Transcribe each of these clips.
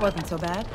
That wasn't so bad.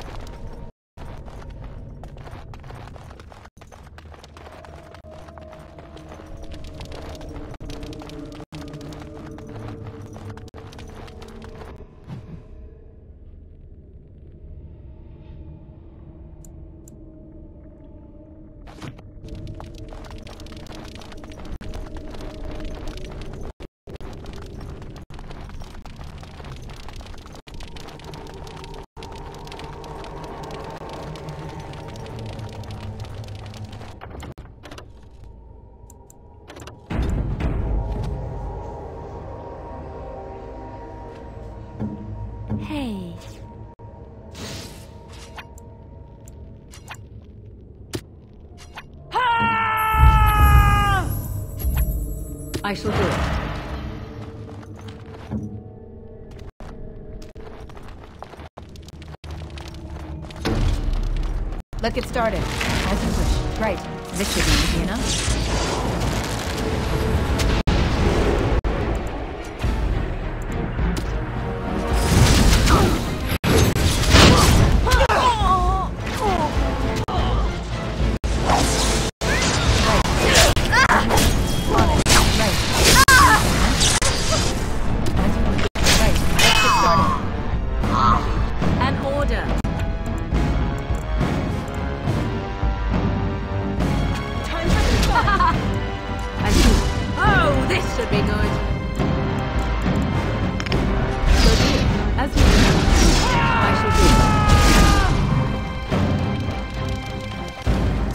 Hey. I shall do it. Let's get started. As you wish. Right. This should be easy enough.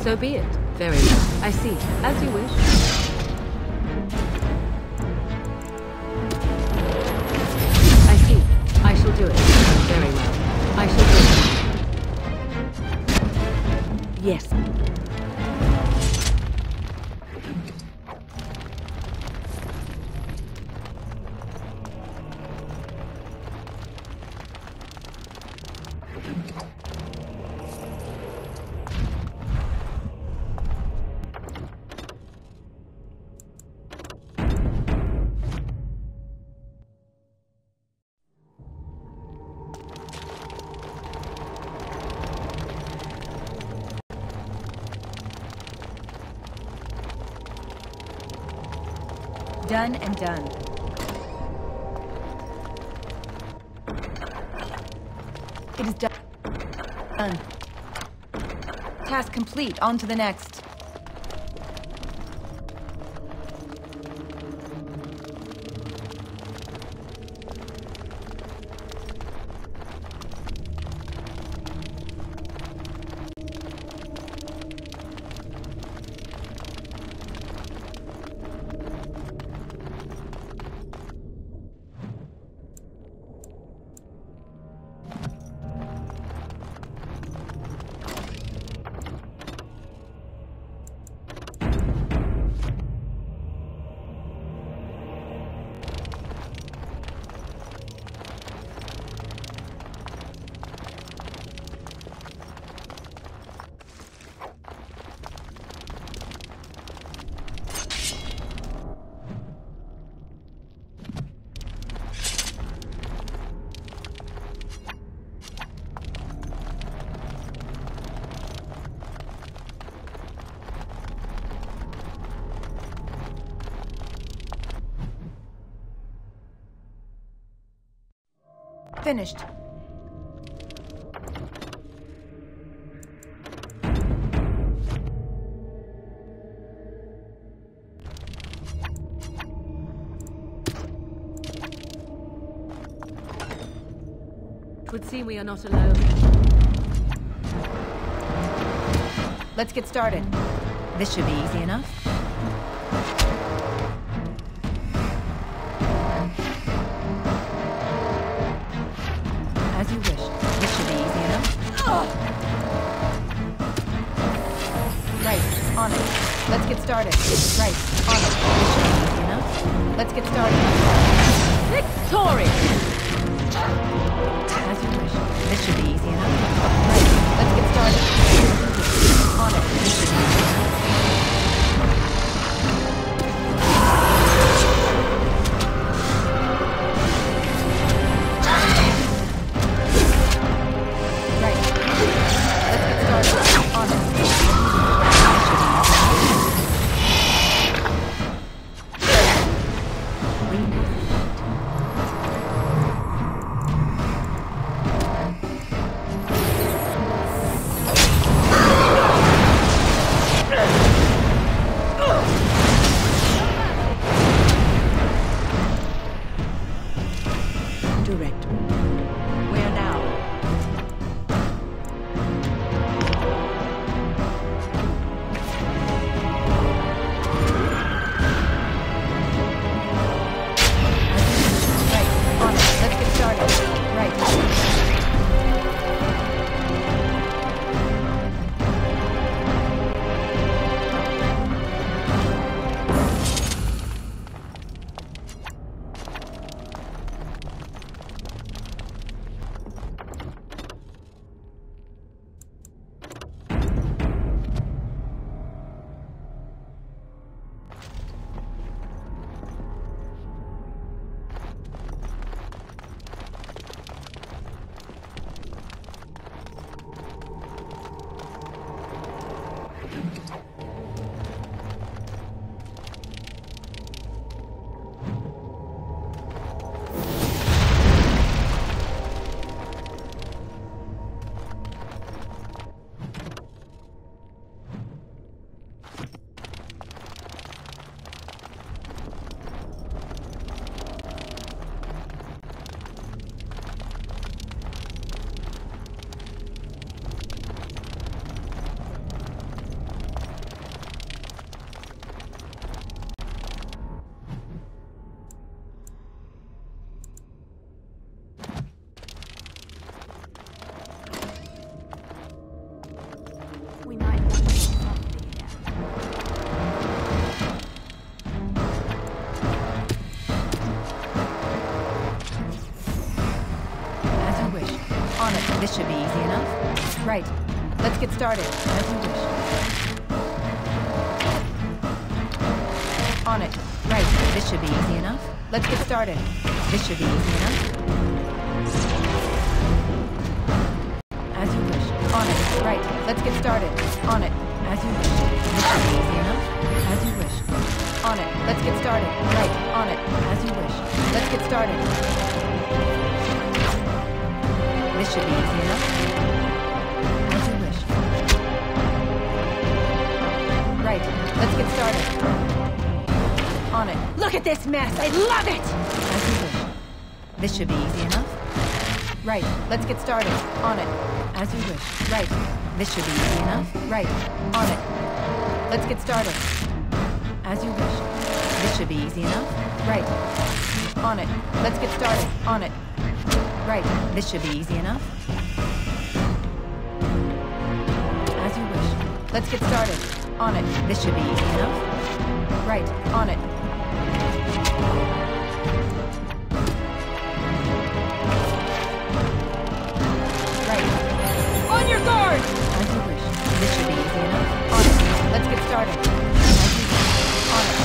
So be it. Very well. I see. As you wish. I see. I shall do it. Very well. I shall do it. Yes. Done and done. It is done. Done. Task complete. On to the next. Finished. It would seem we are not alone. Let's get started. This should be easy enough. As you wish. This should be easy enough. Right, on it. Let's get started. Right, on it. This should be easy enough. Let's get started. Victorious! As you wish. This should be easy enough. Right, let's get started. On it. This should be easy enough. This should be easy enough. Right. Let's get started. As you wish. On it. Right. This should be easy enough. Let's get started. This should be easy enough. As you wish. On it. Right. Let's get started. On it. As you wish. This should be easy enough. As you wish. On it. Let's get started. Right. On it. As you wish. Let's get started. This should be easy enough. As you wish. Right. Let's get started. On it. Look at this mess! I love it! As you wish. This should be easy enough. Right. Let's get started. On it. As you wish. Right. This should be easy enough. Right. On it. Let's get started. As you wish. This should be easy enough. Right. On it. Let's get started. On it. Right. This should be easy enough. As you wish. Let's get started. On it. This should be easy enough. Right. On it. Right. On your guard! As you wish. This should be easy enough. On it. Let's get started. On it.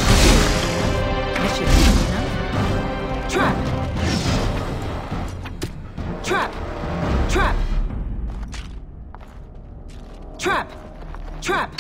This should be easy enough. Trap! Trap! Trap! Trap! Trap!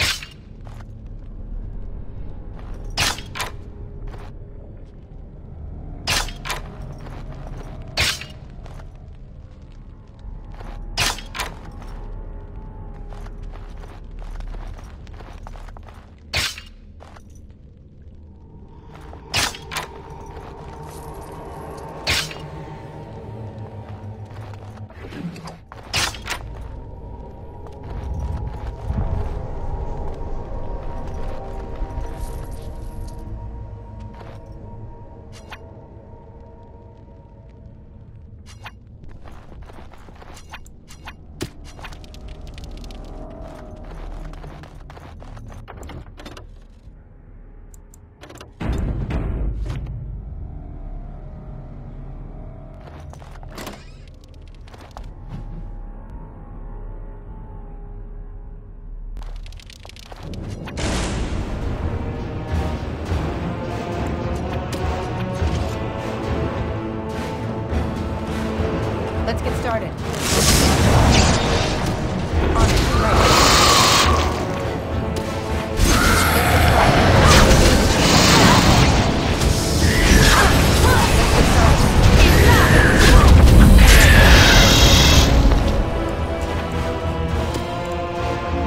Let's get started. On it, right.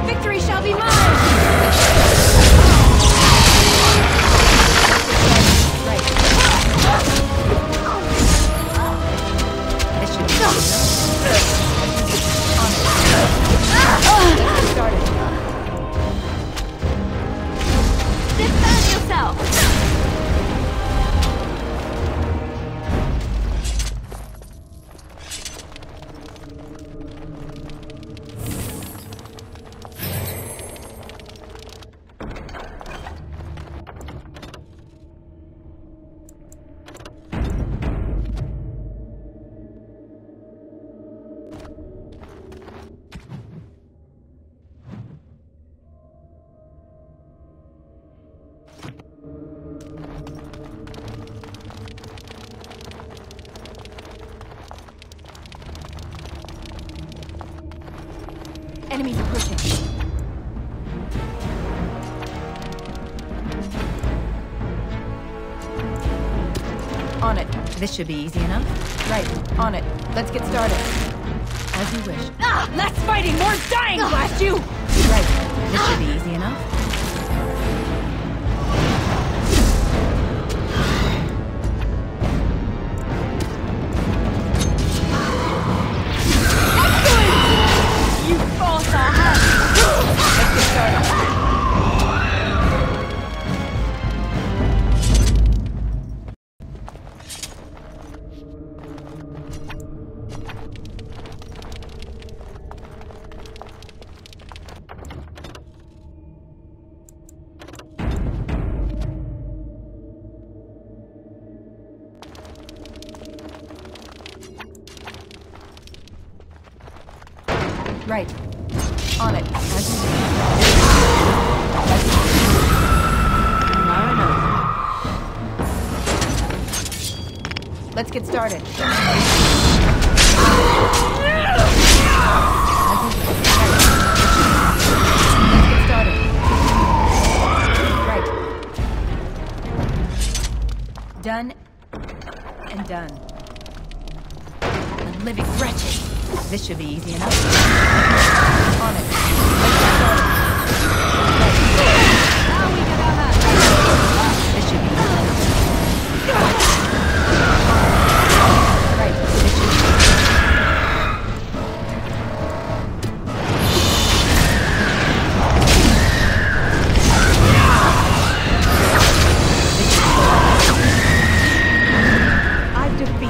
Victory shall be mine! Enemies approaching. On it. This should be easy enough. Right. On it. Let's get started. As you wish. Ah! Less fighting! More dying! Blast you! Right. This should be easy enough. Right. On it. As you Let's get started. Right. Done and done. I'm living wretched. This should be easy enough. On it. Let's get started. This should be easy enough. Right. This should be easy.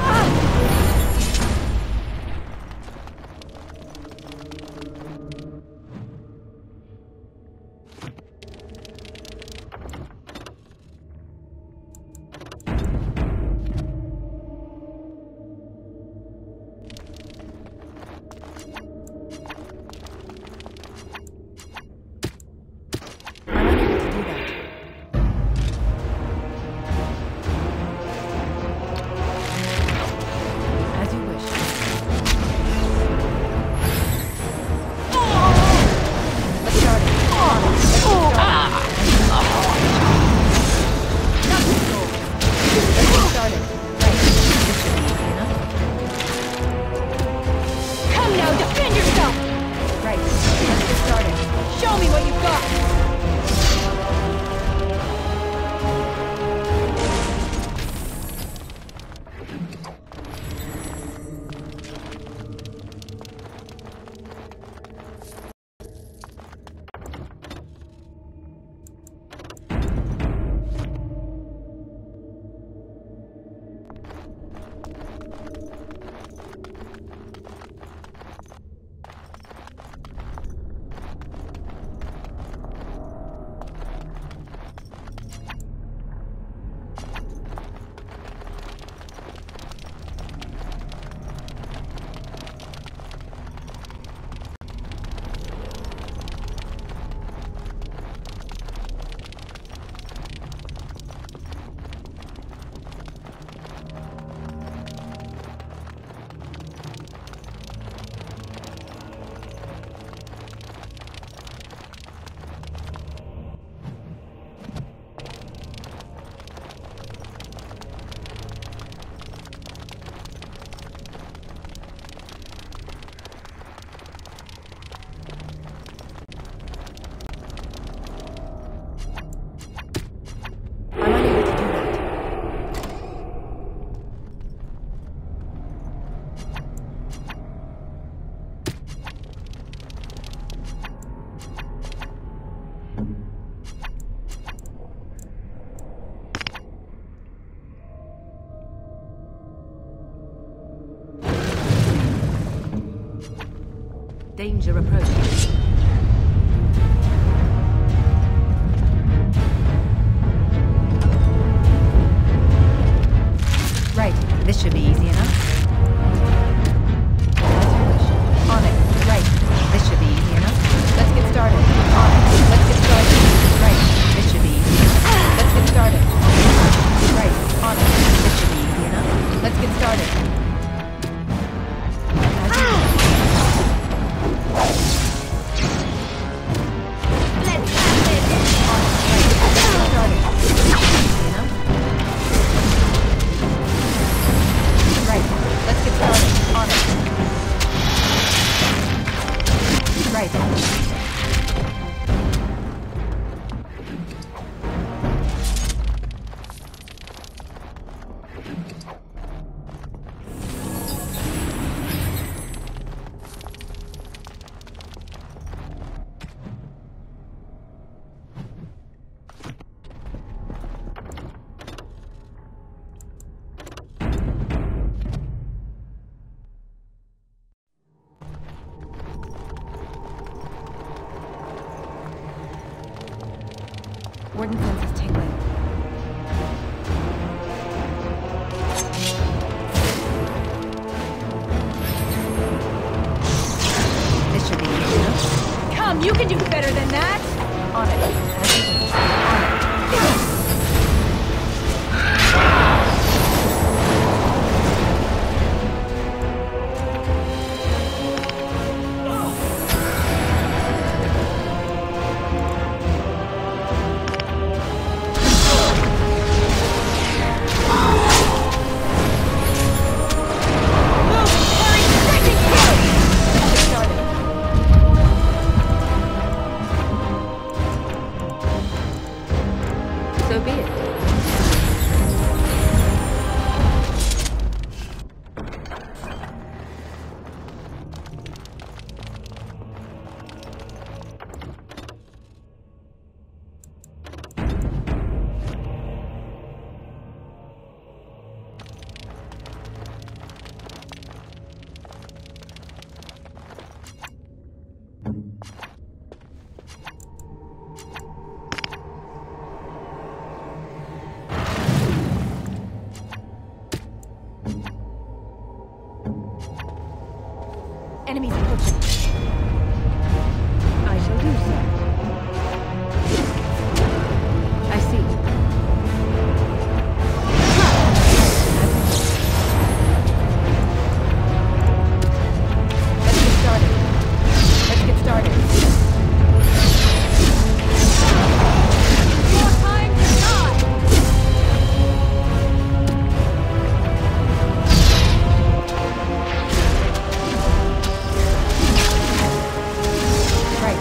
I've defeated. Danger approaching. Right. This should be easy enough. As you wish. On it. Right. This should be easy enough. Let's get started. On it. Let's get started. Right. This should be easy enough. Let's get started. Right. On it. This should be easy enough. Let's get started. As you wish. Warden sense is tingling. This should be better than that. On it. On it. So be it. Enemies approaching. I shall do so. I see. Let's get started. Let's get started. Your time to die! Right.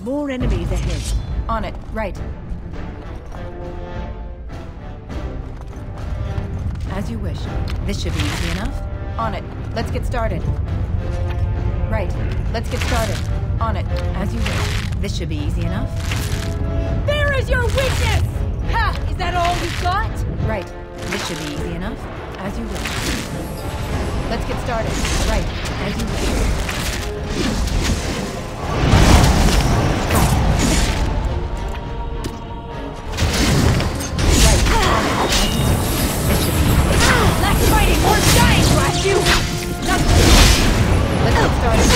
More enemies ahead. On it. Right. As you wish. This should be easy enough. On it. Let's get started. Right. Let's get started. On it. As you wish. This should be easy enough. There is your weakness! Ha! Is that all you've got? Right. This should be easy enough. As you wish. Let's get started. Right. As you wish. Less fighting, more dying, blast you! Let's get started.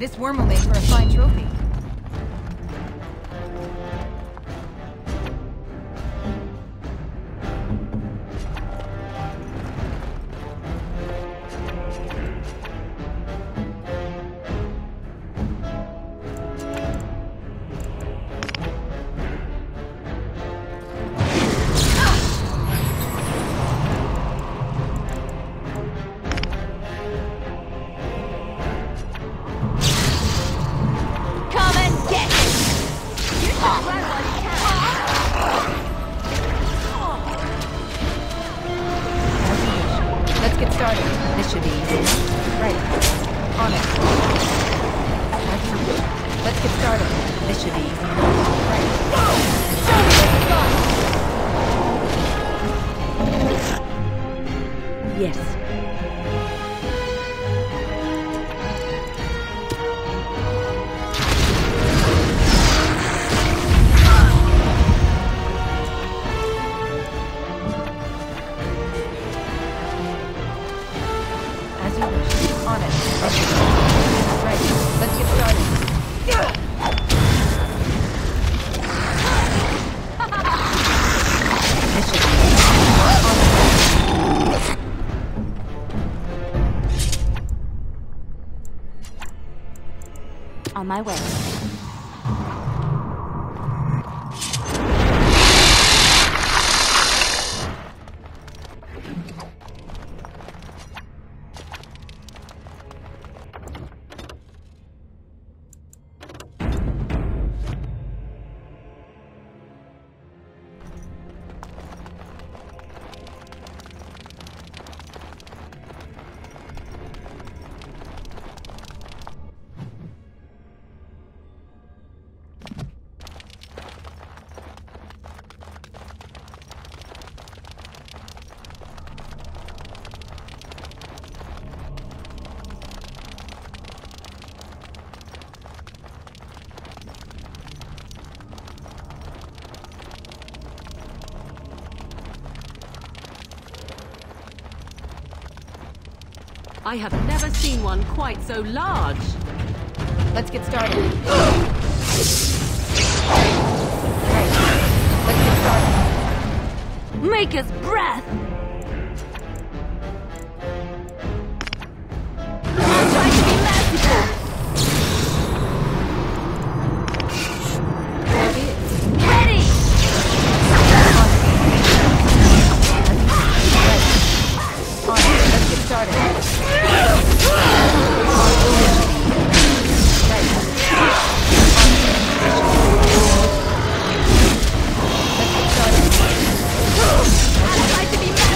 This worm will make for a fine trophy. This should be easy. Right. On it. Let's get started. This should be easy. Right. Show me what you got! Yes. On my way. I have never seen one quite so large. Let's get started. Right. Let's get started. Maker's breath! I'll try to be merciful! Ready! On it. Let's get started. I'll try to be merciful!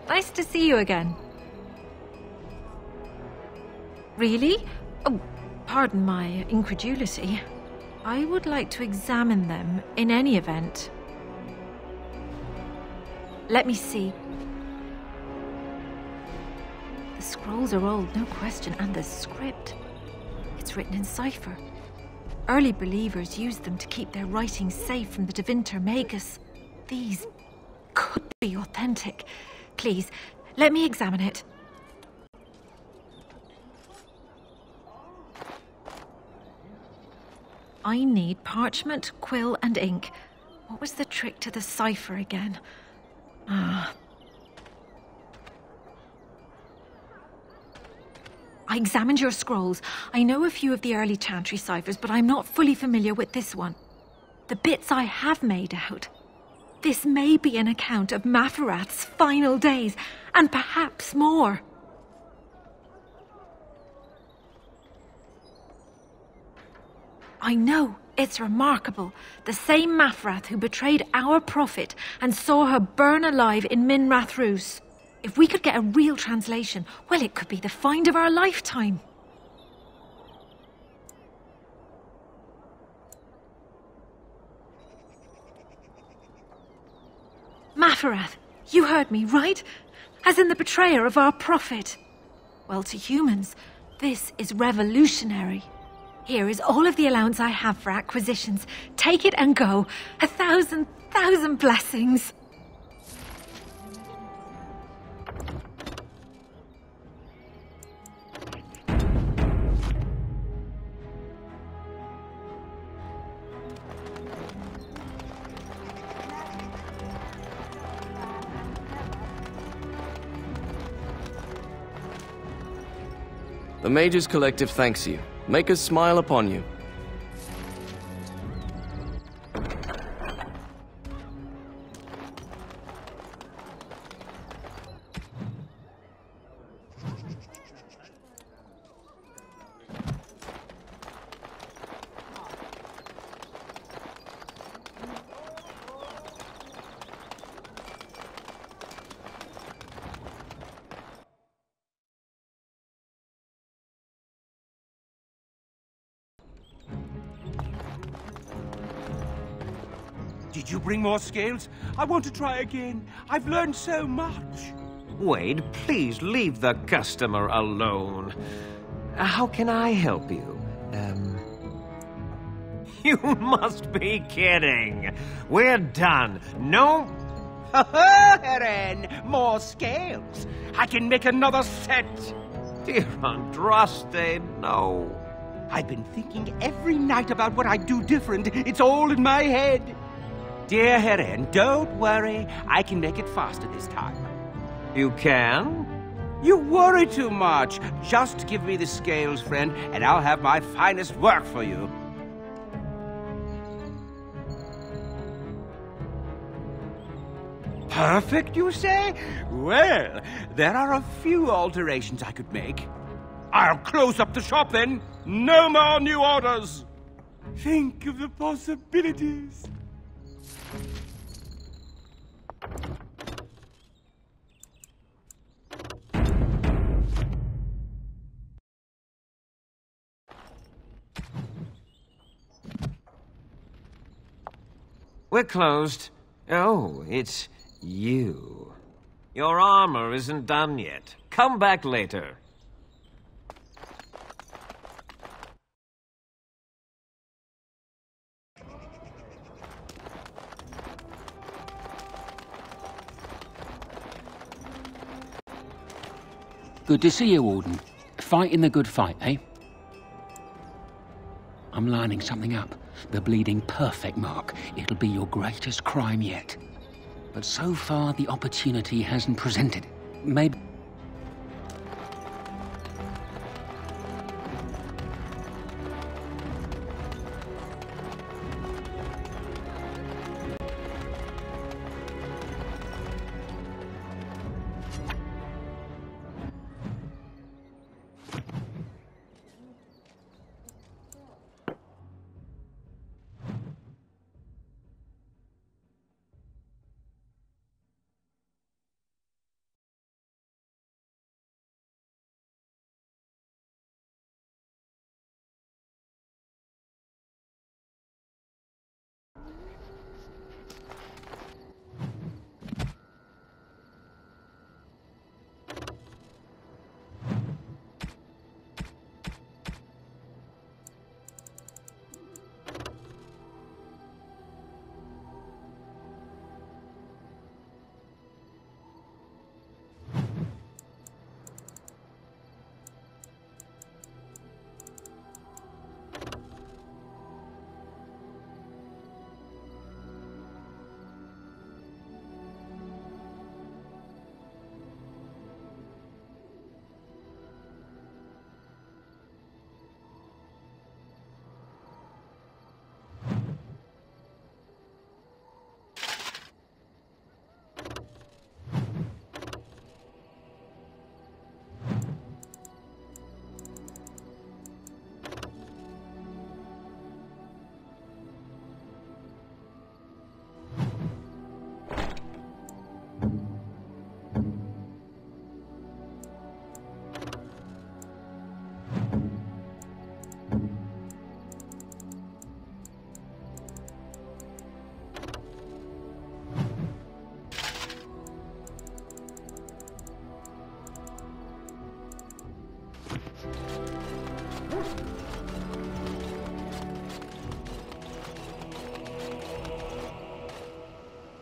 Nice to see you again. Really? Oh, pardon my incredulity. I would like to examine them in any event. Let me see. The scrolls are old, no question, and the script. It's written in cipher. Early believers used them to keep their writings safe from the Divinter Magus. These could be authentic. Please, let me examine it. I need parchment, quill, and ink. What was the trick to the cipher again? I examined your scrolls. I know a few of the early Chantry ciphers, but I'm not fully familiar with this one. The bits I have made out. This may be an account of Maferath's final days, and perhaps more. I know, it's remarkable. The same Maferath who betrayed our prophet and saw her burn alive in Minrath Rus. If we could get a real translation, well, it could be the find of our lifetime. Maferath, you heard me, right? As in the betrayer of our prophet. Well, to humans, this is revolutionary. Here is all of the allowance I have for acquisitions. Take it and go. 1,000 blessings. The Mages Collective thanks you. Make us smile upon you. Did you bring more scales? I want to try again. I've learned so much. Wade, please leave the customer alone. How can I help you? You must be kidding. We're done. No... Heren, more scales. I can make another set. Dear Andraste, no. I've been thinking every night about what I'd do different. It's all in my head. Dear Heren, don't worry. I can make it faster this time. You can? You worry too much. Just give me the scales, friend, and I'll have my finest work for you. Perfect, you say? Well, there are a few alterations I could make. I'll close up the shop then. No more new orders. Think of the possibilities. We're closed. Oh, it's you. Your armor isn't done yet. Come back later. Good to see you, Warden. Fighting the good fight, eh? I'm lining something up. The bleeding perfect mark. It'll be your greatest crime yet. But so far, the opportunity hasn't presented. Maybe...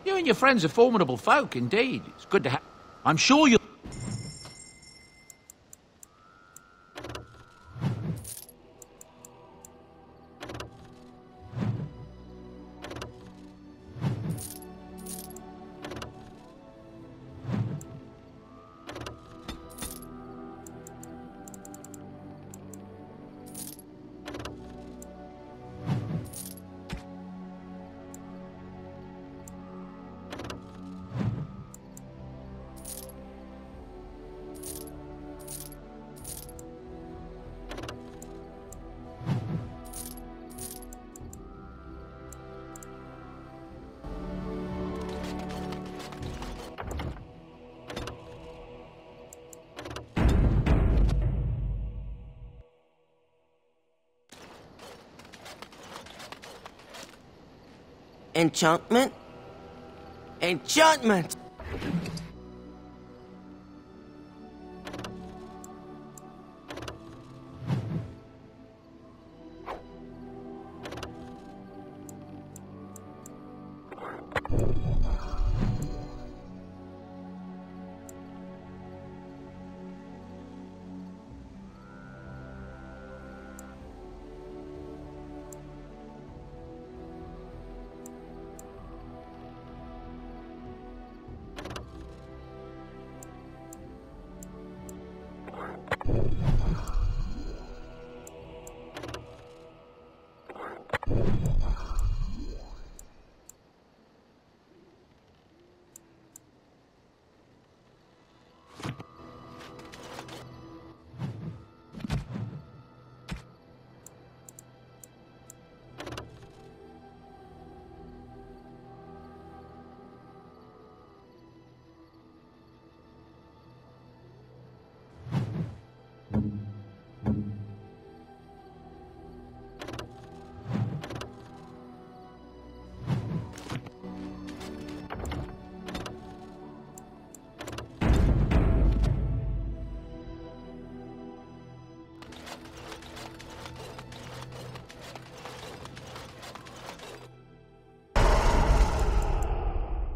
You and your friends are formidable folk, indeed. It's good to have... I'm sure you'll... Enchantment? Enchantment!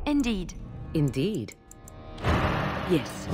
Indeed. Indeed. Yes.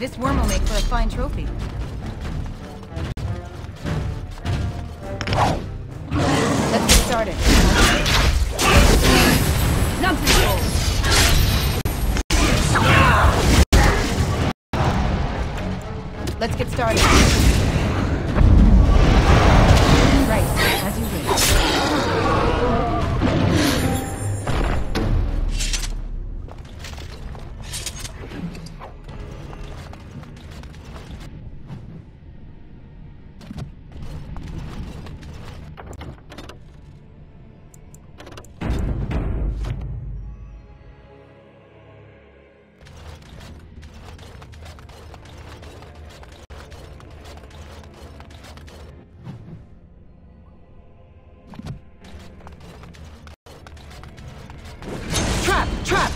This worm will make for a fine trophy. Let's get started. Nugs and rolls. Let's get started. Right, as you wish. Trap!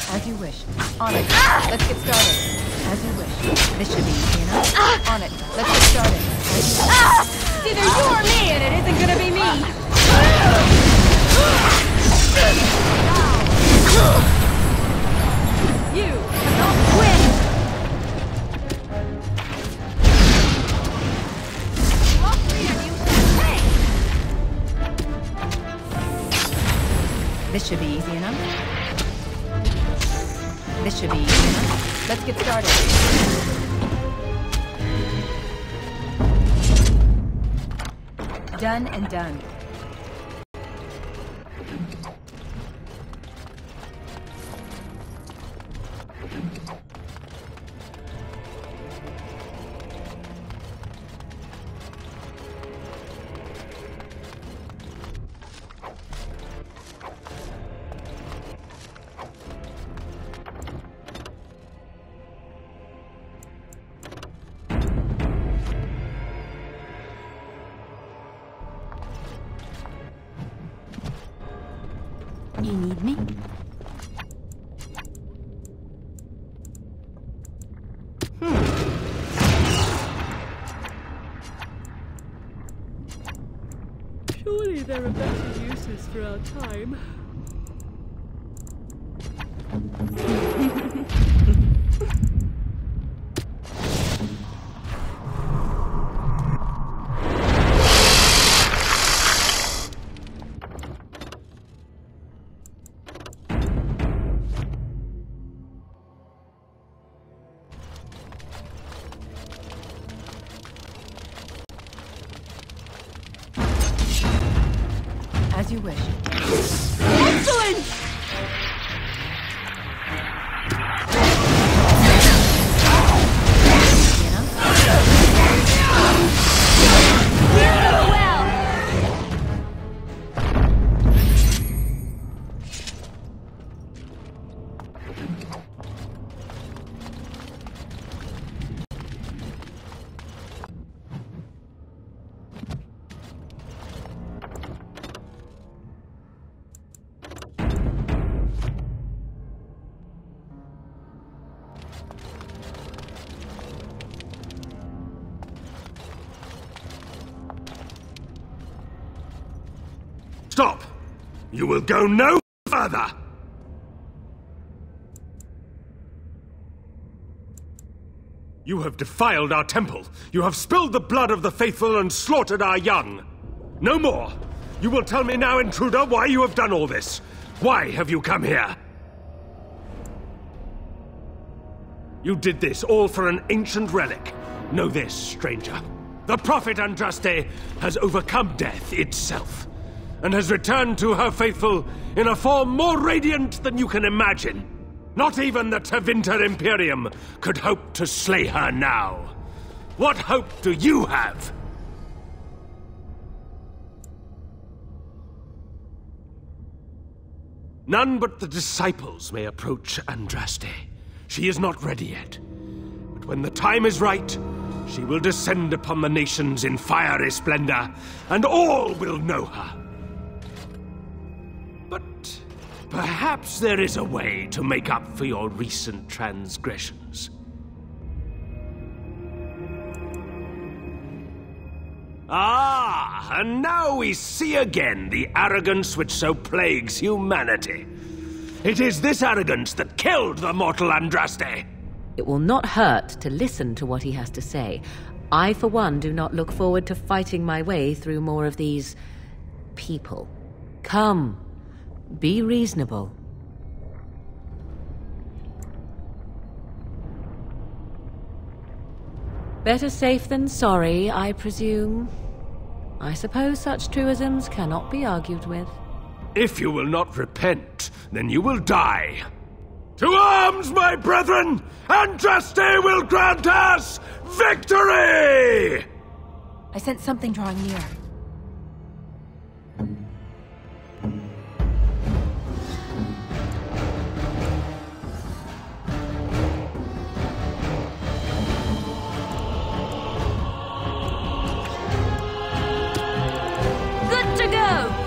As you wish. On it. Let's get started. As you wish. This should be easy enough. On it. Let's get started. It's either you or me, and it isn't gonna be me! You cannot win! This should be easy enough. This should be easy enough. Let's get started. Done and done. You need me? Surely there are better uses for our time. As you wish. Excellent! Stop! You will go no further! You have defiled our temple. You have spilled the blood of the faithful and slaughtered our young. No more! You will tell me now, intruder, why you have done all this. Why have you come here? You did this all for an ancient relic. Know this, stranger. The prophet Andraste has overcome death itself, and has returned to her faithful in a form more radiant than you can imagine. Not even the Tevinter Imperium could hope to slay her now. What hope do you have? None but the disciples may approach Andraste. She is not ready yet. But when the time is right, she will descend upon the nations in fiery splendor, and all will know her. But perhaps there is a way to make up for your recent transgressions. Ah, and now we see again the arrogance which so plagues humanity. It is this arrogance that killed the mortal Andraste. It will not hurt to listen to what he has to say. I, for one, do not look forward to fighting my way through more of these people. Come, be reasonable. Better safe than sorry, I presume. I suppose such truisms cannot be argued with. If you will not repent, then you will die. To arms, my brethren! Andraste will grant us victory! I sense something drawing near. Good to go!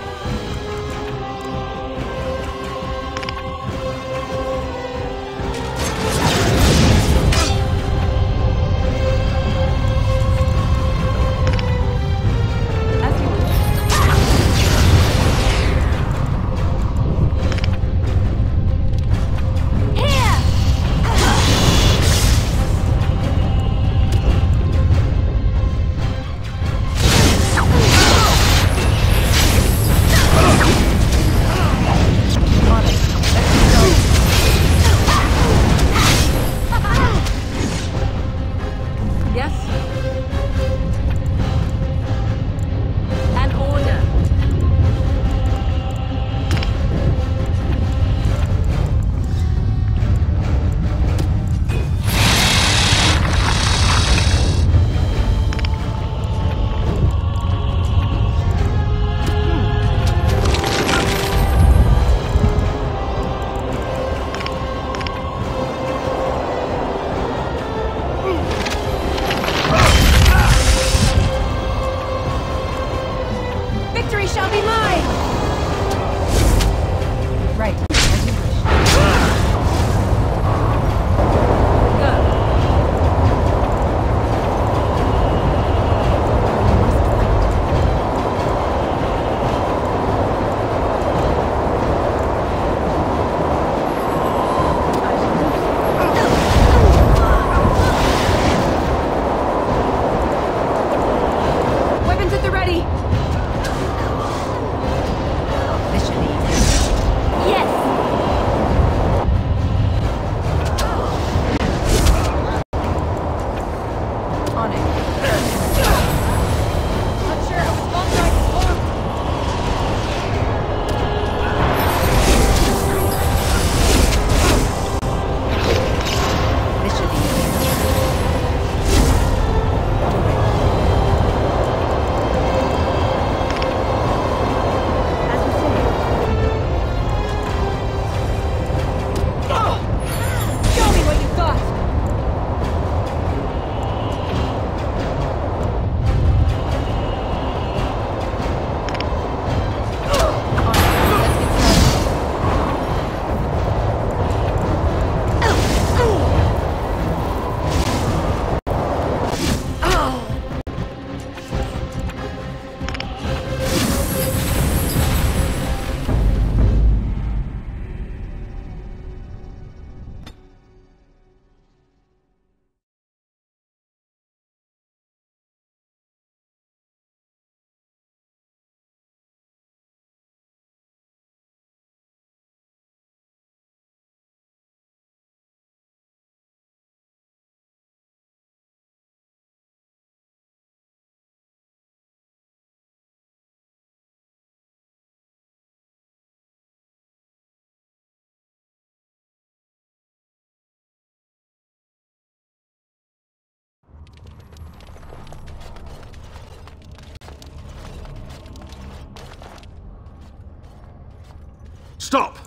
Stop!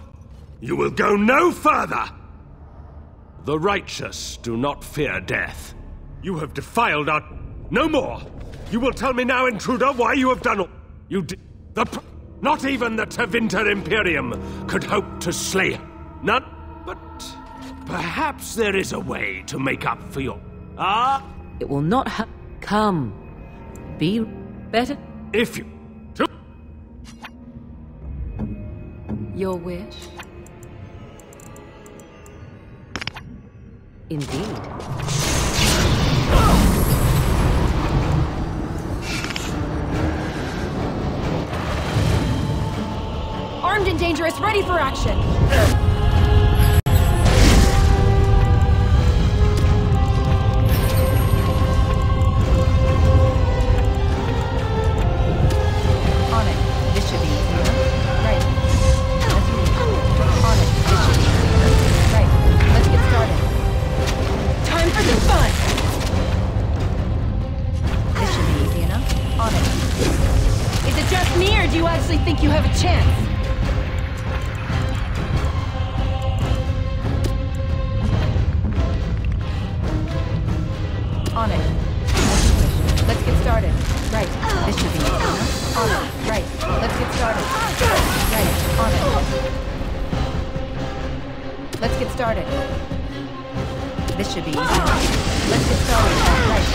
You will go no further! The righteous do not fear death. You have defiled our... No more! You will tell me now, intruder, why you have done all... You did... Not even the Tevinter Imperium could hope to slay her. None... But... Perhaps there is a way to make up for your... It will not come. Be better... If you... Your wish? Indeed. Armed and dangerous, ready for action! On it. This should be easy enough. Right. On it. This should be easy enough. Right. Let's get started. Time for some fun! This should be easy enough. On it. Is it just me, or do you actually think you have a chance? On it. Let's get started. Right. This should be easy enough. On it. Right. Let's get started. Right. On it. Let's get started. This should be easy enough. Let's get started. Right.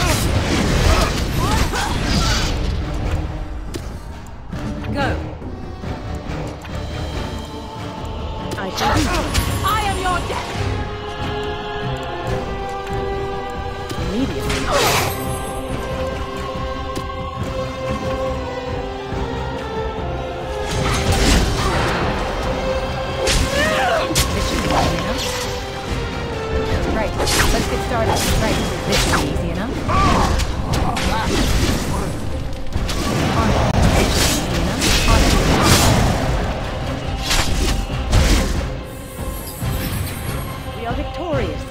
Go. I am your death! Immediately. This should be easy enough. Right. Let's get started. Right. This should be easy enough. On it. This should be easy enough. On it. We are victorious.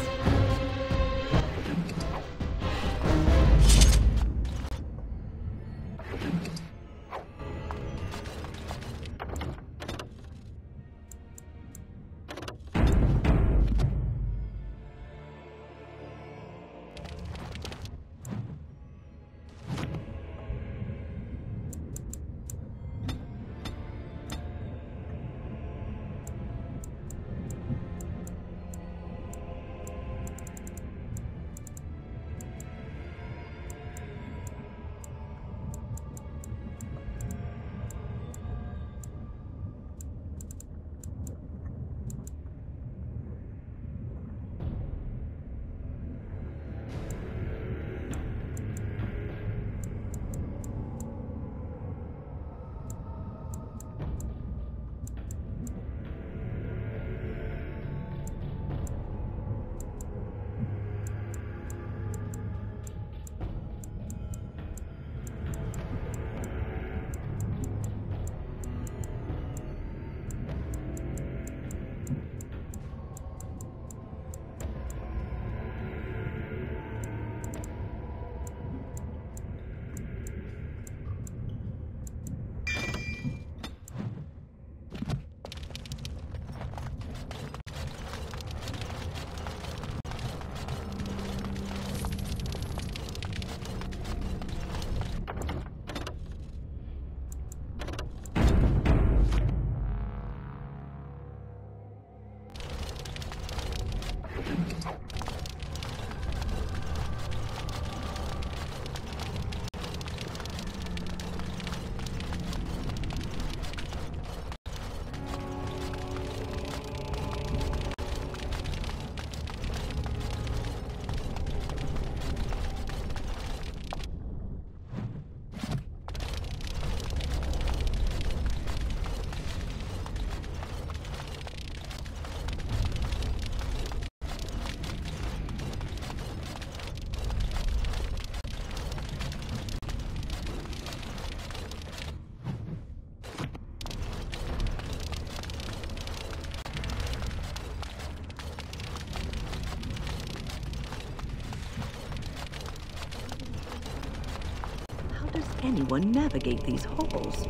Anyone navigate these halls?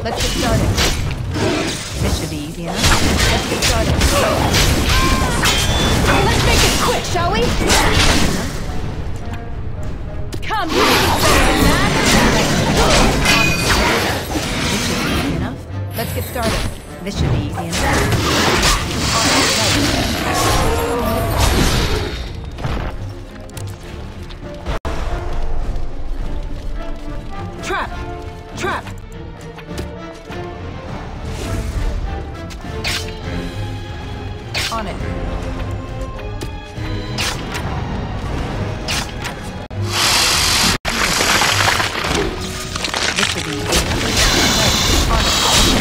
Let's get started. This should be easy enough. Let's get started. Let's make it quick, shall we? Come, you can do better than that! Let's get started. This should be easy enough. Trap! Trap! On it. This should be easy enough. On it.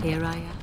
Here I am.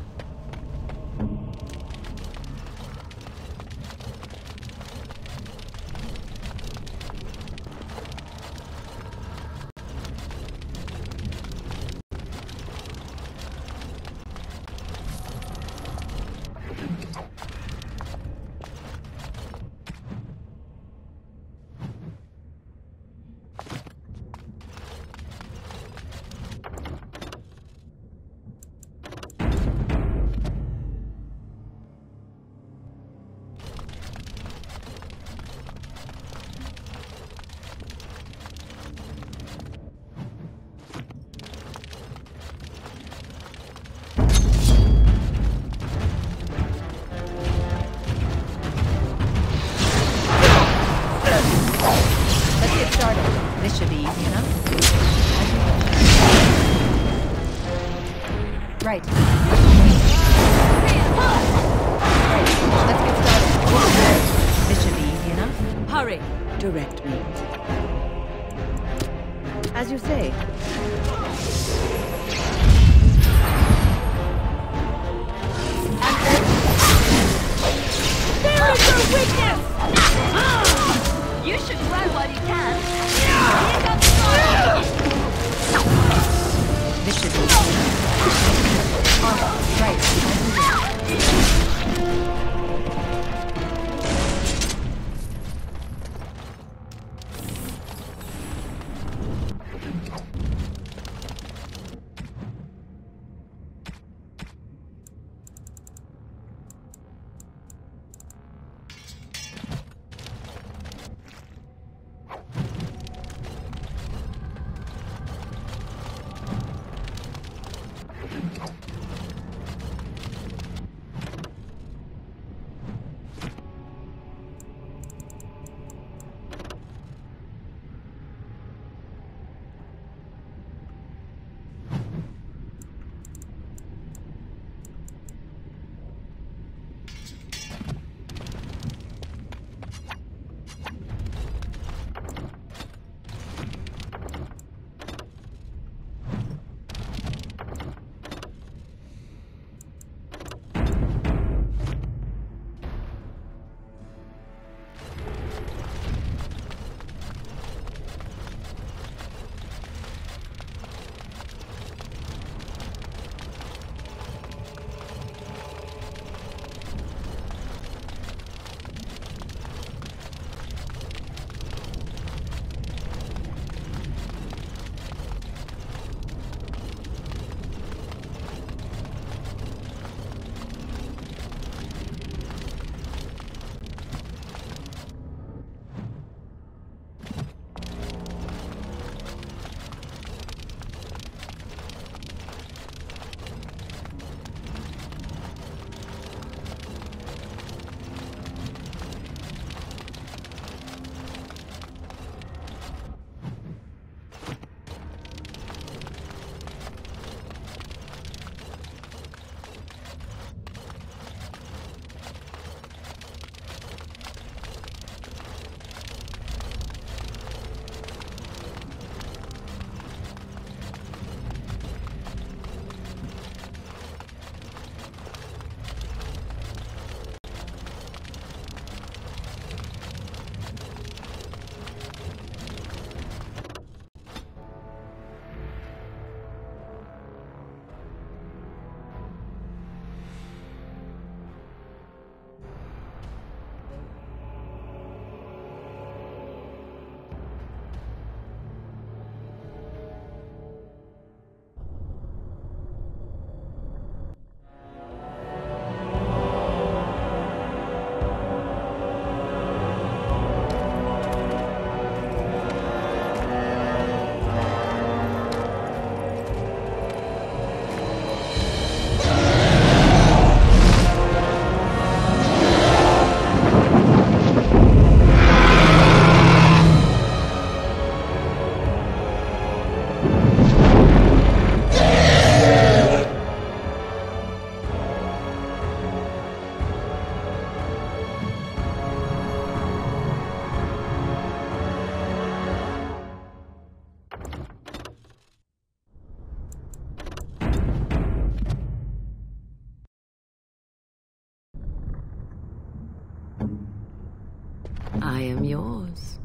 I am yours.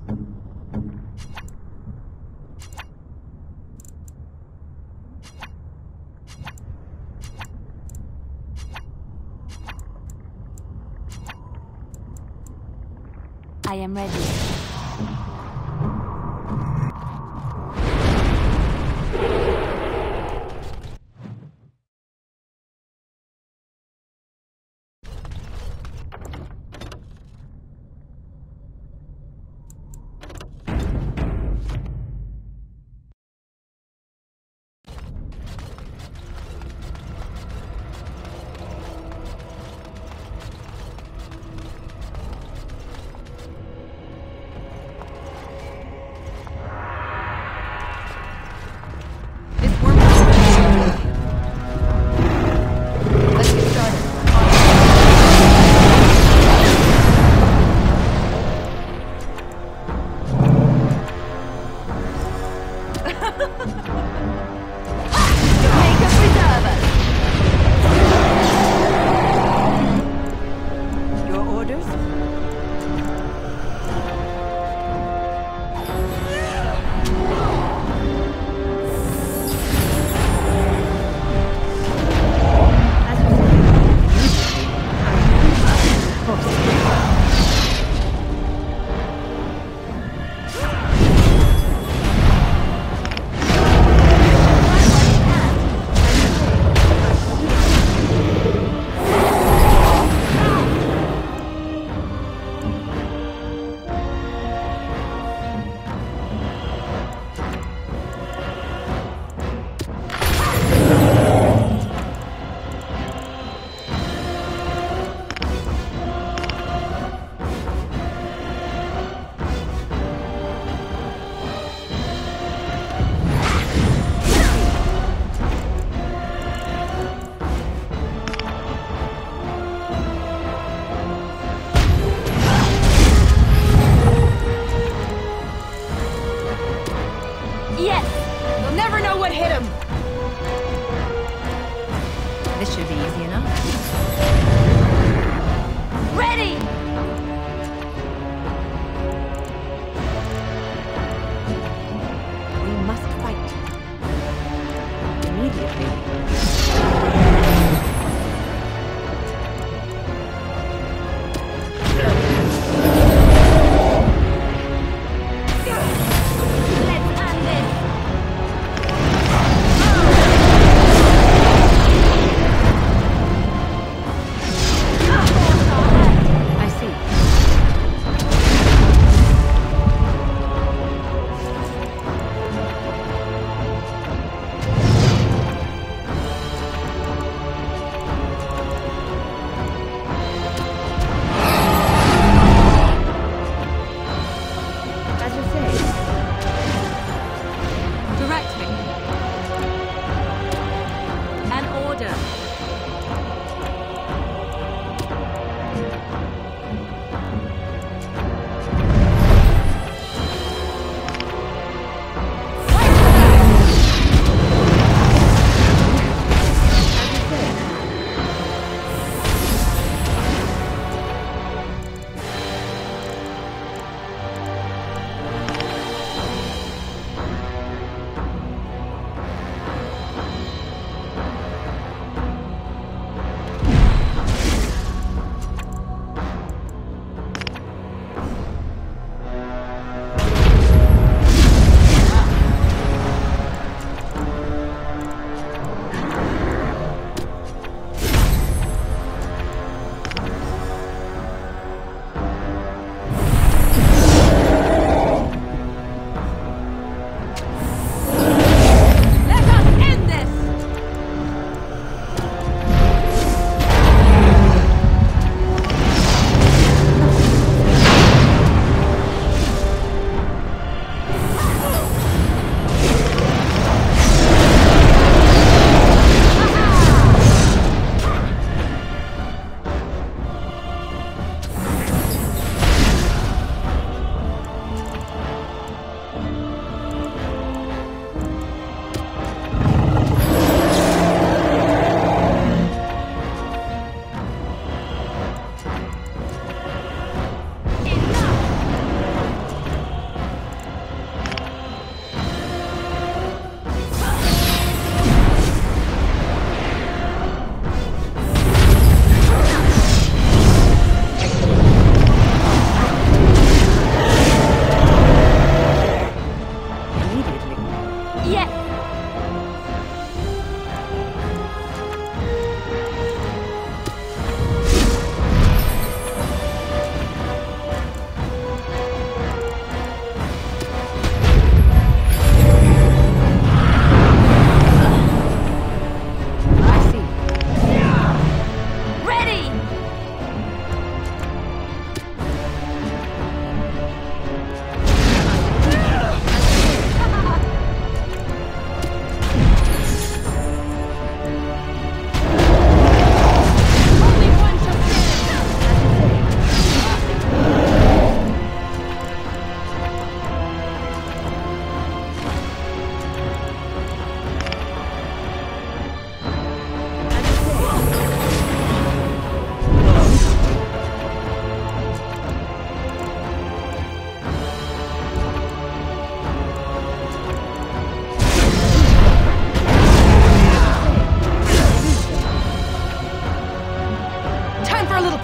I am ready. Yes! They'll never know what hit him! This should be easy enough. Ready! We must fight. Immediately. I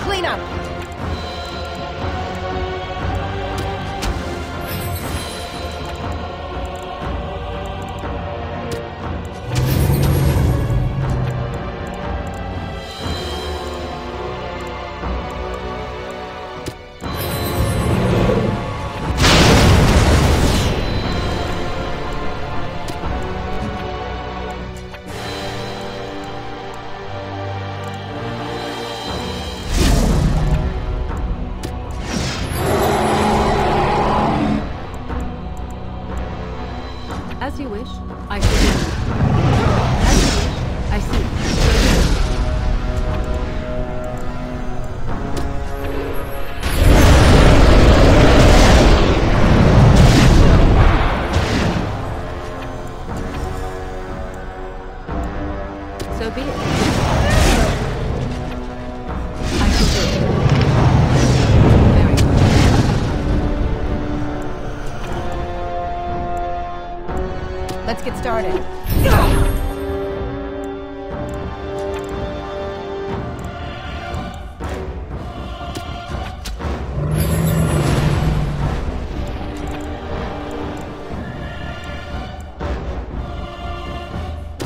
clean up! As you wish. I see. As you wish. I see. So be it. I shall do it. Very good. Let's get started.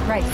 Right.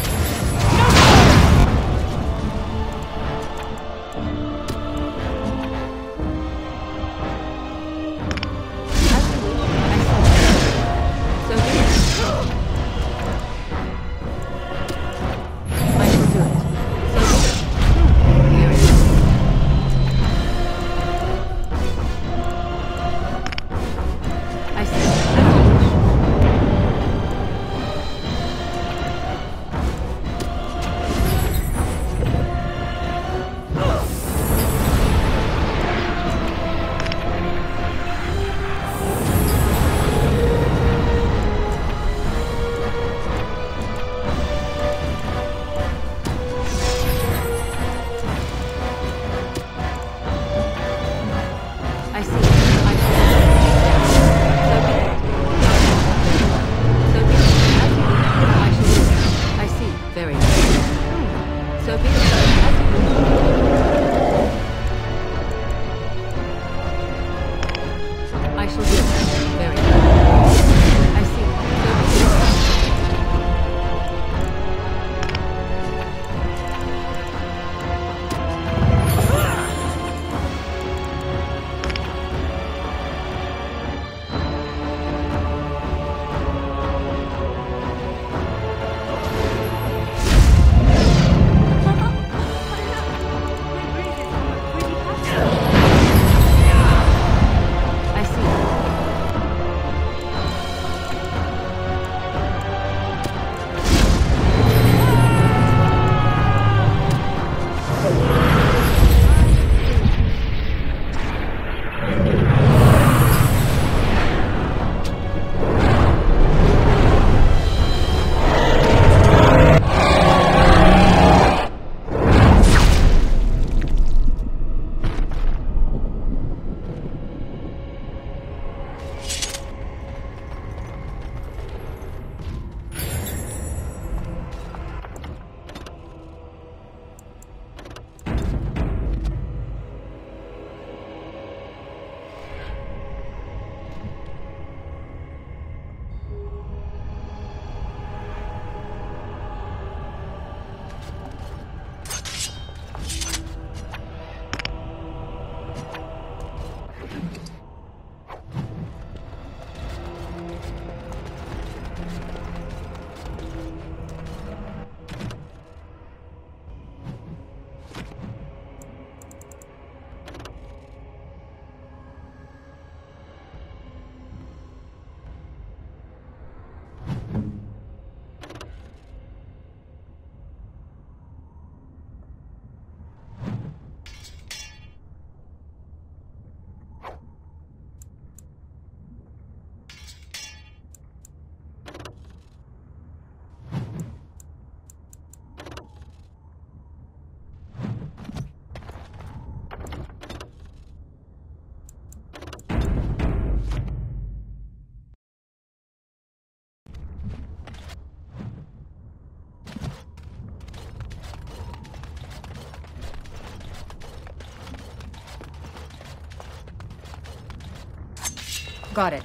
Got it.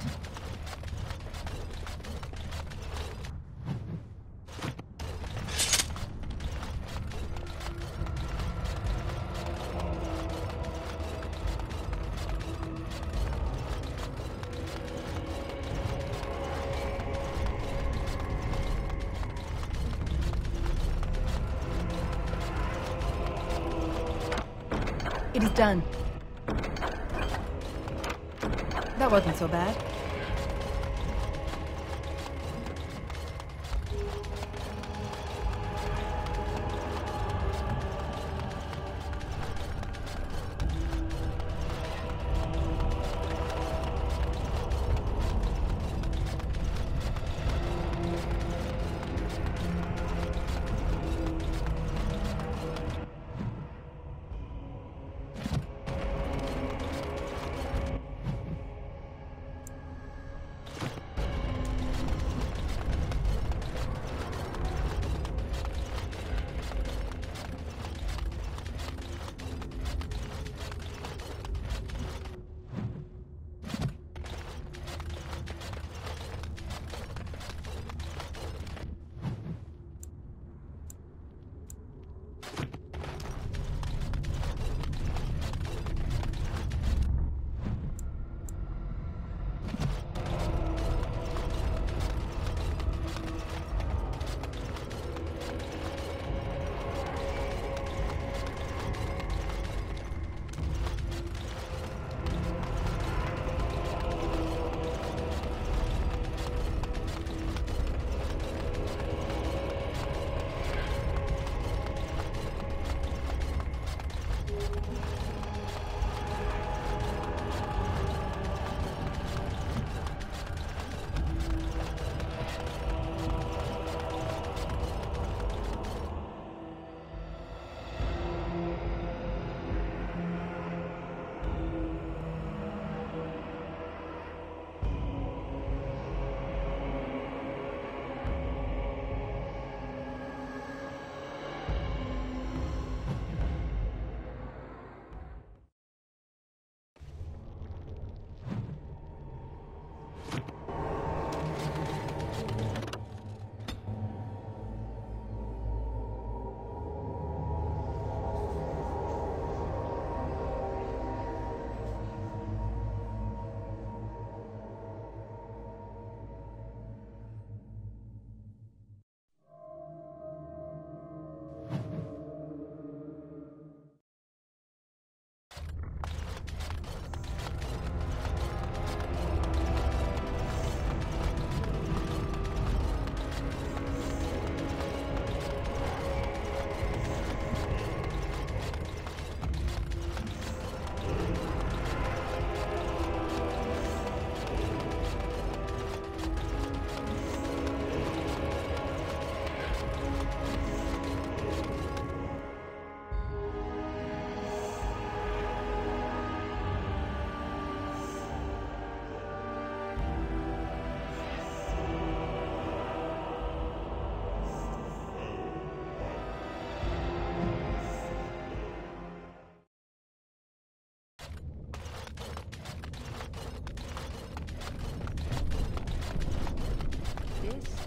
It is done. That wasn't so bad.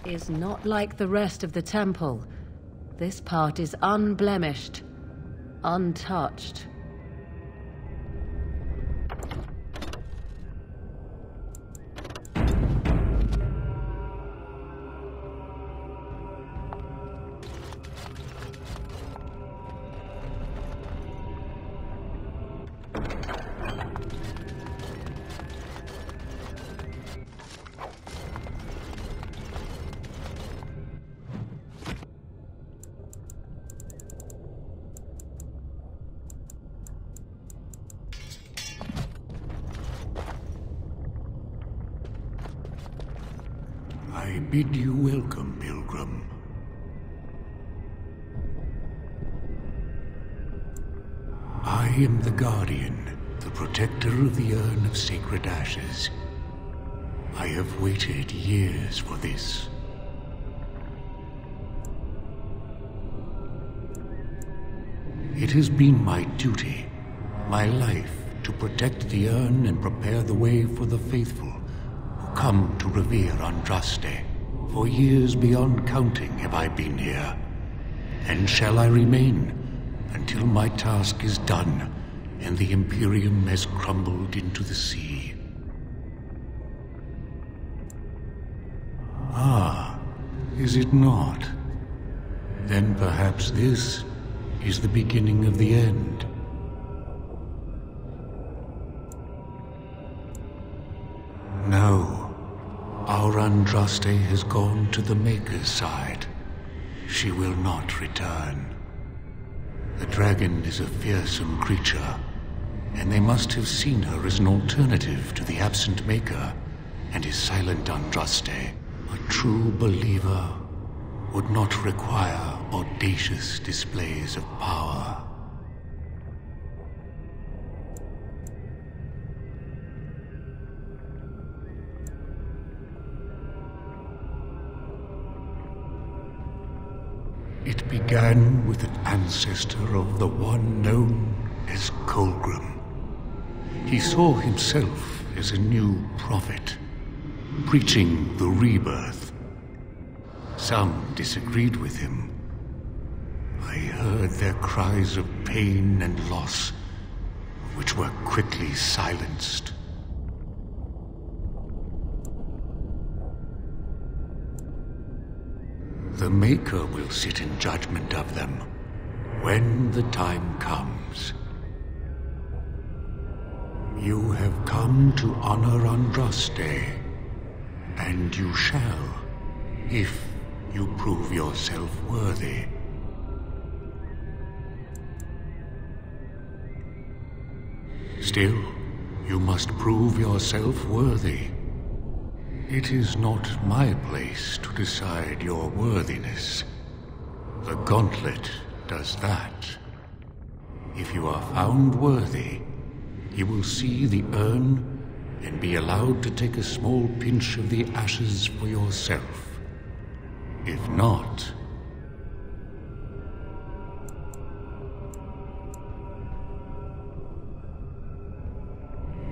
Is not like the rest of the temple. This part is unblemished, untouched. I bid you welcome, pilgrim. I am the Guardian, the protector of the urn of sacred ashes. I have waited years for this. It has been my duty, my life, to protect the urn and prepare the way for the faithful come to revere Andraste. For years beyond counting have I been here, and shall I remain until my task is done and the Imperium has crumbled into the sea. Ah, is it not? Then perhaps this is the beginning of the end. No, our Andraste has gone to the Maker's side. She will not return. The dragon is a fearsome creature, and they must have seen her as an alternative to the absent Maker and his silent Andraste. A true believer would not require audacious displays of power. It began with an ancestor of the one known as Colgrim. He saw himself as a new prophet, preaching the rebirth. Some disagreed with him. I heard their cries of pain and loss, which were quickly silenced. The Maker will sit in judgment of them when the time comes. You have come to honor Andraste, and you shall, if you prove yourself worthy. Still, you must prove yourself worthy. It is not my place to decide your worthiness. The gauntlet does that. If you are found worthy, you will see the urn and be allowed to take a small pinch of the ashes for yourself. If not...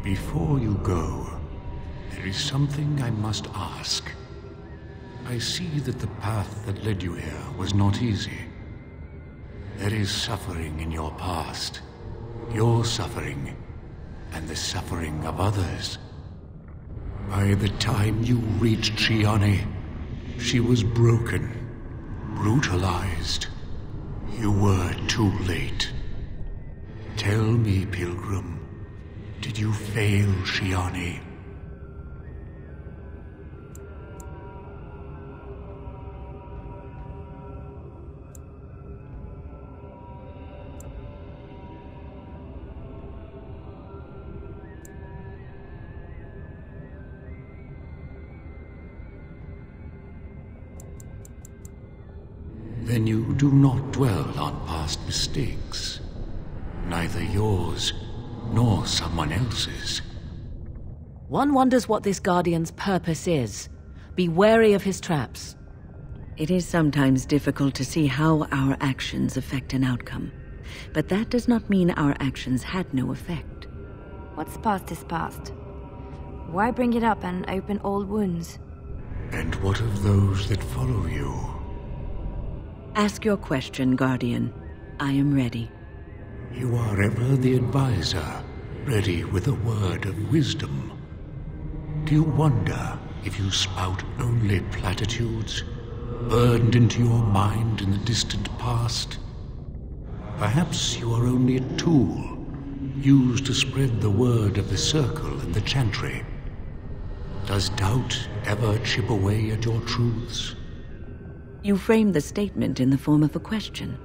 Before you go, there is something I must ask. I see that the path that led you here was not easy. There is suffering in your past. Your suffering, and the suffering of others. By the time you reached Shiane, she was broken, brutalized. You were too late. Tell me, Pilgrim, did you fail Shiane? Then you do not dwell on past mistakes, neither yours nor someone else's. One wonders what this Guardian's purpose is. Be wary of his traps. It is sometimes difficult to see how our actions affect an outcome, but that does not mean our actions had no effect. What's past is past. Why bring it up and open old wounds? And what of those that follow you? Ask your question, Guardian. I am ready. You are ever the advisor, ready with a word of wisdom. Do you wonder if you spout only platitudes, burned into your mind in the distant past? Perhaps you are only a tool, used to spread the word of the Circle and the Chantry. Does doubt ever chip away at your truths? You framed the statement in the form of a question,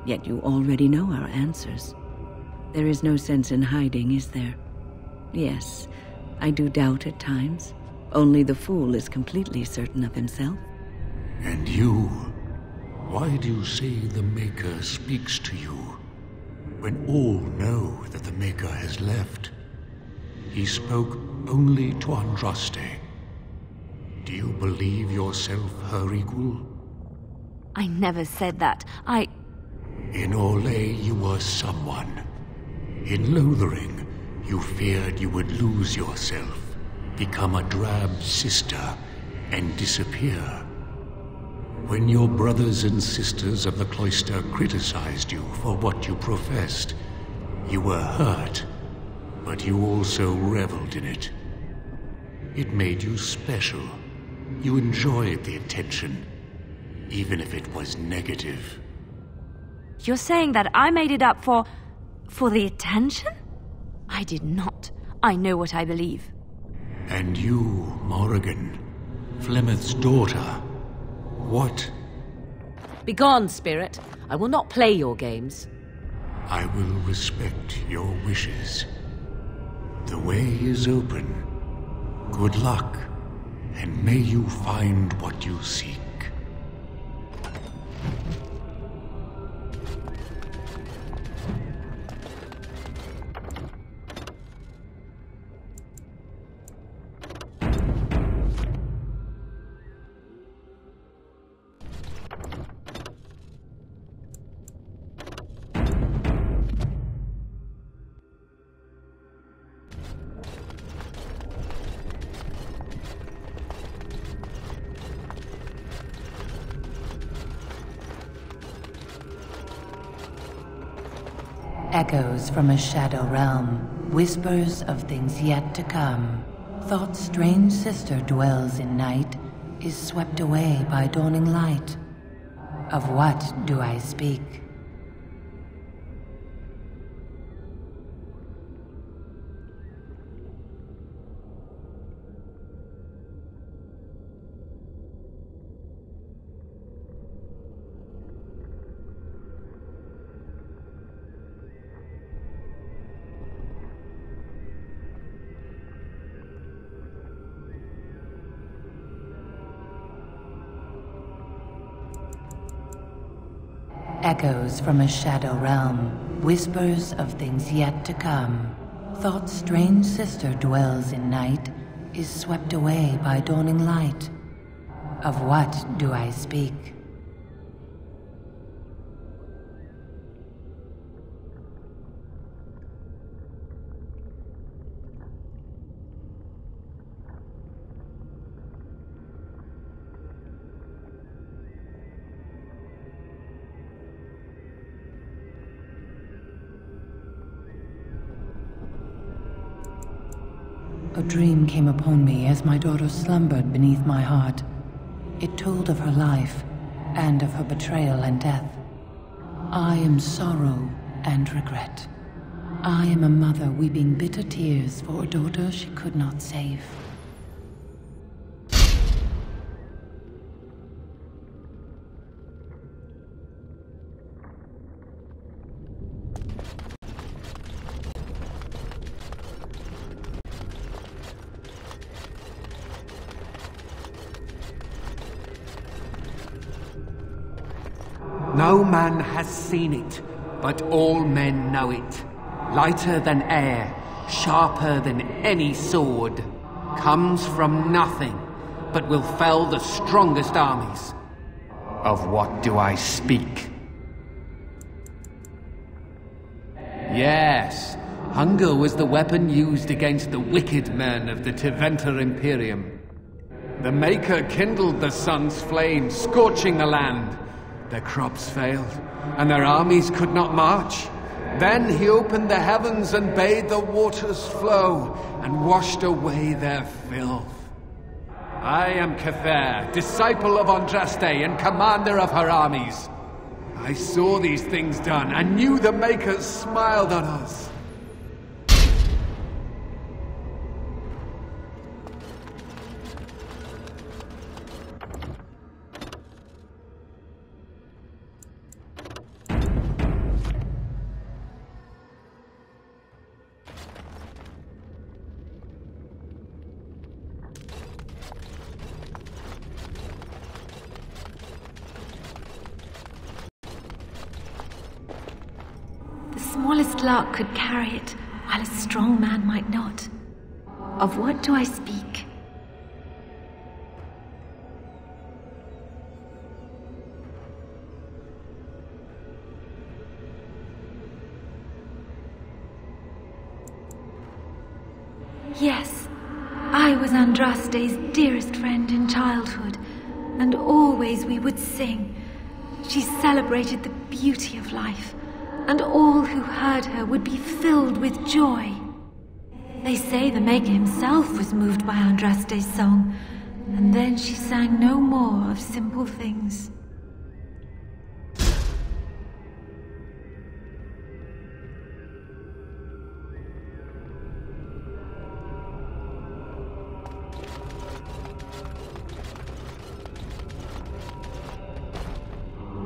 yet you already know our answers. There is no sense in hiding, is there? Yes, I do doubt at times. Only the fool is completely certain of himself. And you? Why do you say the Maker speaks to you, when all know that the Maker has left? He spoke only to Andraste. Do you believe yourself her equal? I never said that. In Orlais, you were someone. In Lothering, you feared you would lose yourself, become a drab sister, and disappear. When your brothers and sisters of the cloister criticized you for what you professed, you were hurt, but you also reveled in it. It made you special. You enjoyed the attention, even if it was negative. You're saying that I made it up for the attention? I did not. I know what I believe. And you, Morrigan, Flemeth's daughter, what? Begone, spirit. I will not play your games. I will respect your wishes. The way is open. Good luck, and may you find what you seek. Echoes from a shadow realm, whispers of things yet to come. Thought's strange sister dwells in night, is swept away by dawning light. Of what do I speak? Echoes from a shadow realm, whispers of things yet to come. Thought's strange sister dwells in night, is swept away by dawning light. Of what do I speak? A dream came upon me as my daughter slumbered beneath my heart. It told of her life, and of her betrayal and death. I am sorrow and regret. I am a mother weeping bitter tears for a daughter she could not save. No man has seen it, but all men know it. Lighter than air, sharper than any sword. Comes from nothing, but will fell the strongest armies. Of what do I speak? Yes, hunger was the weapon used against the wicked men of the Teventer Imperium. The Maker kindled the sun's flame, scorching the land. Their crops failed, and their armies could not march. Then he opened the heavens and bade the waters flow, and washed away their filth. I am Cather, disciple of Andraste and commander of her armies. I saw these things done, and knew the Makers smiled on us. The smallest lark could carry it, while a strong man might not. Of what do I speak? Yes, I was Andraste's dearest friend in childhood, and always we would sing. She celebrated the beauty of life, and all who heard her would be filled with joy. They say the Maker himself was moved by Andraste's song, and then she sang no more of simple things.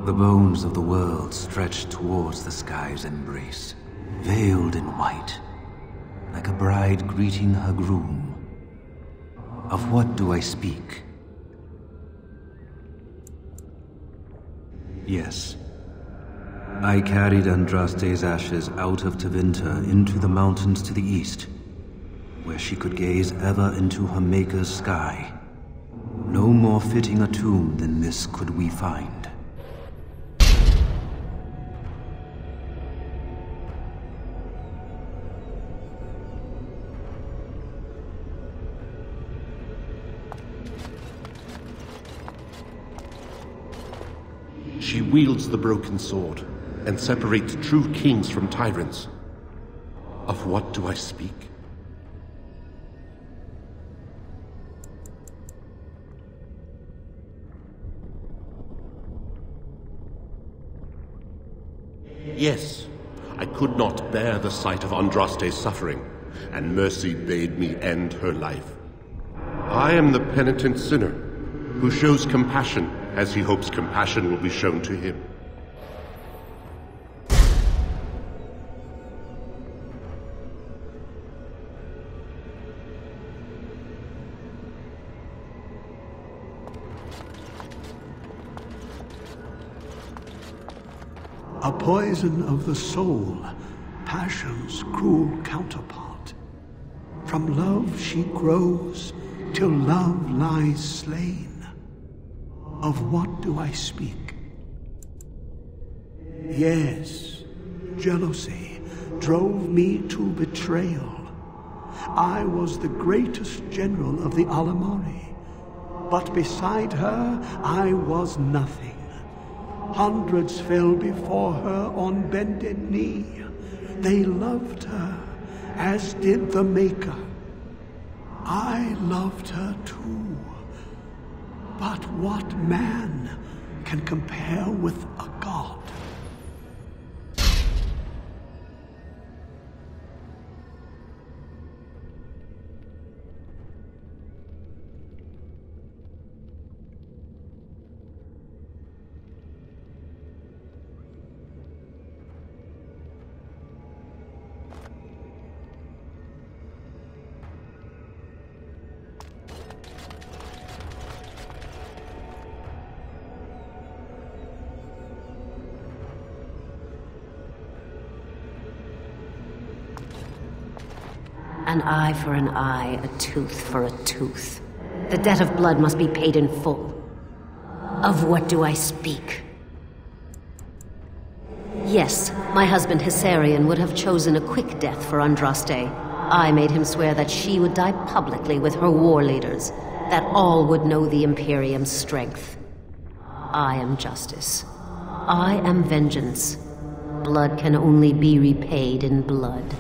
The bones of the world stretched towards the sky's embrace, veiled in white, like a bride greeting her groom. Of what do I speak? Yes. I carried Andraste's ashes out of Tevinter into the mountains to the east, where she could gaze ever into her Maker's sky. No more fitting a tomb than this could we find. She wields the broken sword and separates true kings from tyrants. Of what do I speak? Yes, I could not bear the sight of Andraste's suffering, and mercy bade me end her life. I am the penitent sinner who shows compassion as he hopes compassion will be shown to him. A poison of the soul, passion's cruel counterpart. From love she grows, till love lies slain. Of what do I speak? Yes, jealousy drove me to betrayal. I was the greatest general of the Alamari, but beside her I was nothing. Hundreds fell before her on bended knee. They loved her, as did the Maker. I loved her too. But what man can compare with a god? An eye for an eye, a tooth for a tooth. The debt of blood must be paid in full. Of what do I speak? Yes, my husband Hissarion would have chosen a quick death for Andraste. I made him swear that she would die publicly with her war leaders, that all would know the Imperium's strength. I am justice. I am vengeance. Blood can only be repaid in blood.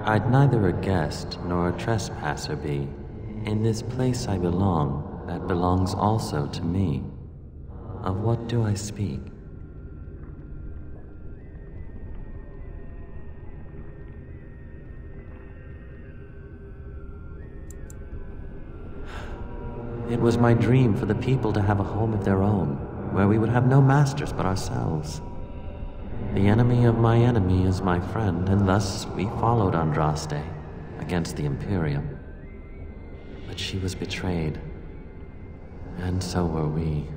I'd neither a guest nor a trespasser be. In this place I belong, that belongs also to me. Of what do I speak? It was my dream for the people to have a home of their own, where we would have no masters but ourselves. The enemy of my enemy is my friend, and thus we followed Andraste against the Imperium. But she was betrayed, And so were we.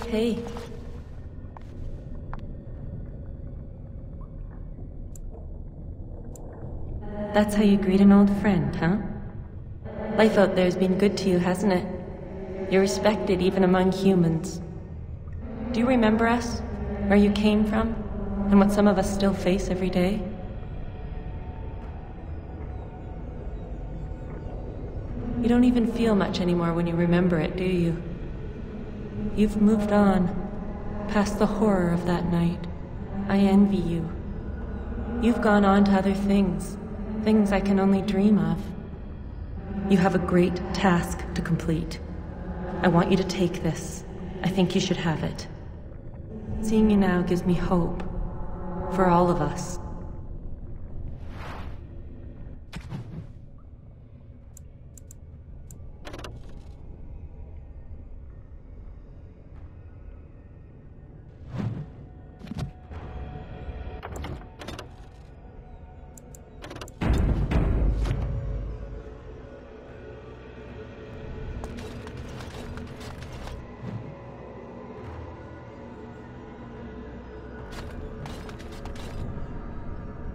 Hey. That's how you greet an old friend, huh? Life out there's been good to you, hasn't it? You're respected even among humans. Do you remember us? Where you came from? And what some of us still face every day? You don't even feel much anymore when you remember it, do you? You've moved on, past the horror of that night. I envy you. You've gone on to other things, things I can only dream of. You have a great task to complete. I want you to take this. I think you should have it. Seeing you now gives me hope. For all of us.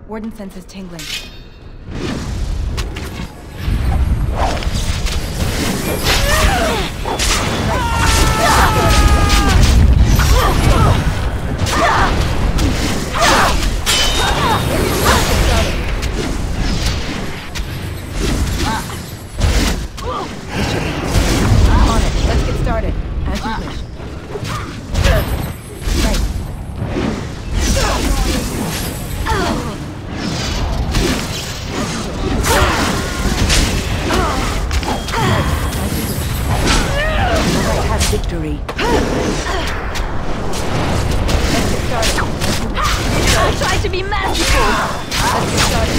Warden senses tingling. On it. Let's get started. As you wish. Victory. Don't try to be merciful! Let's get started.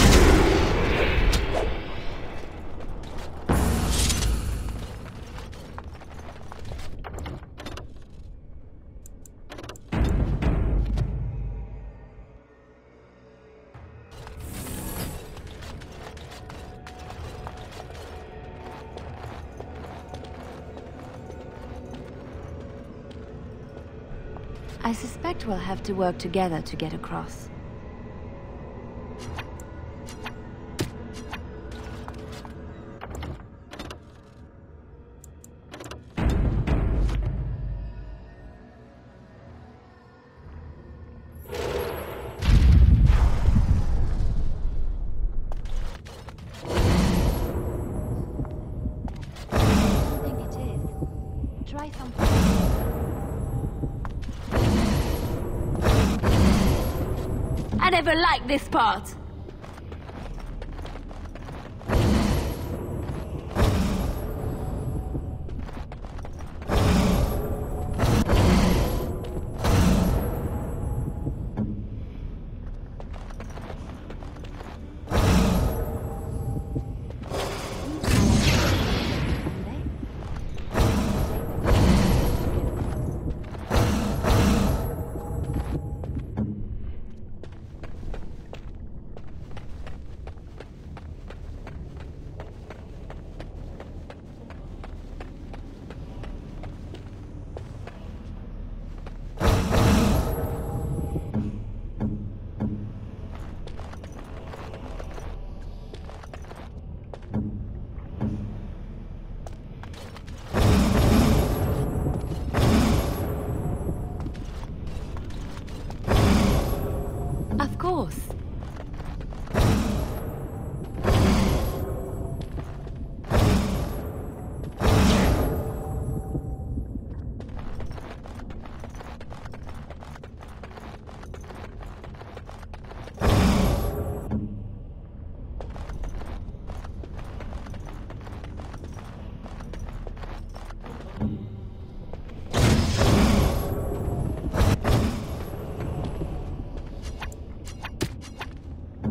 I suspect we'll have to work together to get across. I think it is. Try something. I never liked this part.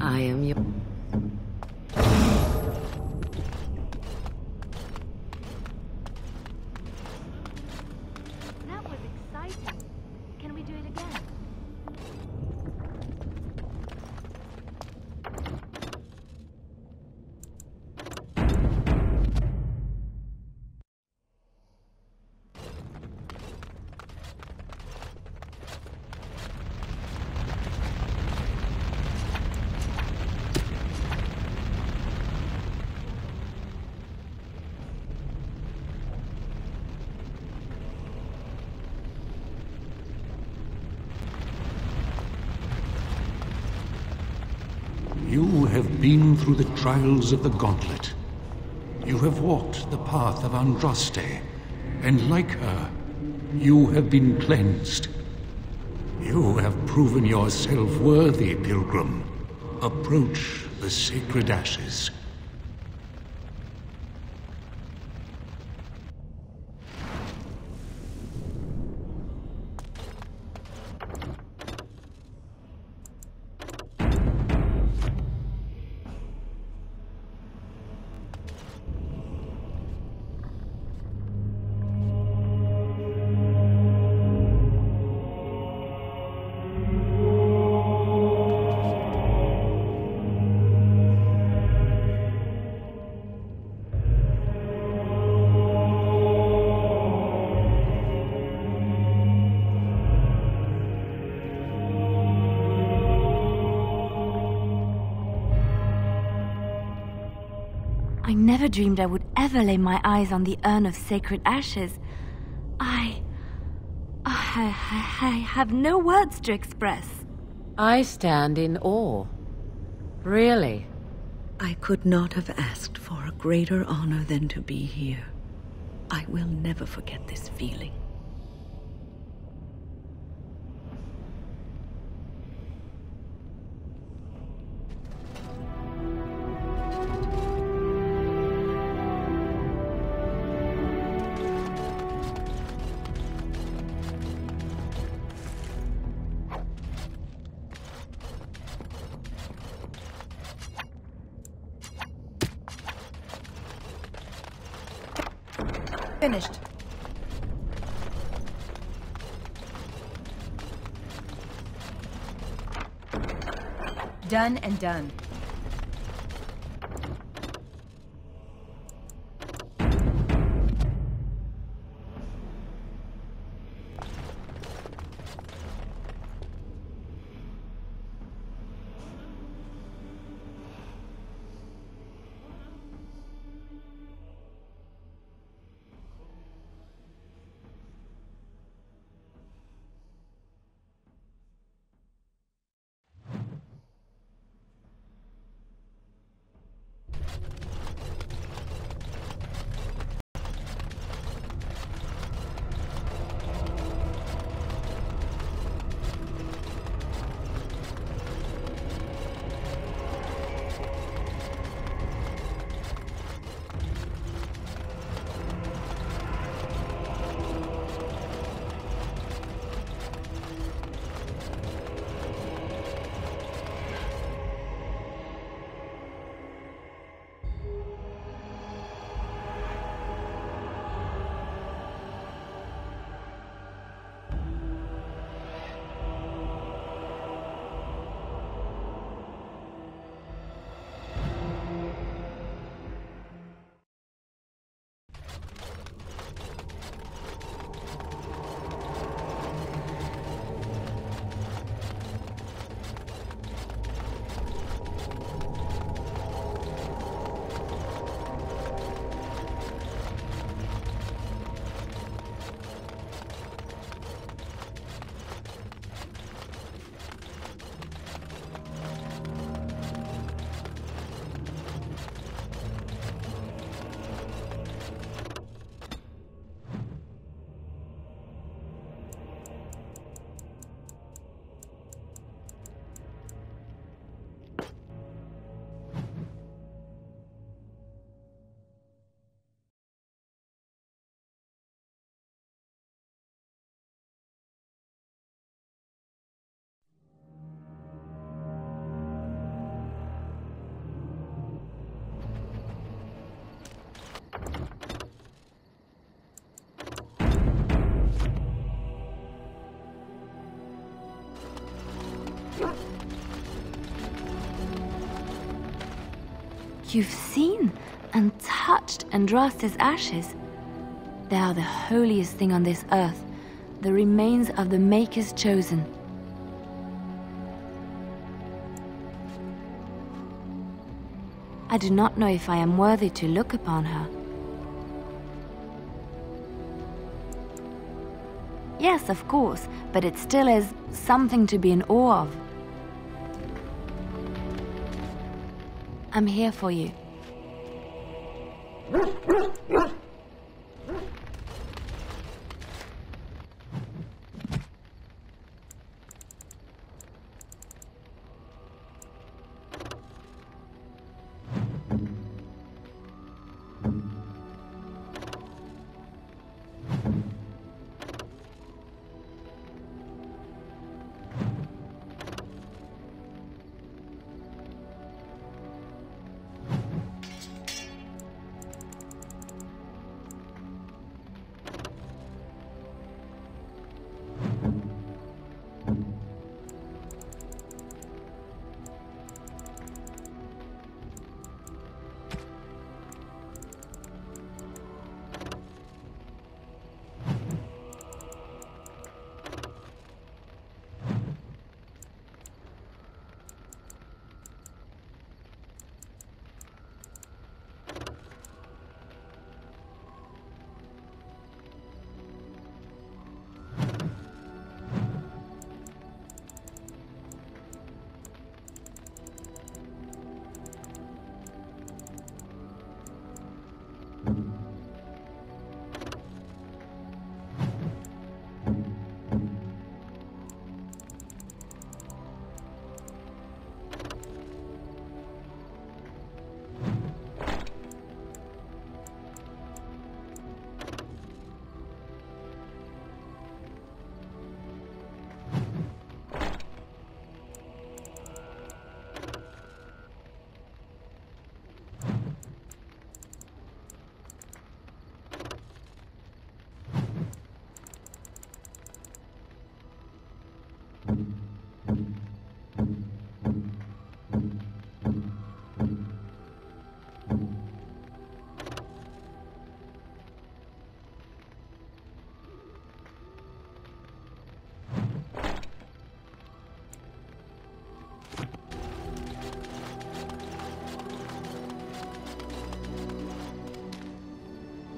I am your... That was exciting. Can we do it again? You have been through the trials of the Gauntlet. You have walked the path of Andraste, and like her, you have been cleansed. You have proven yourself worthy, Pilgrim. Approach the sacred ashes. I never dreamed I would ever lay my eyes on the urn of sacred ashes. I have no words to express. I stand in awe. Really? I could not have asked for a greater honor than to be here. I will never forget this feeling. Finished. Done and done. You've seen and touched Andraste's ashes. They are the holiest thing on this earth, the remains of the Maker's chosen. I do not know if I am worthy to look upon her. Yes, of course, but it still is something to be in awe of. I'm here for you.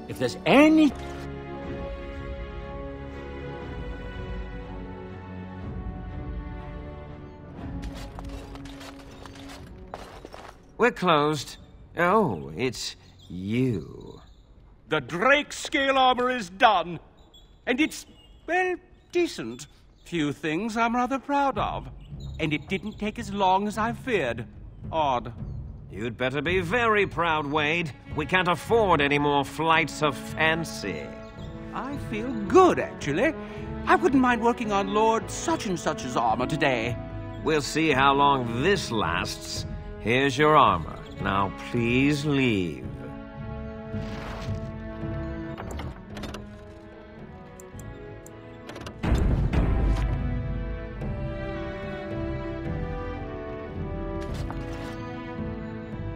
If there's any... We're closed. Oh, it's you. The Drake scale armor is done. And it's, well, decent. Few things I'm rather proud of. And it didn't take as long as I feared. Odd. You'd better be very proud, Wade. We can't afford any more flights of fancy. I feel good, actually. I wouldn't mind working on Lord such-and-such's armor today. We'll see how long this lasts. Here's your armor. Now, please leave.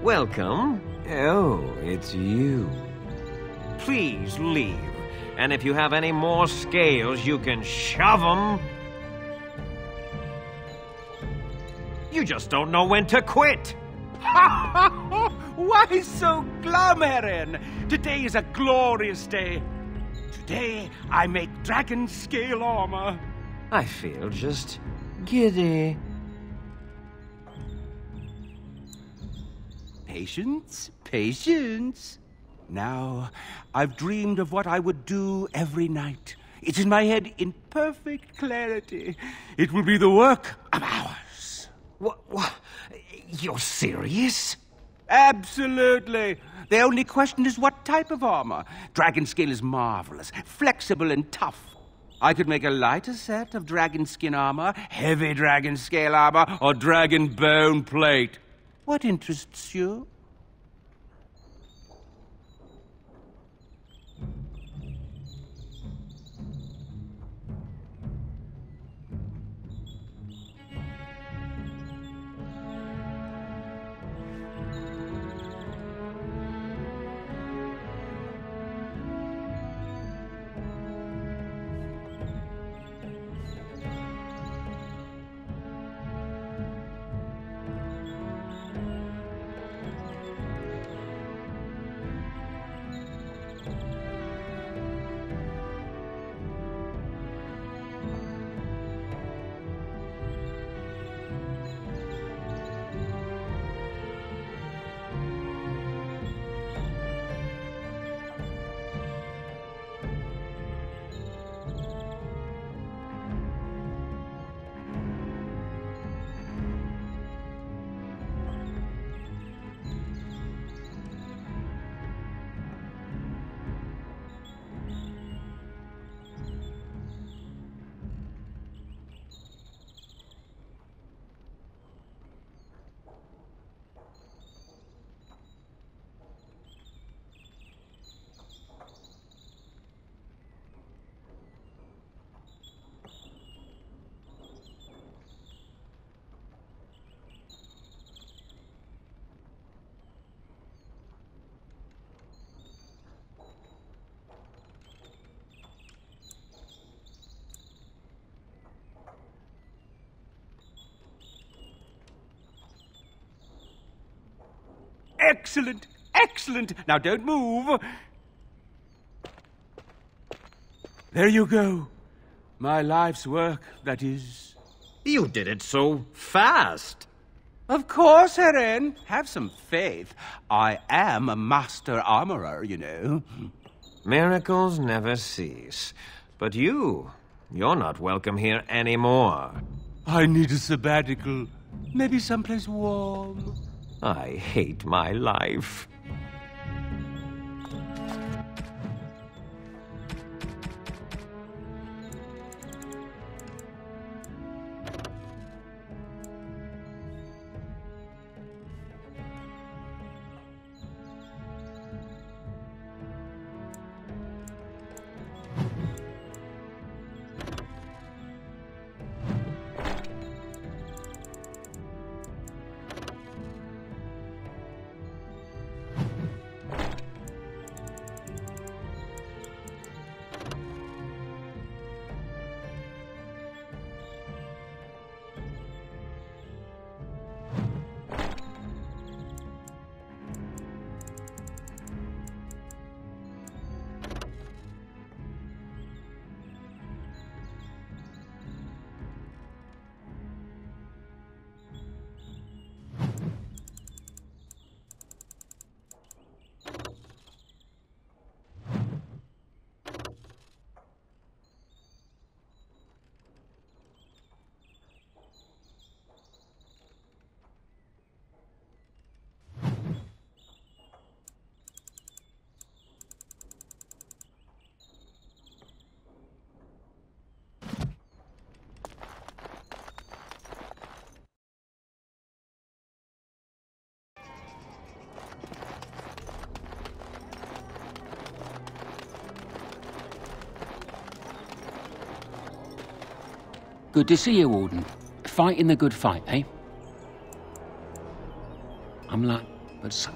Welcome. Oh, it's you. Please leave. And if you have any more scales, you can shove them. You just don't know when to quit. Why so glum, Erin? Today is a glorious day. Today, I make dragon scale armor. I feel just giddy. Patience, patience. Now, I've dreamed of what I would do every night. It's in my head in perfect clarity. It will be the work of hours. What? You're serious? Absolutely. The only question is what type of armor. Dragon scale is marvelous, flexible and tough. I could make a lighter set of dragon skin armor, heavy dragon scale armor, or dragon bone plate. What interests you? Excellent! Excellent! Now don't move. There you go. My life's work, that is. You did it so fast. Of course, Heren. Have some faith. I am a master armorer, you know. Miracles never cease. But you're not welcome here anymore. I need a sabbatical. Maybe someplace warm. I hate my life. Good to see you, Warden. Fighting the good fight, eh? I'm like, but so...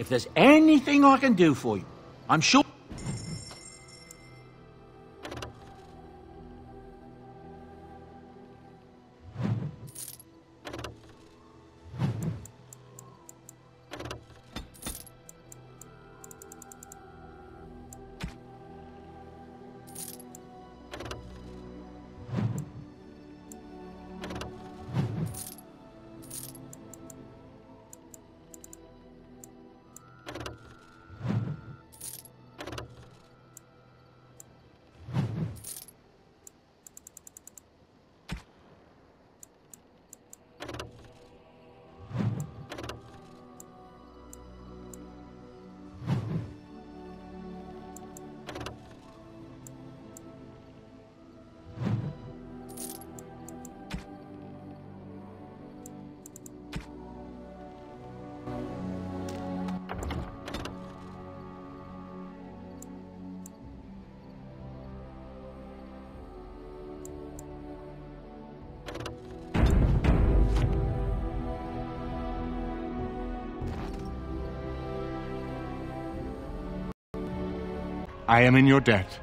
If there's anything I can do for you, I'm sure... I am in your debt.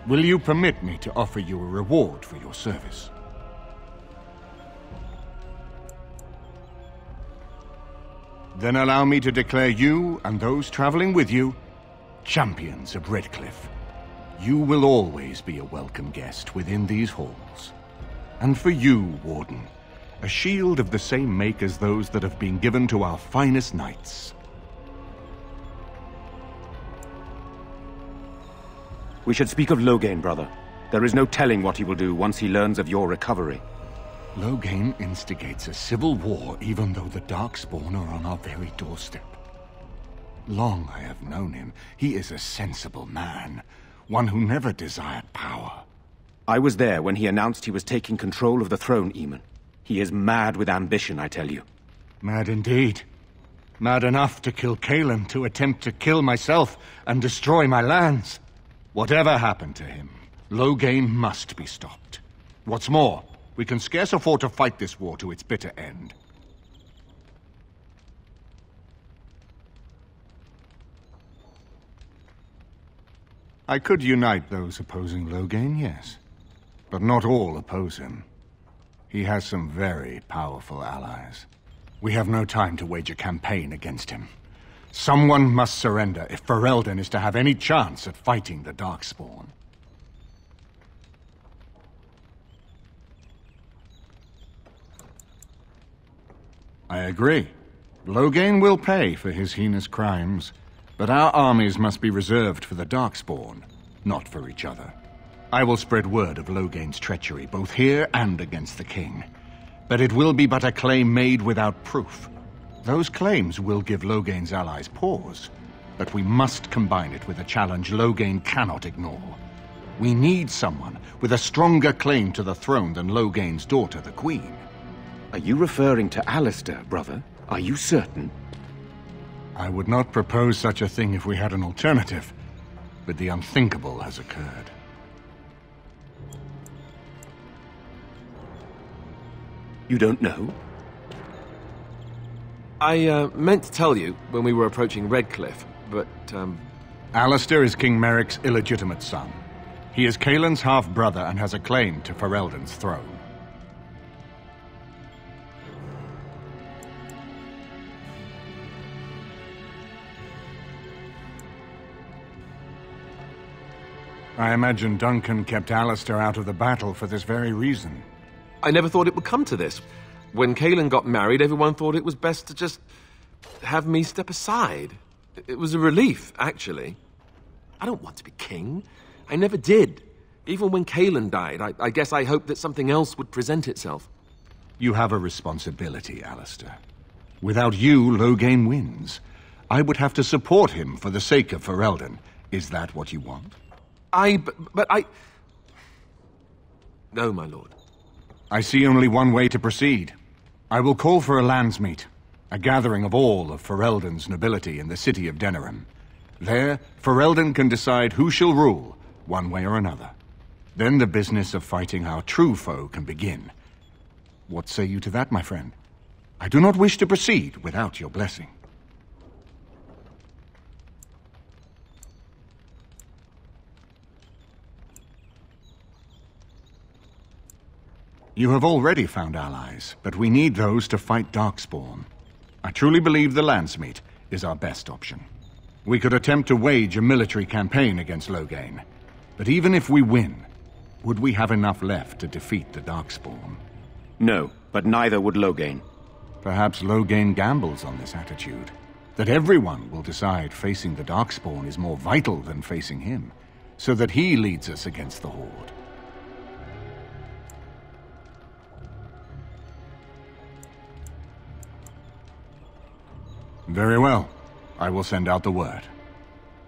Will you permit me to offer you a reward for your service? Then allow me to declare you and those traveling with you champions of Redcliffe. You will always be a welcome guest within these halls. And for you, Warden, a shield of the same make as those that have been given to our finest knights. We should speak of Loghain, brother. There is no telling what he will do once he learns of your recovery. Loghain instigates a civil war even though the Darkspawn are on our very doorstep. Long I have known him. He is a sensible man, one who never desired power. I was there when he announced he was taking control of the throne, Eamon. He is mad with ambition, I tell you. Mad indeed. Mad enough to kill Cailan, to attempt to kill myself and destroy my lands. Whatever happened to him, Loghain must be stopped. What's more, we can scarce afford to fight this war to its bitter end. I could unite those opposing Loghain, yes. But not all oppose him. He has some very powerful allies. We have no time to wage a campaign against him. Someone must surrender if Ferelden is to have any chance at fighting the Darkspawn. I agree. Loghain will pay for his heinous crimes, but our armies must be reserved for the Darkspawn, not for each other. I will spread word of Loghain's treachery, both here and against the king. But it will be but a claim made without proof. Those claims will give Loghain's allies pause, but we must combine it with a challenge Loghain cannot ignore. We need someone with a stronger claim to the throne than Loghain's daughter, the Queen. Are you referring to Alistair, brother? Are you certain? I would not propose such a thing if we had an alternative, but the unthinkable has occurred. You don't know? I meant to tell you when we were approaching Redcliffe, but, Alistair is King Merrick's illegitimate son. He is Caelan's half-brother and has a claim to Ferelden's throne. I imagine Duncan kept Alistair out of the battle for this very reason. I never thought it would come to this. When Caelan got married, everyone thought it was best to just have me step aside. It was a relief, actually. I don't want to be king. I never did. Even when Caelan died, I guess I hoped that something else would present itself. You have a responsibility, Alistair. Without you, Loghain wins. I would have to support him for the sake of Ferelden. Is that what you want? But I... No, my lord. I see only one way to proceed. I will call for a landsmeet, a gathering of all of Ferelden's nobility in the city of Denerim. There, Ferelden can decide who shall rule, one way or another. Then the business of fighting our true foe can begin. What say you to that, my friend? I do not wish to proceed without your blessing. You have already found allies, but we need those to fight Darkspawn. I truly believe the landsmeet is our best option. We could attempt to wage a military campaign against Loghain, but even if we win, would we have enough left to defeat the Darkspawn? No, but neither would Loghain. Perhaps Loghain gambles on this attitude, that everyone will decide facing the Darkspawn is more vital than facing him, so that he leads us against the Horde. Very well. I will send out the word.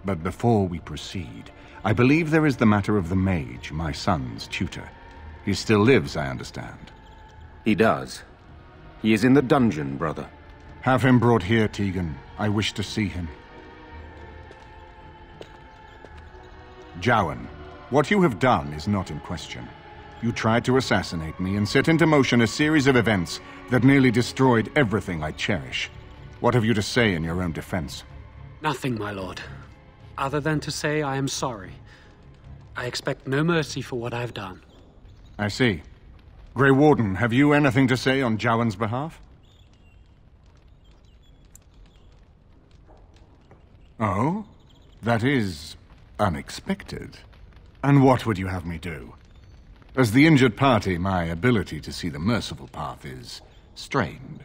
But before we proceed, I believe there is the matter of the mage, my son's tutor. He still lives, I understand. He does. He is in the dungeon, brother. Have him brought here, Tegan. I wish to see him. Jowan, what you have done is not in question. You tried to assassinate me and set into motion a series of events that nearly destroyed everything I cherish. What have you to say in your own defense? Nothing, my lord. Other than to say I am sorry. I expect no mercy for what I've done. I see. Grey Warden, have you anything to say on Jowan's behalf? Oh? That is unexpected. And what would you have me do? As the injured party, my ability to see the merciful path is strained.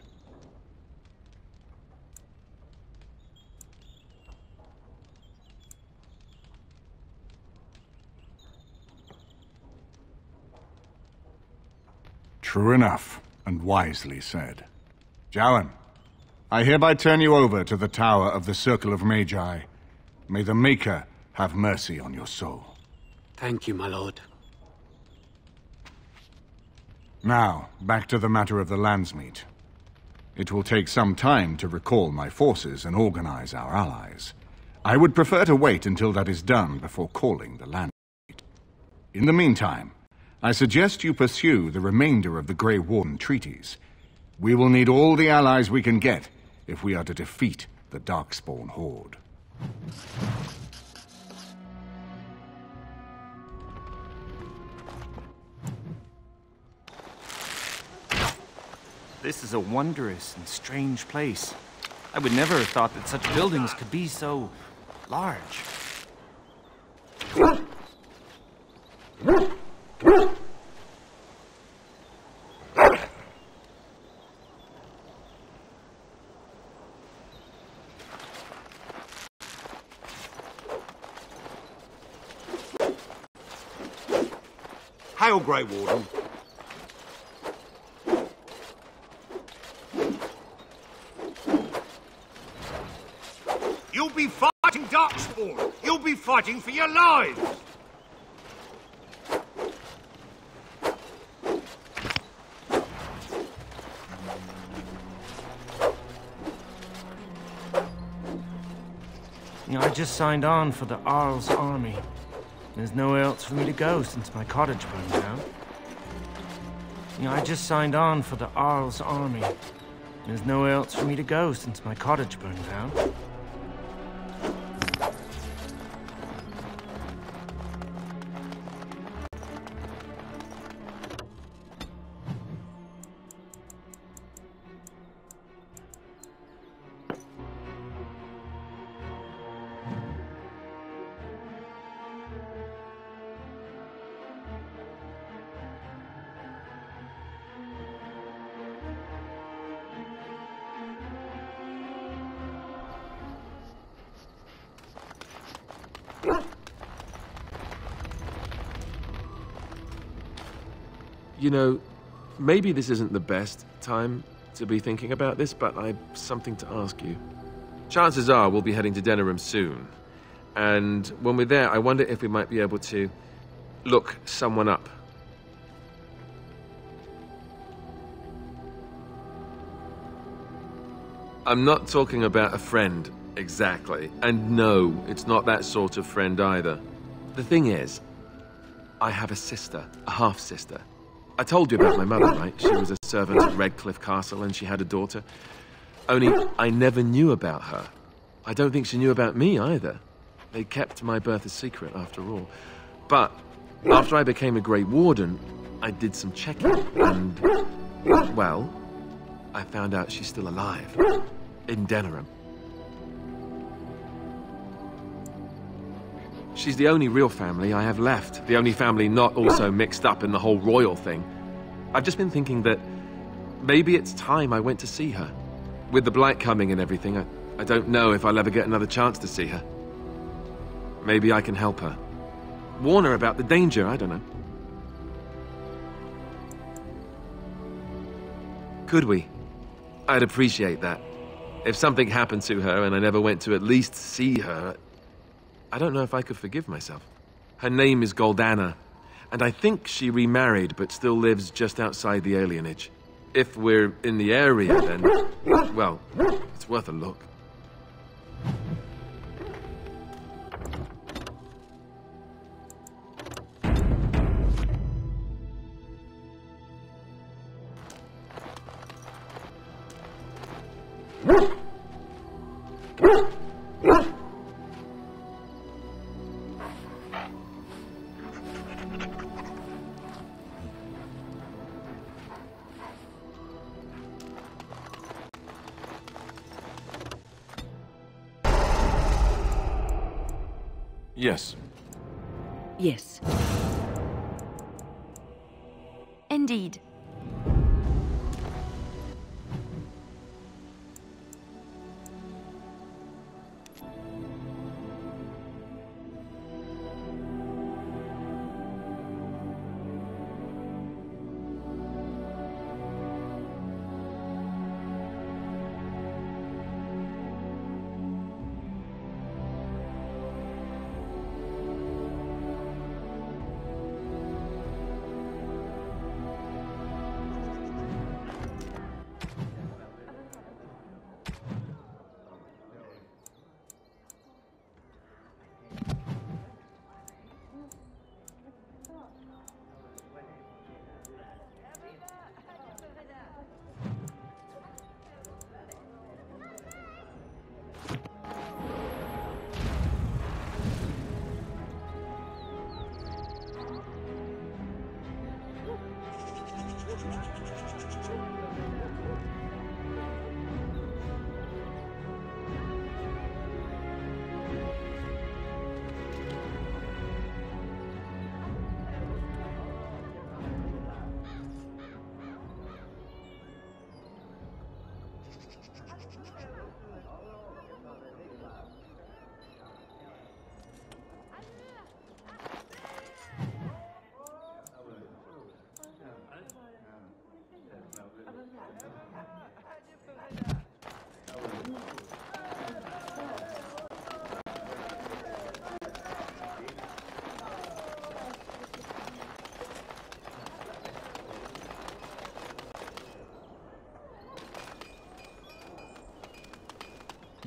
True enough, and wisely said. Jowan, I hereby turn you over to the Tower of the Circle of Magi. May the Maker have mercy on your soul. Thank you, my lord. Now, back to the matter of the landsmeet. It will take some time to recall my forces and organize our allies. I would prefer to wait until that is done before calling the landsmeet. In the meantime, I suggest you pursue the remainder of the Grey Warden treaties. We will need all the allies we can get if we are to defeat the Darkspawn Horde. This is a wondrous and strange place. I would never have thought that such buildings could be so large. Hail, Grey Warden. You'll be fighting Darkspawn! You'll be fighting for your lives! I just signed on for the Arl's army. There's nowhere else for me to go since my cottage burned down. I just signed on for the Arl's army. There's nowhere else for me to go since my cottage burned down. You know, maybe this isn't the best time to be thinking about this, but I've something to ask you. Chances are we'll be heading to Denerim soon. And when we're there, I wonder if we might be able to look someone up. I'm not talking about a friend, exactly. And no, it's not that sort of friend either. The thing is, I have a sister, a half-sister. I told you about my mother, right? She was a servant at Redcliffe Castle and she had a daughter. Only, I never knew about her. I don't think she knew about me either. They kept my birth a secret, after all. But, after I became a Great Warden, I did some checking, and, well, I found out she's still alive. In Denerim. She's the only real family I have left. The only family not also mixed up in the whole royal thing. I've just been thinking that maybe it's time I went to see her. With the blight coming and everything, I don't know if I'll ever get another chance to see her. Maybe I can help her. Warn her about the danger, I don't know. Could we? I'd appreciate that. If something happened to her and I never went to at least see her, I don't know if I could forgive myself. Her name is Goldana, and I think she remarried but still lives just outside the alienage. If we're in the area, then, well, it's worth a look. Yes. Yes. Indeed.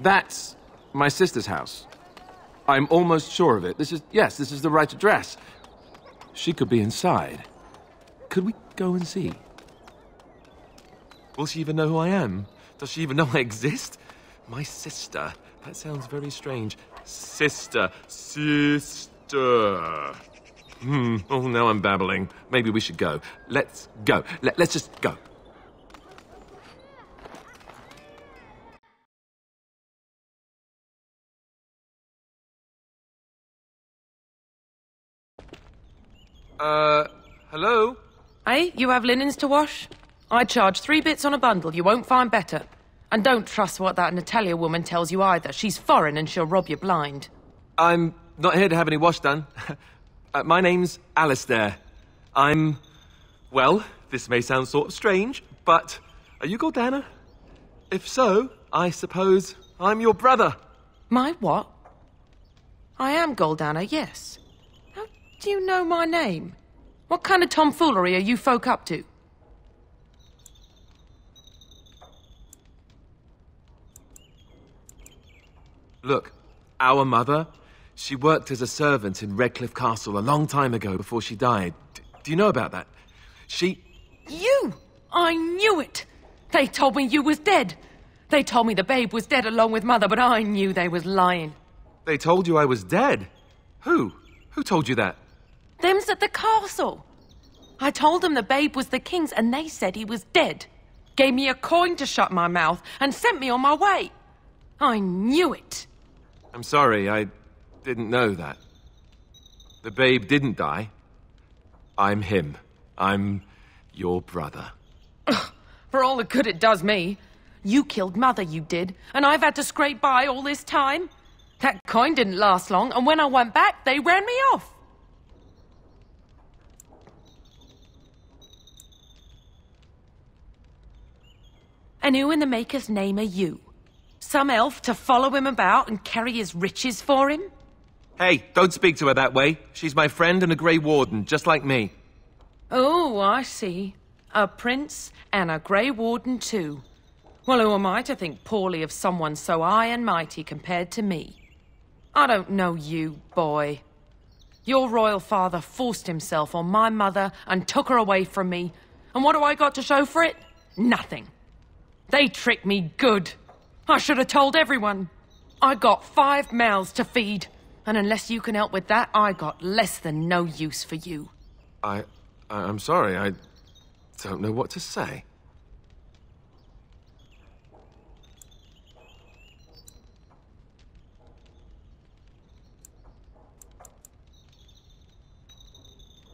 That's my sister's house. I'm almost sure of it. This is the right address. She could be inside. Could we go and see? Will she even know who I am? Does she even know I exist? My sister. That sounds very strange. Sister. Oh, now I'm babbling. Maybe we should go. Let's go. Let's just go. Hello? Hey, you have linens to wash? I charge 3 bits on a bundle. You won't find better. And don't trust what that Natalia woman tells you either. She's foreign and she'll rob you blind. I'm not here to have any wash done. My name's Alistair. Well, this may sound sort of strange, but are you Goldana? If so, I suppose I'm your brother. My what? I am Goldana, yes. How do you know my name? What kind of tomfoolery are you folk up to? Look, our mother, she worked as a servant in Redcliffe Castle a long time ago before she died. Do you know about that? You! I knew it! They told me you was dead. They told me the babe was dead along with mother, but I knew they was lying. They told you I was dead? Who? Who told you that? Them's at the castle. I told them the babe was the king's and they said he was dead. Gave me a coin to shut my mouth and sent me on my way. I knew it. I'm sorry, I didn't know that. The babe didn't die. I'm him. I'm your brother. Ugh, for all the good it does me. You killed mother, you did, and I've had to scrape by all this time. That coin didn't last long, and when I went back, they ran me off. And who in the Maker's name are you? Some elf to follow him about and carry his riches for him? Hey, don't speak to her that way. She's my friend and a Grey Warden, just like me. Oh, I see. A prince and a Grey Warden too. Well, who am I to think poorly of someone so high and mighty compared to me? I don't know you, boy. Your royal father forced himself on my mother and took her away from me. And what do I got to show for it? Nothing. They tricked me good. I should have told everyone. I got 5 mouths to feed. And unless you can help with that, I got less than no use for you. I'm sorry, I don't know what to say.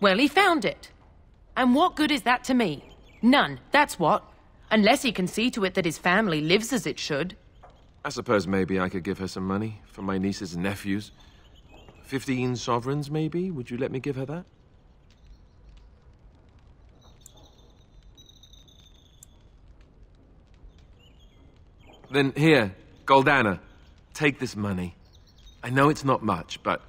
Well, he found it. And what good is that to me? None, that's what. Unless he can see to it that his family lives as it should. I suppose maybe I could give her some money for my nieces and nephews. 15 sovereigns, maybe? Would you let me give her that? Then here, Goldana, take this money. I know it's not much, but...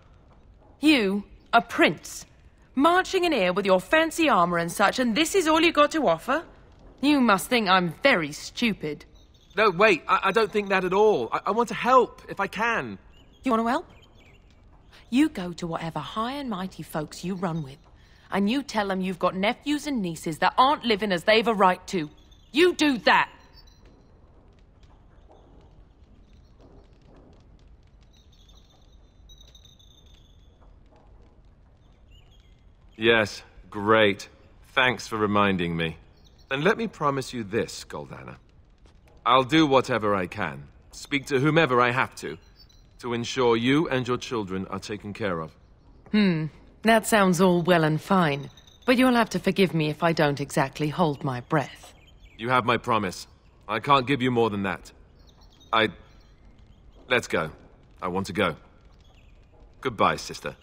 You, a prince, marching in here with your fancy armor and such, and this is all you got to offer? You must think I'm very stupid. No, wait, I don't think that at all. I want to help, if I can. You want to help? You go to whatever high and mighty folks you run with, and you tell them you've got nephews and nieces that aren't living as they've a right to. You do that. Yes, great. Thanks for reminding me. And let me promise you this, Goldana. I'll do whatever I can, speak to whomever I have to ensure you and your children are taken care of. That sounds all well and fine, but you'll have to forgive me if I don't exactly hold my breath. You have my promise. I can't give you more than that. Let's go. I want to go. Goodbye, sister.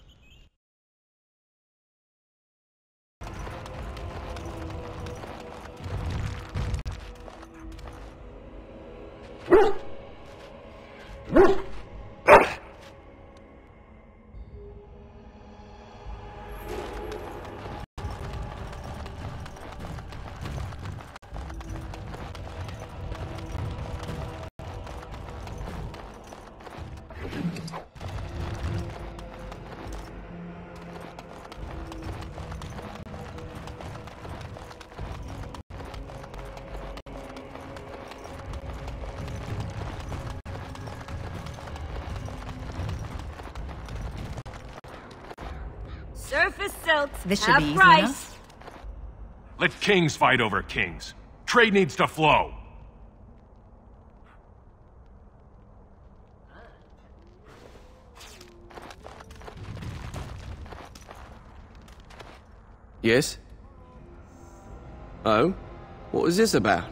Surface silks, This should be easy price. enough. Let kings fight over kings. Trade needs to flow. Yes? Oh? What is this about?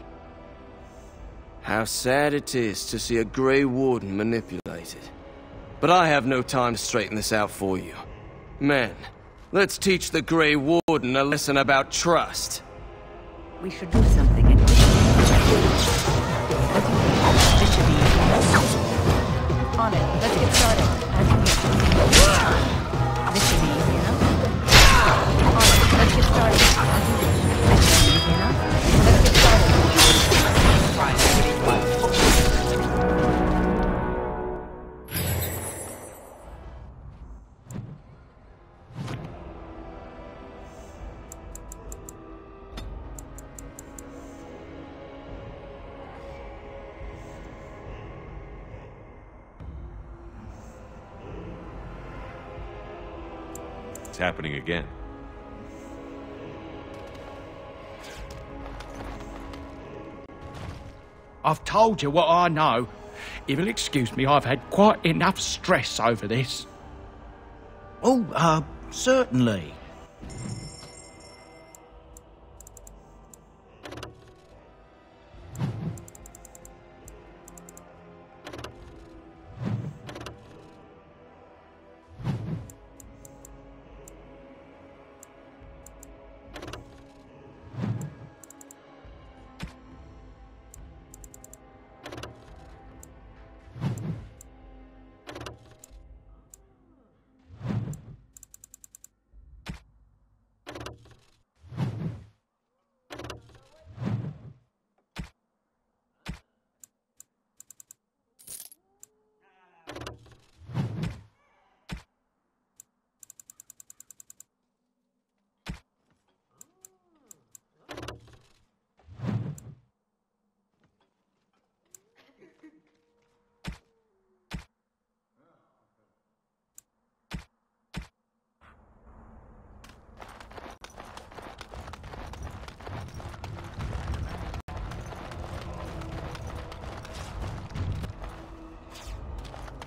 How sad it is to see a Grey Warden manipulated. But I have no time to straighten this out for you. Men, let's teach the Grey Warden a lesson about trust. We should do something anyway. This should be easy enough. On it. Let's get started. As you wish. This should be easy enough. On it. Let's get started. As you wish. This should be easy enough. Let's get started. It's happening again. I've told you what I know. If you'll excuse me, I've had quite enough stress over this. Oh, certainly.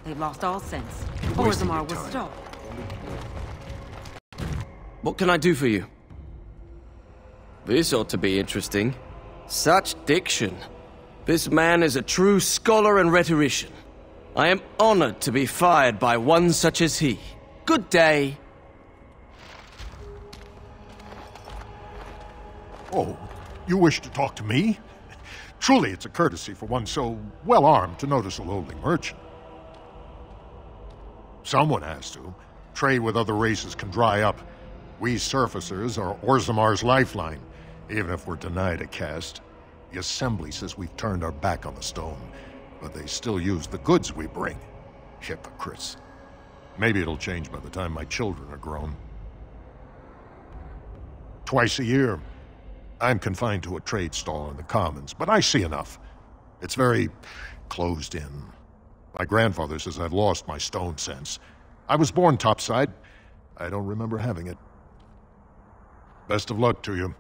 They've lost all sense. Ozomar was stopped. What can I do for you? This ought to be interesting. Such diction. This man is a true scholar and rhetorician. I am honored to be fired by one such as he. Good day. Oh, you wish to talk to me? Truly, it's a courtesy for one so well-armed to notice a lowly merchant. Someone has to. Trade with other races can dry up. We surfacers are Ozomar's lifeline, even if we're denied a caste. The Assembly says we've turned our back on the stone, but they still use the goods we bring. Hypocrites. Maybe it'll change by the time my children are grown. Twice a year, I'm confined to a trade stall in the Commons, but I see enough. It's very closed in. My grandfather says I've lost my stone sense. I was born topside. I don't remember having it. Best of luck to you.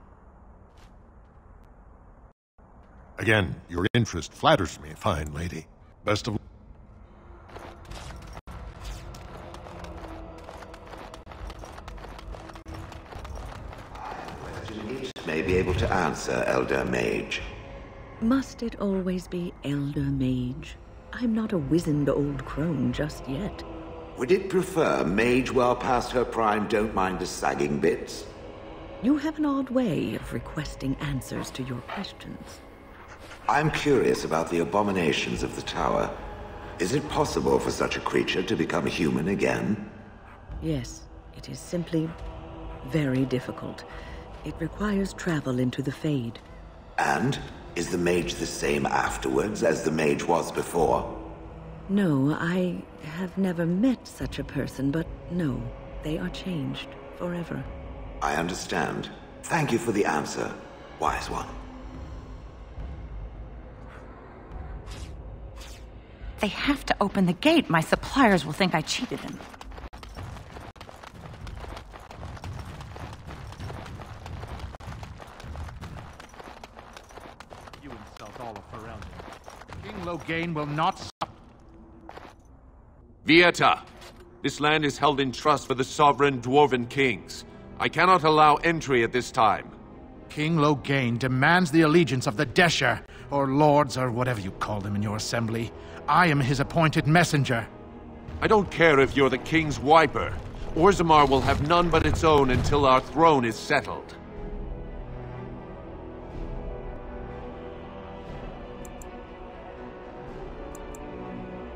Again, your interest flatters me, fine lady. Best of may be able to answer, Elder Mage. Must it always be Elder Mage? I'm not a wizened old crone just yet. Would it prefer mage well past her prime don't mind the sagging bits? You have an odd way of requesting answers to your questions. I'm curious about the abominations of the tower. Is it possible for such a creature to become human again? Yes, it is simply very difficult. It requires travel into the Fade. And? Is the mage the same afterwards as the mage was before? No, I have never met such a person, but no, they are changed forever. I understand. Thank you for the answer, wise one. They have to open the gate. My suppliers will think I cheated them. Loghain will not stop. Vieta, this land is held in trust for the sovereign Dwarven kings. I cannot allow entry at this time. King Loghain demands the allegiance of the Desher, or lords, or whatever you call them in your assembly. I am his appointed messenger. I don't care if you're the king's wiper. Ozomar will have none but its own until our throne is settled.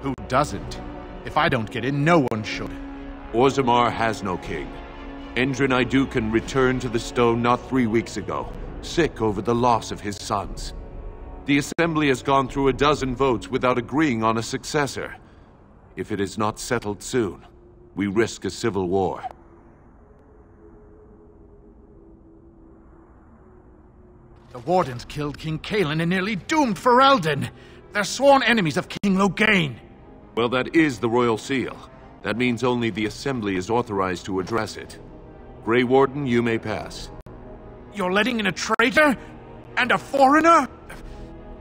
Who doesn't? If I don't get in, no one should. Ozomar has no king. Endrin Idukan returned to the stone not 3 weeks ago, sick over the loss of his sons. The Assembly has gone through a dozen votes without agreeing on a successor. If it is not settled soon, we risk a civil war. The Wardens killed King Cailan and nearly doomed Ferelden. They're sworn enemies of King Loghain. Well, that is the Royal Seal. That means only the Assembly is authorized to address it. Grey Warden, you may pass. You're letting in a traitor? And a foreigner?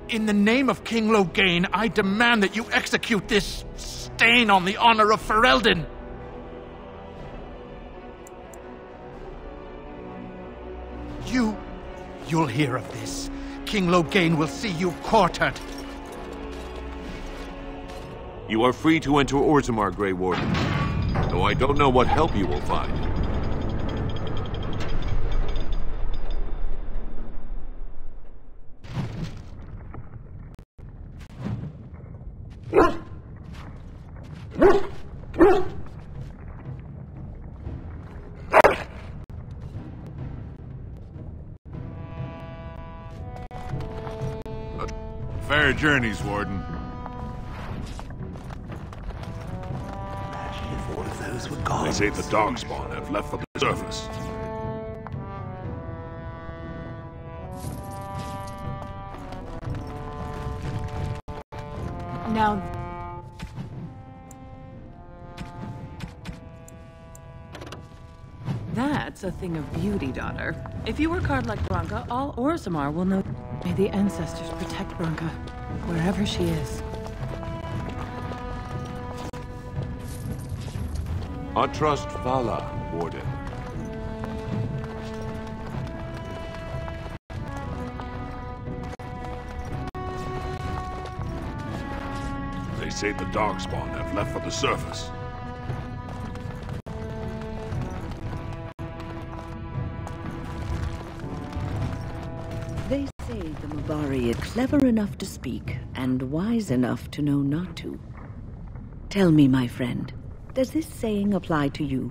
In the name of King Loghain, I demand that you execute this stain on the honor of Ferelden. You'll hear of this. King Loghain will see you quartered. You are free to enter Ozomar, Grey Warden, though I don't know what help you will find. Fair journeys, Warden. All of those were gone. They say the Darkspawn have left for the surface. Now... That's a thing of beauty, daughter. If you work hard like Branka, all Ozomar will know. May the ancestors protect Branka, wherever she is. I trust Vala, Warden. They say the Darkspawn have left for the surface. They say the Mabari is clever enough to speak and wise enough to know not to. Tell me, my friend, does this saying apply to you?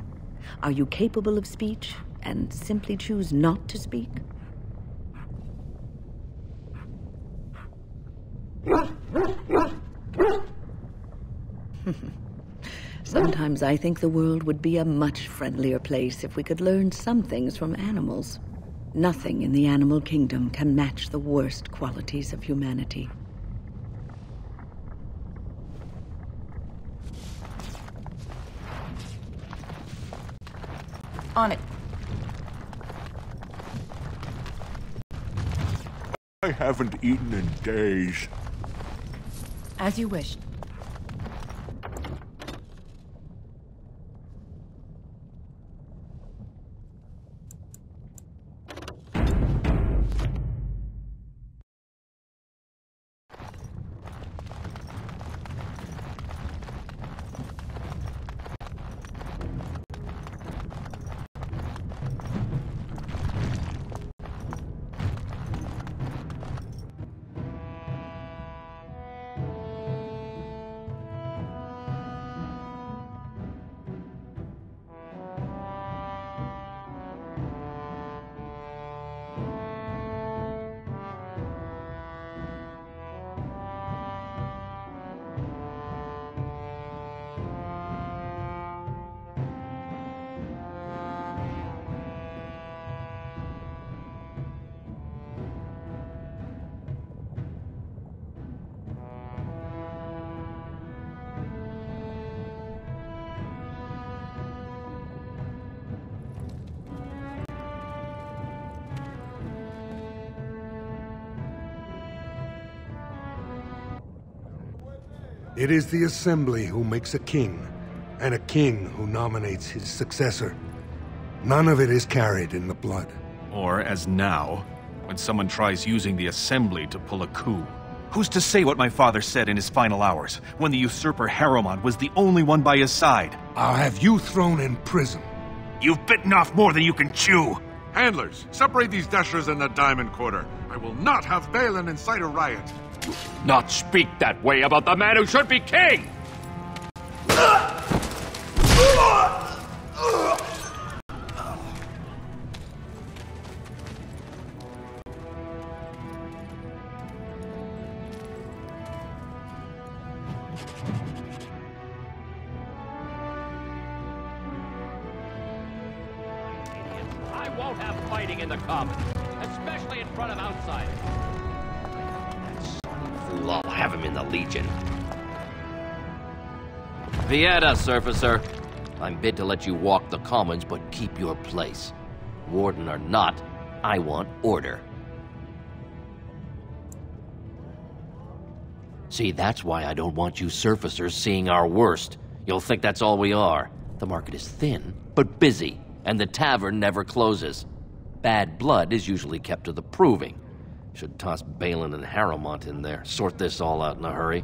Are you capable of speech and simply choose not to speak? Sometimes I think the world would be a much friendlier place if we could learn some things from animals. Nothing in the animal kingdom can match the worst qualities of humanity. On it. I haven't eaten in days. As you wish. It is the Assembly who makes a king, and a king who nominates his successor. None of it is carried in the blood. Or, as now, when someone tries using the Assembly to pull a coup. Who's to say what my father said in his final hours, when the usurper Harrowmont was the only one by his side? I'll have you thrown in prison. You've bitten off more than you can chew. Handlers, separate these dashers in the Diamond Quarter. I will not have Balin incite a riot. Not speak that way about the man who should be king! I won't have fighting in the Commons, especially in front of outsiders. Fool, I'll have him in the Legion. Vieta, Surfacer. I'm bid to let you walk the Commons, but keep your place. Warden or not, I want order. See, that's why I don't want you surfacers seeing our worst. You'll think that's all we are. The market is thin, but busy, and the tavern never closes. Bad blood is usually kept to the proving. Should toss Balin and Harrowmont in there, sort this all out in a hurry.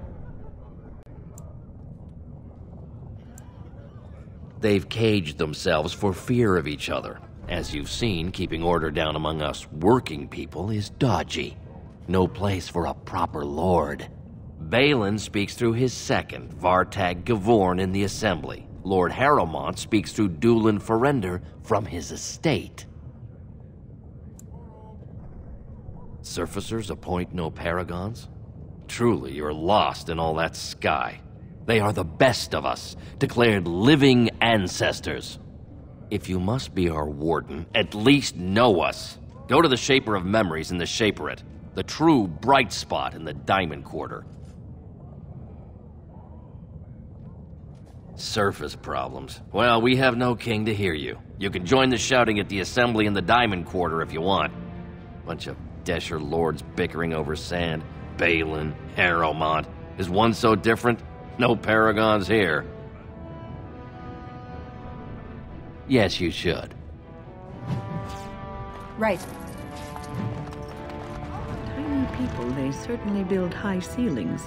They've caged themselves for fear of each other. As you've seen, keeping order down among us working people is dodgy. No place for a proper lord. Balin speaks through his second, Vartag Gavorn, in the Assembly. Lord Harrowmont speaks through Dulin Ferender from his estate. Surfacers appoint no paragons? Truly, you're lost in all that sky. They are the best of us, declared living ancestors. If you must be our warden, at least know us. Go to the Shaper of Memories in the Shaperate, the true bright spot in the Diamond Quarter. Surface problems. Well, we have no king to hear you. You can join the shouting at the Assembly in the Diamond Quarter if you want. Bunch of Desher lords bickering over sand. Balin, Harrowmont. Is one so different? No paragons here. Yes, you should. Right. Tiny people, they certainly build high ceilings.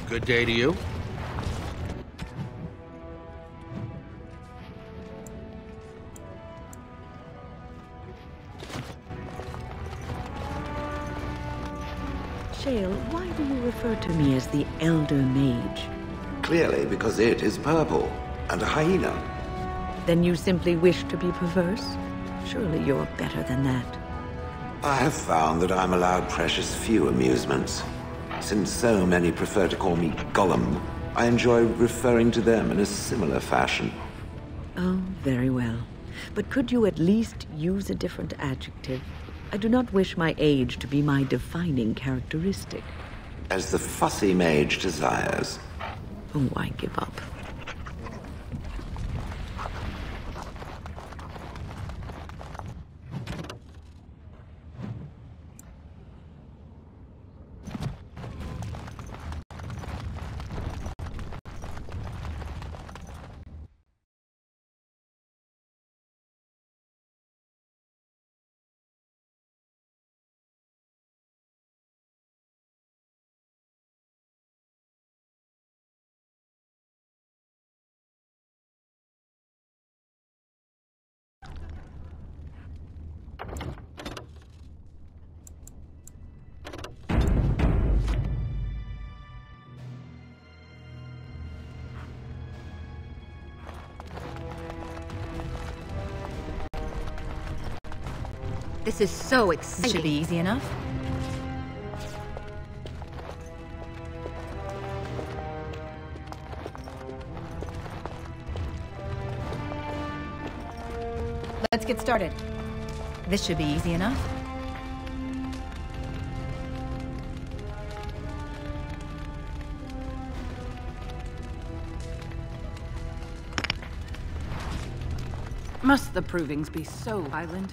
Good day to you. Shale, why do you refer to me as the Elder Mage? Clearly because it is purple, and a hyena. Then you simply wish to be perverse? Surely you're better than that. I have found that I'm allowed precious few amusements. Since so many prefer to call me Gollum, I enjoy referring to them in a similar fashion. Oh, very well. But could you at least use a different adjective? I do not wish my age to be my defining characteristic. As the fussy mage desires. Oh, I give up. This is so exciting. This should be easy enough. Let's get started. This should be easy enough. Must the provings be so violent?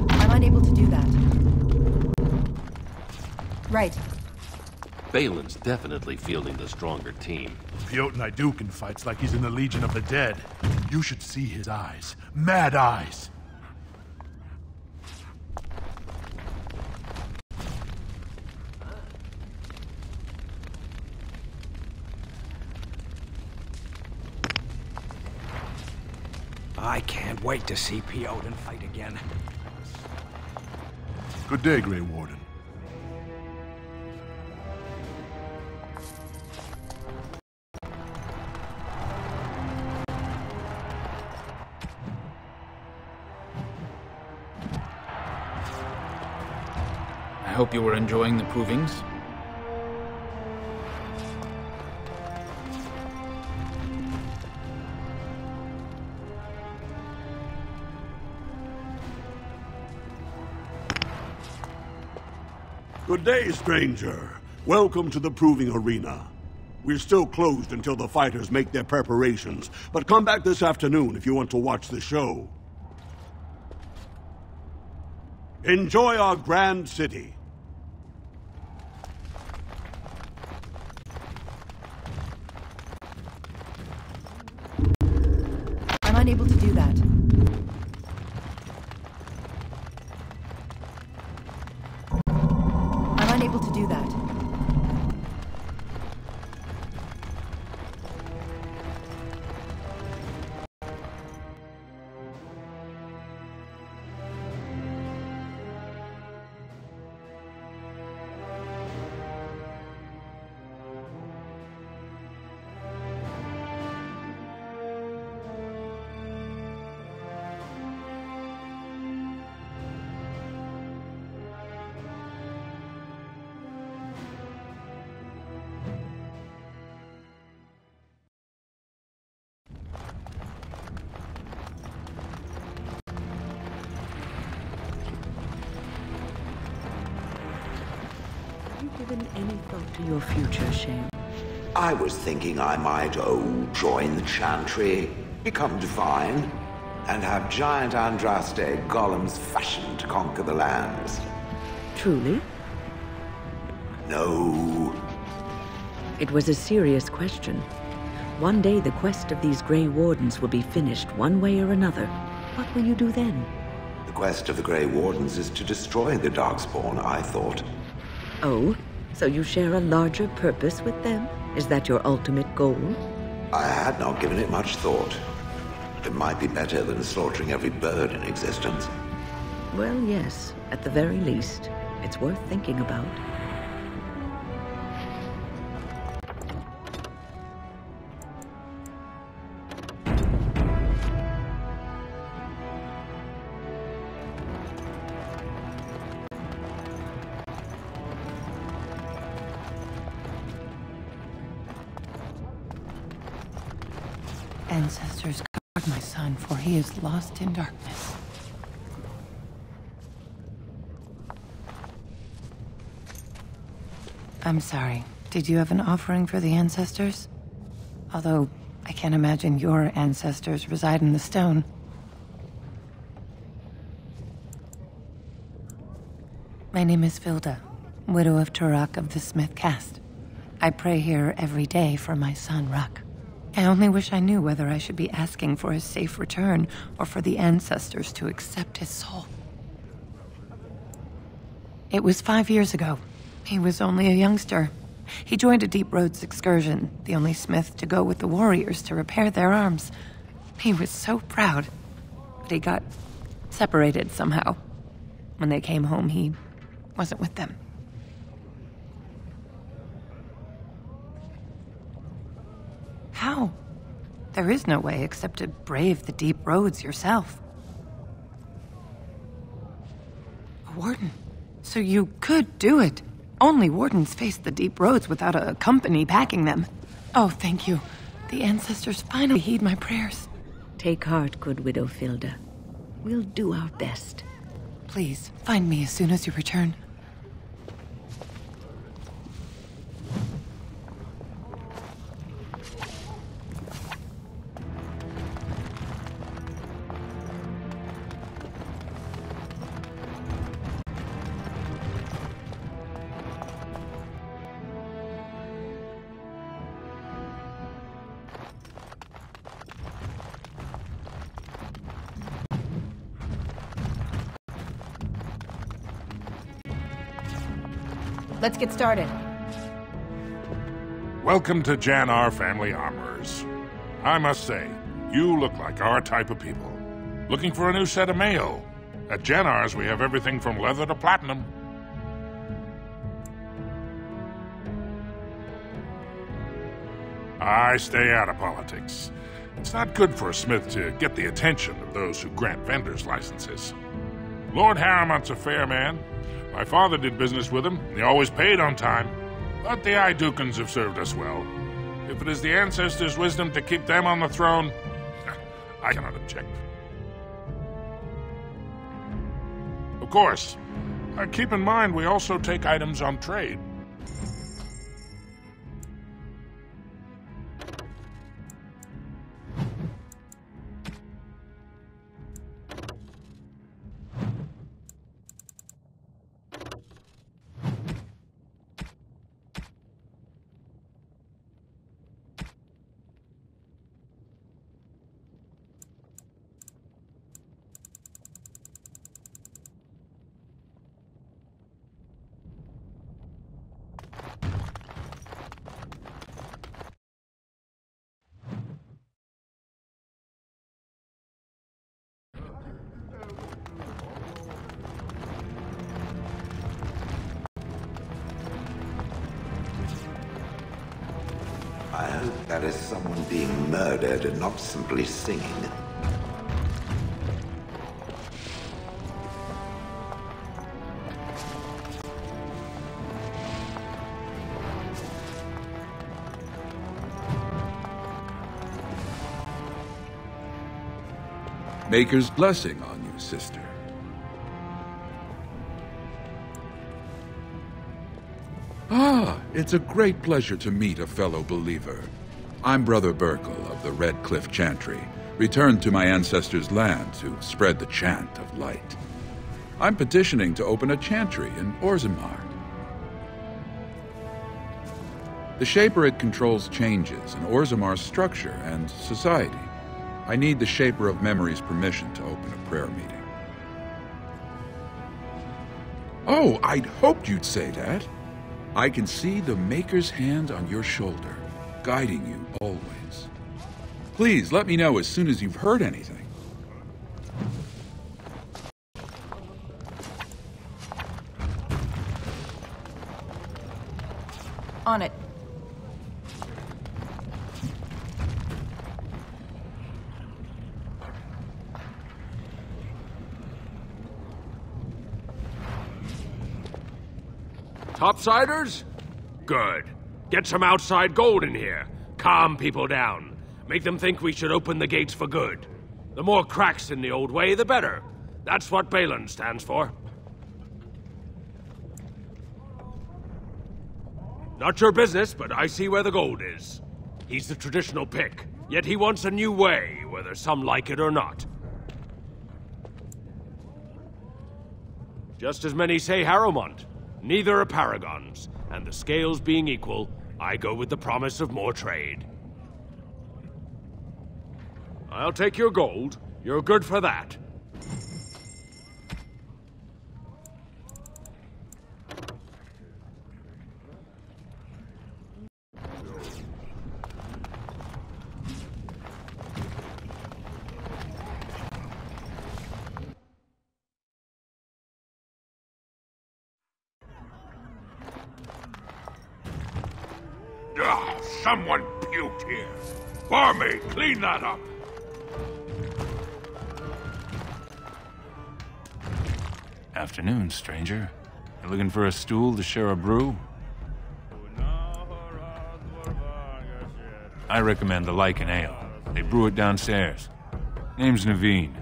I'm unable to do that. Right. Balin's definitely fielding the stronger team. Piotr Naidukin fights like he's in the Legion of the Dead. You should see his eyes. Mad eyes. I can't wait to see Piotr fight again. Good day, Grey Warden. I hope you were enjoying the provings. Good day, stranger. Welcome to the proving arena. We're still closed until the fighters make their preparations, but come back this afternoon if you want to watch the show. Enjoy our grand city. I'm unable to do that. I'm unable to do that. Given any thought to your future, Shane? I was thinking I might, join the chantry, become divine, and have giant Andraste golems fashioned to conquer the lands. Truly? No. It was a serious question. One day the quest of these Grey Wardens will be finished one way or another. What will you do then? The quest of the Grey Wardens is to destroy the Darkspawn, I thought. Oh, so you share a larger purpose with them? Is that your ultimate goal? I had not given it much thought. It might be better than slaughtering every bird in existence. Well, yes. At the very least, it's worth thinking about. Ancestors, guard my son, for he is lost in darkness. I'm sorry. Did you have an offering for the ancestors? Although, I can't imagine your ancestors reside in the stone. My name is Vilda, widow of Turak of the Smith caste. I pray here every day for my son, Ruck. I only wish I knew whether I should be asking for his safe return or for the ancestors to accept his soul. It was 5 years ago. He was only a youngster. He joined a Deep Roads excursion, the only smith to go with the warriors to repair their arms. He was so proud, but he got separated somehow. When they came home, he wasn't with them. How? There is no way except to brave the deep roads yourself. A warden. So you could do it. Only wardens face the deep roads without a company backing them. Oh, thank you. The ancestors finally heed my prayers. Take heart, good widow Vilda. We'll do our best. Please, find me as soon as you return. let's get started. Welcome to Jannar Family Armorers. I must say, you look like our type of people. Looking for a new set of mail? At Jannar's, we have everything from leather to platinum. I stay out of politics. It's not good for a smith to get the attention of those who grant vendors licenses. Lord Harriman's a fair man. My father did business with him, and he always paid on time. But the Idukans have served us well. If it is the ancestors' wisdom to keep them on the throne, I cannot object. Of course, keep in mind we also take items on trade. I hope that is someone being murdered and not simply singing. Maker's blessing on you, sister. Ah, it's a great pleasure to meet a fellow believer. I'm Brother Burkle of the Red Cliff Chantry, returned to my ancestors' land to spread the chant of light. I'm petitioning to open a chantry in Ozomar. The Shaperid controls changes in Orzamar's structure and society. I need the Shaper of Memory's permission to open a prayer meeting. Oh, I'd hoped you'd say that. I can see the Maker's hand on your shoulder, guiding you always. Please let me know as soon as you've heard anything. On it. Topsiders? Good. Get some outside gold in here. Calm people down. Make them think we should open the gates for good. The more cracks in the old way, the better. That's what Balin stands for. Not your business, but I see where the gold is. He's the traditional pick, yet he wants a new way, whether some like it or not. Just as many say Harrowmont. Neither are paragons, and the scales being equal, I go with the promise of more trade. I'll take your gold. You're good for that. Someone puked here. Barmaid, clean that up. Afternoon, stranger. You looking for a stool to share a brew? I recommend the Lycan Ale. They brew it downstairs. Name's Naveen.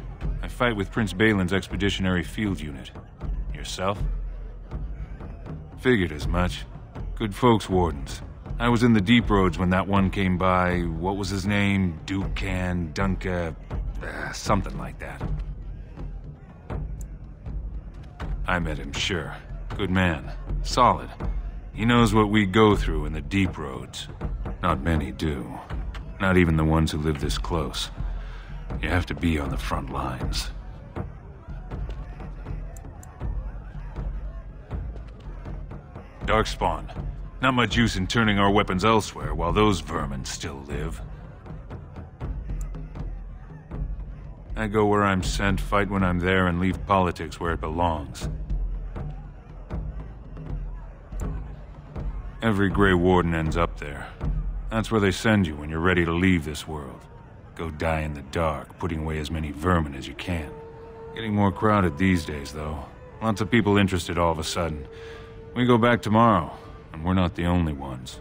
I fight with Prince Balin's Expeditionary Field Unit. Yourself? Figured as much. Good folks, Wardens. I was in the deep roads when that one came by. What was his name? Dukan, Dunka... something like that. I met him, sure. Good man. Solid. He knows what we go through in the deep roads. Not many do. Not even the ones who live this close. You have to be on the front lines. Darkspawn. Not much use in turning our weapons elsewhere while those vermin still live. I go where I'm sent, fight when I'm there, and leave politics where it belongs. Every Grey Warden ends up there. That's where they send you when you're ready to leave this world. Go die in the dark, putting away as many vermin as you can. Getting more crowded these days, though. Lots of people interested all of a sudden. We go back tomorrow, and we're not the only ones.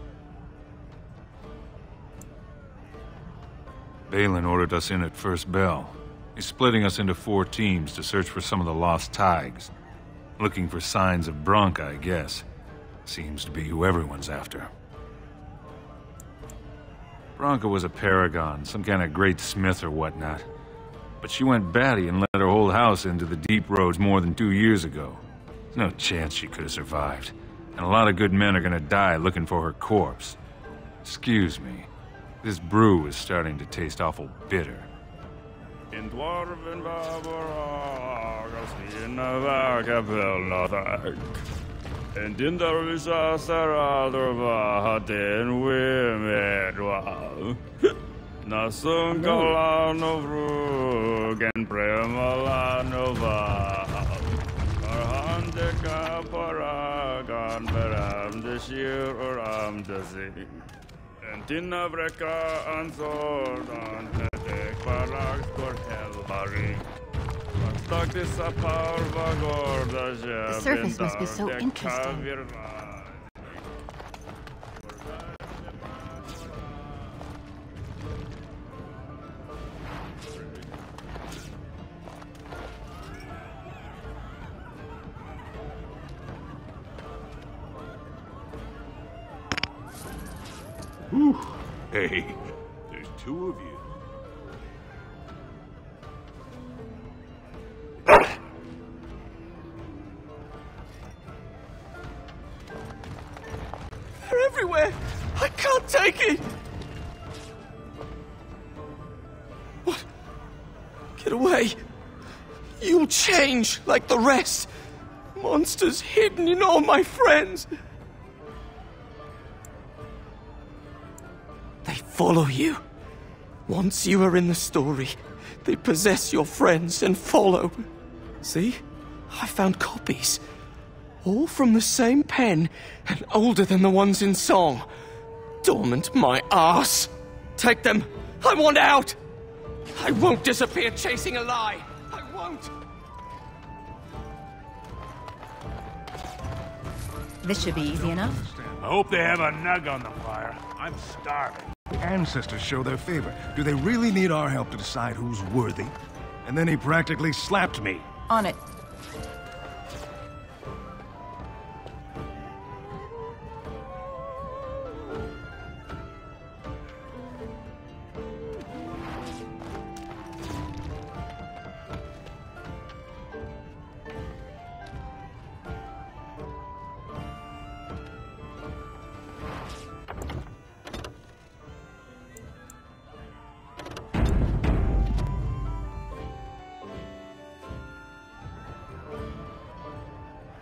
Balin ordered us in at first bell. He's splitting us into 4 teams to search for some of the lost Tigers. Looking for signs of Branka, I guess. Seems to be who everyone's after. Branka was a paragon, some kind of great smith or whatnot. But she went batty and let her whole house into the deep roads more than 2 years ago. There's no chance she could have survived. And a lot of good men are gonna die looking for her corpse. Excuse me. This brew is starting to taste awful bitter. In dwarven Babarag, and in the Risa Saradova, den Wimedwa. Nasun Galanovru, and Premalanova. Arhandeka Paragan, Beram the Sheer or Am the Zing. And Tina Breka and Sword on Hetek Parags for Helbari. The surface must be so interesting. Whew. Hey, there's 2 of you. They're everywhere! I can't take it! What? Get away! You'll change like the rest! Monsters hidden in all my friends! They follow you. Once you are in the story, they possess your friends and follow. See? I found copies. All from the same pen, and older than the ones in song. Dormant my ass. Take them. I want out. I won't disappear chasing a lie. I won't. This should be easy enough. I hope they have a nug on the fire. I'm starving. Ancestors show their favor. Do they really need our help to decide who's worthy? And then he practically slapped me. On it.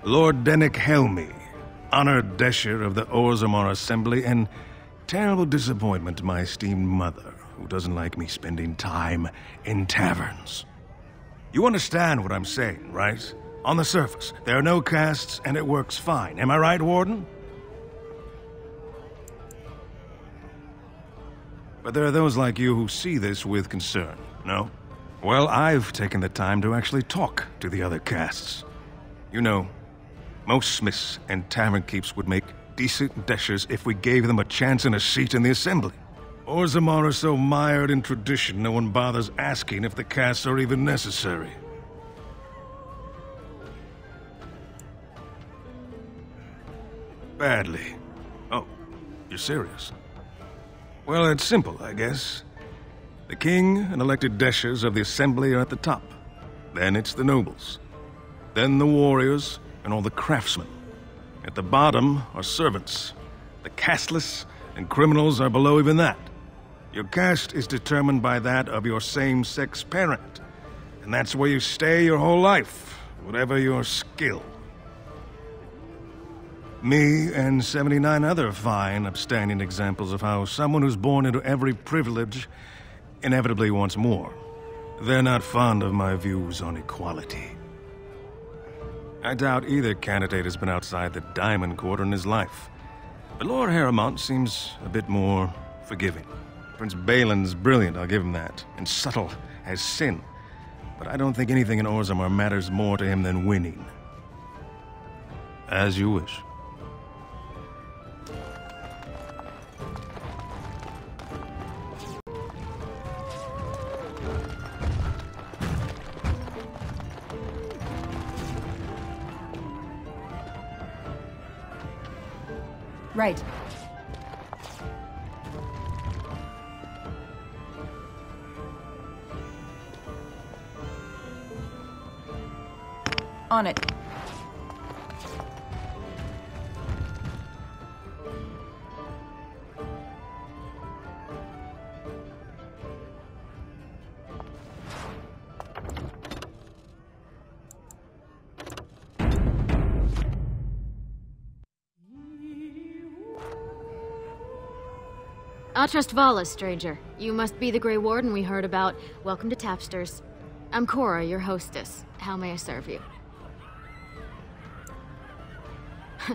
Lord Dennick Helmy, honored Desher of the Ozomar Assembly, and terrible disappointment to my esteemed mother, who doesn't like me spending time in taverns. You understand what I'm saying, right? On the surface, there are no castes, and it works fine. Am I right, Warden? But there are those like you who see this with concern, no? Well, I've taken the time to actually talk to the other castes. You know, most smiths and tavern keeps would make decent deshers if we gave them a chance and a seat in the assembly. Ozomar are so mired in tradition, no one bothers asking if the castes are even necessary. Badly. Oh, you're serious? Well, it's simple, I guess. The king and elected deshers of the assembly are at the top. Then it's the nobles. Then the warriors and all the craftsmen. At the bottom are servants. The casteless and criminals are below even that. Your caste is determined by that of your same-sex parent. And that's where you stay your whole life, whatever your skill. Me and 79 other fine, upstanding examples of how someone who's born into every privilege inevitably wants more. They're not fond of my views on equality. I doubt either candidate has been outside the Diamond Quarter in his life. But Lord Harrowmont seems a bit more forgiving. Prince Balin's brilliant, I'll give him that, and subtle as sin. But I don't think anything in Ozomar matters more to him than winning. As you wish. Right. On it. Trust Vala, stranger. You must be the Grey Warden we heard about. Welcome to Tapsters. I'm Cora, your hostess. How may I serve you?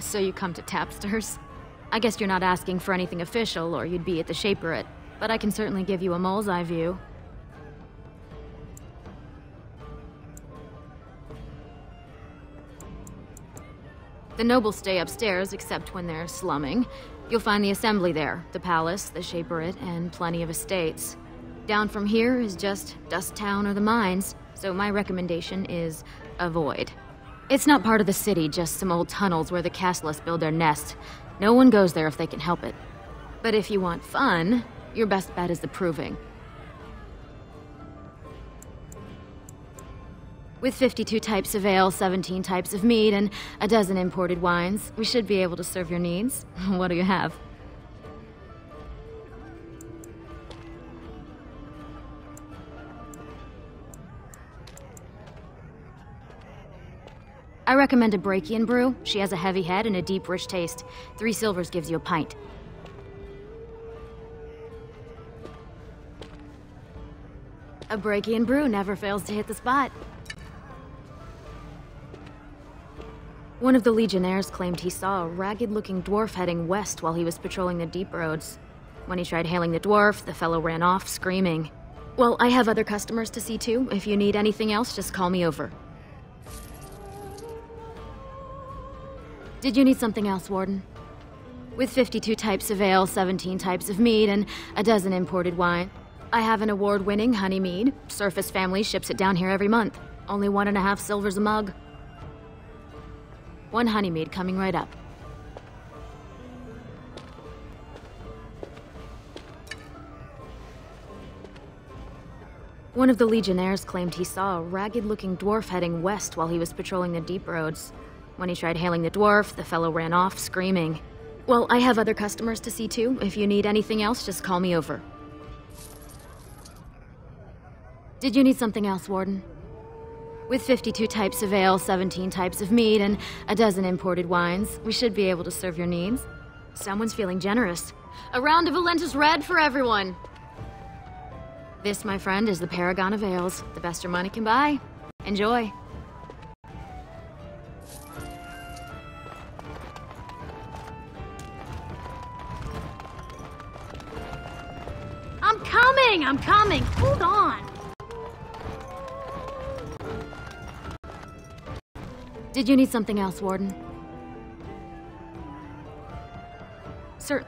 So you come to Tapsters? I guess you're not asking for anything official, or you'd be at the Shaperate. But I can certainly give you a mole's eye view. The nobles stay upstairs, except when they're slumming. You'll find the assembly there, the palace, the Shaperate, and plenty of estates. Down from here is just Dust Town or the mines, so my recommendation is avoid. It's not part of the city, just some old tunnels where the castlists build their nests. No one goes there if they can help it. But if you want fun, your best bet is the Proving. With 52 types of ale, 17 types of mead, and a dozen imported wines, we should be able to serve your needs. What do you have? I recommend a Brachian brew. She has a heavy head and a deep, rich taste. 3 silvers gives you a pint. A Brachian brew never fails to hit the spot. One of the Legionnaires claimed he saw a ragged-looking dwarf heading west while he was patrolling the deep roads. When he tried hailing the dwarf, the fellow ran off, screaming. Well, I have other customers to see too. If you need anything else, just call me over. Did you need something else, Warden? With 52 types of ale, 17 types of mead, and a dozen imported wine, I have an award-winning honey mead. Surface Family ships it down here every month. Only 1.5 silvers a mug. 1 honey mead coming right up. One of the Legionnaires claimed he saw a ragged-looking dwarf heading west while he was patrolling the deep roads. When he tried hailing the dwarf, the fellow ran off, screaming. Well, I have other customers to see too. If you need anything else, just call me over. Did you need something else, Warden? With 52 types of ale, 17 types of mead, and a dozen imported wines, we should be able to serve your needs. Someone's feeling generous. A round of Valentis Red for everyone! This, my friend, is the Paragon of Ales. The best your money can buy. Enjoy. I'm coming! Hold on! Did you need something else, Warden? Sir.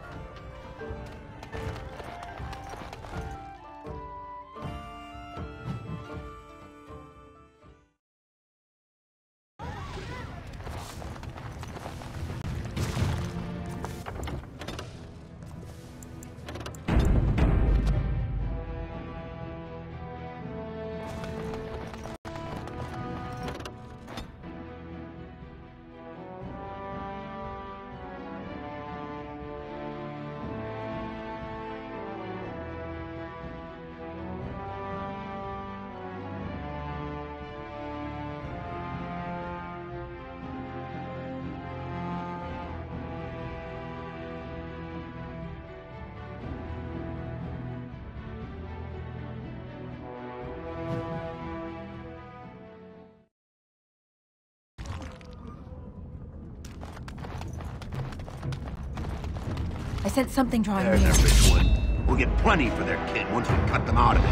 I sent something drawing There's near. a rich one. We'll get plenty for their kid once we cut them out of it.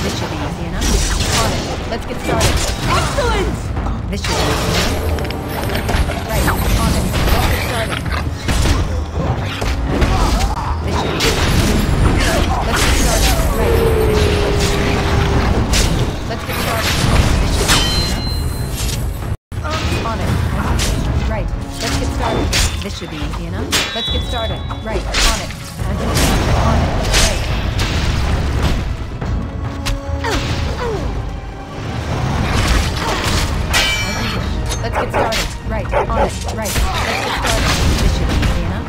This should be easy enough. On it. Let's get started. Excellent! This should be easy enough. Right, on it. Let's get started. This should be easy. Let's get started. Right, this should be easy enough. Let's get started. This should be easy enough. On it. Right, let's get started. This should be easy enough. Let's get started. Right, on it. On it. Right. Let's get started. Right, on it. Right. Let's get started. This should be easy enough.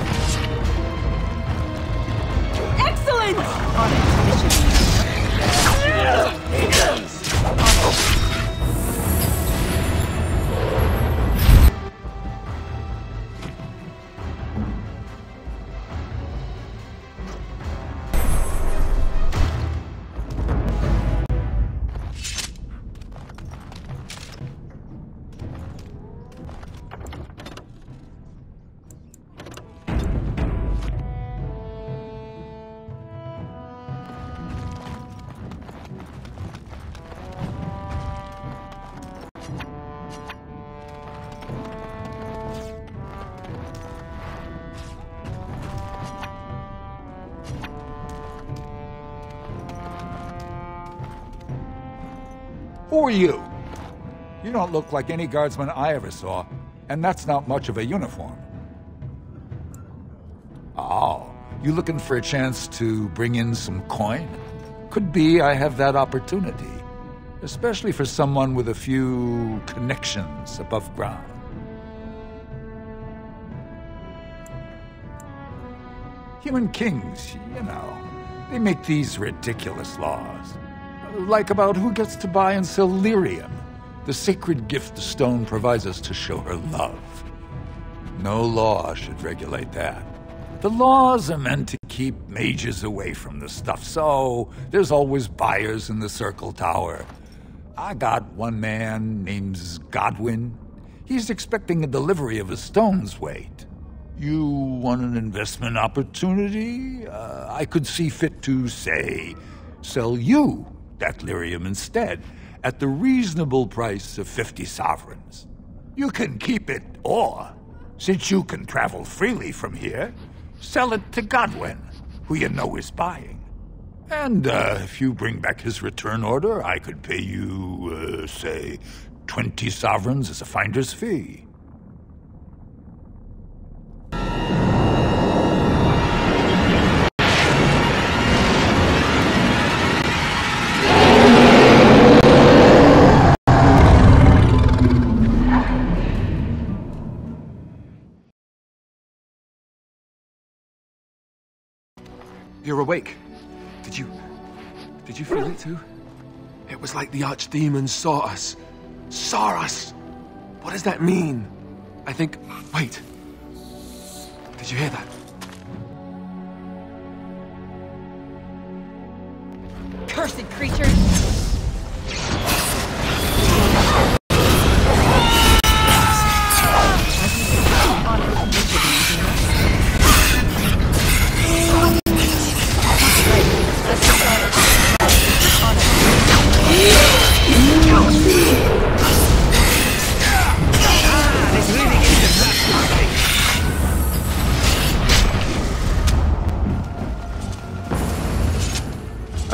Excellent! On it. This should be easy enough. On it. Who are you? You don't look like any guardsman I ever saw, and that's not much of a uniform. Oh, you looking for a chance to bring in some coin? Could be I have that opportunity, especially for someone with a few connections above ground. Human kings, you know, they make these ridiculous laws. Like about who gets to buy and sell lyrium, the sacred gift the stone provides us to show her love. No law should regulate that. The laws are meant to keep mages away from the stuff, so there's always buyers in the Circle Tower. I got one man named Godwin. He's expecting a delivery of a stone's weight. You want an investment opportunity? I could see fit to, say, sell you that lyrium instead, at the reasonable price of 50 sovereigns. You can keep it, or, since you can travel freely from here, sell it to Godwin, who you know is buying. And if you bring back his return order, I could pay you, say, 20 sovereigns as a finder's fee. You're awake. Did you feel it too? It was like the archdemons saw us. Saw us! What does that mean? I think... Wait. Did you hear that? Cursed creatures!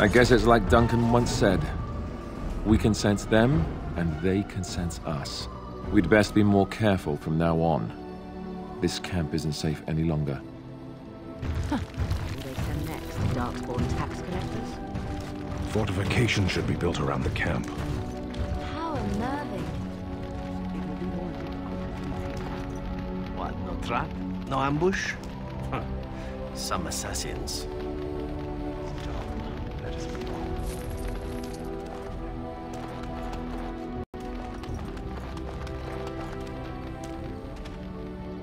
I guess it's like Duncan once said. We can sense them, and they can sense us. We'd best be more careful from now on. This camp isn't safe any longer. Huh. Who they send next? Darkspawn tax collectors? Fortification should be built around the camp. How unnerving. What, no trap? No ambush? Huh. Some assassins.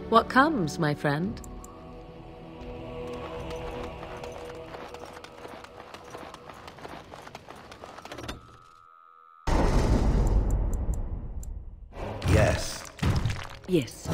What comes, my friend? Yes. Yes.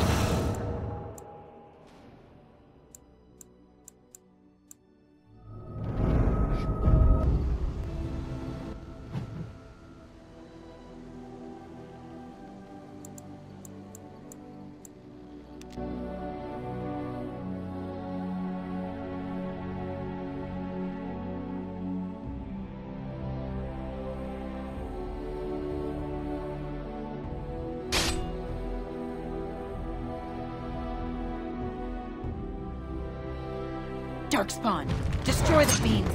Darkspawn, destroy the fiends.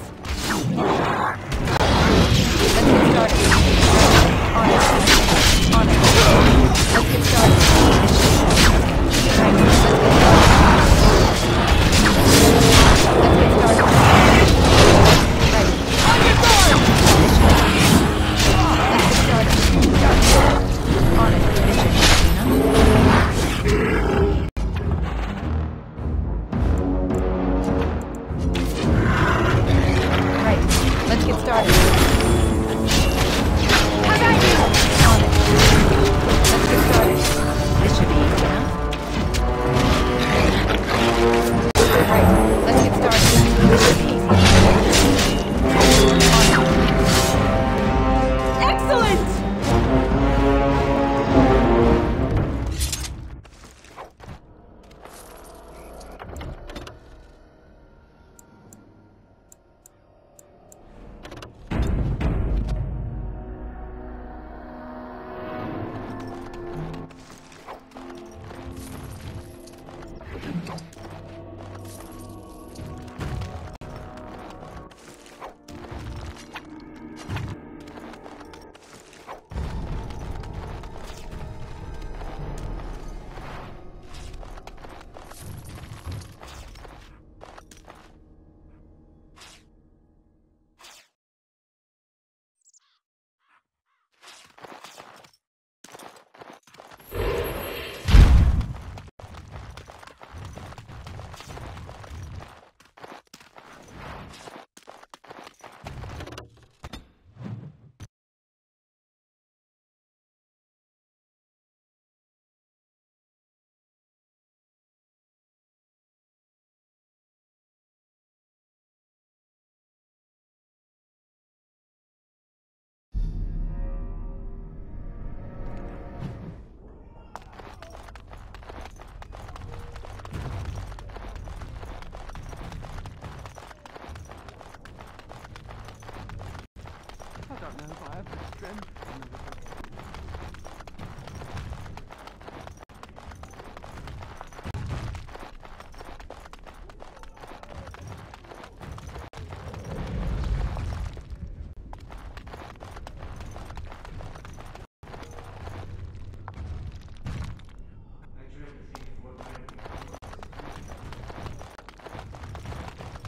Let's get started. On it. On it. Let's get started. Right. Let's get started. Right. On your guard! Let's get started. On it. Let's get started. How about you? On it. Let's get started. This should be easy enough. Right. Let's get started. This should be easy enough. On it. Excellent!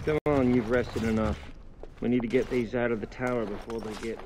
Come on, you've rested enough. We need to get these out of the tower before they get...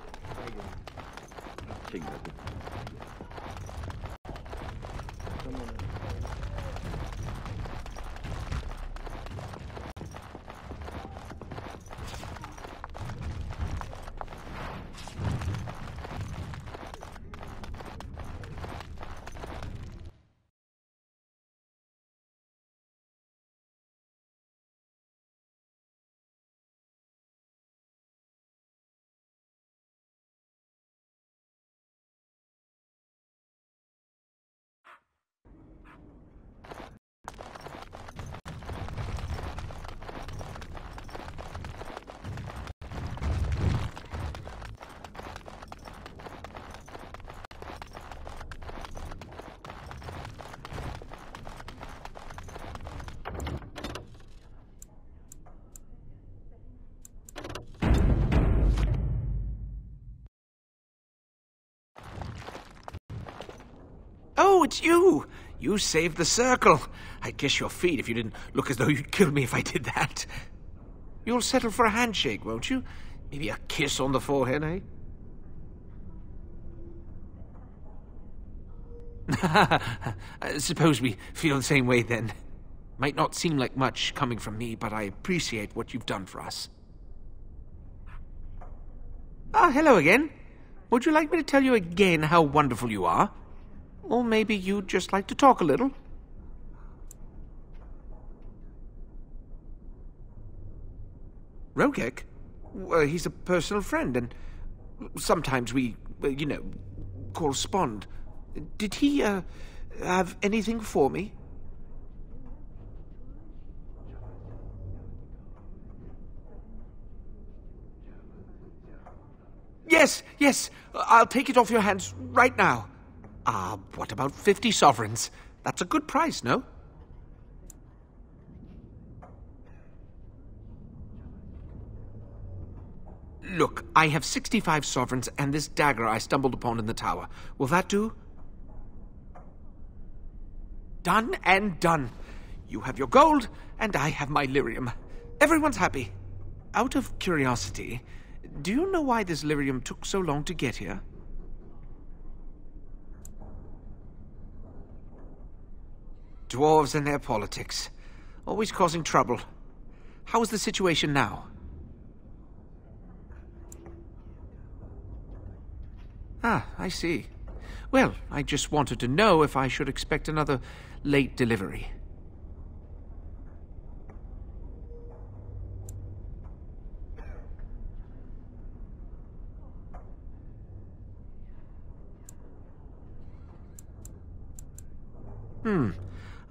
Oh, it's you! You saved the circle. I'd kiss your feet if you didn't look as though you'd kill me if I did that. You'll settle for a handshake, won't you? Maybe a kiss on the forehead, eh? Suppose we feel the same way, then. Might not seem like much coming from me, but I appreciate what you've done for us. Ah, hello again. Would you like me to tell you again how wonderful you are? Or maybe you'd just like to talk a little? Rogek? He's a personal friend, and sometimes we, correspond. Did he, have anything for me? Yes, I'll take it off your hands right now. What about 50 sovereigns? That's a good price, no? Look, I have 65 sovereigns and this dagger I stumbled upon in the tower. Will that do? Done and done. You have your gold, and I have my lyrium. Everyone's happy. Out of curiosity, do you know why this lyrium took so long to get here? Dwarves and their politics. Always causing trouble. How is the situation now? Ah, I see. Well, I just wanted to know if I should expect another late delivery.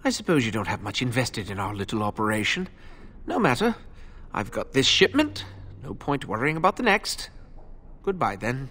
I suppose you don't have much invested in our little operation. No matter. I've got this shipment. No point worrying about the next. Goodbye, then.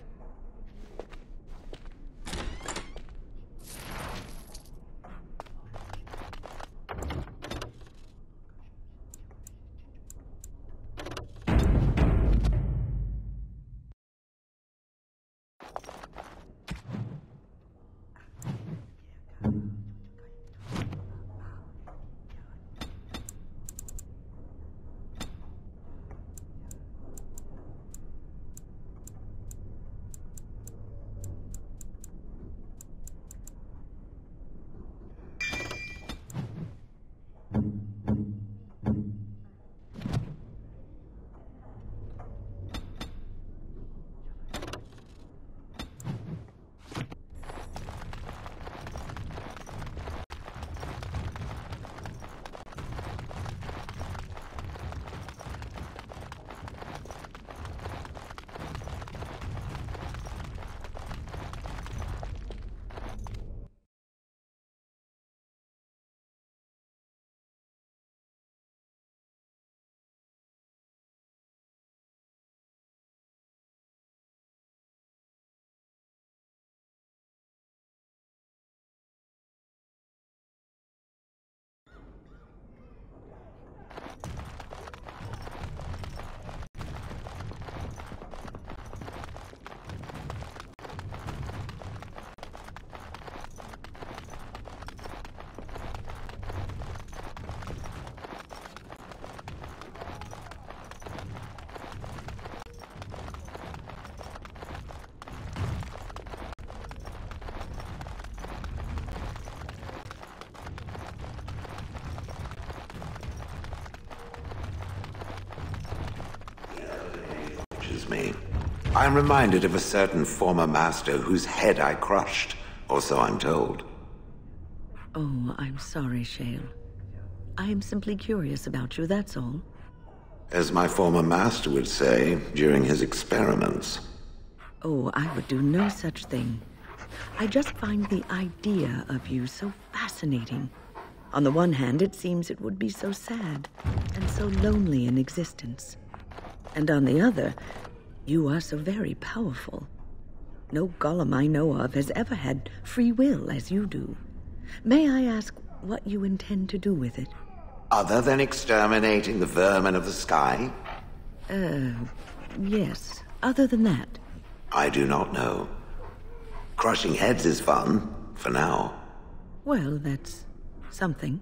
Me. I'm reminded of a certain former master whose head I crushed, or so I'm told. Oh, I'm sorry, Shale. I am simply curious about you, that's all. As my former master would say during his experiments. Oh, I would do no such thing. I just find the idea of you so fascinating. On the one hand, it seems it would be so sad and so lonely in existence. And on the other, you are so very powerful. No golem I know of has ever had free will as you do. May I ask what you intend to do with it? Other than exterminating the vermin of the sky? Yes. Other than that? I do not know. Crushing heads is fun, for now. Well, that's something.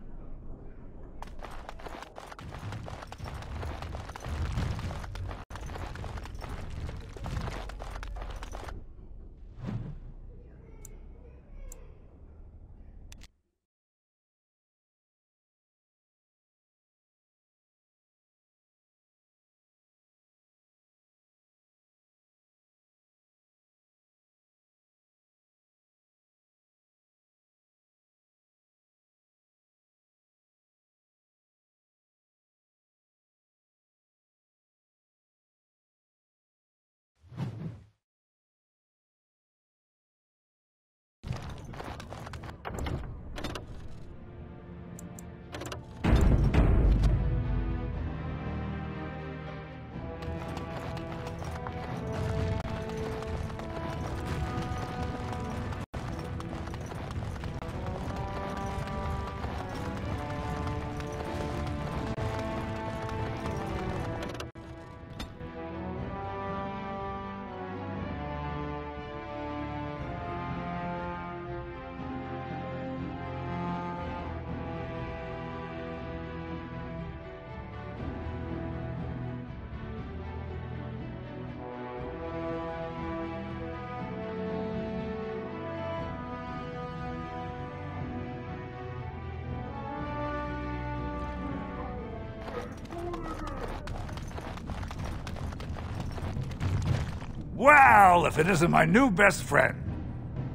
Well, if it isn't my new best friend.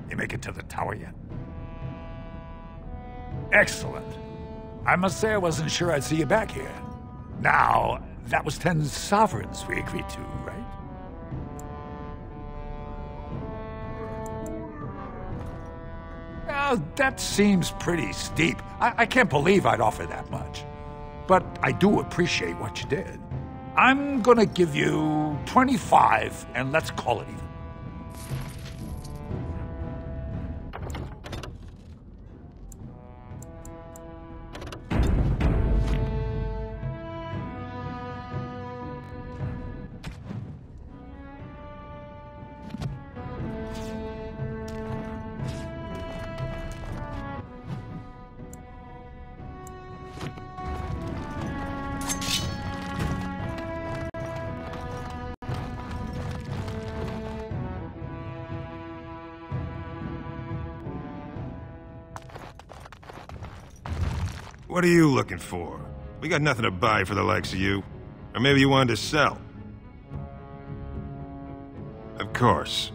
You make it to the tower yet? Excellent. I must say I wasn't sure I'd see you back here. Now, that was 10 sovereigns we agreed to, right? That seems pretty steep. I can't believe I'd offer that much. But I do appreciate what you did. I'm gonna give you 25, and let's call it even. What are you looking for? We got nothing to buy for the likes of you. Or maybe you wanted to sell. Of course.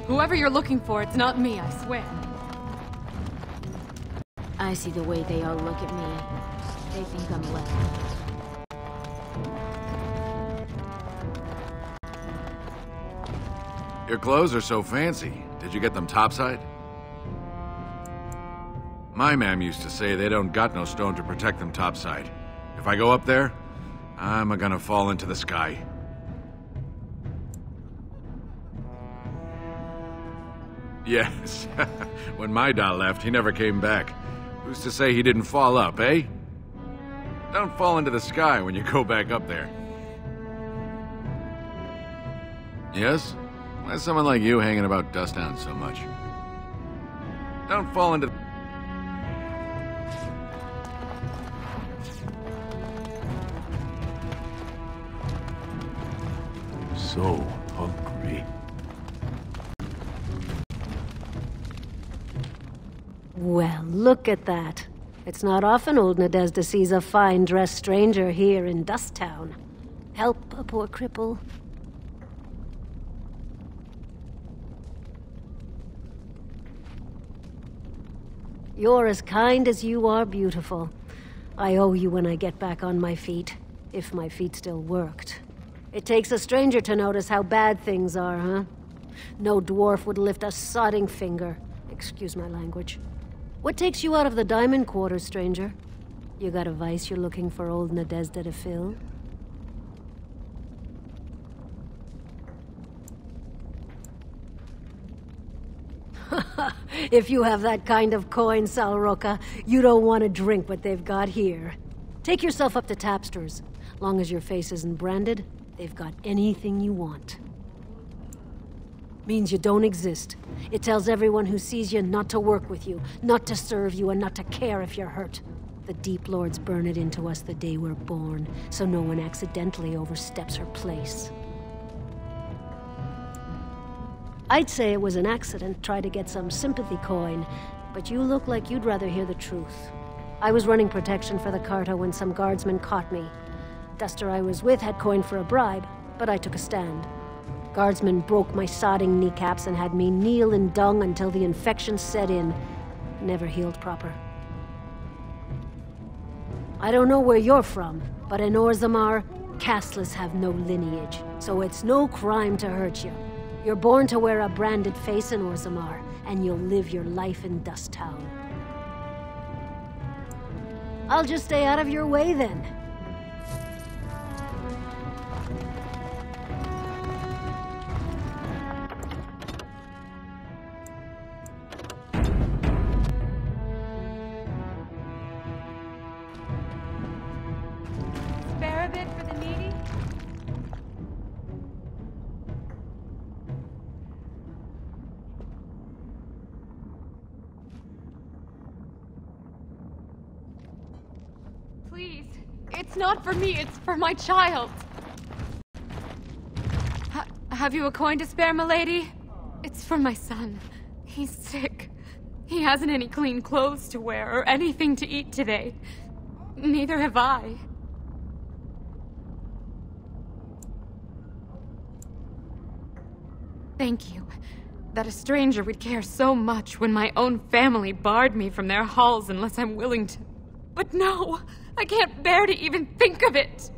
Whoever you're looking for, it's not me, I swear. I see the way they all look at me. They think I'm left. Your clothes are so fancy. Did you get them topside? My mam used to say they don't got no stone to protect them topside. If I go up there, I'm gonna fall into the sky. Yes. When my da left, he never came back. Who's to say he didn't fall up, eh? Don't fall into the sky when you go back up there. Yes? Why's someone like you hanging about Dusttown so much? Don't fall into... So hungry. Well, look at that. It's not often old Nadezhda sees a fine-dressed stranger here in Dusttown. Help a poor cripple. You're as kind as you are beautiful. I owe you when I get back on my feet, if my feet still worked. It takes a stranger to notice how bad things are, huh? No dwarf would lift a sodding finger. Excuse my language. What takes you out of the diamond quarters, stranger? You got a vice you're looking for old Nadezhda to fill? If you have that kind of coin, Salroka, you don't want to drink what they've got here. Take yourself up to Tapster's. Long as your face isn't branded, they've got anything you want. Means you don't exist. It tells everyone who sees you not to work with you, not to serve you, and not to care if you're hurt. The Deep Lords burn it into us the day we're born, so no one accidentally oversteps her place. I'd say it was an accident, try to get some sympathy coin, but you look like you'd rather hear the truth. I was running protection for the Carta when some guardsmen caught me. Duster I was with had coin for a bribe, but I took a stand. Guardsmen broke my sodding kneecaps and had me kneel in dung until the infection set in. Never healed proper. I don't know where you're from, but in Ozomar, casteless have no lineage, so it's no crime to hurt you. You're born to wear a branded face in Ozomar, and you'll live your life in Dust Town. I'll just stay out of your way then. Spare a bit for the needy? Please, it's not for me, it's for my child. Have you a coin to spare, milady? It's for my son. He's sick. He hasn't any clean clothes to wear or anything to eat today. Neither have I. Thank you. That a stranger would care so much when my own family barred me from their halls unless I'm willing to. But no! I can't bear to even think of it!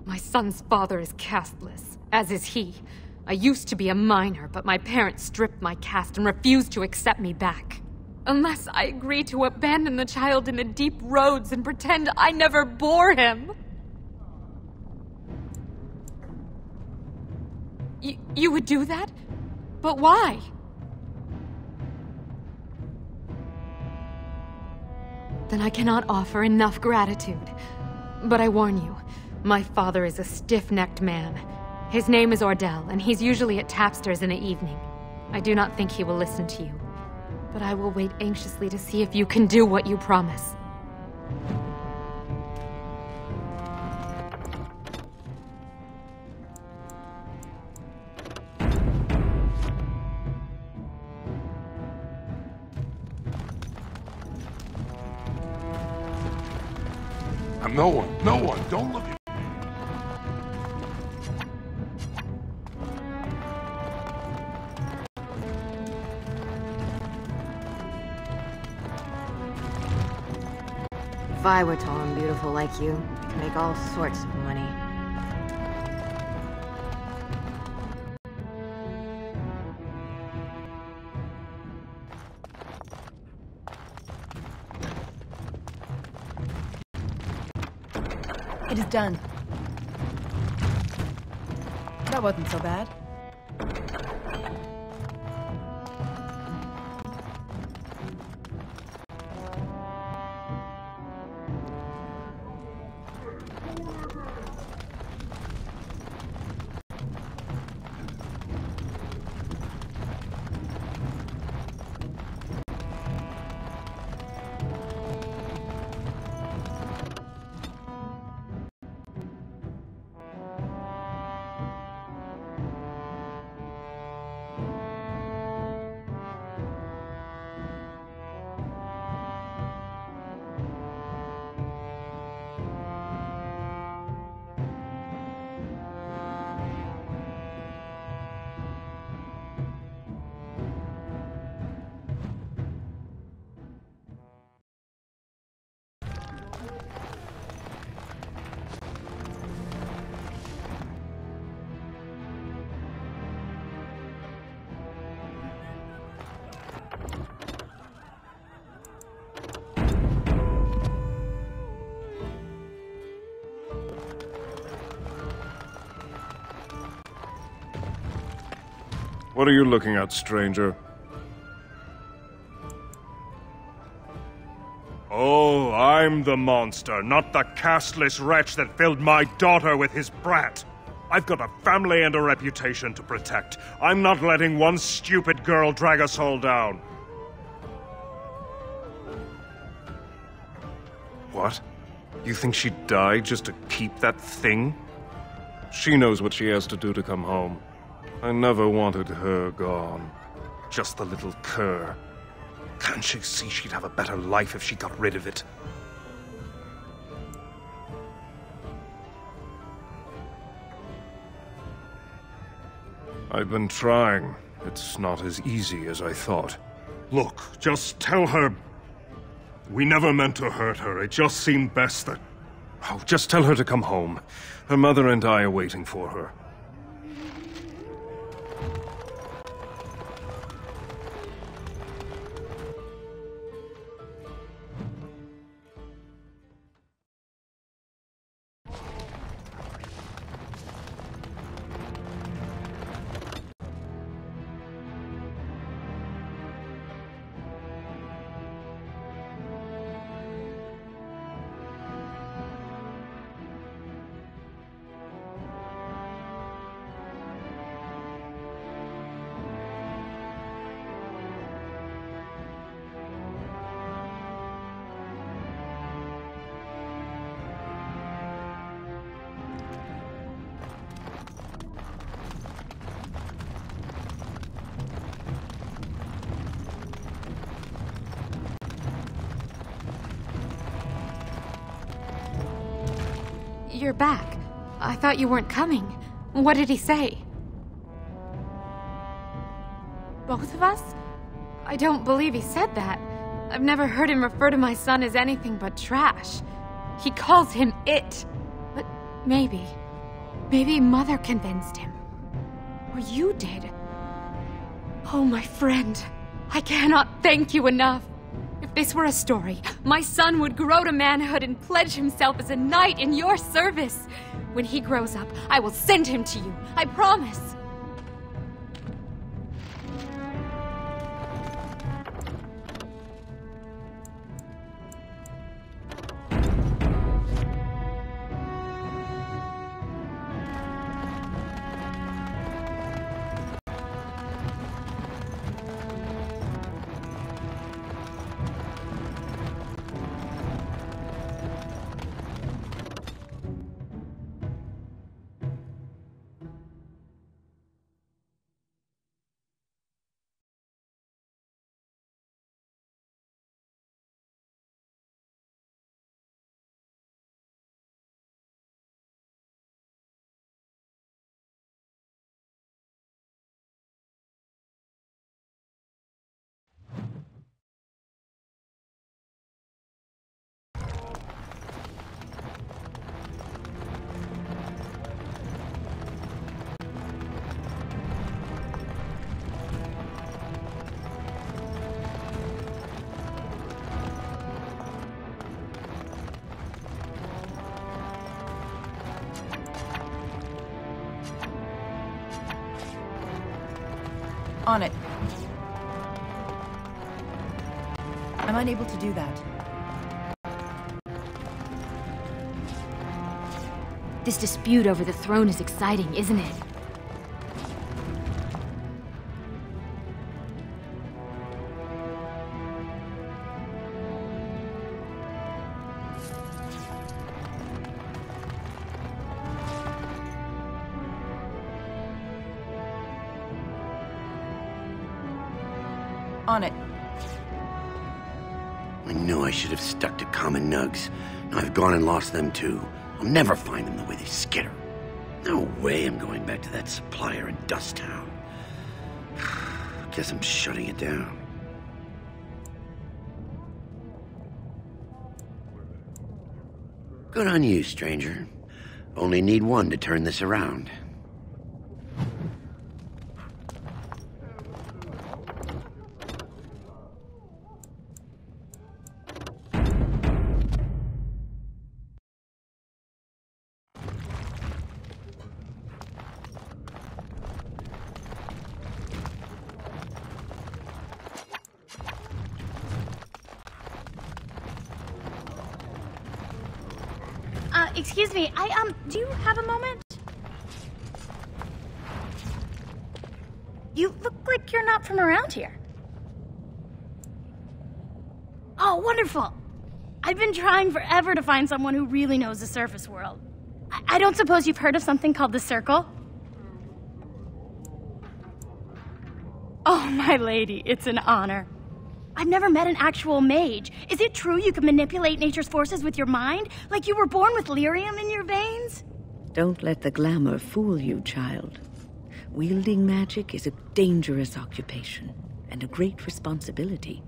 My son's father is casteless, as is he. I used to be a minor, but my parents stripped my caste and refused to accept me back. Unless I agree to abandon the child in the deep roads and pretend I never bore him. You would do that? But why? Then I cannot offer enough gratitude. But I warn you, my father is a stiff-necked man. His name is Ordell, and he's usually at Tapster's in the evening. I do not think he will listen to you. But I will wait anxiously to see if you can do what you promise. No one, don't look at me. If I were tall and beautiful like you, I could make all sorts of money. It is done. That wasn't so bad. What are you looking at, stranger? Oh, I'm the monster, not the castless wretch that filled my daughter with his brat. I've got a family and a reputation to protect. I'm not letting one stupid girl drag us all down. What? You think she'd die just to keep that thing? She knows what she has to do to come home. I never wanted her gone. Just the little cur. Can't she see she'd have a better life if she got rid of it? I've been trying. It's not as easy as I thought. Look, just tell her... We never meant to hurt her. It just seemed best that... Oh, just tell her to come home. Her mother and I are waiting for her. You're back. I thought you weren't coming. What did he say? Both of us? I don't believe he said that. I've never heard him refer to my son as anything but trash. He calls him it. But maybe Mother convinced him. Or you did. Oh, my friend. I cannot thank you enough. If this were a story, my son would grow to manhood and pledge himself as a knight in your service. When he grows up, I will send him to you. I promise. On it. I'm unable to do that. This dispute over the throne is exciting, isn't it? On it. I knew I should have stuck to common nugs. Now I've gone and lost them too. I'll never find them the way they skitter. No way I'm going back to that supplier in Dust Town. Guess I'm shutting it down. Good on you, stranger. Only need one to turn this around. Excuse me, do you have a moment? You look like you're not from around here. Oh, wonderful. I've been trying forever to find someone who really knows the surface world. I don't suppose you've heard of something called the Circle? Oh, my lady, it's an honor. I've never met an actual mage. Is it true you can manipulate nature's forces with your mind? Like you were born with lyrium in your veins? Don't let the glamour fool you, child. Wielding magic is a dangerous occupation and a great responsibility.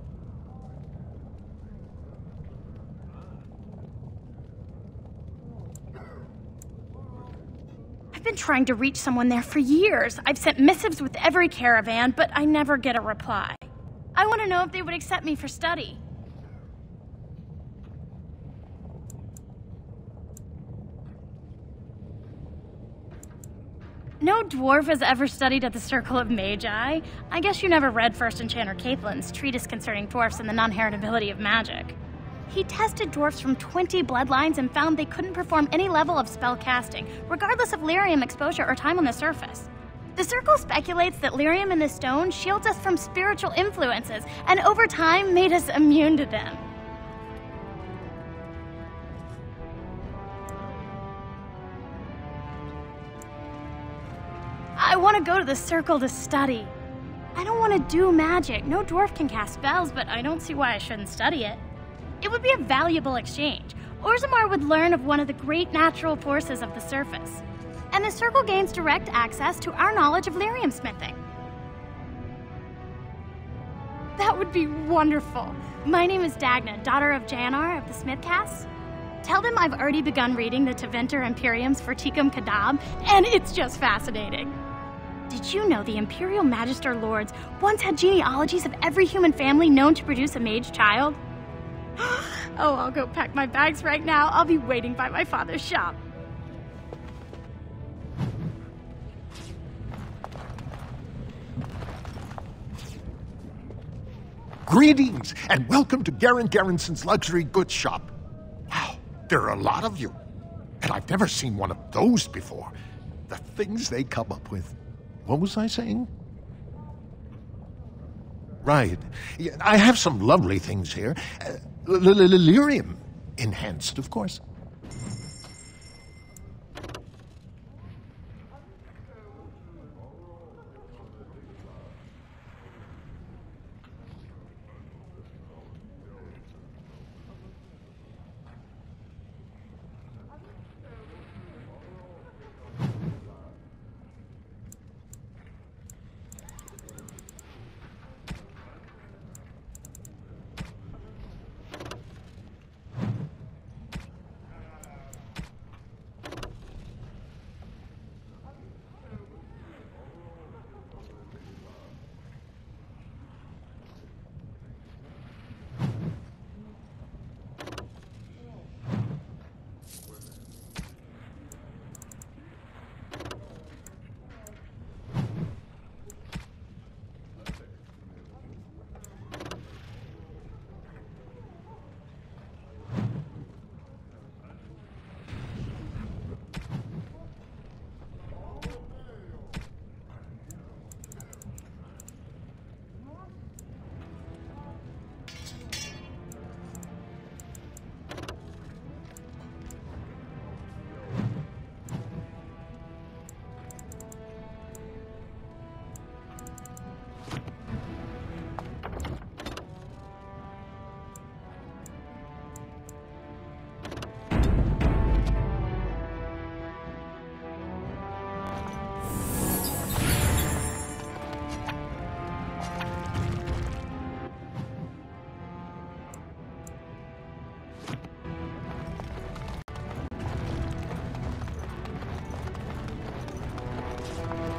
I've been trying to reach someone there for years. I've sent missives with every caravan, but I never get a reply. I want to know if they would accept me for study. No dwarf has ever studied at the Circle of Magi. I guess you never read First Enchanter Caitlin's treatise concerning dwarfs and the non-heritability of magic. He tested dwarfs from 20 bloodlines and found they couldn't perform any level of spell casting, regardless of lyrium exposure or time on the surface. The Circle speculates that lyrium in the stone shields us from spiritual influences, and over time made us immune to them. I want to go to the Circle to study. I don't want to do magic. No dwarf can cast spells, but I don't see why I shouldn't study it. It would be a valuable exchange. Ozomar would learn of one of the great natural forces of the surface. And the Circle gains direct access to our knowledge of lyrium smithing. That would be wonderful. My name is Dagna, daughter of Janar of the Smithcasts. Tell them I've already begun reading the Tevinter Imperiums for Tikum Kadab, and it's just fascinating. Did you know the Imperial Magister Lords once had genealogies of every human family known to produce a mage child? Oh, I'll go pack my bags right now. I'll be waiting by my father's shop. Greetings, and welcome to Garen Garrison's luxury goods shop. Wow, there are a lot of you. And I've never seen one of those before. The things they come up with. What was I saying? Right. Yeah, I have some lovely things here. Lyrium enhanced, of course.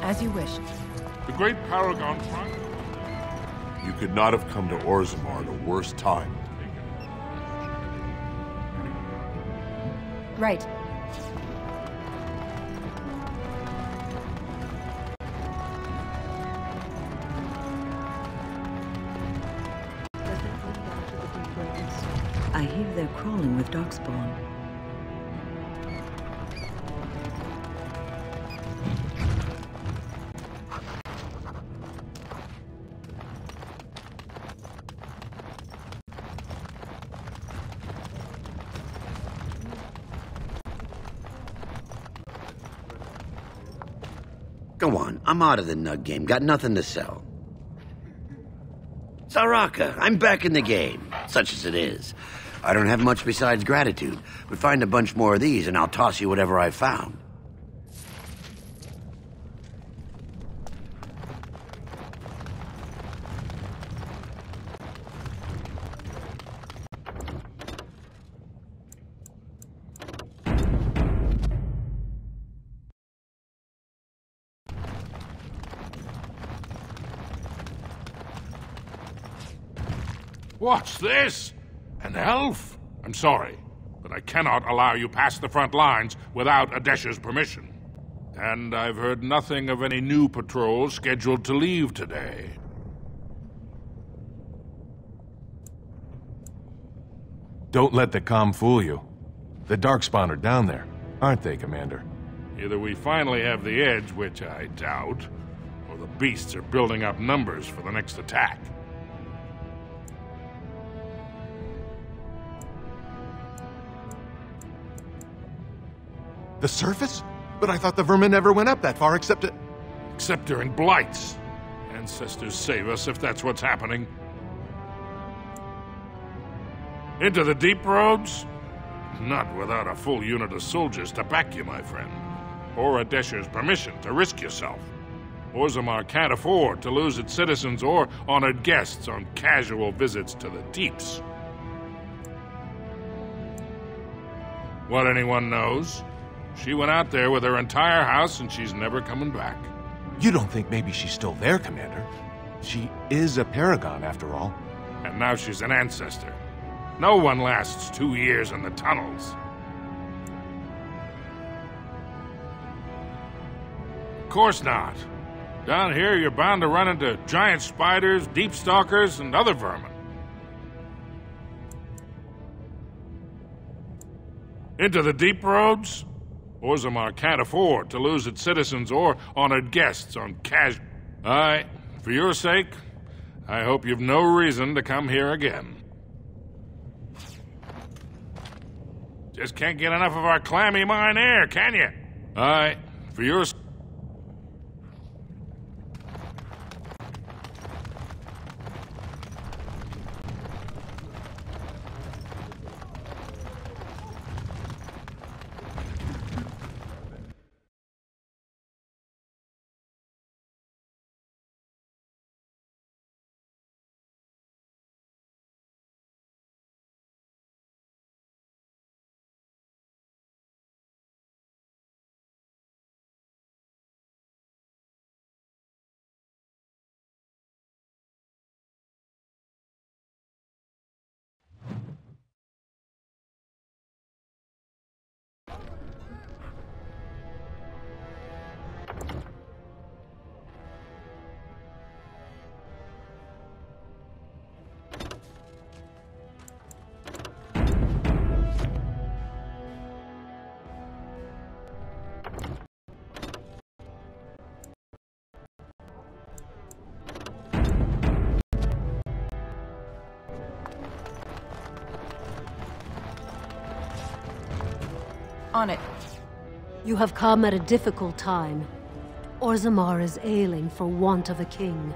As you wish. The great Paragon tried. You could not have come to Ozomar at a worse time. Right. I hear they're crawling with darkspawn. Go on, I'm out of the nug game. Got nothing to sell. Saraka, I'm back in the game, such as it is. I don't have much besides gratitude, but find a bunch more of these and I'll toss you whatever I found. What's this? An elf? I'm sorry, but I cannot allow you past the front lines without Adesha's permission. And I've heard nothing of any new patrols scheduled to leave today. Don't let the comm fool you. The Darkspawn are down there, aren't they, Commander? Either we finally have the edge, which I doubt, or the beasts are building up numbers for the next attack. The surface? But I thought the vermin never went up that far except during blights. Ancestors save us if that's what's happening. Into the deep roads? Not without a full unit of soldiers to back you, my friend. Or Adesha's permission to risk yourself. Ozomar can't afford to lose its citizens or honored guests on casual visits to the deeps. What anyone knows? She went out there with her entire house and she's never coming back. You don't think maybe she's still there, Commander? She is a paragon, after all. And now she's an ancestor. No one lasts 2 years in the tunnels. Of course not. Down here, you're bound to run into giant spiders, deep stalkers, and other vermin. Into the deep roads? Ozomar can't afford to lose its citizens or honored guests on cash. For your sake, I hope you've no reason to come here again. Just can't get enough of our clammy mine air, can you? For your... On it. You have come at a difficult time. Ozomar is ailing for want of a king.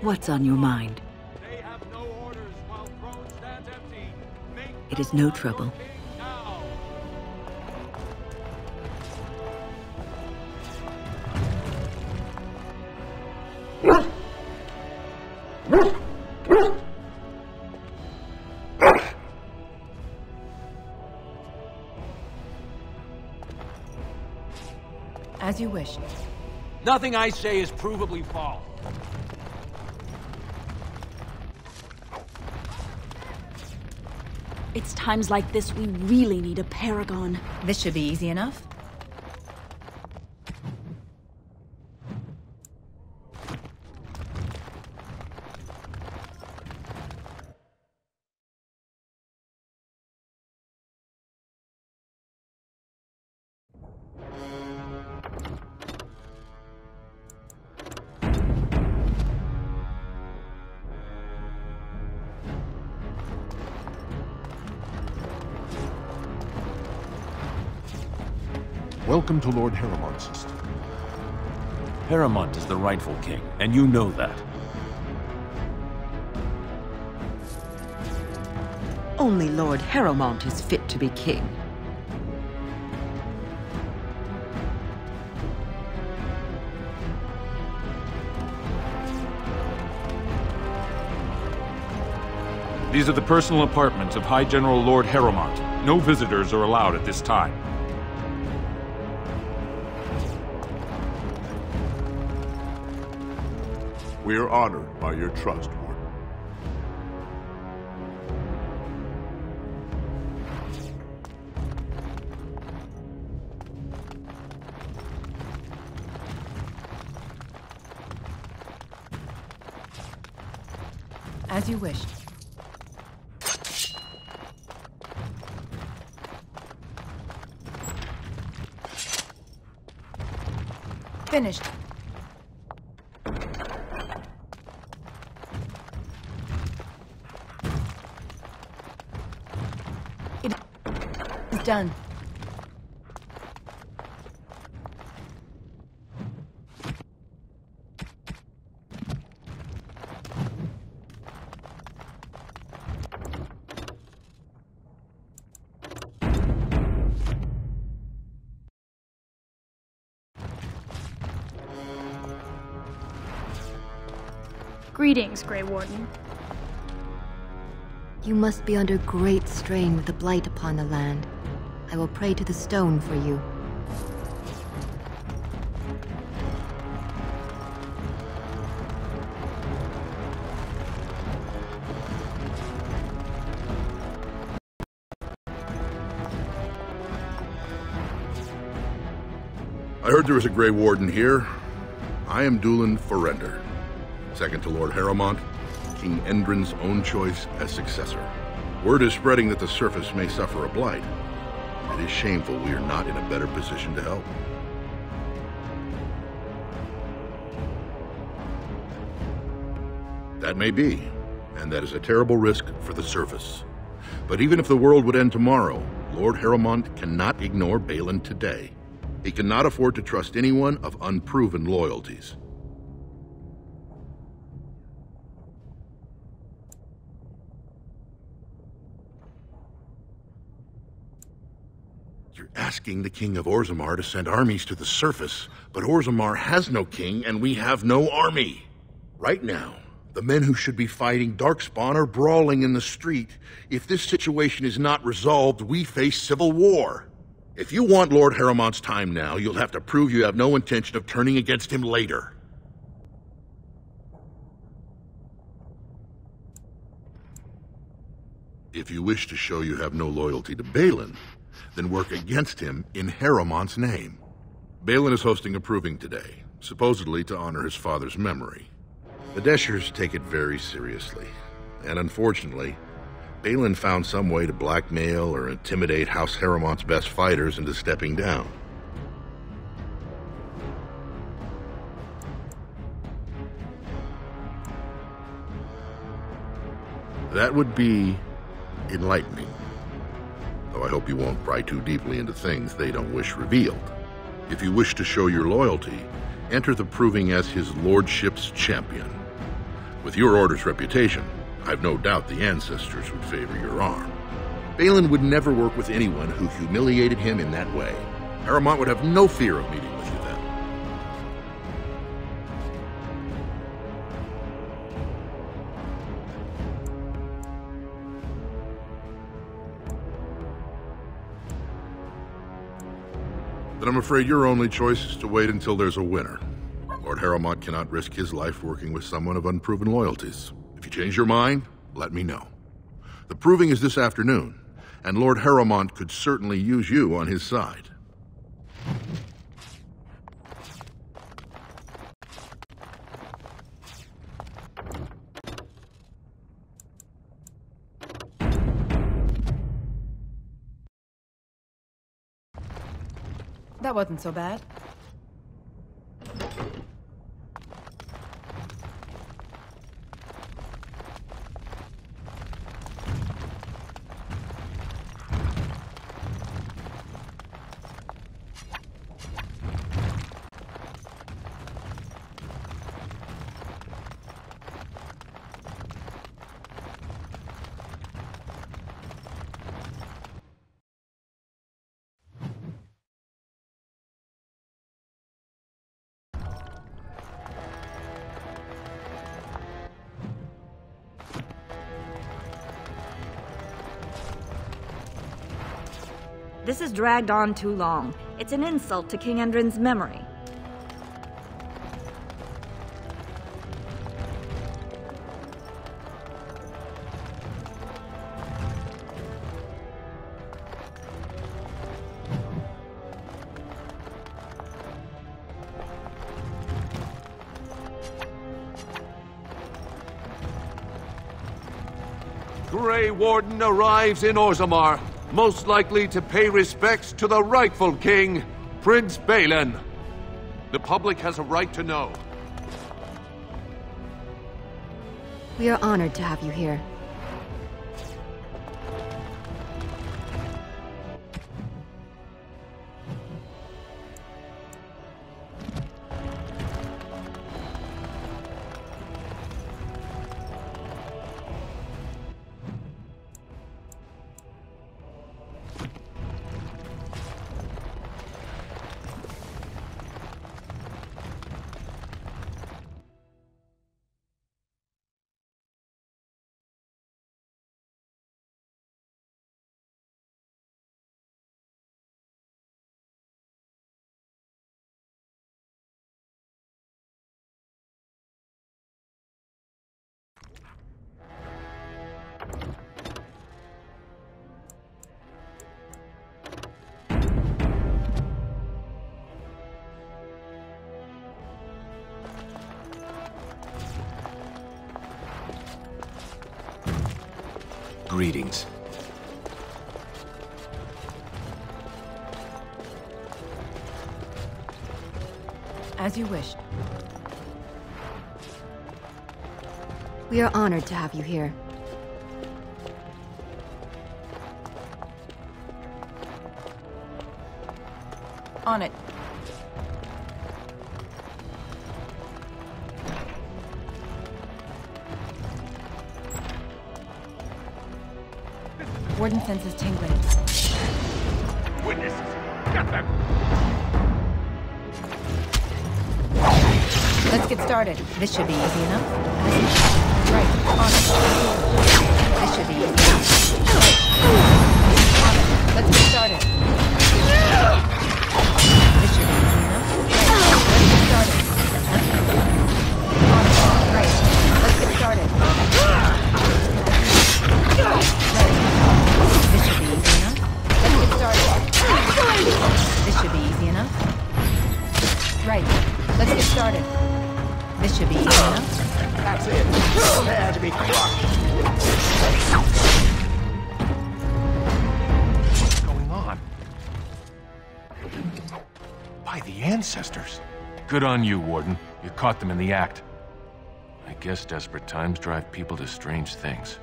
What's on your mind? It is no trouble. As you wish. Nothing I say is provably false. It's times like this we really need a paragon. This should be easy enough. Welcome to Lord Heramont's estate. Heramont is the rightful king, and you know that. Only Lord Heramont is fit to be king. These are the personal apartments of High General Lord Heramont. No visitors are allowed at this time. We are honored by your trust, Warden. As you wished. Finished. It is done. Greetings, Grey Warden. You must be under great strain with the blight upon the land. I will pray to the stone for you. I heard there was a Grey Warden here. I am Dulin Forrender, second to Lord Heramont, King Endrin's own choice as successor. Word is spreading that the surface may suffer a blight. It is shameful we are not in a better position to help. That may be, and that is a terrible risk for the surface. But even if the world would end tomorrow, Lord Heramont cannot ignore Balin today. He cannot afford to trust anyone of unproven loyalties. You're asking the King of Ozomar to send armies to the surface, but Ozomar has no king and we have no army. Right now, the men who should be fighting Darkspawn are brawling in the street. If this situation is not resolved, we face civil war. If you want Lord Heramont's time now, you'll have to prove you have no intention of turning against him later. If you wish to show you have no loyalty to Balin, then work against him in Heramont's name. Balin is hosting a proving today, supposedly to honor his father's memory. The Deshers take it very seriously, and unfortunately, Balin found some way to blackmail or intimidate House Heramont's best fighters into stepping down. That would be enlightening. Though I hope you won't pry too deeply into things they don't wish revealed. If you wish to show your loyalty, enter the proving as his lordship's champion. With your order's reputation, I've no doubt the ancestors would favor your arm. Balin would never work with anyone who humiliated him in that way. Heramont would have no fear of meeting with you then. Then I'm afraid your only choice is to wait until there's a winner. Lord Heramont cannot risk his life working with someone of unproven loyalties. If you change your mind, let me know. The proving is this afternoon, and Lord Heramont could certainly use you on his side. That wasn't so bad. This has dragged on too long. It's an insult to King Endrin's memory. Grey Warden arrives in Ozomar, most likely to pay respects to the rightful king, Prince Balin. The public has a right to know. We are honored to have you here. Greetings. As you wish. We are honored to have you here. On it. Warden senses tingling. Witnesses! Get them! Let's get started. This should be easy enough. Right, on it. This should be easy enough. Right. On it. Let's get started. This should be easy enough. Right. Let's get started. On it. Right. Let's get started. Right. This should be easy enough. Let's get started. This should be easy enough. Right. Let's get started. This should be easy enough. That's it. Prepare to be crushed. What's going on? By the ancestors. Good on you, Warden. You caught them in the act. I guess desperate times drive people to strange things.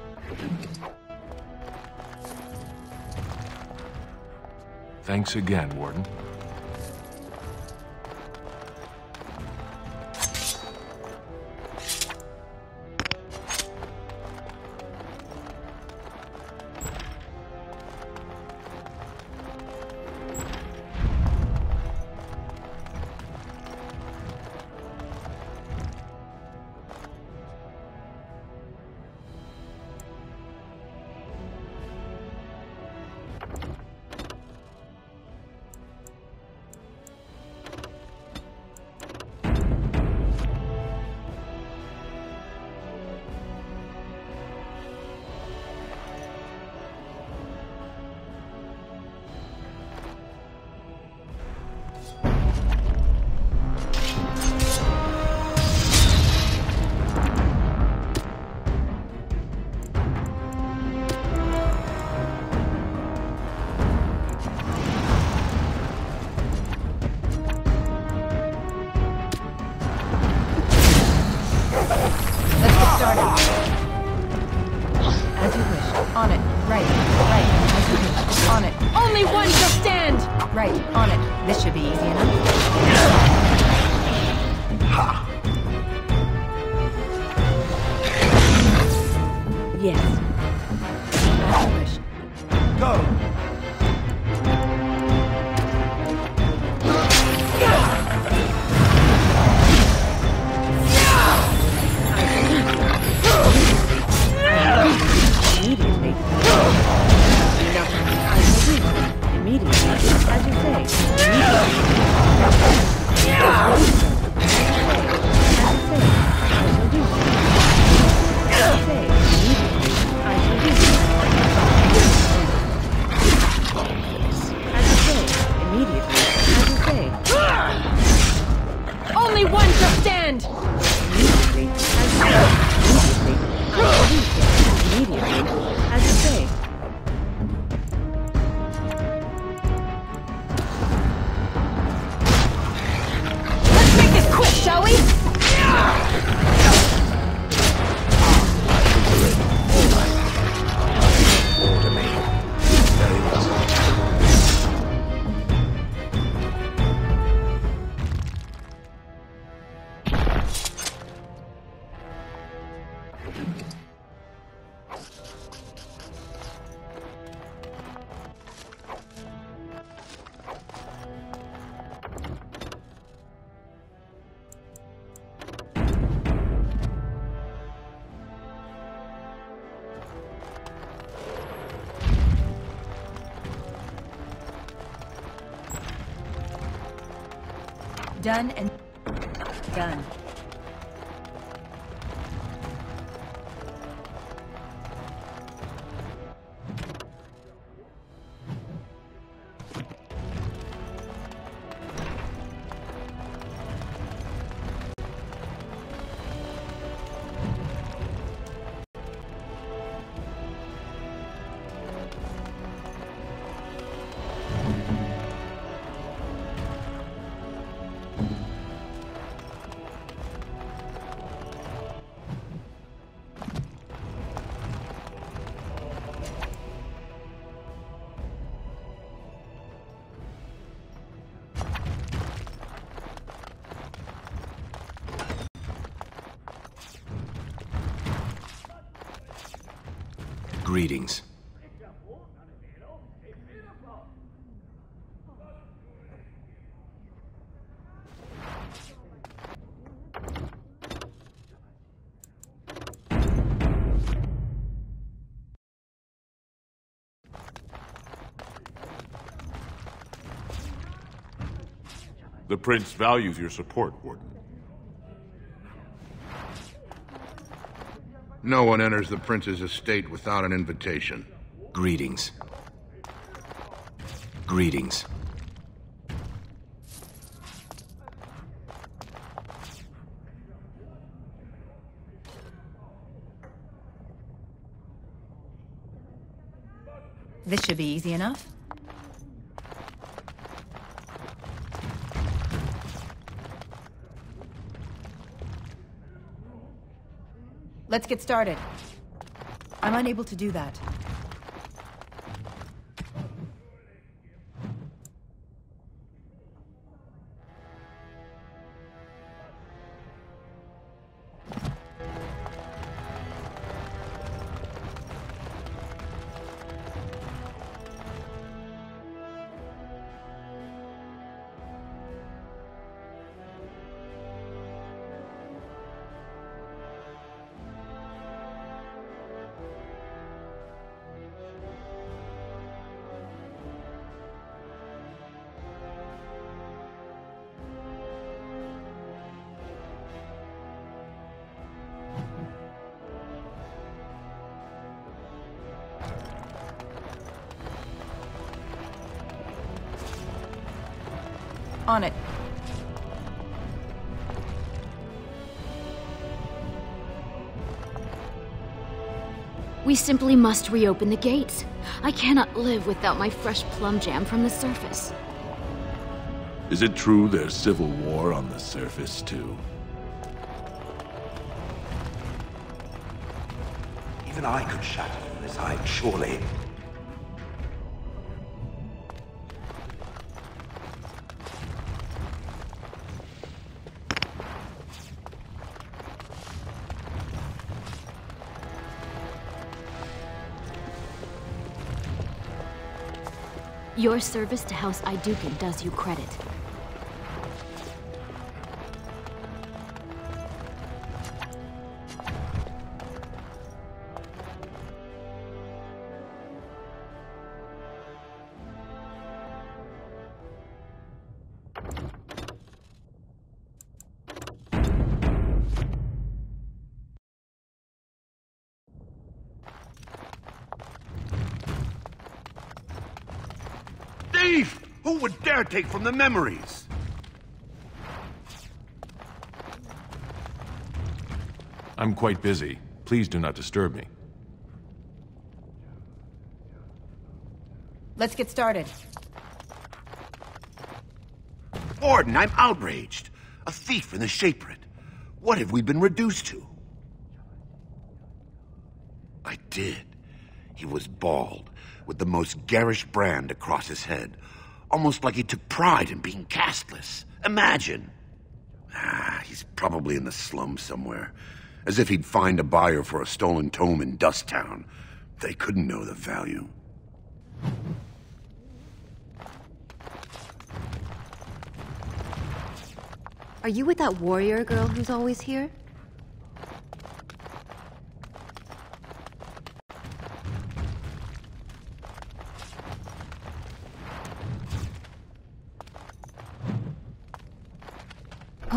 Thanks again, Warden. Immediately. Done and done. Greetings. The Prince values your support, Warden. No one enters the Prince's estate without an invitation. Greetings. Greetings. This should be easy enough. Let's get started. I'm unable to do that. On it. We simply must reopen the gates. I cannot live without my fresh plum jam from the surface. Is it true there's civil war on the surface, too? Even I could shatter from this height, surely. Your service to House Iduken does you credit. Thief! Who would dare take from the memories? I'm quite busy. Please do not disturb me. Let's get started. Warden, I'm outraged. A thief in the Shaperate. What have we been reduced to? I did. He was bald, with the most garish brand across his head. Almost like he took pride in being castless. Imagine. He's probably in the slums somewhere. As if he'd find a buyer for a stolen tome in Dusttown. They couldn't know the value. Are you with that warrior girl who's always here?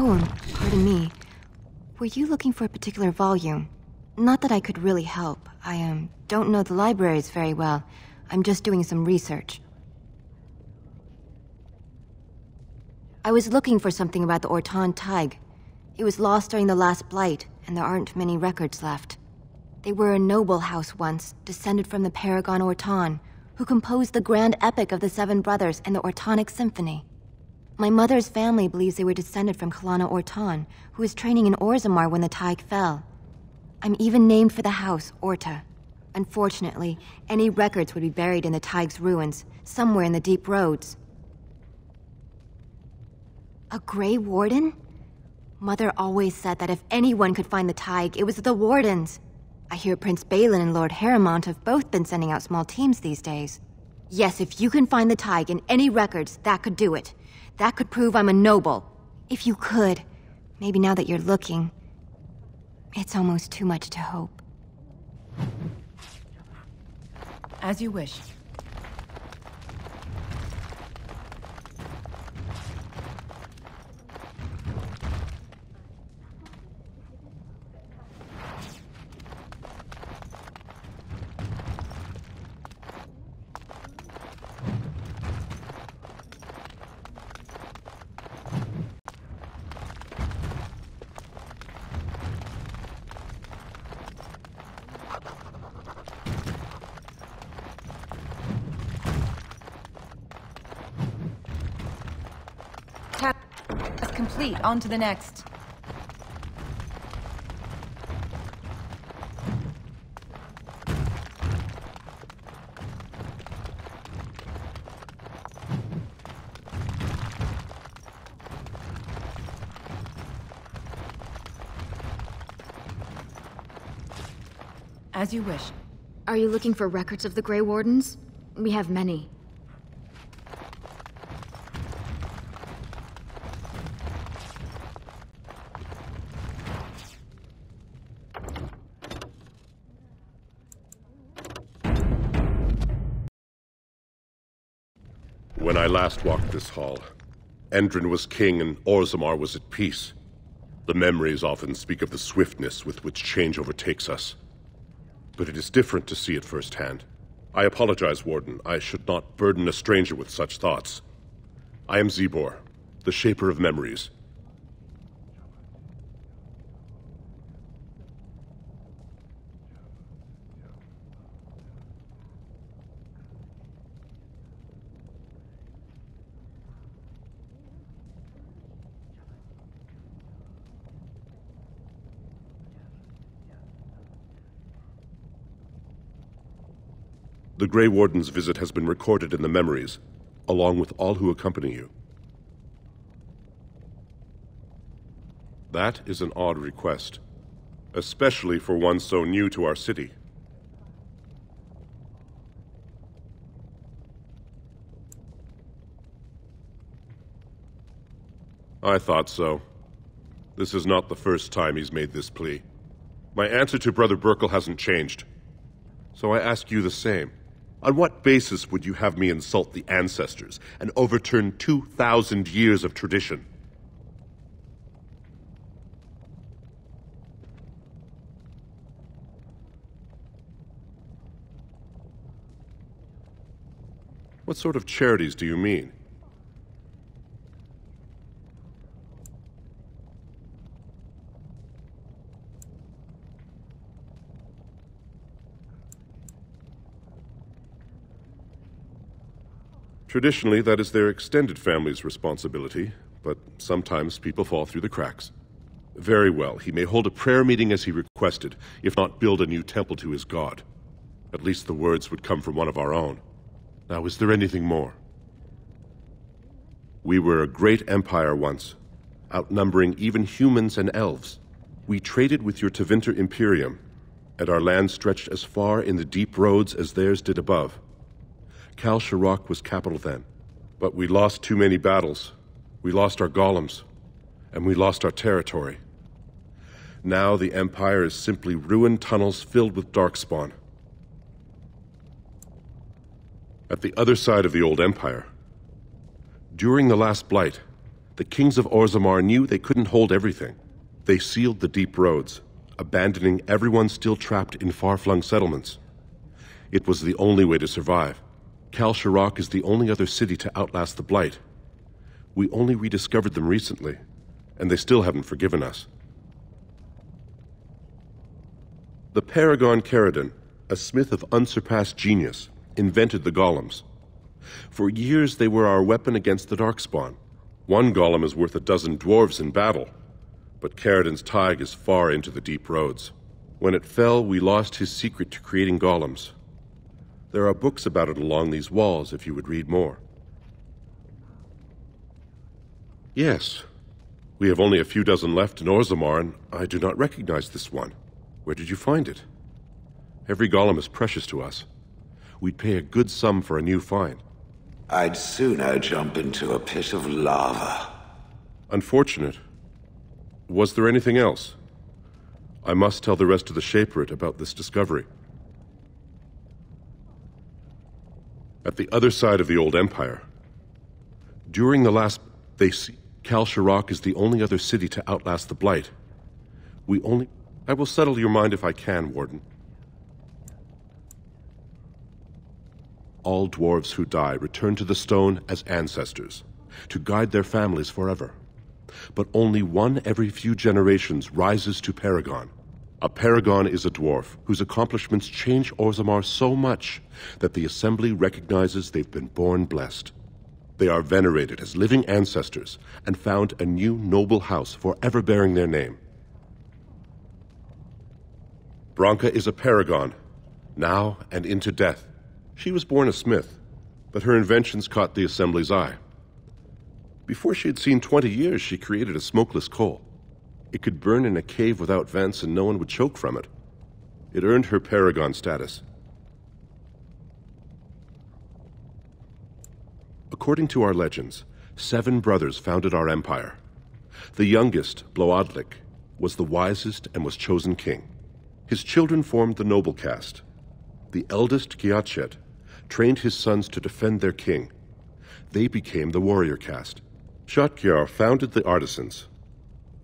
Oh, pardon me. Were you looking for a particular volume? Not that I could really help. I don't know the libraries very well. I'm just doing some research. I was looking for something about the Orton Tig. It was lost during the last Blight, and there aren't many records left. They were a noble house once, descended from the Paragon Orton, who composed the grand epic of the Seven Brothers and the Ortonic Symphony. My mother's family believes they were descended from Kalana Orton, who was training in Ozomar when the Tig fell. I'm even named for the house, Orta. Unfortunately, any records would be buried in the Tig's ruins, somewhere in the deep roads. A Grey Warden? Mother always said that if anyone could find the Tig, it was the Wardens. I hear Prince Balin and Lord Harrowmont have both been sending out small teams these days. Yes, if you can find the Tig in any records, that could do it. That could prove I'm a noble. If you could. Maybe now that you're looking. It's almost too much to hope. As you wish. Complete. On to the next. As you wish. Are you looking for records of the Grey Wardens? We have many. When I last walked this hall, Endrin was king and Ozomar was at peace. The memories often speak of the swiftness with which change overtakes us. But it is different to see it firsthand. I apologize, Warden. I should not burden a stranger with such thoughts. I am Zebor, the Shaper of Memories. The Grey Warden's visit has been recorded in the memories, along with all who accompany you. That is an odd request, especially for one so new to our city. I thought so. This is not the first time he's made this plea. My answer to Brother Burkle hasn't changed. So I ask you the same. On what basis would you have me insult the ancestors and overturn 2,000 years of tradition? What sort of charities do you mean? Traditionally, that is their extended family's responsibility, but sometimes people fall through the cracks. Very well, he may hold a prayer meeting as he requested, if not build a new temple to his god. At least the words would come from one of our own. Now, is there anything more? We were a great empire once, outnumbering even humans and elves. We traded with your Tevinter Imperium, and our land stretched as far in the deep roads as theirs did above. Kal Sharok was capital then, but we lost too many battles. We lost our golems, and we lost our territory. Now the Empire is simply ruined tunnels filled with darkspawn. At the other side of the old Empire, during the last Blight, The kings of Ozomar knew they couldn't hold everything. They sealed the deep roads, abandoning everyone still trapped in far-flung settlements. It was the only way to survive. Kal Sharok is the only other city to outlast the Blight. We only rediscovered them recently, and they still haven't forgiven us. The Paragon Caridon, a smith of unsurpassed genius, invented the golems. For years they were our weapon against the Darkspawn. One golem is worth 12 dwarves in battle, but Caridon's Tig is far into the deep roads. When it fell, we lost his secret to creating golems. There are books about it along these walls if you would read more. Yes, we have only a few dozen left in Ozomar, and I do not recognize this one. Where did you find it? Every golem is precious to us. We'd pay a good sum for a new find. I'd sooner jump into a pit of lava. Unfortunate. Was there anything else? I must tell the rest of the Shaperate about this discovery. At the other side of the old empire, during the last... Kal Sharok is the only other city to outlast the Blight. I will settle your mind if I can, Warden. All dwarves who die return to the stone as ancestors, to guide their families forever. But only one every few generations rises to Paragon. A Paragon is a dwarf whose accomplishments change Ozomar so much that the Assembly recognizes they've been born blessed. They are venerated as living ancestors and found a new noble house forever bearing their name. Branka is a Paragon, now and into death. She was born a smith, but her inventions caught the Assembly's eye. Before she had seen 20 years, she created a smokeless coal. It could burn in a cave without vents and no one would choke from it. It earned her Paragon status. According to our legends, 7 brothers founded our empire. The youngest, Bloadlik, was the wisest and was chosen king. His children formed the noble caste. The eldest, Giachet, trained his sons to defend their king. They became the warrior caste. Shatgyar founded the artisans.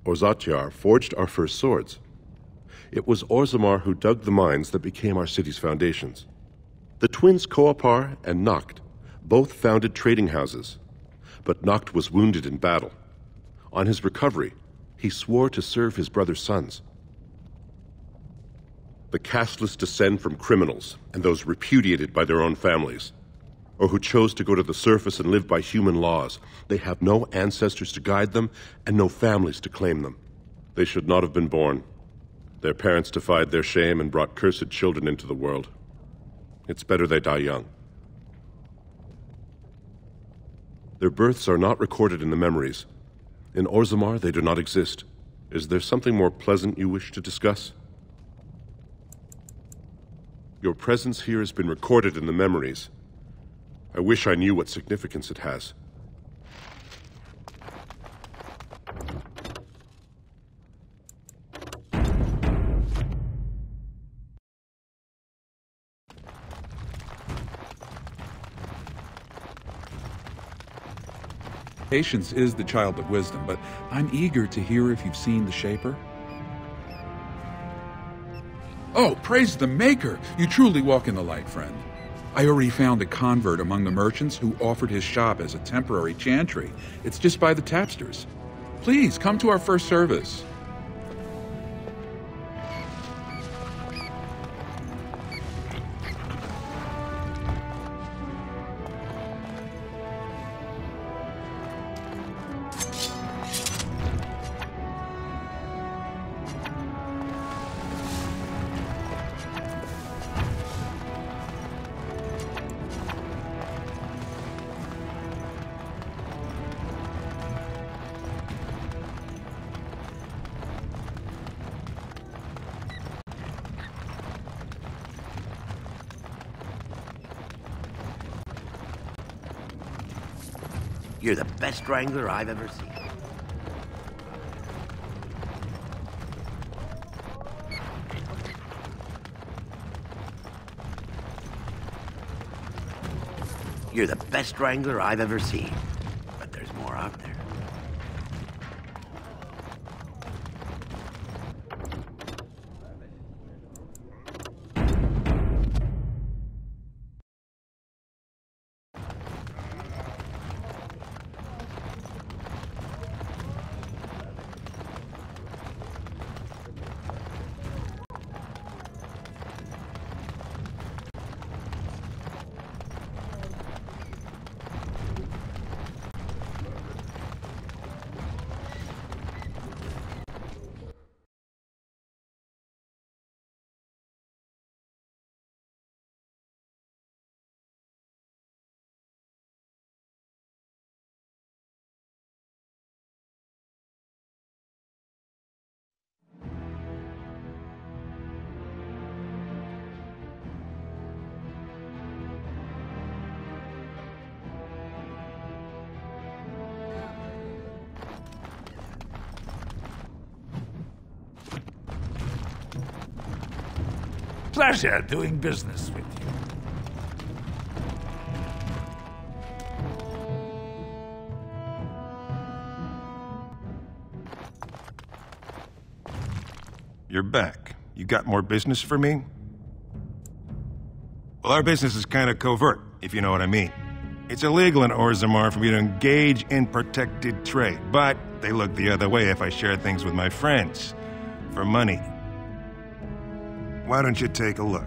Orzatyar forged our first swords. It was Ozomar who dug the mines that became our city's foundations. The twins Koapar and Noct both founded trading houses, but Noct was wounded in battle. On his recovery, he swore to serve his brother's sons. The casteless descend from criminals and those repudiated by their own families, or who chose to go to the surface and live by human laws. They have no ancestors to guide them and no families to claim them. They should not have been born. Their parents defied their shame and brought cursed children into the world. It's better they die young. Their births are not recorded in the memories. In Ozomar, they do not exist. Is there something more pleasant you wish to discuss? Your presence here has been recorded in the memories. I wish I knew what significance it has. Patience is the child of wisdom, but I'm eager to hear if you've seen the Shaper. Oh, praise the Maker! You truly walk in the light, friend. I already found a convert among the merchants who offered his shop as a temporary chantry. It's just by the tapsters. Please, come to our first service. You're the best wrangler I've ever seen. You're the best wrangler I've ever seen. But there's more out there. pleasure doing business with you. You're back. You got more business for me? Well, our business is kind of covert, if you know what I mean. It's illegal in Ozomar for me to engage in protected trade, but they look the other way if I share things with my friends. For money. Why don't you take a look?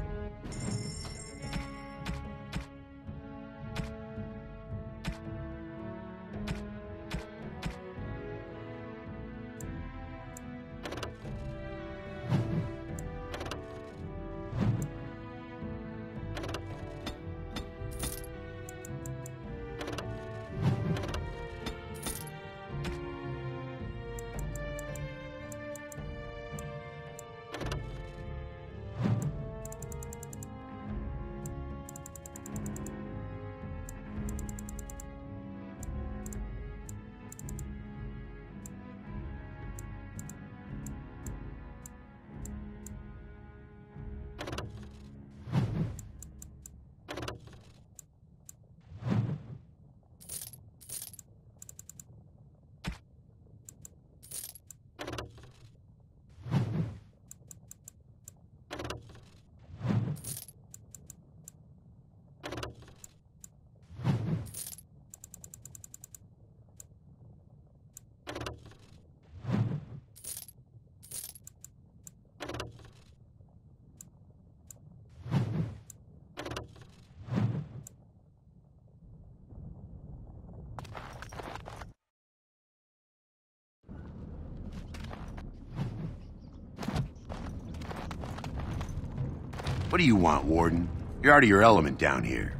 What do you want, Warden? You're out of your element down here.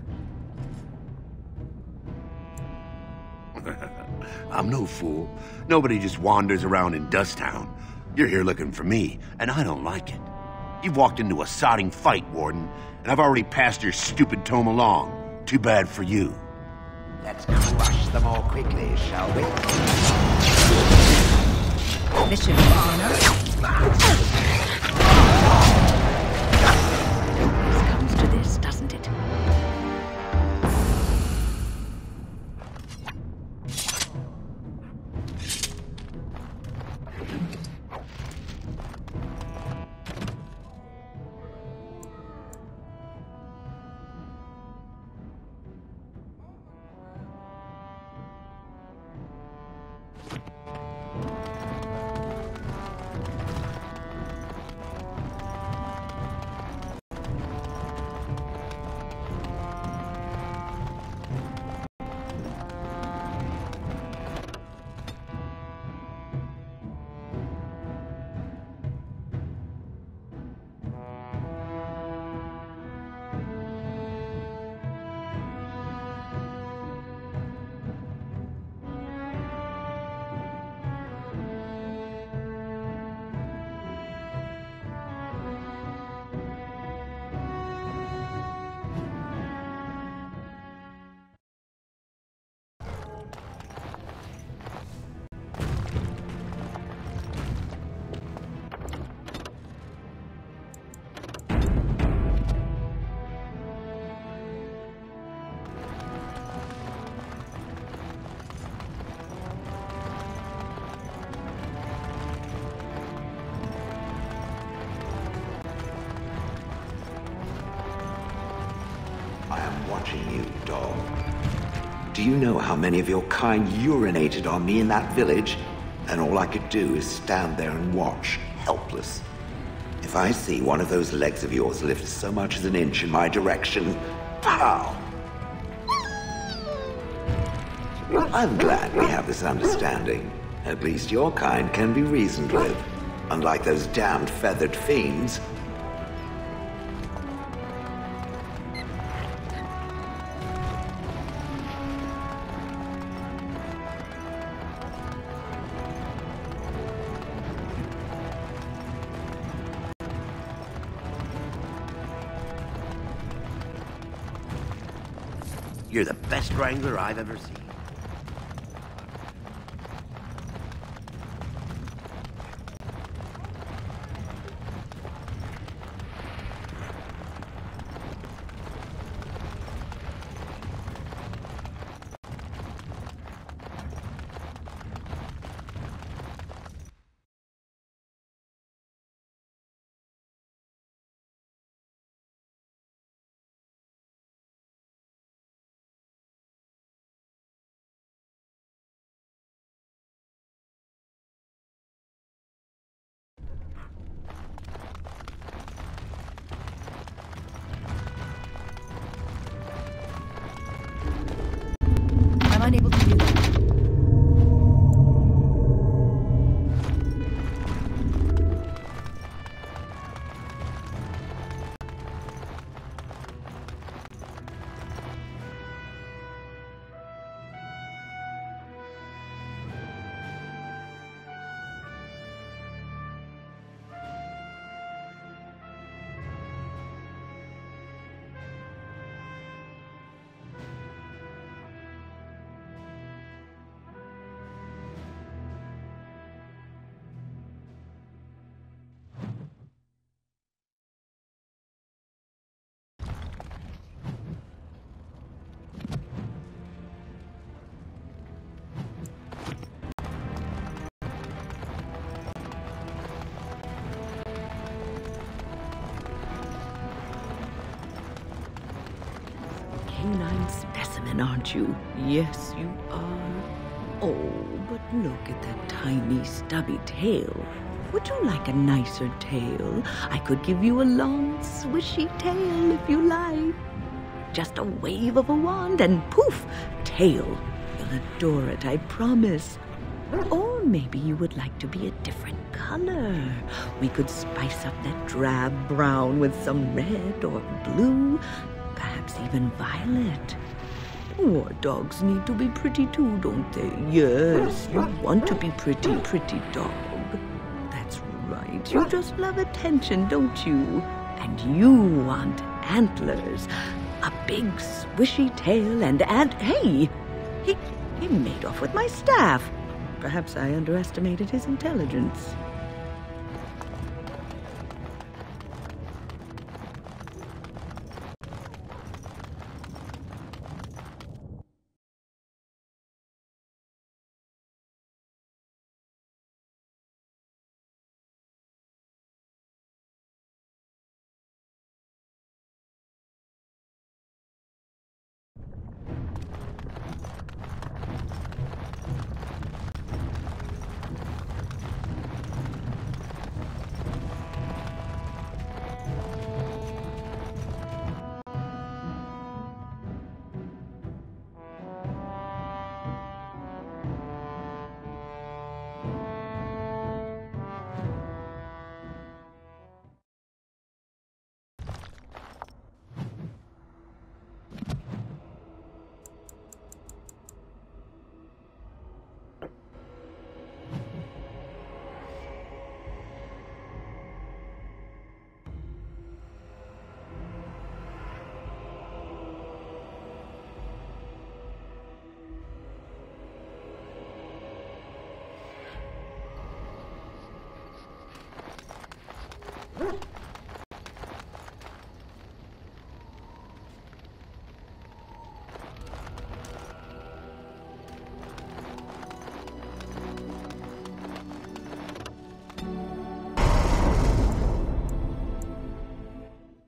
I'm no fool. Nobody just wanders around in Dust Town. You're here looking for me, and I don't like it. You've walked into a sodding fight, Warden, and I've already passed your stupid tome along. Too bad for you. Let's crush them all quickly, shall we? This should be easy enough. To this, doesn't it? Watching you, dog. Do you know how many of your kind urinated on me in that village? And all I could do is stand there and watch, helpless. If I see one of those legs of yours lift so much as an inch in my direction, pow! I'm glad we have this understanding. At least your kind can be reasoned with. Unlike those damned feathered fiends. You're the best wrangler I've ever seen. I'm unable to do that. Canine specimen, aren't you? Yes, you are. Oh, but look at that tiny, stubby tail. Would you like a nicer tail? I could give you a long, swishy tail if you like. Just a wave of a wand and poof, tail. You'll adore it, I promise. Or maybe you would like to be a different color. We could spice up that drab brown with some red or blue, perhaps even violet. Oh, dogs need to be pretty too, don't they? Yes, you want to be pretty, pretty dog. That's right. You just love attention, don't you? And you want antlers. A big, swishy tail and hey! He made off with my staff. Perhaps I underestimated his intelligence.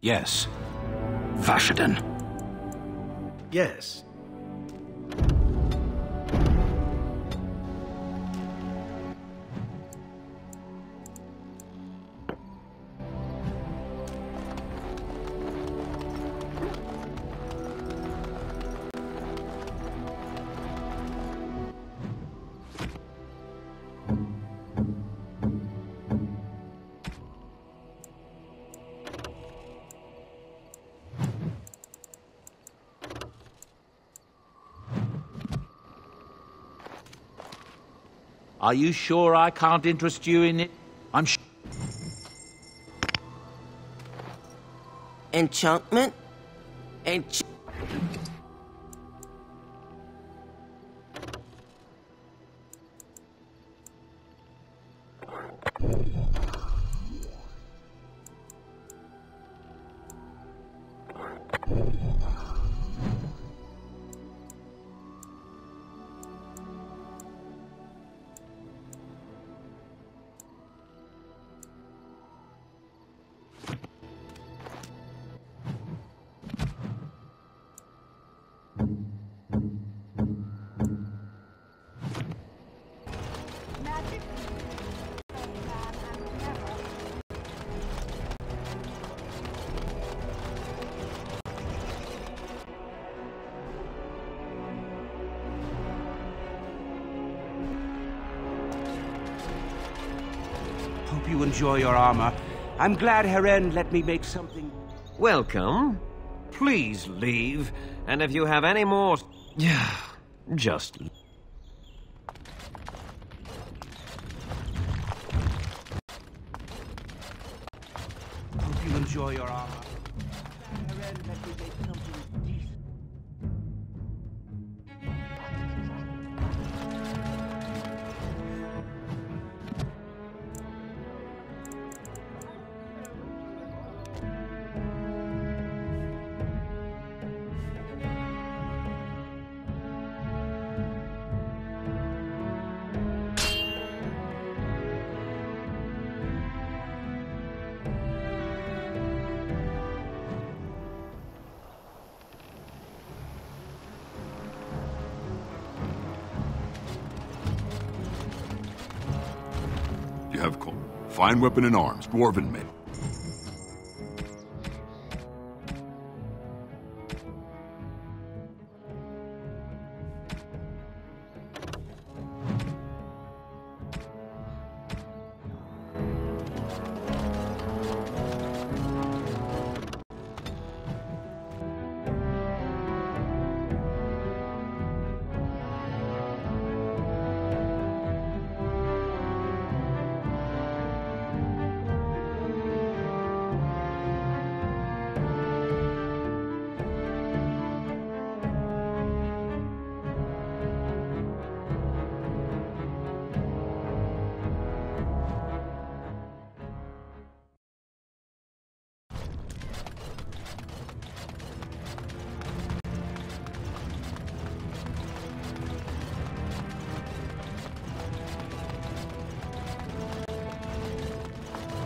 Yes. Vashaden. Yes. Are you sure I can't interest you in it? I'm sure. Enchantment? you enjoy your armor. I'm glad Heren let me make something... Welcome. Please leave. And if you have any more... just... Hope you enjoy your armor. Heren let me make something decent. You have fine weapon and arms, dwarven men.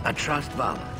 I trust Vala.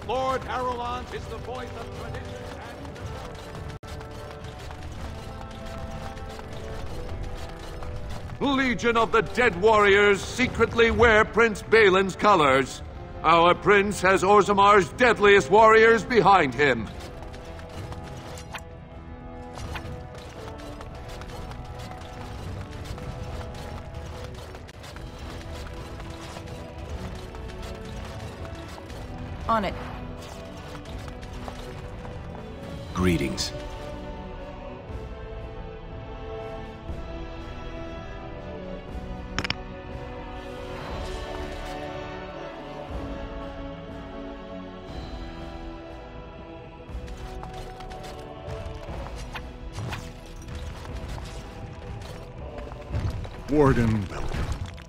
Lord Harold is the voice of tradition and... Legion of the Dead Warriors secretly wear Prince Balin's colors. Our prince has Ozomar's deadliest warriors behind him. On it. Greetings. Warden, welcome.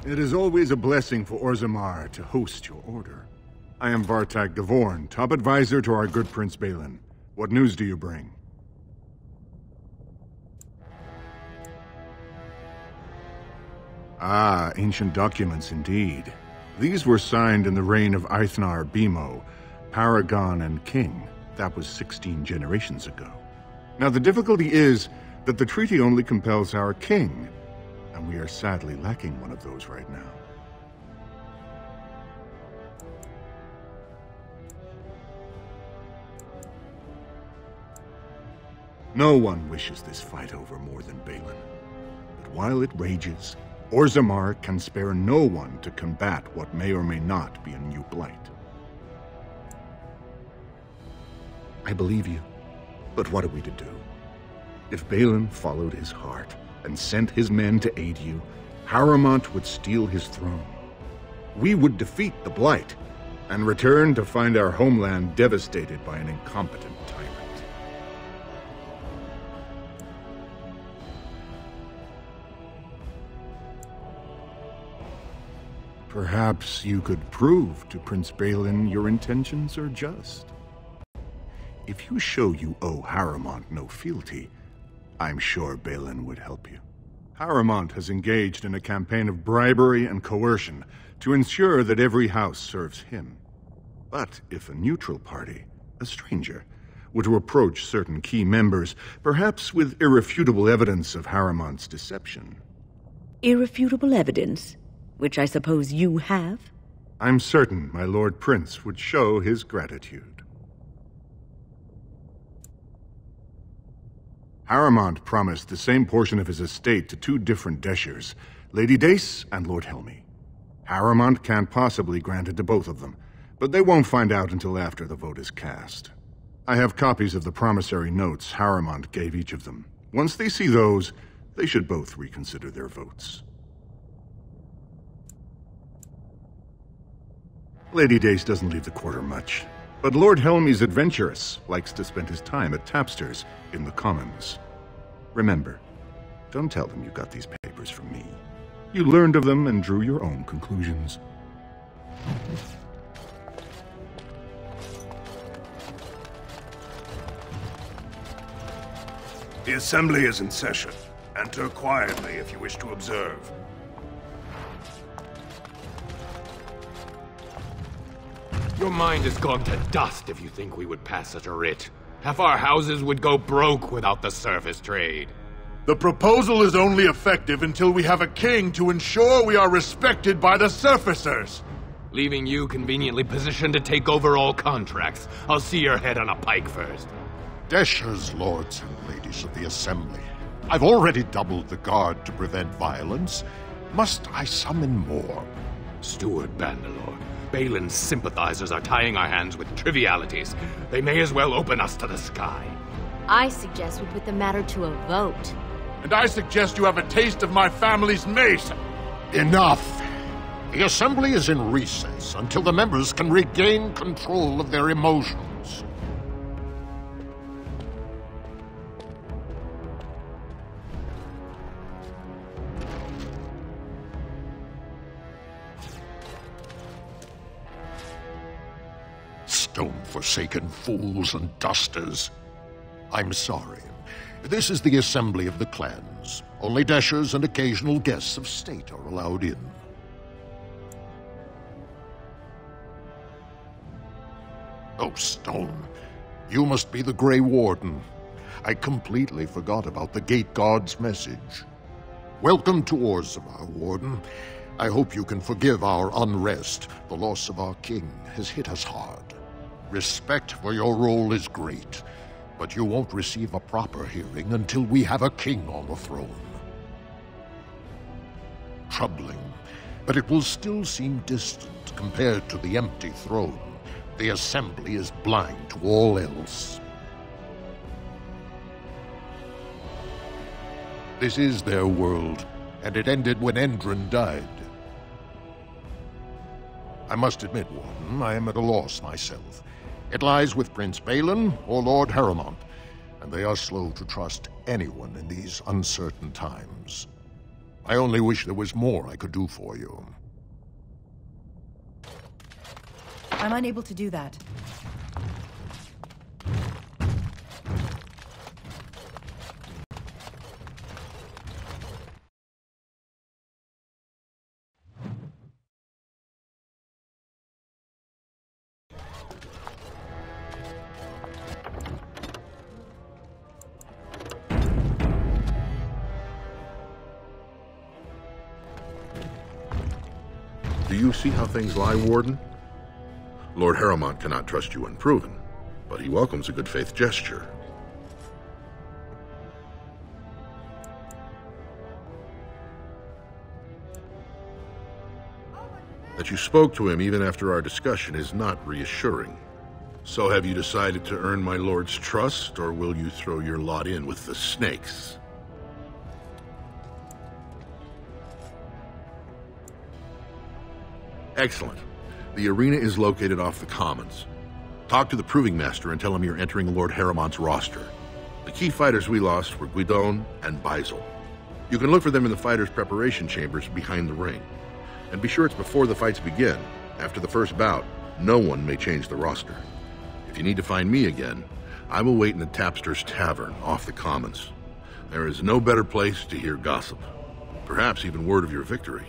It is always a blessing for Ozomar to host your order. I am Vartak Gavorn, top advisor to our good Prince Balin. What news do you bring? Ah, ancient documents indeed. These were signed in the reign of Eithnar Bimo, Paragon and King. That was 16 generations ago. Now the difficulty is that the treaty only compels our king, and we are sadly lacking one of those right now. No one wishes this fight over more than Balin. But while it rages, Ozomar can spare no one to combat what may or may not be a new blight. I believe you, but what are we to do? If Balin followed his heart and sent his men to aid you, Haramont would steal his throne. We would defeat the blight, and return to find our homeland devastated by an incompetent tyrant. Perhaps you could prove to Prince Balin your intentions are just. If you show you owe Harrimont no fealty, I'm sure Balin would help you. Harrimont has engaged in a campaign of bribery and coercion to ensure that every house serves him. But if a neutral party, a stranger, were to approach certain key members, perhaps with irrefutable evidence of Harrimont's deception. Irrefutable evidence? Which I suppose you have? I'm certain my Lord Prince would show his gratitude. Harrimont promised the same portion of his estate to two different Deshers, Lady Dace and Lord Helmy. Harrimont can't possibly grant it to both of them, but they won't find out until after the vote is cast. I have copies of the promissory notes Harrimont gave each of them. Once they see those, they should both reconsider their votes. Lady Dace doesn't leave the quarter much, but Lord Helmy's adventurous, likes to spend his time at Tapster's in the Commons. Remember, don't tell them you got these papers from me. You learned of them and drew your own conclusions. The Assembly is in session. Enter quietly if you wish to observe. Your mind has gone to dust if you think we would pass such a writ. Half our houses would go broke without the surface trade. The proposal is only effective until we have a king to ensure we are respected by the surfacers. Leaving you conveniently positioned to take over all contracts. I'll see your head on a pike first. Deshers, lords and ladies of the Assembly, I've already doubled the guard to prevent violence. Must I summon more? Steward Bandalore, Balin's sympathizers are tying our hands with trivialities. They may as well open us to the sky. I suggest we put the matter to a vote. And I suggest you have a taste of my family's mace. Enough! The Assembly is in recess until the members can regain control of their emotions. Stone-forsaken fools and dusters. I'm sorry. This is the Assembly of the Clans. Only Deshers and occasional guests of state are allowed in. Oh, Stone, you must be the Grey Warden. I completely forgot about the Gate Guard's message. Welcome to Ozomar, Warden. I hope you can forgive our unrest. The loss of our king has hit us hard. Respect for your role is great, but you won't receive a proper hearing until we have a king on the throne. Troubling, but it will still seem distant compared to the empty throne. The Assembly is blind to all else. This is their world, and it ended when Endron died. I must admit, Warden, I am at a loss myself. It lies with Prince Balin or Lord Harrimont, and they are slow to trust anyone in these uncertain times. I only wish there was more I could do for you. I'm unable to do that. Do you see how things lie, Warden? Lord Harrimont cannot trust you unproven, but he welcomes a good faith gesture. That you spoke to him even after our discussion is not reassuring. So have you decided to earn my lord's trust, or will you throw your lot in with the snakes? Excellent. The arena is located off the Commons. Talk to the Proving Master and tell him you're entering Lord Haramont's roster. The key fighters we lost were Guidon and Beisel. You can look for them in the fighters' preparation chambers behind the ring. And be sure it's before the fights begin. After the first bout, no one may change the roster. If you need to find me again, I will wait in the Tapster's Tavern off the Commons. There is no better place to hear gossip. Perhaps even word of your victory.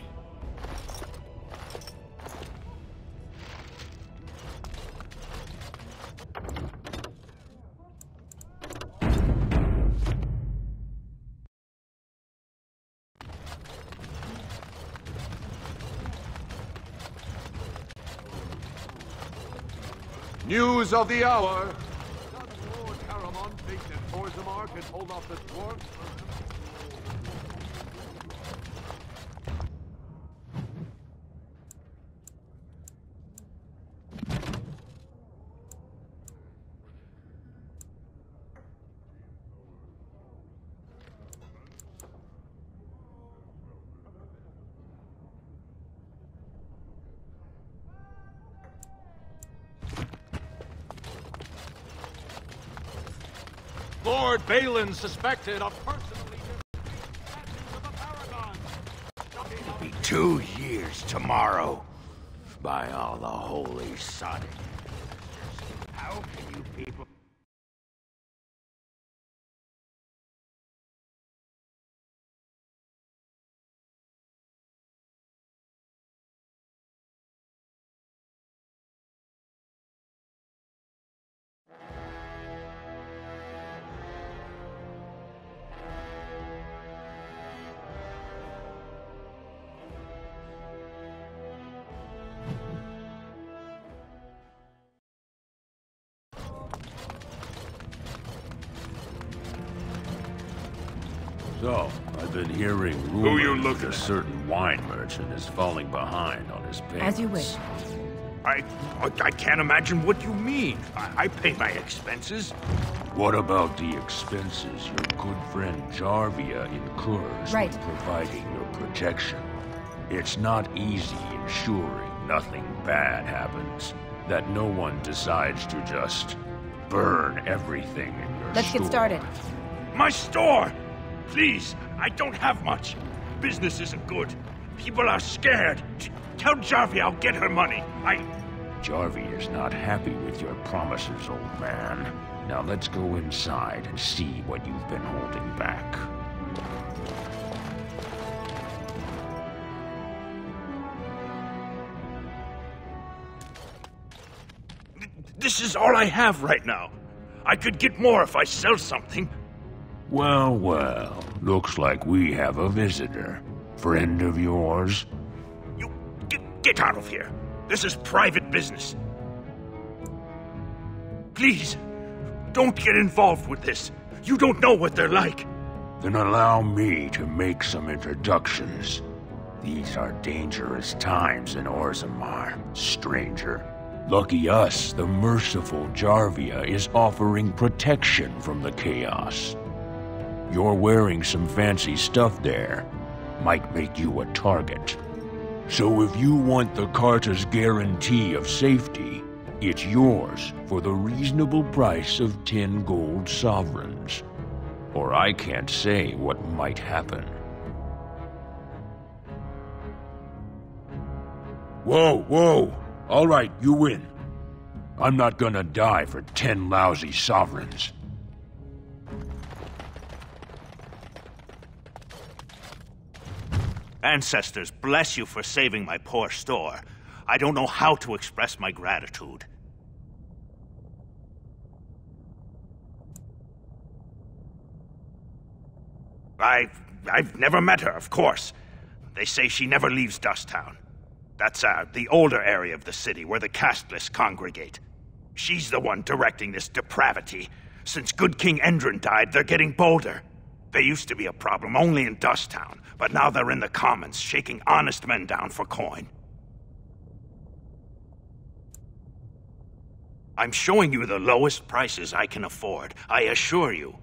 News of the hour. Does Lord Haramont think that Ozomar can hold off the dwarves? Lord Balin suspected of personally with the Paragon. It'll be 2 years tomorrow. By all the holy sun. How can you people... So, I've been hearing rumors that a certain wine merchant is falling behind on his payments. As you wish. I can't imagine what you mean. I pay my expenses. What about the expenses your good friend Jarvia incurs Right. when providing your protection? It's not easy ensuring nothing bad happens, that no one decides to just burn everything in your Let's store. get started. My store! Please, I don't have much. Business isn't good. People are scared. Tell Jarvia I'll get her money. Jarvia is not happy with your promises, old man. Now let's go inside and see what you've been holding back. This is all I have right now. I could get more if I sell something. Well, well, looks like we have a visitor. Friend of yours? Get out of here. This is private business. Please, don't get involved with this. You don't know what they're like. Then allow me to make some introductions. These are dangerous times in Ozomar, stranger. Lucky us, the merciful Jarvia is offering protection from the chaos. You're wearing some fancy stuff there. Might make you a target. So if you want the Carta's guarantee of safety, it's yours for the reasonable price of 10 gold sovereigns. Or I can't say what might happen. Whoa, whoa! All right, you win. I'm not gonna die for 10 lousy sovereigns. Ancestors, bless you for saving my poor store. I don't know how to express my gratitude. I've never met her, of course. They say she never leaves Dusttown. That's the older area of the city where the casteless congregate. She's the one directing this depravity. Since good King Endrin died, they're getting bolder. They used to be a problem only in Dusttown, but now they're in the Commons, shaking honest men down for coin. I'm showing you the lowest prices I can afford, I assure you.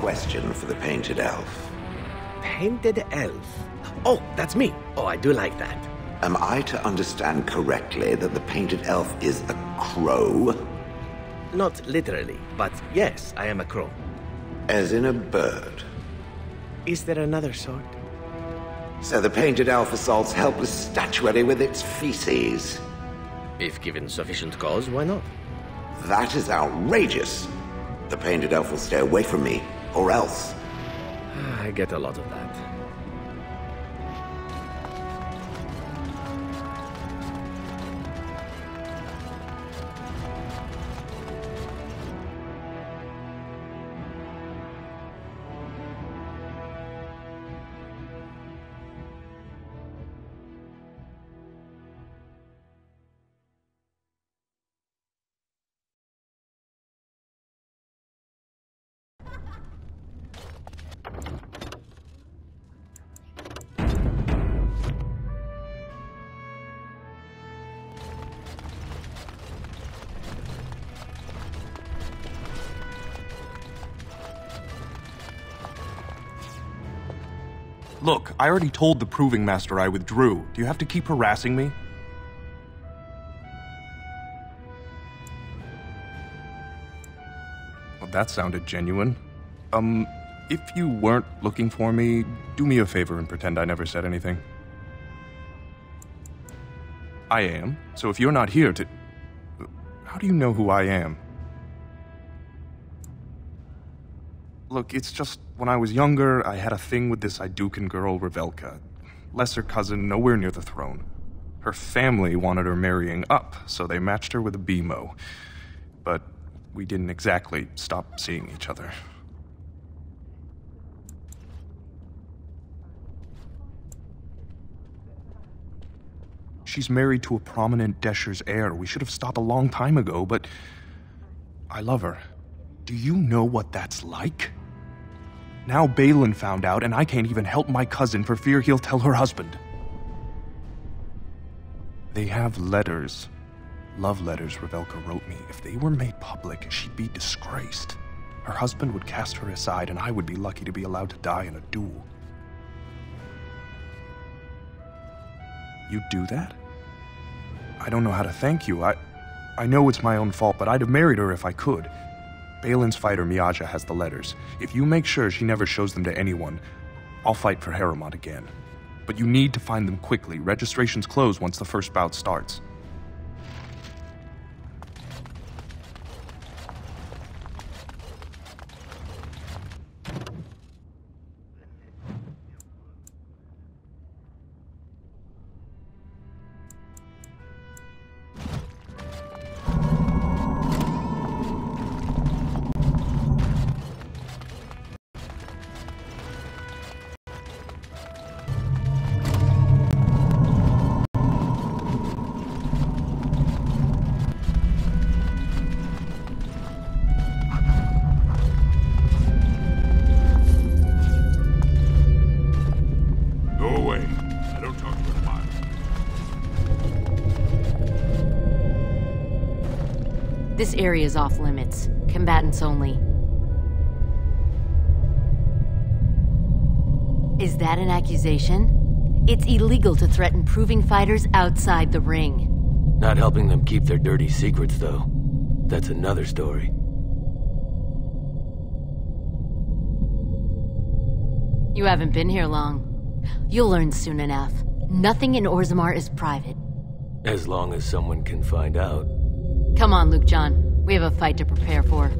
question for the Painted Elf. Painted Elf? Oh, that's me. Oh, I do like that. Am I to understand correctly that the Painted Elf is a crow? Not literally, but yes, I am a crow. As in a bird? Is there another sort? So the Painted Elf assaults helpless statuary with its feces? If given sufficient cause, why not? That is outrageous. The Painted Elf will stay away from me, or else. I get a lot of that. Look, I already told the Proving Master I withdrew. Do you have to keep harassing me? Well, that sounded genuine. If you weren't looking for me, do me a favor and pretend I never said anything. I am, so if you're not here to... How do you know who I am? Look, it's just, when I was younger, I had a thing with this Idukan girl, Revelka. Lesser cousin, nowhere near the throne. Her family wanted her marrying up, so they matched her with a BMO. But we didn't exactly stop seeing each other. She's married to a prominent Desher's heir. We should have stopped a long time ago, but I love her. Do you know what that's like? Now Balin found out, and I can't even help my cousin for fear he'll tell her husband. They have letters. Love letters Revelka wrote me. If they were made public, she'd be disgraced. Her husband would cast her aside, and I would be lucky to be allowed to die in a duel. You'd do that? I don't know how to thank you. I know it's my own fault, but I'd have married her if I could. Balin's fighter Miaja has the letters. If you make sure she never shows them to anyone, I'll fight for Haremont again. But you need to find them quickly. Registrations close once the first bout starts. This area is off limits. Combatants only. Is that an accusation? It's illegal to threaten proving fighters outside the ring. Not helping them keep their dirty secrets, though. That's another story. You haven't been here long. You'll learn soon enough. Nothing in Ozomar is private. As long as someone can find out. Come on, Luke John. We have a fight to prepare for.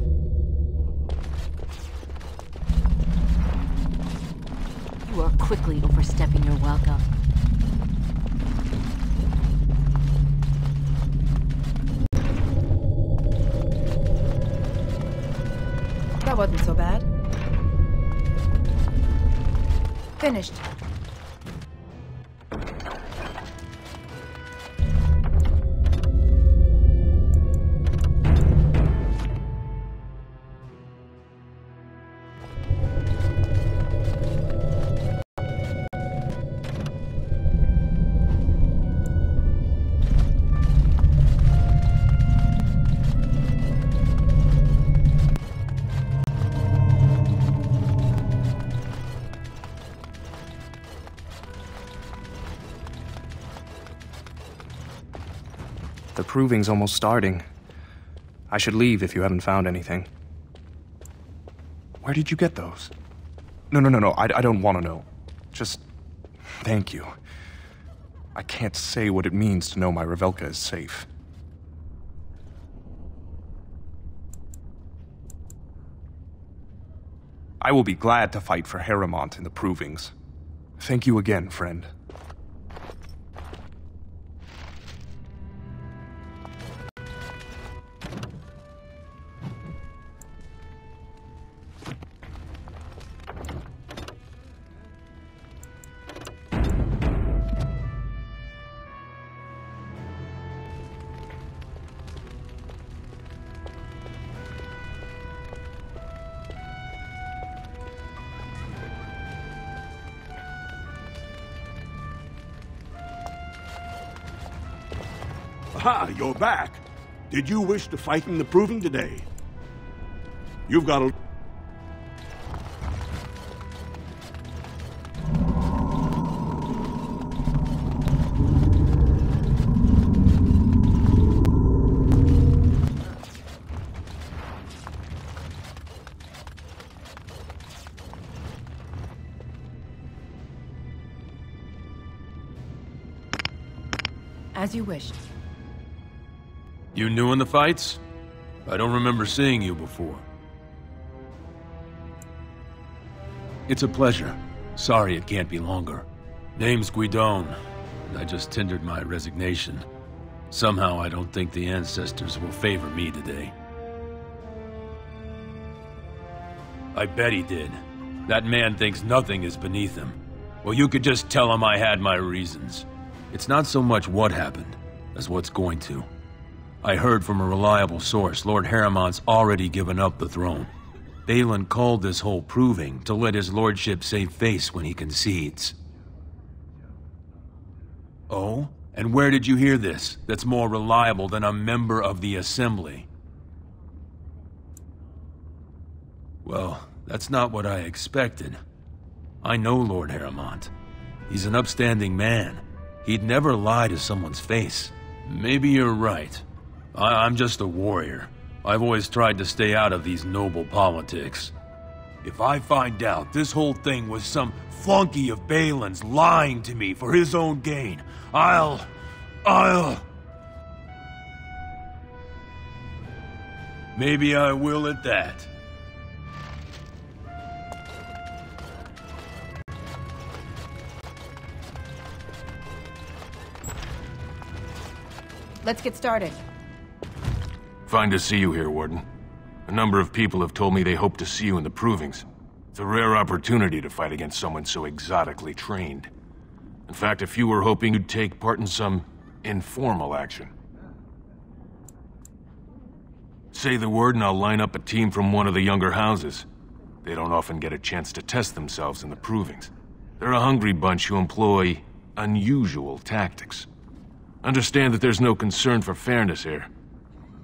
You are quickly overstepping your welcome. That wasn't so bad. Finished. The proving's almost starting. I should leave if you haven't found anything. Where did you get those? No, I don't want to know. Just thank you. I can't say what it means to know my Revelka is safe. I will be glad to fight for Harrimont in the provings. Thank you again, friend. Aha, you're back. Did you wish to fight in the proving today? You've got a... As you wished. You new in the fights? I don't remember seeing you before. It's a pleasure. Sorry it can't be longer. Name's Guidon, and I just tendered my resignation. Somehow I don't think the ancestors will favor me today. I bet he did. That man thinks nothing is beneath him. Well, you could just tell him I had my reasons. It's not so much what happened, as what's going to. I heard from a reliable source Lord Harrimont's already given up the throne. Balin called this whole proving to let his lordship save face when he concedes. Oh? And where did you hear this that's more reliable than a member of the Assembly? Well, that's not what I expected. I know Lord Harrimont. He's an upstanding man. He'd never lie to someone's face. Maybe you're right. I'm just a warrior. I've always tried to stay out of these noble politics. If I find out this whole thing was some flunky of Balin's lying to me for his own gain, I'll... Maybe I will at that. Let's get started. Fine to see you here, Warden. A number of people have told me they hope to see you in the provings. It's a rare opportunity to fight against someone so exotically trained. In fact, a few were hoping you'd take part in some informal action. Say the word and I'll line up a team from one of the younger houses. They don't often get a chance to test themselves in the provings. They're a hungry bunch who employ unusual tactics. Understand that there's no concern for fairness here.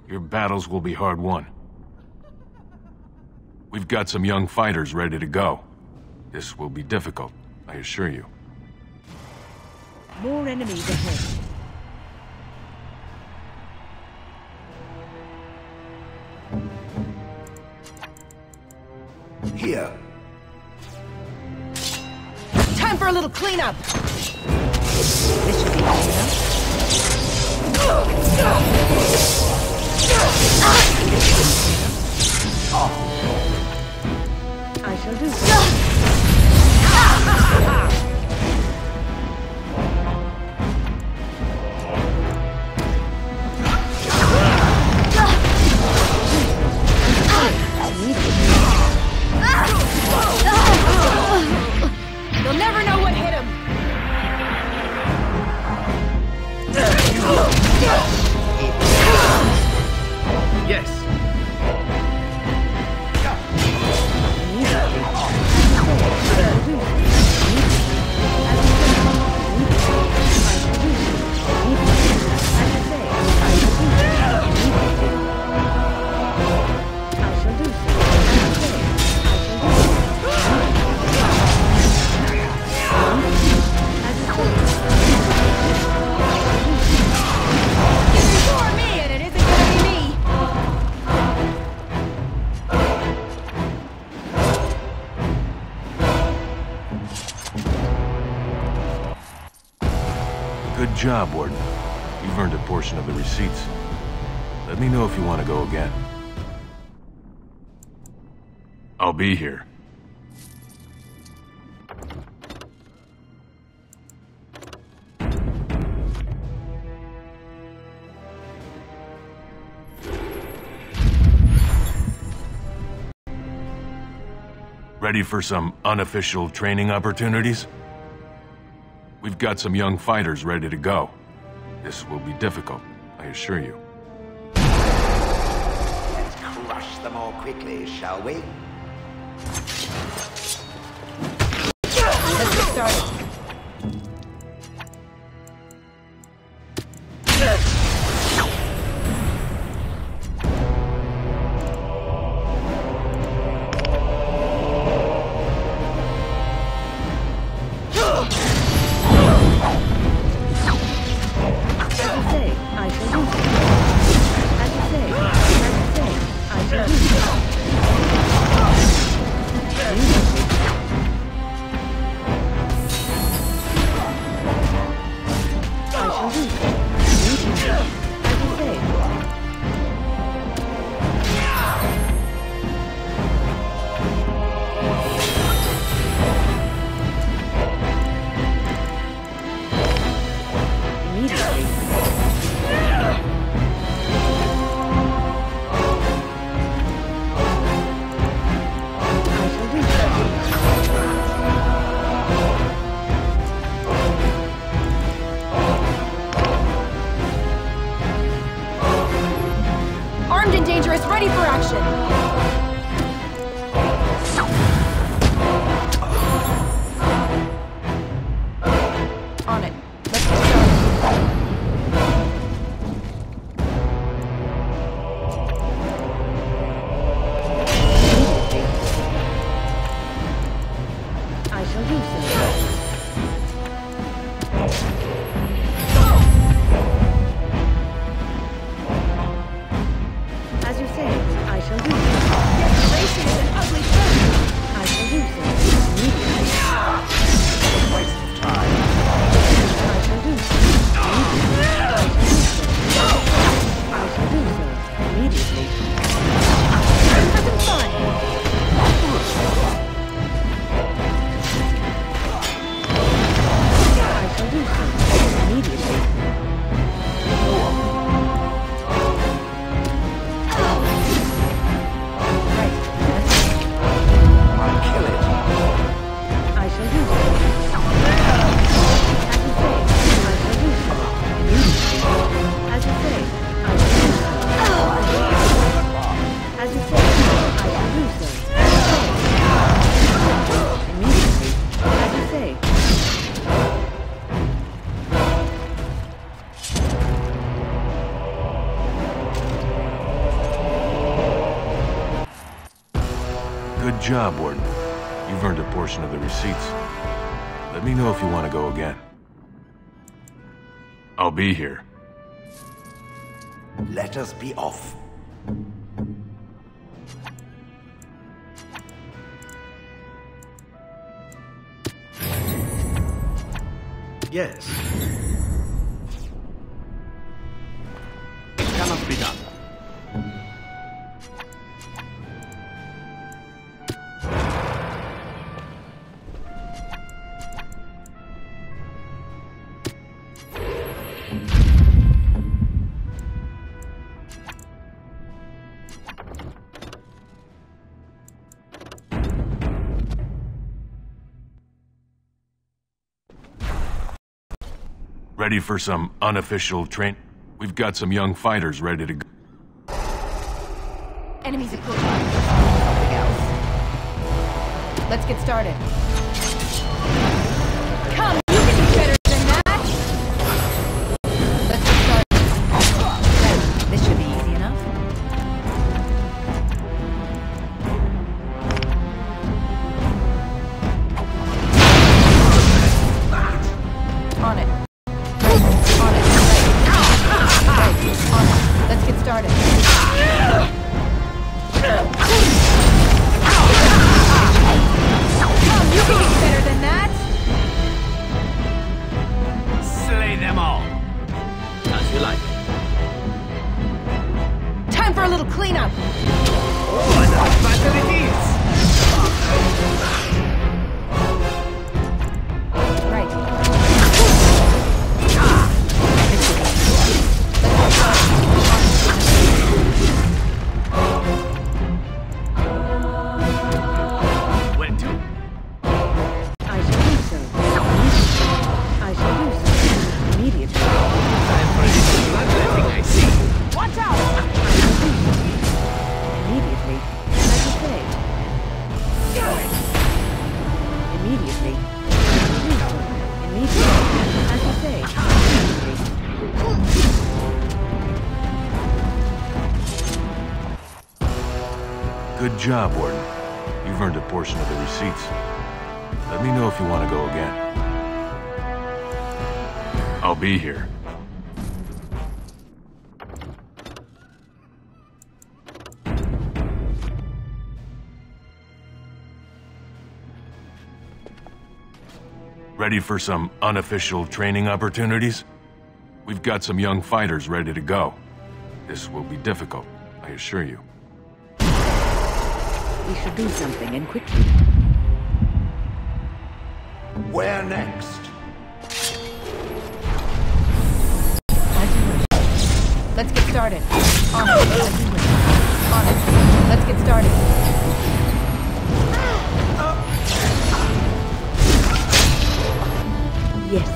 Your battles will be hard won. We've got some young fighters ready to go. This will be difficult, I assure you. More enemies ahead. Here. Time for a little cleanup! This should be easy enough. I shall do so. You'll never know what hit him! Yes. Good job, Warden. You've earned a portion of the receipts. Let me know if you want to go again. I'll be here. Ready for some unofficial training opportunities? We've got some young fighters ready to go. This will be difficult, I assure you. Let's crush them all quickly, shall we? Let's get started. Ready for action! On it. Let's get started. I shall do so. As you say, I shall do so. Desperation is an ugly thing. I shall do so immediately. Waste of time. I shall do so immediately. I shall do so immediately. Having fun. I shall do so immediately. Good job, Warden. You've earned a portion of the receipts. Let me know if you want to go again. I'll be here. Let us be off. Yes. It cannot be done. Ready for some unofficial train? We've got some young fighters ready to go. Enemies approaching. Something else. Let's get started. Come, you can do better than that! Let's get started. Right, this should be easy enough. On it. Let's get started. Come, you can do better than that! Good job, Warden. You've earned a portion of the receipts. Let me know if you want to go again. I'll be here. Ready for some unofficial training opportunities? We've got some young fighters ready to go. This will be difficult, I assure you. We should do something, and quickly. Where next? Let's get started. On it. On it. Let's get started. Yes.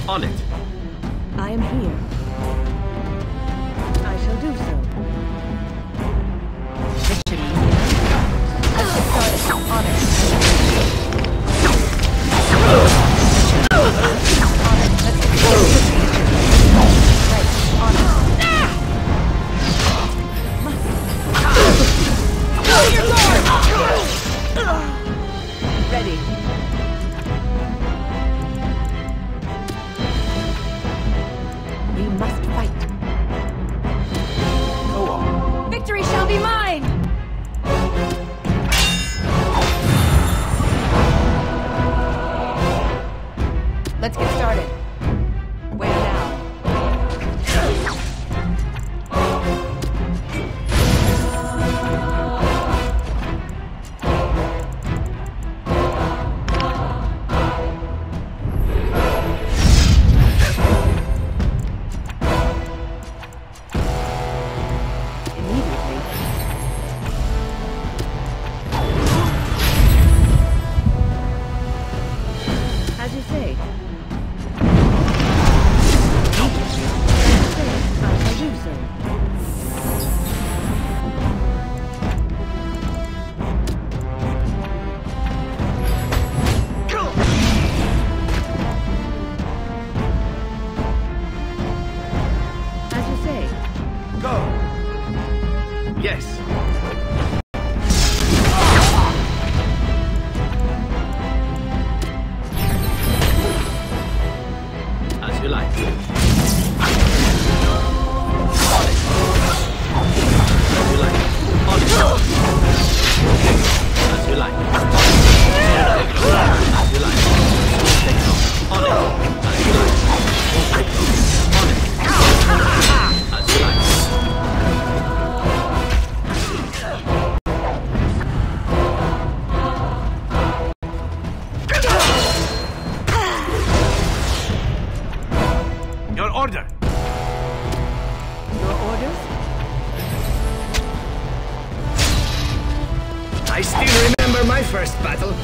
On it. I am here. I shall do so. This should be easy. Let's get started. On it. On it. Let's get started. Right. On it. Close your door! Ready. We must fight. Go on. Victory shall be mine! Let's get started. Where now? As you say. Yes. As you like. On it. As you like. On it. As you like. As you like. On it. As you like. On it. As you like. Your order! Your orders? I still remember my first battle.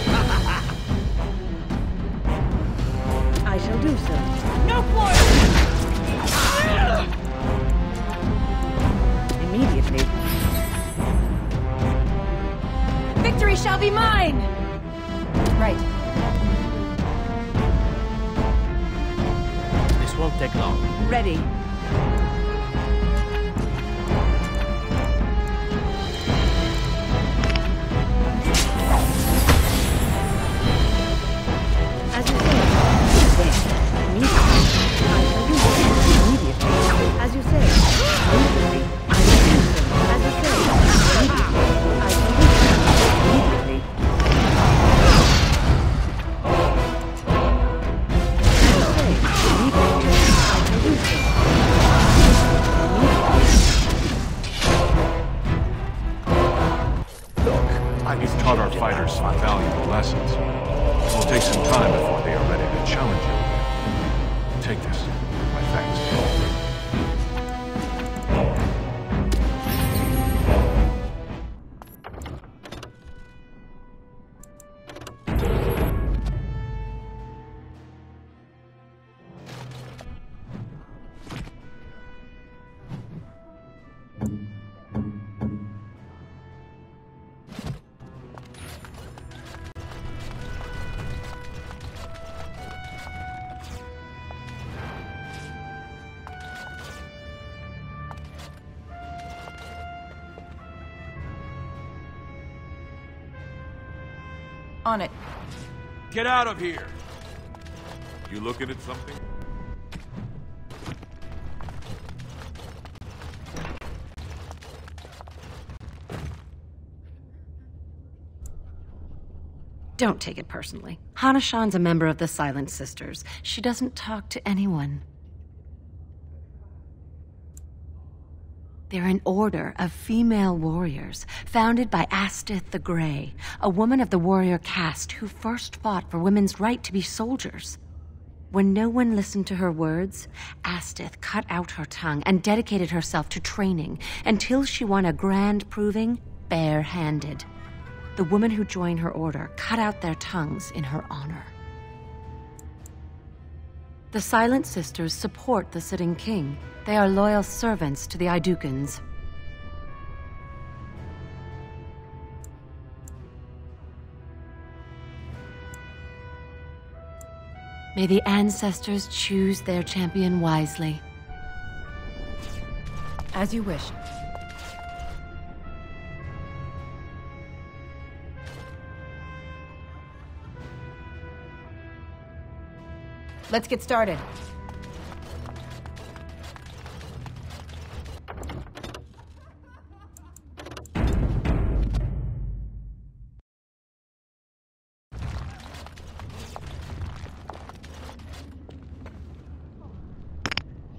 I shall do so. No more! Immediately. Victory shall be mine! Right. This won't take long. Ready. As you say. Immediately. I shall do so. Immediately. As you say. Immediately. I shall do so. As you say. Immediately. I shall do so. Immediately. As you say. Immediately. I shall do so. You've taught our fighters some valuable lessons. It will take some time before they are ready to challenge you. Take this. My thanks. On it. Get out of here! You looking at something? Don't take it personally. Hana-shan's a member of the Silent Sisters. She doesn't talk to anyone. They're an order of female warriors, founded by Astith the Grey, a woman of the warrior caste who first fought for women's right to be soldiers. When no one listened to her words, Astith cut out her tongue and dedicated herself to training until she won a grand proving bare-handed. The women who joined her order cut out their tongues in her honor. The Silent Sisters support the sitting king. They are loyal servants to the Idukans. May the ancestors choose their champion wisely. As you wish. Let's get started.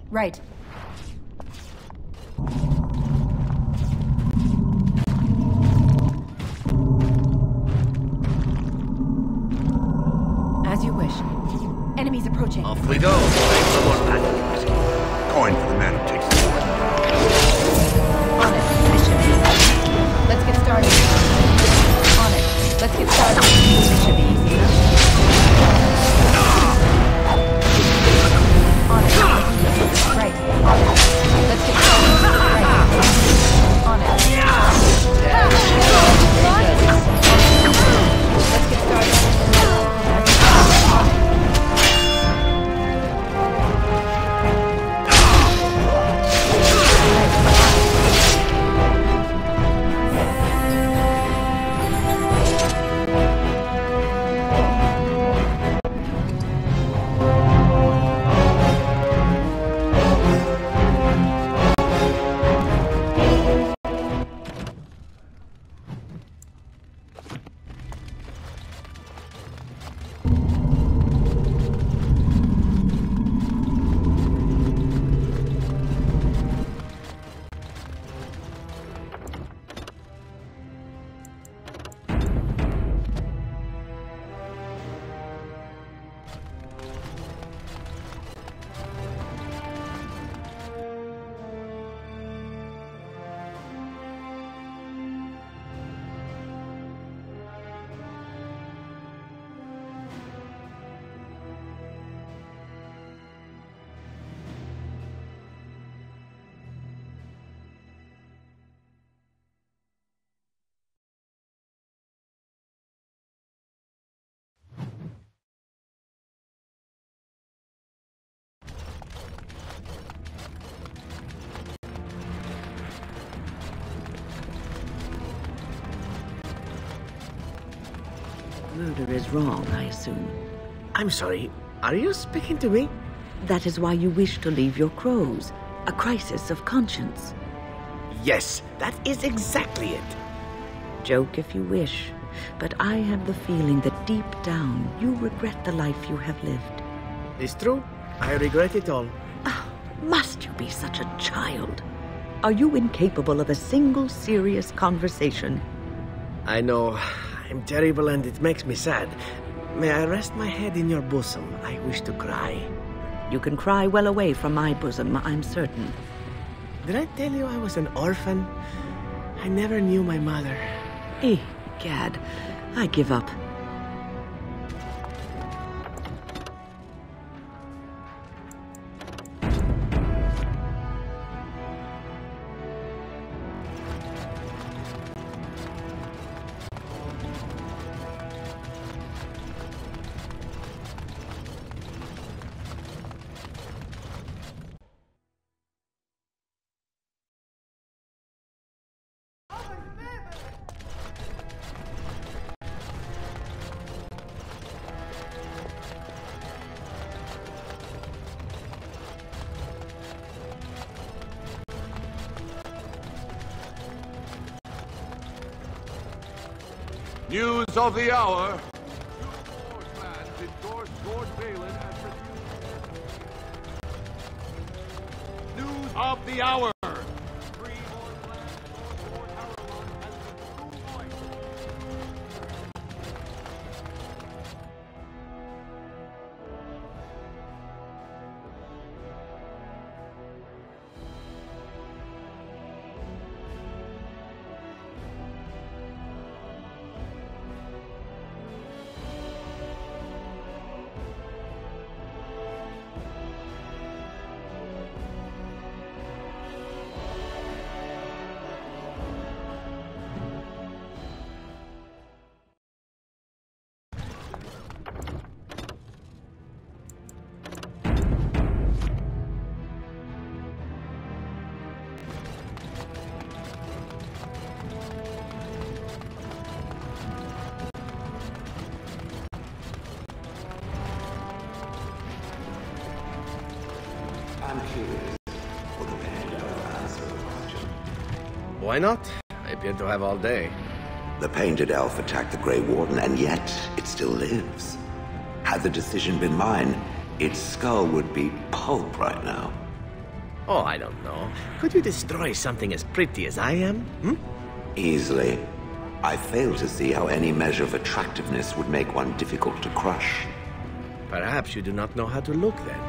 Right. As you wish. Enemies approaching. Off we go. Thanks for more battle music. Coin for the man who takes the order. On it. Mission. Let's get started. On it. Let's get started. This should be easy enough. On it. Right. On it. Let's get started. Right. On it. Let's get started. Murder is wrong, I assume. I'm sorry. Are you speaking to me? That is why you wish to leave your crows. A crisis of conscience. Yes, that is exactly it. Joke if you wish, but I have the feeling that deep down you regret the life you have lived. It's true. I regret it all. Oh, must you be such a child? Are you incapable of a single serious conversation? I know. I'm terrible and it makes me sad. May I rest my head in your bosom? I wish to cry. You can cry well away from my bosom, I'm certain. Did I tell you I was an orphan? I never knew my mother. Egad, I give up. News of the hour. 2 more clans endorsed Lord Balin as the news of the hour. 3 more clans endorsed Lord Haramond as the true voice. I'm curious. Will the Painted Elf answer the question? Why not? I appear to have all day. The Painted Elf attacked the Grey Warden, and yet it still lives. Had the decision been mine, its skull would be pulp right now. Oh, I don't know. Could you destroy something as pretty as I am? Easily. I fail to see how any measure of attractiveness would make one difficult to crush. Perhaps you do not know how to look then.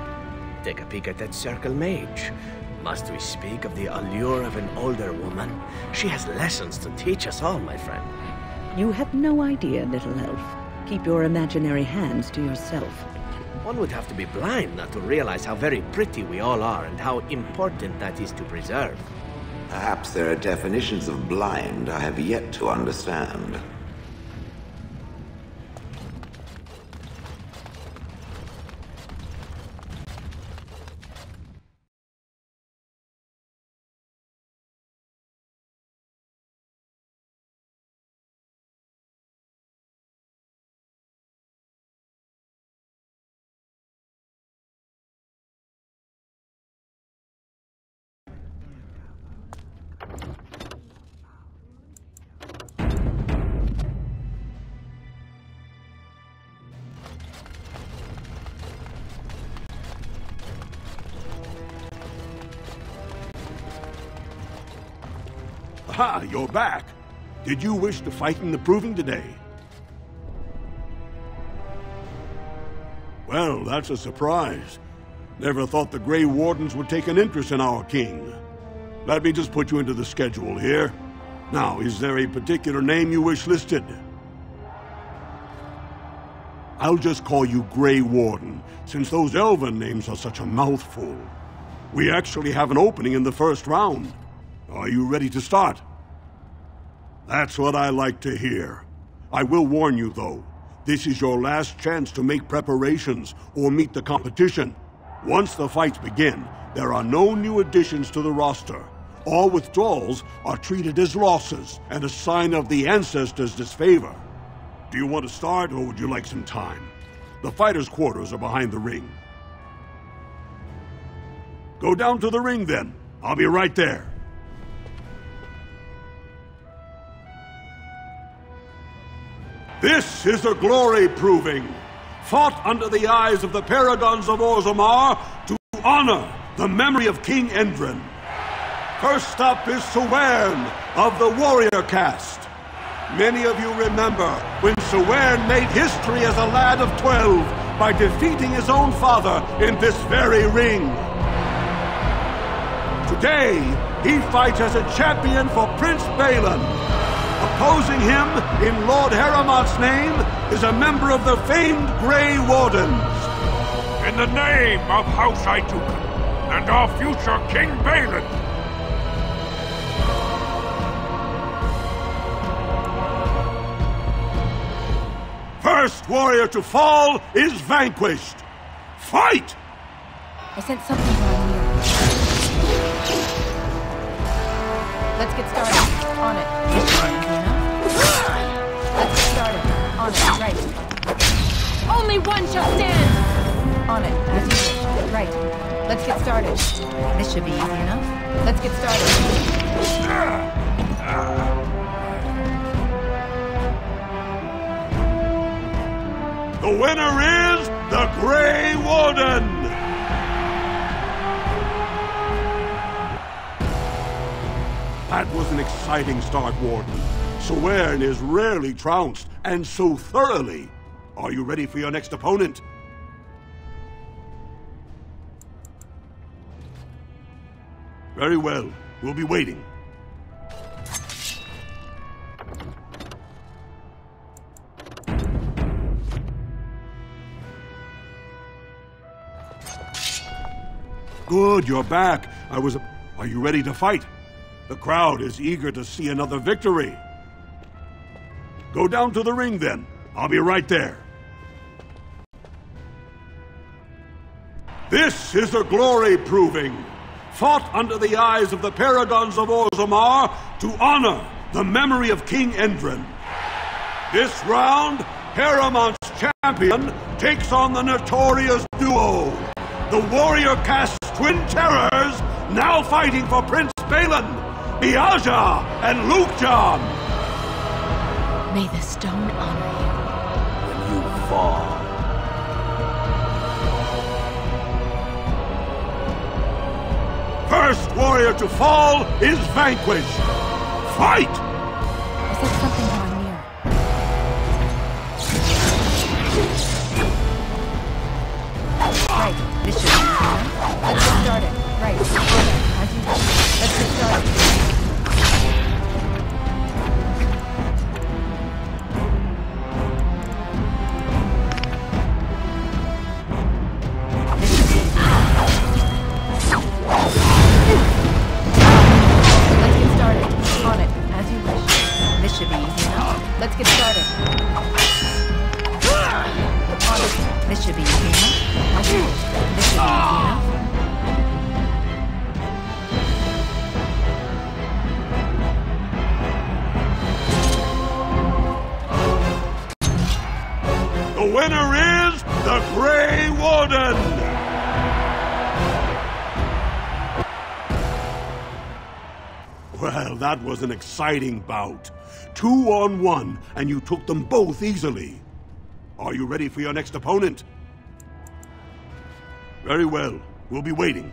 Take a peek at that circle mage. Must we speak of the allure of an older woman? She has lessons to teach us all, my friend. You have no idea, little elf. Keep your imaginary hands to yourself. One would have to be blind not to realize how very pretty we all are and how important that is to preserve. Perhaps there are definitions of blind I have yet to understand. Aha, you're back. Did you wish to fight in the proving today? Well, that's a surprise. Never thought the Grey Wardens would take an interest in our king. Let me just put you into the schedule here. Now, is there a particular name you wish listed? I'll just call you Grey Warden, since those elven names are such a mouthful. We actually have an opening in the first round. Are you ready to start? That's what I like to hear. I will warn you, though. This is your last chance to make preparations or meet the competition. Once the fights begin, there are no new additions to the roster. All withdrawals are treated as losses and a sign of the ancestors' disfavor. Do you want to start, or would you like some time? The fighters' quarters are behind the ring. Go down to the ring, then. I'll be right there. This is a glory proving, fought under the eyes of the paragons of Ozomar to honor the memory of King Endrin. First up is Sewern of the warrior caste. Many of you remember when Sewern made history as a lad of 12 by defeating his own father in this very ring. Today, he fights as a champion for Prince Balin. Opposing him, in Lord Haramond's name, is a member of the famed Grey Wardens. In the name of House Aituken and our future King Balin. First warrior to fall is vanquished. Fight! I sent something around here. Let's get started. On it. Let's get started. On it. Right. Only one shall stand! On it. As usual. Right. Let's get started. This should be easy enough. Let's get started. The winner is the Grey Warden! That was an exciting start, Warden. Soern is rarely trounced, and so thoroughly. Are you ready for your next opponent? Very well. We'll be waiting. Good, you're back. Are you ready to fight? The crowd is eager to see another victory. Go down to the ring, then. I'll be right there. This is a glory proving, fought under the eyes of the paragons of Ozomar to honor the memory of King Endrin. This round, Heramont's champion takes on the notorious duo, the warrior caste twin terrors, now fighting for Prince Balin, Miaja and Lukejan. May the stone honor you. When you fall. First warrior to fall is vanquished. Fight! I said something going near. Right, this should be easy. Let's get started. Right, as you wish. Let's get started. Let's get started. This should be easy enough. This should be easy enough. The winner is the Grey Warden! Well, that was an exciting bout. 2-on-1, and you took them both easily. Are you ready for your next opponent? Very well. We'll be waiting.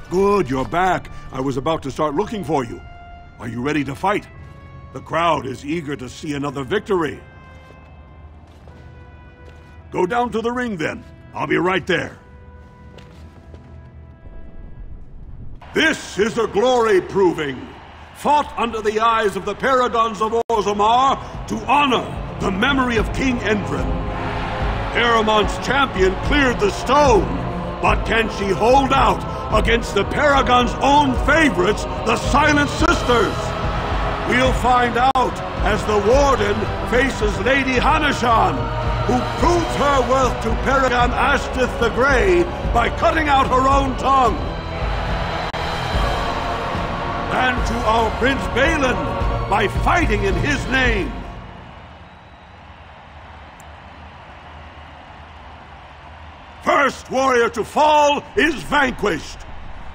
Good, you're back. I was about to start looking for you. Are you ready to fight? The crowd is eager to see another victory. Go down to the ring, then. I'll be right there. This is a glory proving, fought under the eyes of the paragons of Ozomar to honor the memory of King Endrin. Heramont's champion cleared the stone, but can she hold out against the paragon's own favorites, the Silent Sisters? We'll find out as the Warden faces Lady Hanashan, who proves her worth to Paragon Astith the Grey by cutting out her own tongue. And to our Prince Balin by fighting in his name. First warrior to fall is vanquished.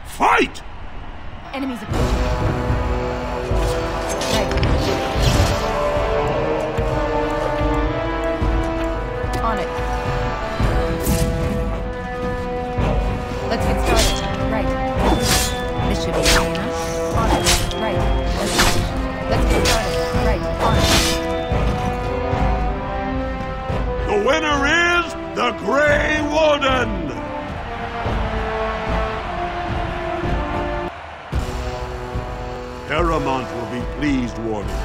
Fight! Enemies approaching. On it. Let's get started. Right. This should be easy enough. On it. Right. Let's get started. Right. On it. The winner is the Grey Warden! Heramont will be pleased, Warden.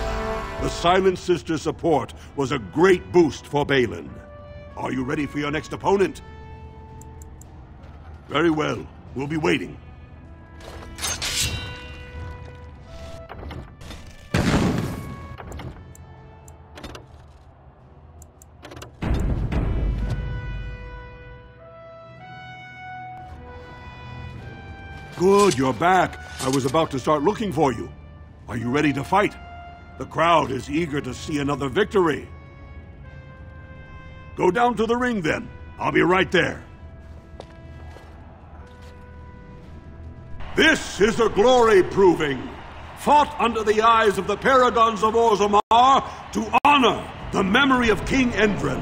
The Silent Sister support was a great boost for Balin. Are you ready for your next opponent? Very well. We'll be waiting. Good, you're back. I was about to start looking for you. Are you ready to fight? The crowd is eager to see another victory. Go down to the ring, then. I'll be right there. This is a glory proving, fought under the eyes of the paragons of Ozomar to honor the memory of King Endrin.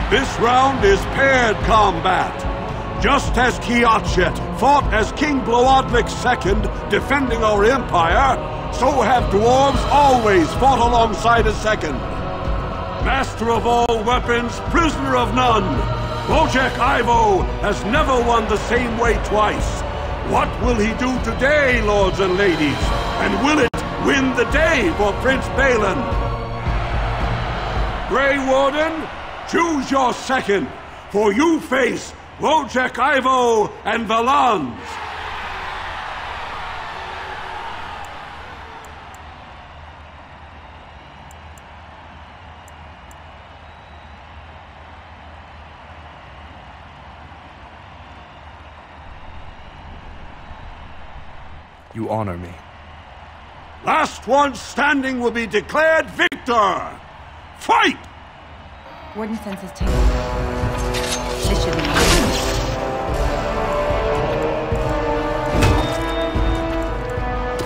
This round is paired combat. Just as Kiachet fought as King Bloodvik II, defending our empire, so have dwarves always fought alongside a second. Master of all weapons, prisoner of none, Wojciech Ivo has never won the same way twice. What will he do today, lords and ladies? And will it win the day for Prince Balin? Grey Warden, choose your second, for you face Wojciech Ivo and Valans. You honor me. Last one standing will be declared victor! Fight! Warden sends his tail. This should be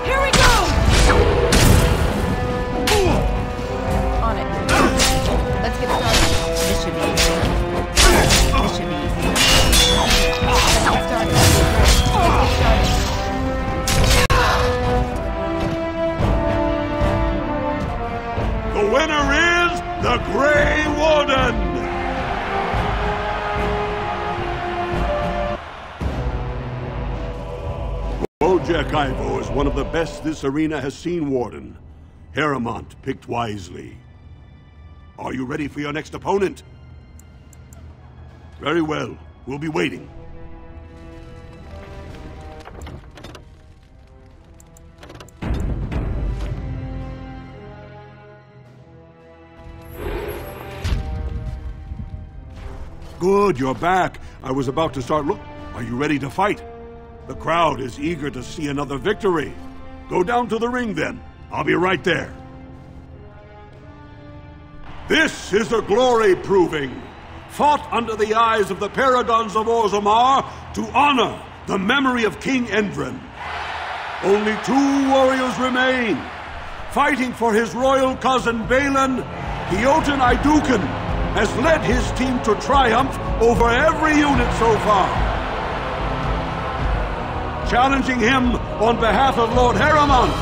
Here we go! On it. Let's get started. This should be easy. This should be easy. Let's get started. Let's get started. The winner is the Grey Warden! Wojciech Ivo is one of the best this arena has seen, Warden. Heremont picked wisely. Are you ready for your next opponent? Very well. We'll be waiting. Good, you're back. I was about to start. Look, are you ready to fight? The crowd is eager to see another victory. Go down to the ring then. I'll be right there. This is a glory proving, fought under the eyes of the paragons of Ozomar to honor the memory of King Endrin. Only 2 warriors remain. Fighting for his royal cousin Balin, Jotun Iduken has led his team to triumph over every unit so far. Challenging him on behalf of Lord Heremont,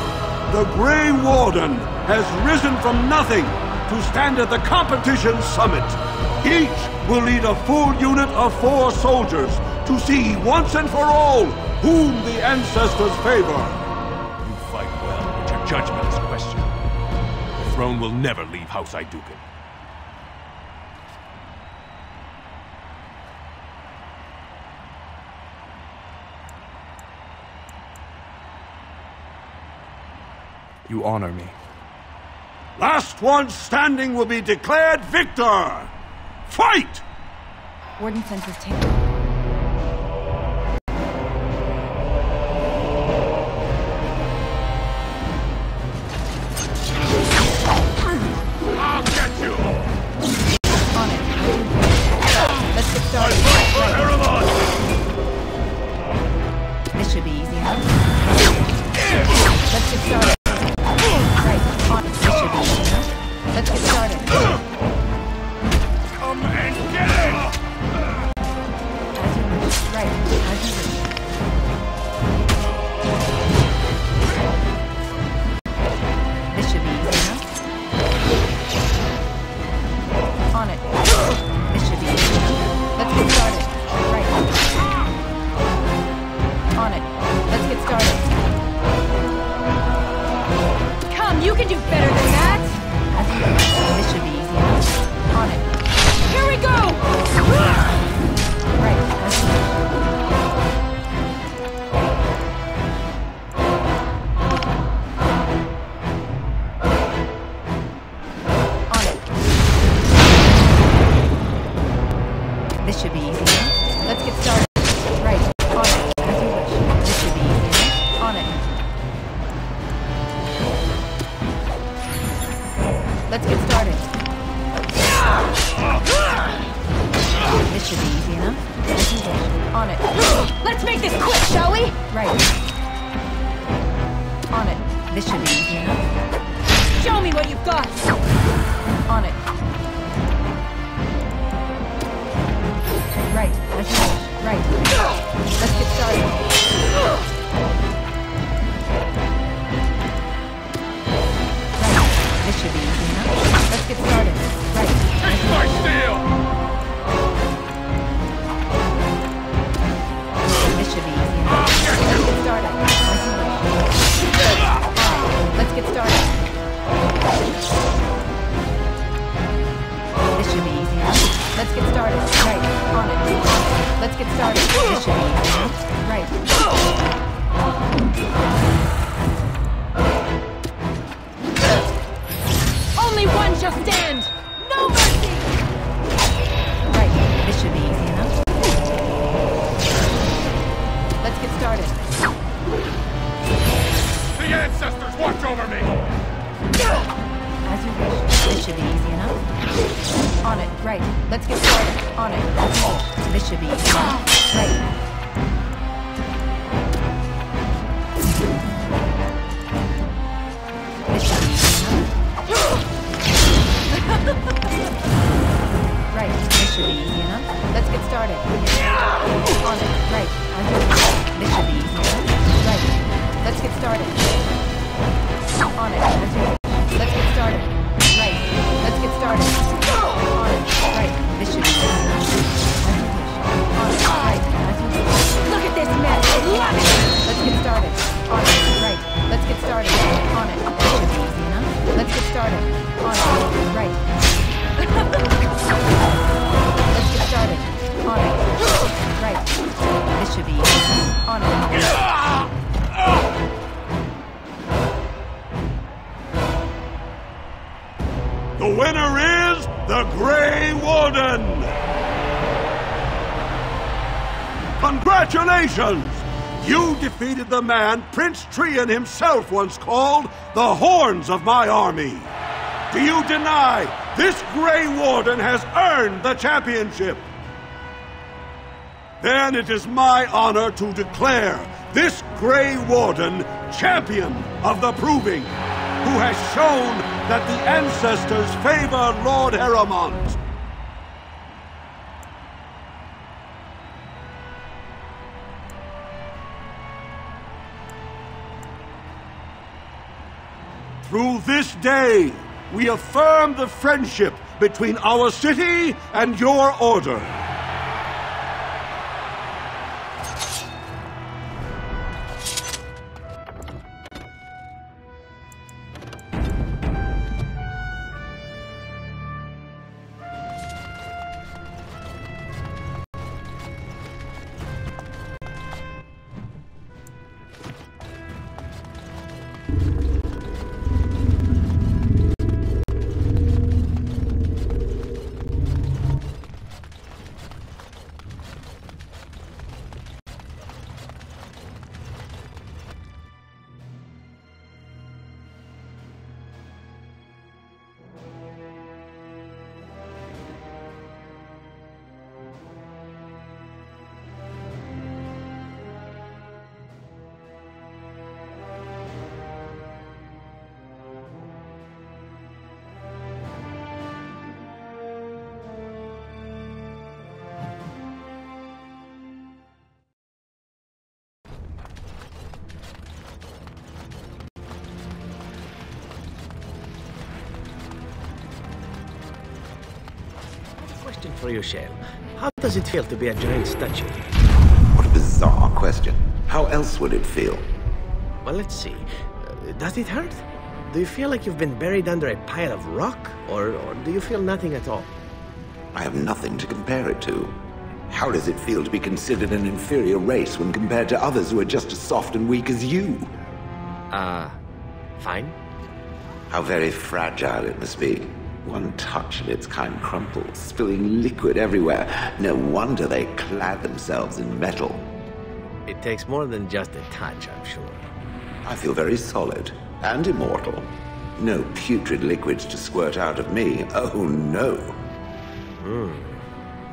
the Grey Warden has risen from nothing to stand at the competition summit. Each will lead a full unit of 4 soldiers to see once and for all whom the ancestors favor. You fight well, but your judgment is questioned. The throne will never leave House Iduken. You honor me. Last one standing will be declared victor! Fight! Warden sends his tail. I'll get you! On it. Let's get started. This should be easy enough. Let's get started. Let's get started. Come and get it! As you wish. Right. As you wish. This should be easy enough. On it. This should be easy enough. Let's get started. Right. On it. Let's get started. Come, you can do better than that! This should be easy enough. On it. Here we go! Right. On it. This should be easy enough. Let's get started. Right. On it. As you wish. This should be easy enough. On it. Let's get started. This should be easy enough. As you wish. On it. Let's make this quick, shall we? Right. This should be easy enough. Show me what you've got! On it. Right, as you wish. Right. Let's get started. Right. This should be easy enough. Let's get started. Right. Take my steel! This should be easy enough. Let's get started. As you wish. Let's get started. This should be easy enough. Let's get started. Right. On it. Let's get started. This should be easy enough. Right. Only one shall stand! No mercy! Right. This should be easy enough. Let's get started. The ancestors watch over me! As you wish. This should be easy enough. On it. Right. Let's get started. On it. As you wish. This should be easy enough. Right. This should be easy enough. Right. This should be easy enough. Let's get started. On it. Right. As you wish. This should be easy enough. Right. Let's get started. On it. As you wish. Let's get started. Right. Let's get started. On it. Right. This should be easy enough. As you wish. On it. Right. As you wish. Look at this mess. I love it. Let's get started. On it. Right. Let's get started. On it. This should be easy enough. Let's get started. On it. Right. Let's get started. On it. Right. This should be easy enough. On it. The winner is the Grey Warden! Congratulations! You defeated the man Prince Trian himself once called the Horns of my army. Do you deny this Grey Warden has earned the championship? Then it is my honor to declare this Grey Warden champion of the Proving, who has shown that the ancestors favor Lord Heremont. Through this day, we affirm the friendship between our city and your order. Question for you, Shale. How does it feel to be a giant statue? What a bizarre question. How else would it feel? Well, let's see. Does it hurt? Do you feel like you've been buried under a pile of rock? Or do you feel nothing at all? I have nothing to compare it to. How does it feel to be considered an inferior race when compared to others who are just as soft and weak as you? Fine. How very fragile it must be. One touch and its kind crumples, spilling liquid everywhere. No wonder they clad themselves in metal. It takes more than just a touch, I'm sure. I feel very solid and immortal. No putrid liquids to squirt out of me. Oh, no.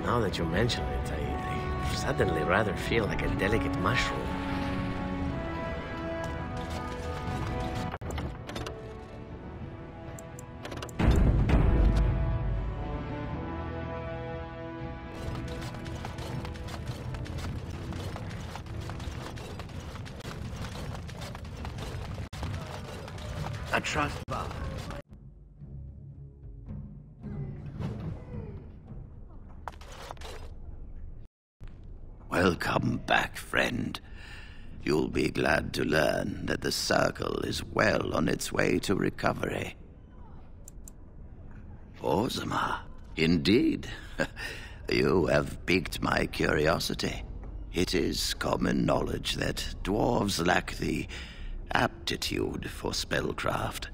Now that you mention it, I suddenly rather feel like a delicate mushroom. I trust Bob. Welcome back, friend. You'll be glad to learn that the Circle is well on its way to recovery. Ozomar, indeed. You have piqued my curiosity. It is common knowledge that dwarves lack the aptitude for spellcraft.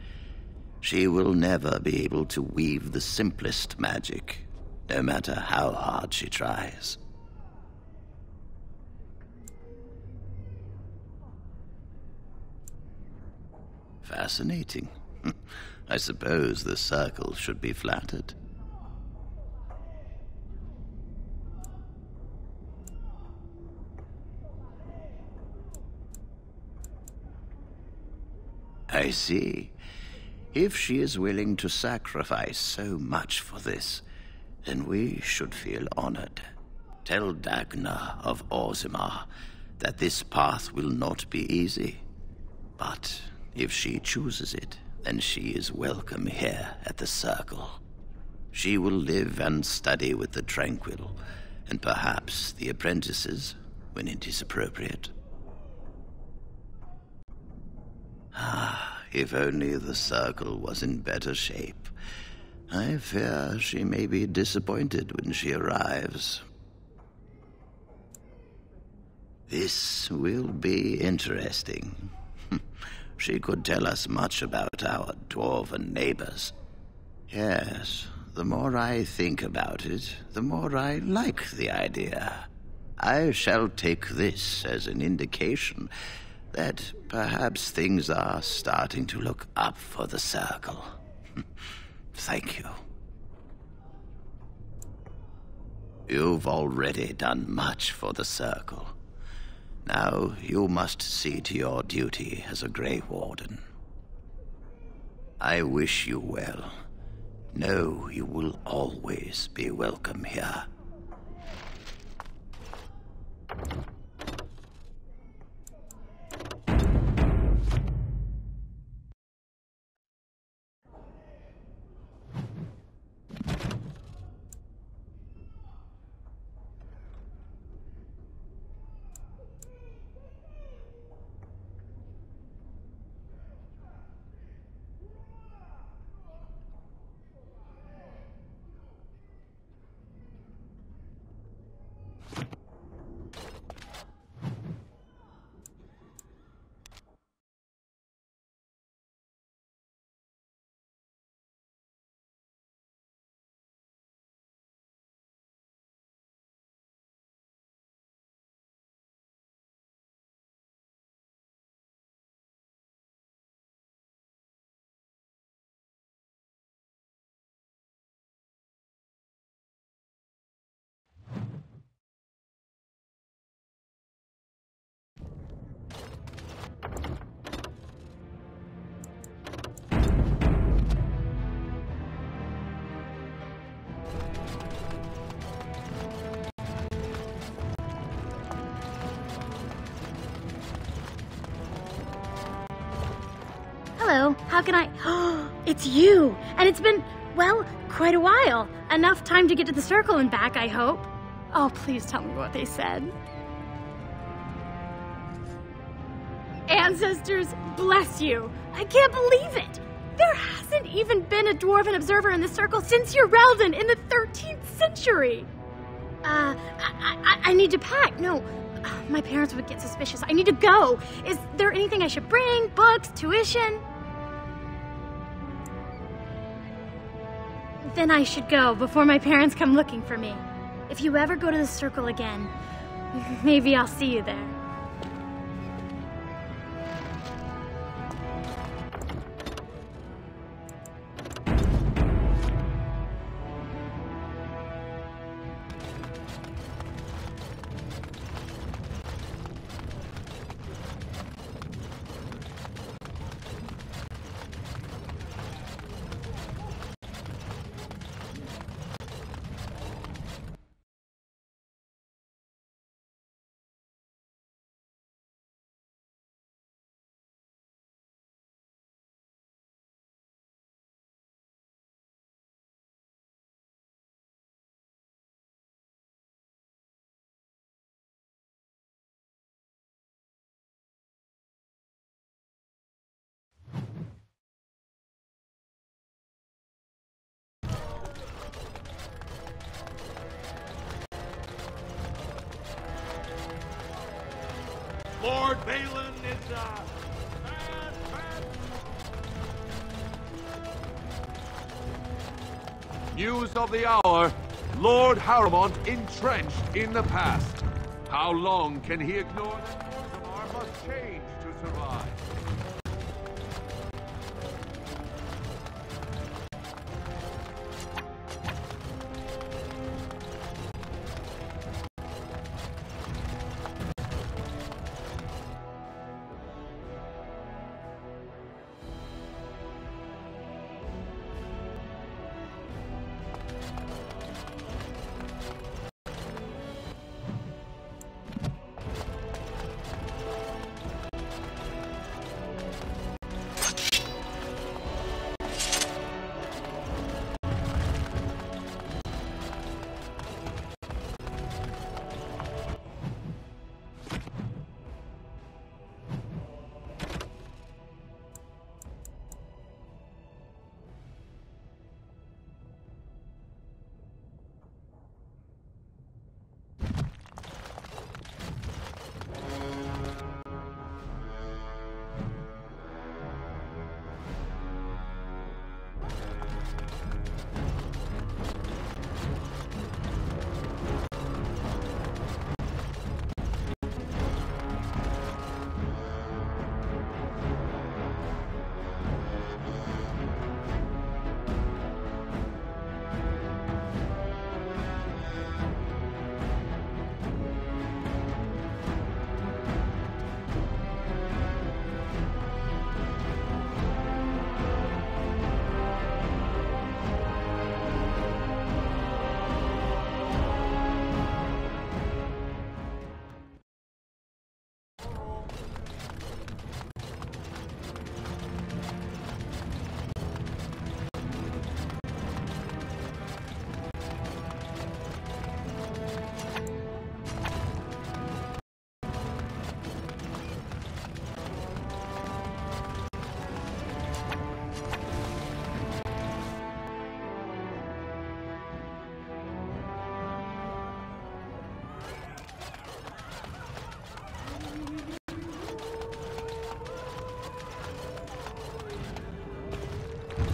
She will never be able to weave the simplest magic, no matter how hard she tries. Fascinating. I suppose the Circle should be flattered. I see. If she is willing to sacrifice so much for this, then we should feel honored. Tell Dagna of Ozomar that this path will not be easy. But if she chooses it, then she is welcome here at the Circle. She will live and study with the Tranquil, and perhaps the apprentices, when it is appropriate. If only the Circle was in better shape. I fear she may be disappointed when she arrives. This will be interesting. She could tell us much about our dwarven neighbors. Yes, the more I think about it, the more I like the idea. I shall take this as an indication that perhaps things are starting to look up for the Circle. Thank you. You've already done much for the Circle. Now you must see to your duty as a Grey Warden. I wish you well. Know you will always be welcome here. Hello, how can I... It's you! And it's been, well, quite a while. Enough time to get to the Circle and back, I hope. Oh, please tell me what they said. Ancestors, bless you. I can't believe it. There hasn't even been a dwarven observer in the Circle since Urelden in the 13th century. I need to pack. No, my parents would get suspicious. I need to go. Is there anything I should bring? Books? Tuition? Then I should go before my parents come looking for me. If you ever go to the Circle again, maybe I'll see you there. Lord Balin is, bad. News of the hour. Lord Haramont entrenched in the past. How long can he ignore that Ozomar must change to survive?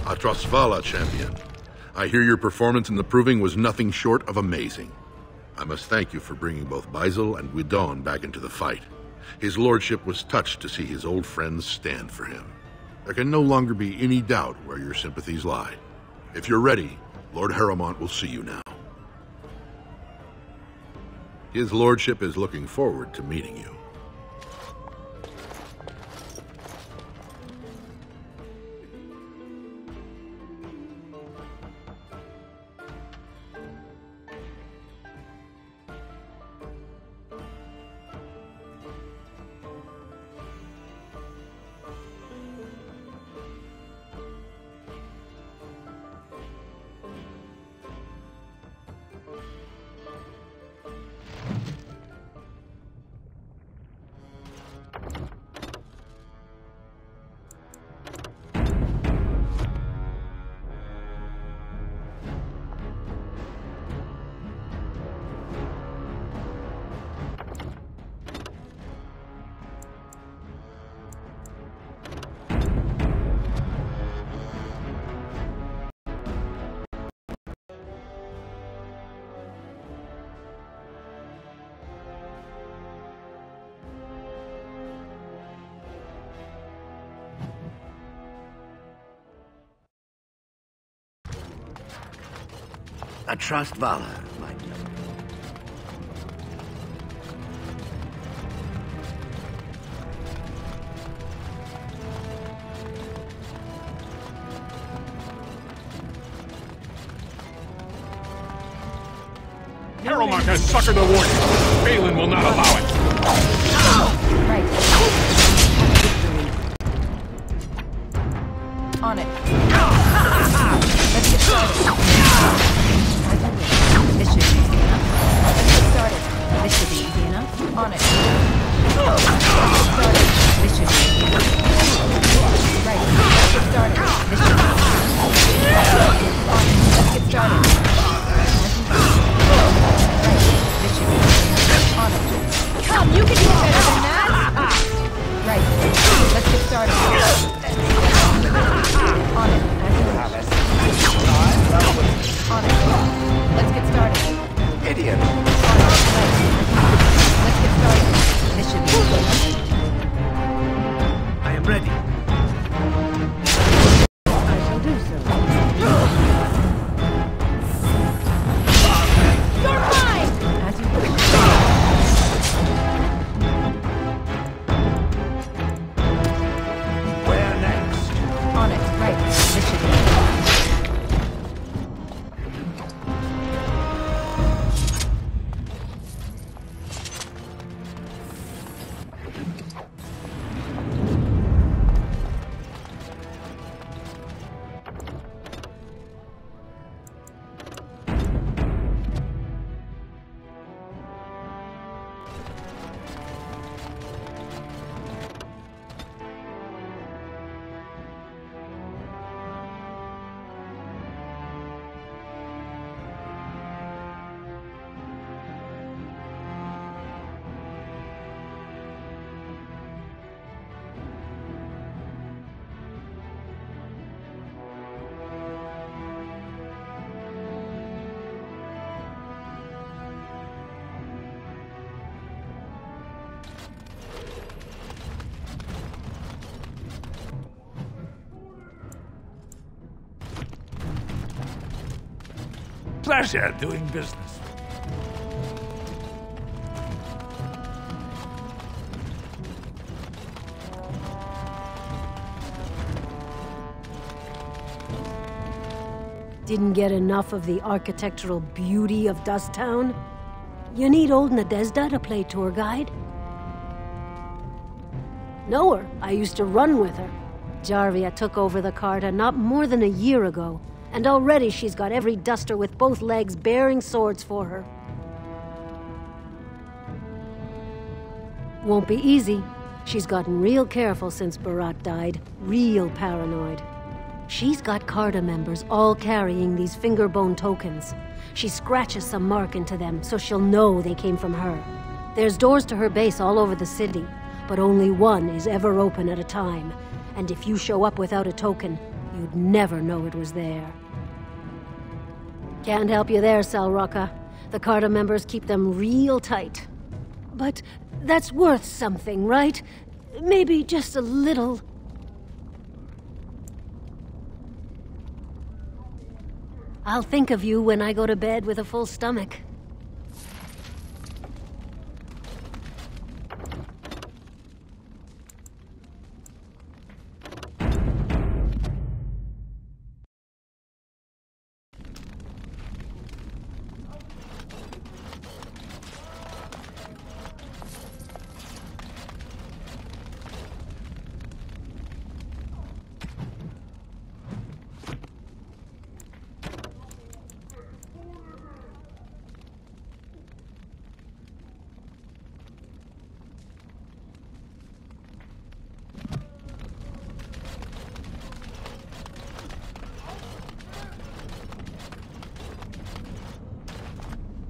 Atrasvala, champion. I hear your performance in the proving was nothing short of amazing. I must thank you for bringing both Baisel and Guidon back into the fight. His lordship was touched to see his old friends stand for him. There can no longer be any doubt where your sympathies lie. If you're ready, Lord Haramont will see you now. His lordship is looking forward to meeting you. I trust valor, my lord. Haramont has suckered the warrior. Balin will not allow it. Right. On it. Let's get started. This should be easy enough. Let's get started. This should be easy enough. On it. Let's get started. This should be easy enough. Right. Let's get started. This should be easy enough. On it. Let's get started. Right. This should be easy enough. On it. Come, you can do better than that. started. On it. On it. Let's get started. Idiot. Let's get started. This should be easy. I am ready. I shall do so. You're mine! As you wish. Where next? On it. Right. This should be easy. Pleasure doing business. Didn't get enough of the architectural beauty of Dust Town? You need old Nadezhda to play tour guide? Know her. I used to run with her. Jarvia took over the Carta not more than a year ago, and already she's got every duster with both legs bearing swords for her. Won't be easy. She's gotten real careful since Barat died. Real paranoid. She's got Carta members all carrying these fingerbone tokens. She scratches some mark into them so she'll know they came from her. There's doors to her base all over the city, but only one is ever open at a time. And if you show up without a token, you'd never know it was there. Can't help you there, Salraka. The Carta members keep them real tight. But that's worth something, right? Maybe just a little. I'll think of you when I go to bed with a full stomach.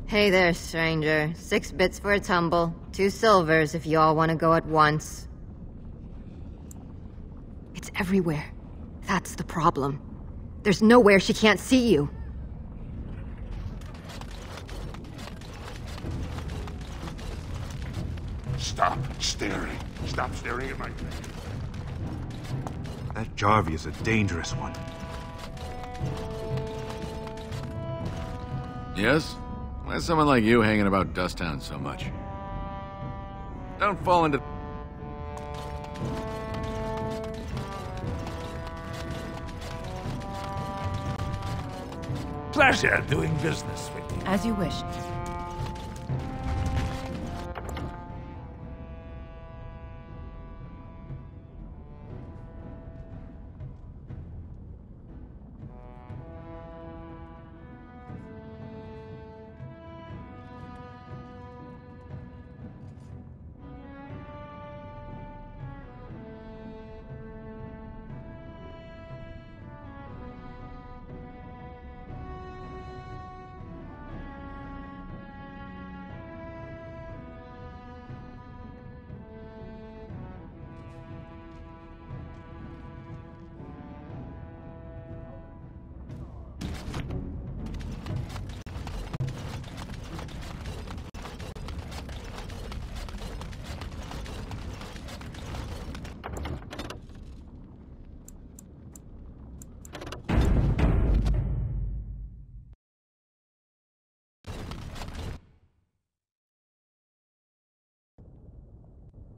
Hey there, stranger. 6 bits for a tumble. 2 silvers if you all want to go at once. It's everywhere. That's the problem. There's nowhere she can't see you. Stop staring. Stop staring at my face. That Jarvie is a dangerous one. Yes? Why's someone like you hanging about Dust Town so much? Don't fall into... Pleasure doing business with you. As you wish.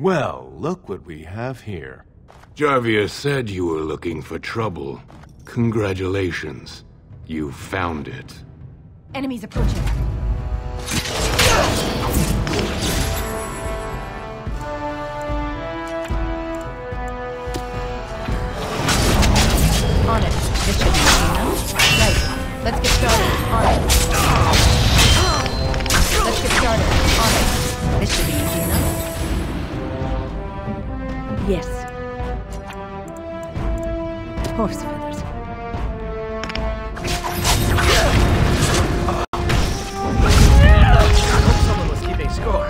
Well, look what we have here. Jarvia said you were looking for trouble. Congratulations. You found it. Enemies approaching. On it. This should be easy enough. Right. Let's get started. On it. Let's get started. On it. This should be easy enough. Yes. Horse feathers. I hope someone was keeping score.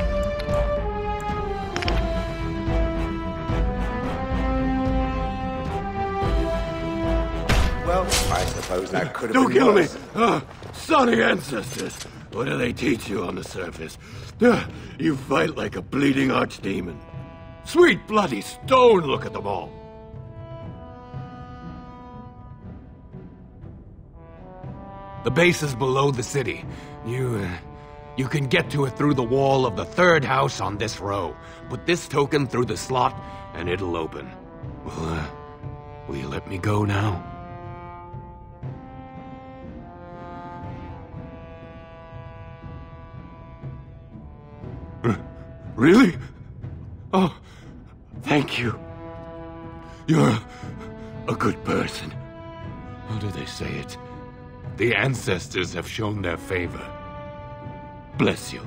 Well, I suppose that could have Don't been kill me! worse. Sonny ancestors! What do they teach you on the surface? You fight like a bleeding archdemon. Sweet bloody stone, look at them all! The base is below the city. You can get to it through the wall of the third house on this row. Put this token through the slot, and it'll open. Will you let me go now? Really? Oh, thank you. You're a good person. How do they say it? The ancestors have shown their favor. Bless you.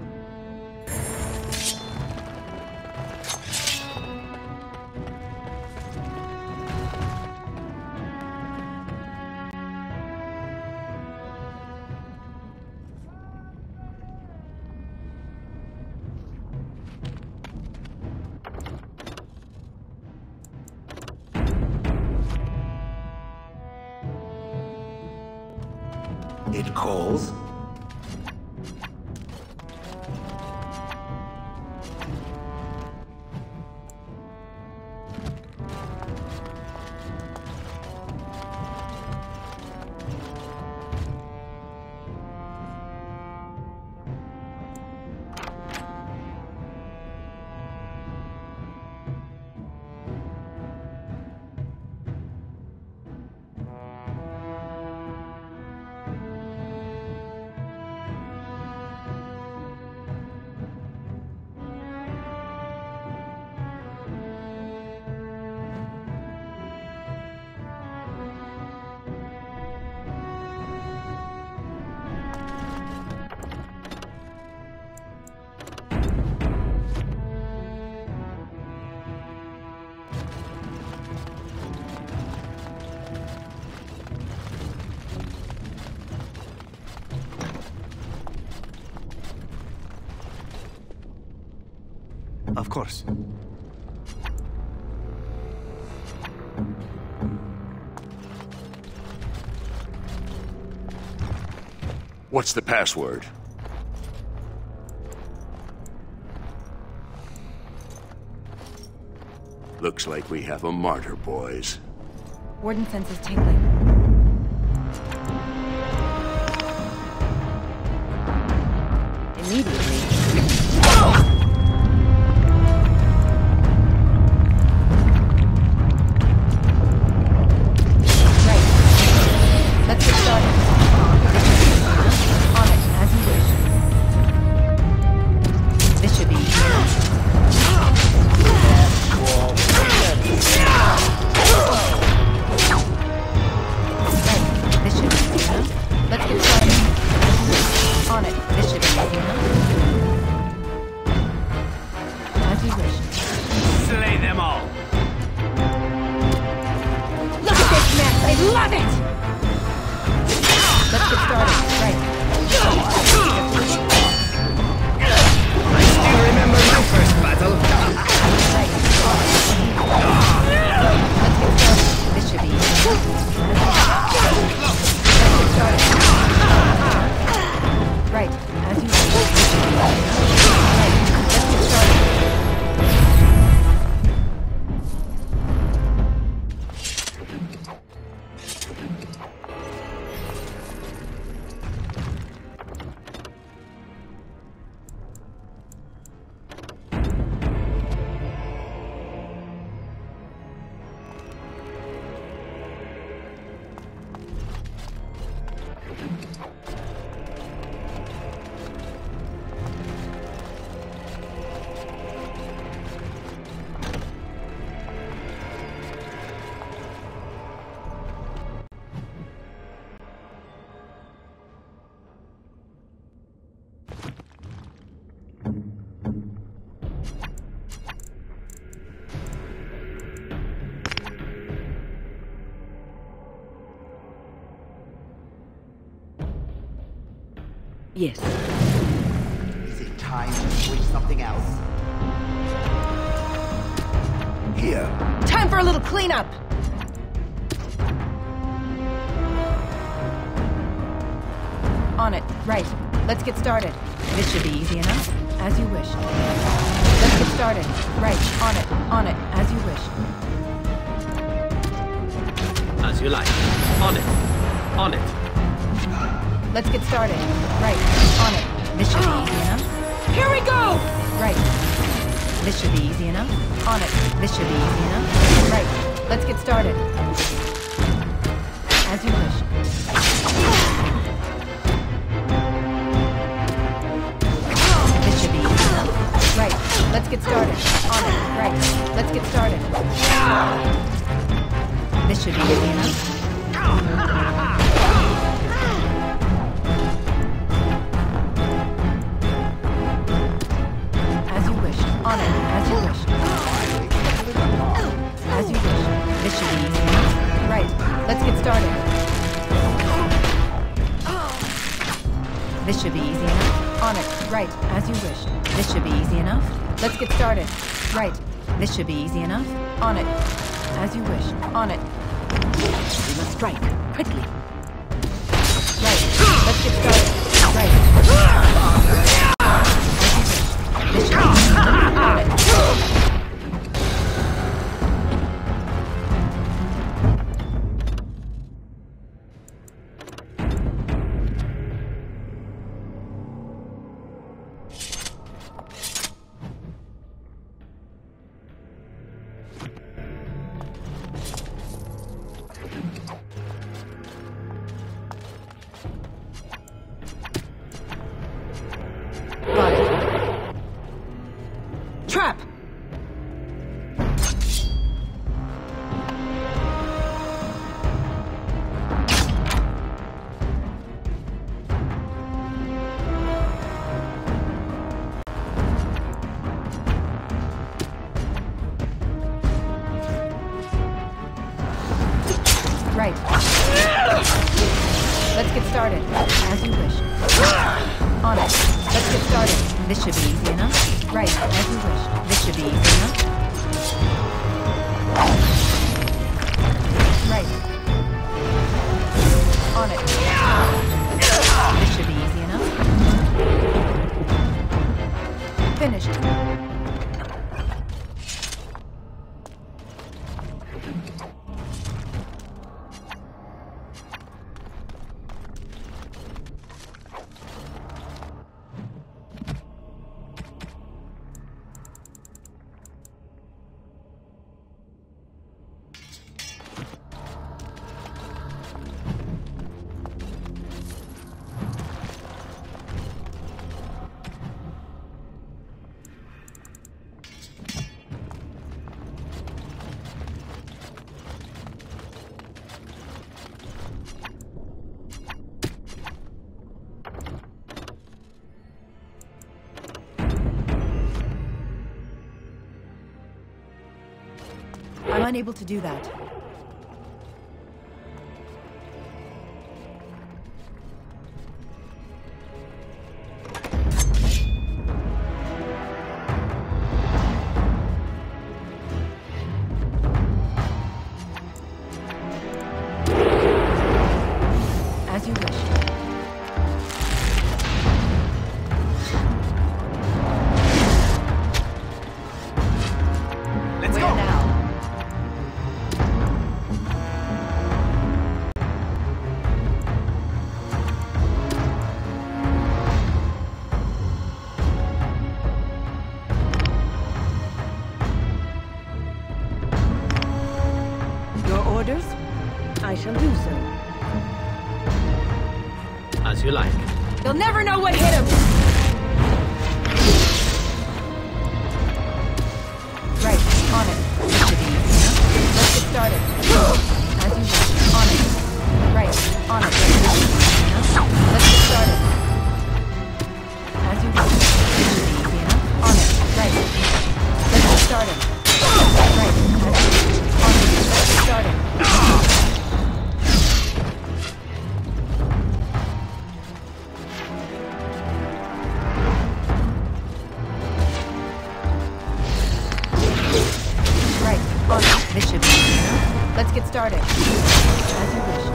It calls. Of course. What's the password? Looks like we have a martyr, boys. Warden senses tingling. Immediately. Let's get started. On it, as you wish. This should be easy. This should be easy enough. Let's get started. On it. This should be easy enough. As you wish. Slay them all. Look at this mess! I love it! Let's get started. Right. I still remember my first battle. Right. Let's get started. This should be easy. Let's get started. Right. As you wish. This should be easy. Right. Let's get started. Yes. Is it time to switch something else? Here. Time for a little cleanup! On it. Right. Let's get started. This should be easy enough. As you wish. Let's get started. Right. On it. On it. As you wish. As you like. On it. On it. Let's get started. Right. On it. This should be easy enough. Here we go! Right. This should be easy enough. On it. This should be easy enough. Right. Let's get started. As you wish. This should be easy enough. Right. Let's get started. On it. Right. Let's get started. This should be easy enough. As you wish. On it. As you wish. As you wish. This should be easy enough. Right. Let's get started. This should be easy enough. On it. Right. As you wish. This should be easy enough. Let's get started. Right. This should be easy enough. On it. As you wish. On it. We must strike. Quickly. Right. Let's get started. Right. This should be easy enough. On it. Trap! Right. Let's get started. As you wish. On it. Let's get started. This should be easy enough. Right. As you wish. This should be easy enough. Right. On it. This should be easy enough. Finished. I'm unable to do that. As you wish. Let's Where go! now? Your orders? I shall do so. As you like. They'll never know what hit him! Right, on it. This should be easy enough. Let's get started. As you wish. On it. Right, on it. This should be easy enough. Let's get started. As you wish. This should be easy enough. On it. Right. Let's get started. Right, as you wish. On it. Let's get started. On it. This should be easy enough. Let's get started. As you wish.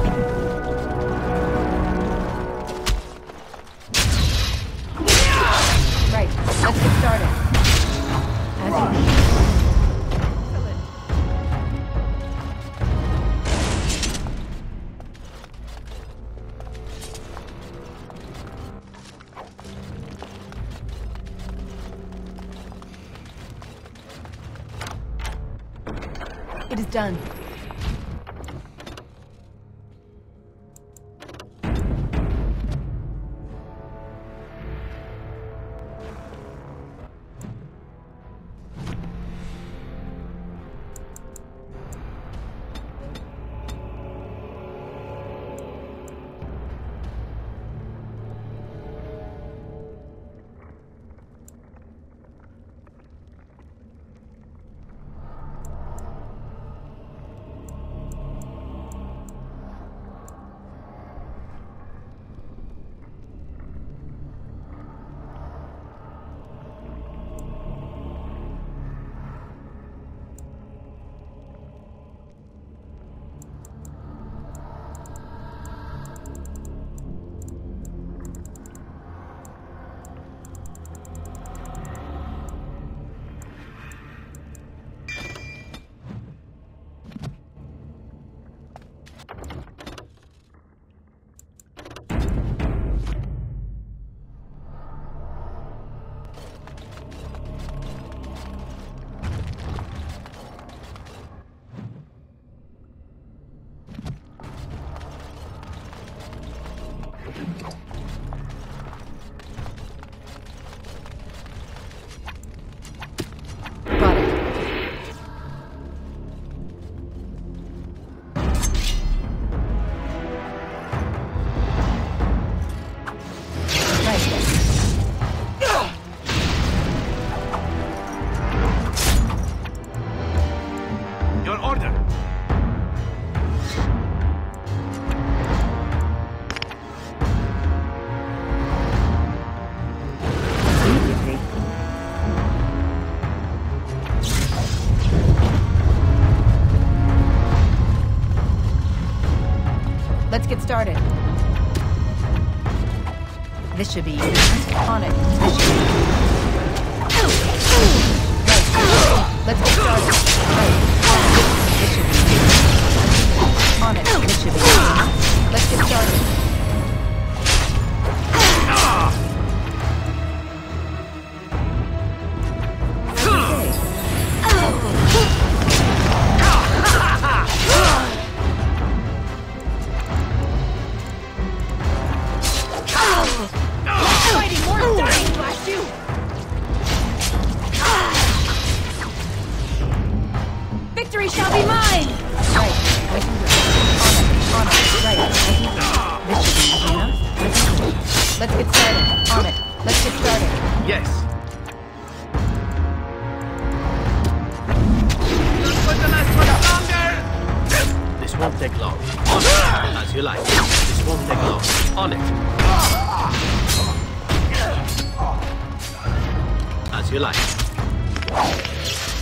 Right. Let's get started. As you wish. It is done. Let's get started. This should be easy. On it. This should be easy. Right. Let's get started. Right. This should be easy. On it. This should be easy. Let's get started. Victory shall be mine! Right. On it. Right. This should be easy enough. Let's get started. On it. Let's get started. Yes. This won't take long. On it. As you like. This won't take long. On it. As you like.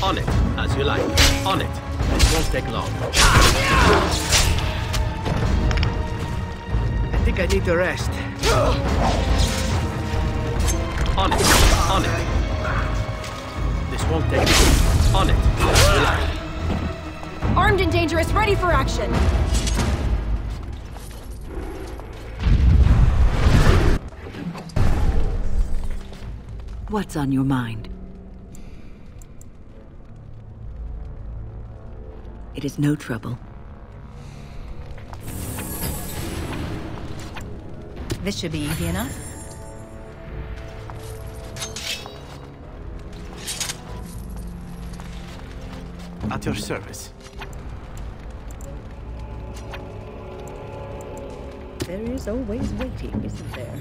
On it. As you like. On it. This won't take long. I think I need to rest. On it. On it. This won't take long. On it. As you like. Armed and dangerous, ready for action! What's on your mind? It is no trouble. This should be easy enough. At your service. There is always waiting, isn't there?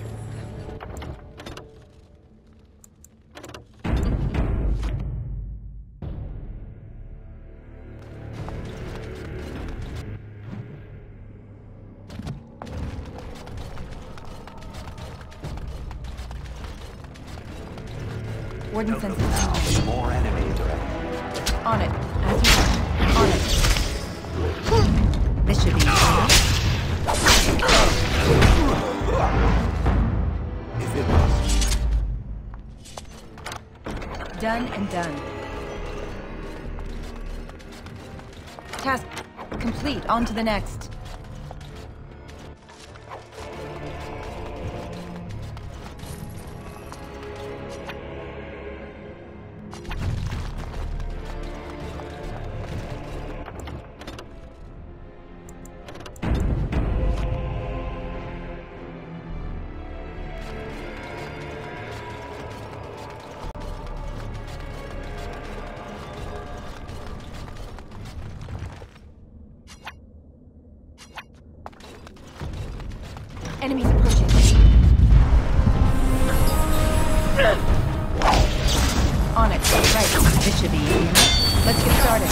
Warden senses more enemies around. On it. As you are. Done and done. Task complete. On to the next. Enemies approaching. On it. Right. This should be easy enough. Let's get started.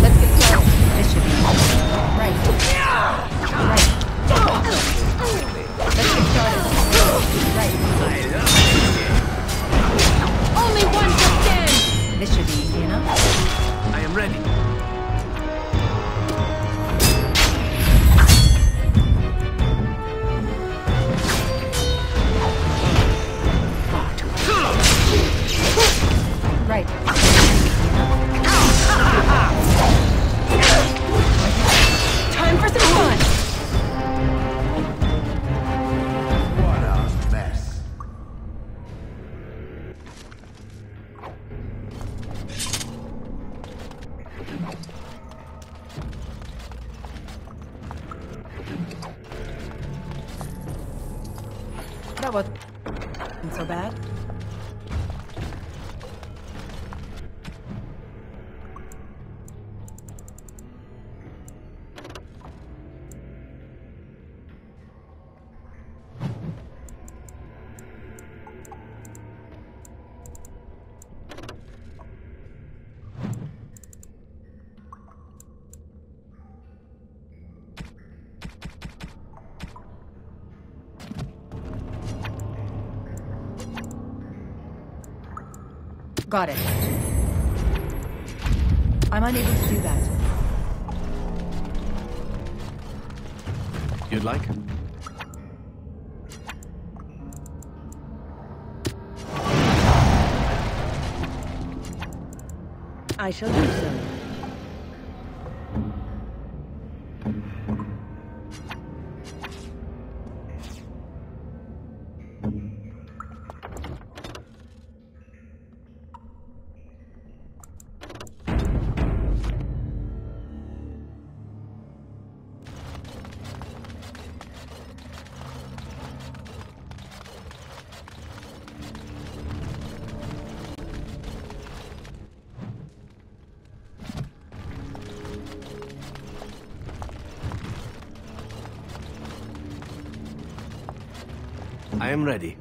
Let's get started. This should be easy. Right. Right. Let's get started. Right. Only one to stand! This should be easy enough. I am ready. Right. Time for some fun! What a mess. That wasn't so bad. Got it. I'm unable to do that. You'd like? I shall do so. I am ready.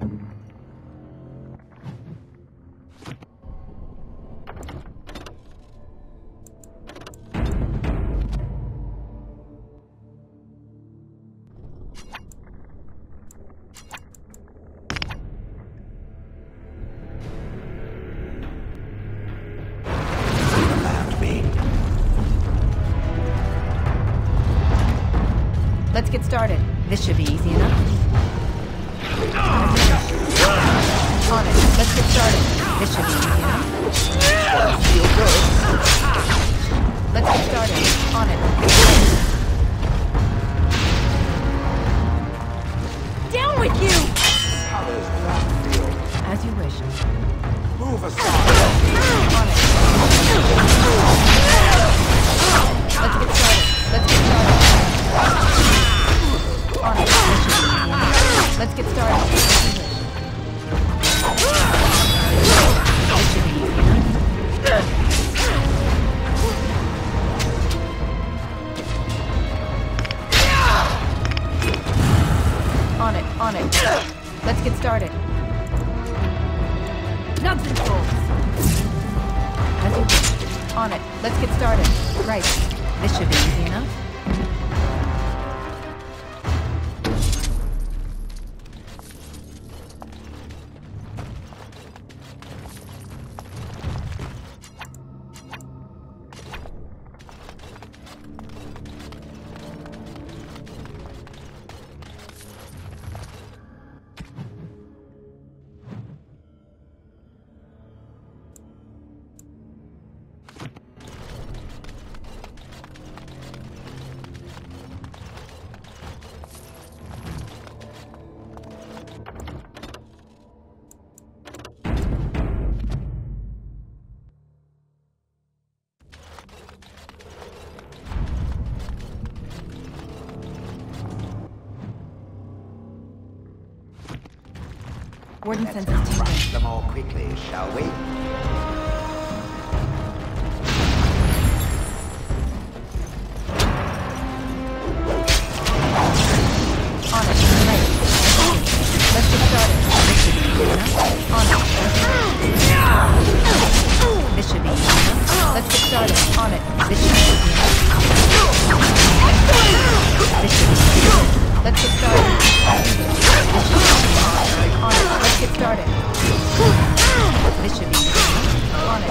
Let's get started. This should be easy enough. On it. Let's get started. This should be easy enough. Let's get started. On it. Down with you! How does that feel? As you wish. Move aside. On it. Let's get started. Let's get started. On it. Let's get started. On it, on it. Let's get started. Nugs and bolts. As you wish. On it. Let's get started. Right. This should be easy enough. Warden Let's senses tingling. crush them all quickly, shall we? On it. Right. Let's get started. This should be easy enough. On it. This should be easy enough. Let's get started. On it. This should be easy enough. This should be easy enough. Let's get started. This should be easy enough. On it. Let's get started. This should be easy enough. On it.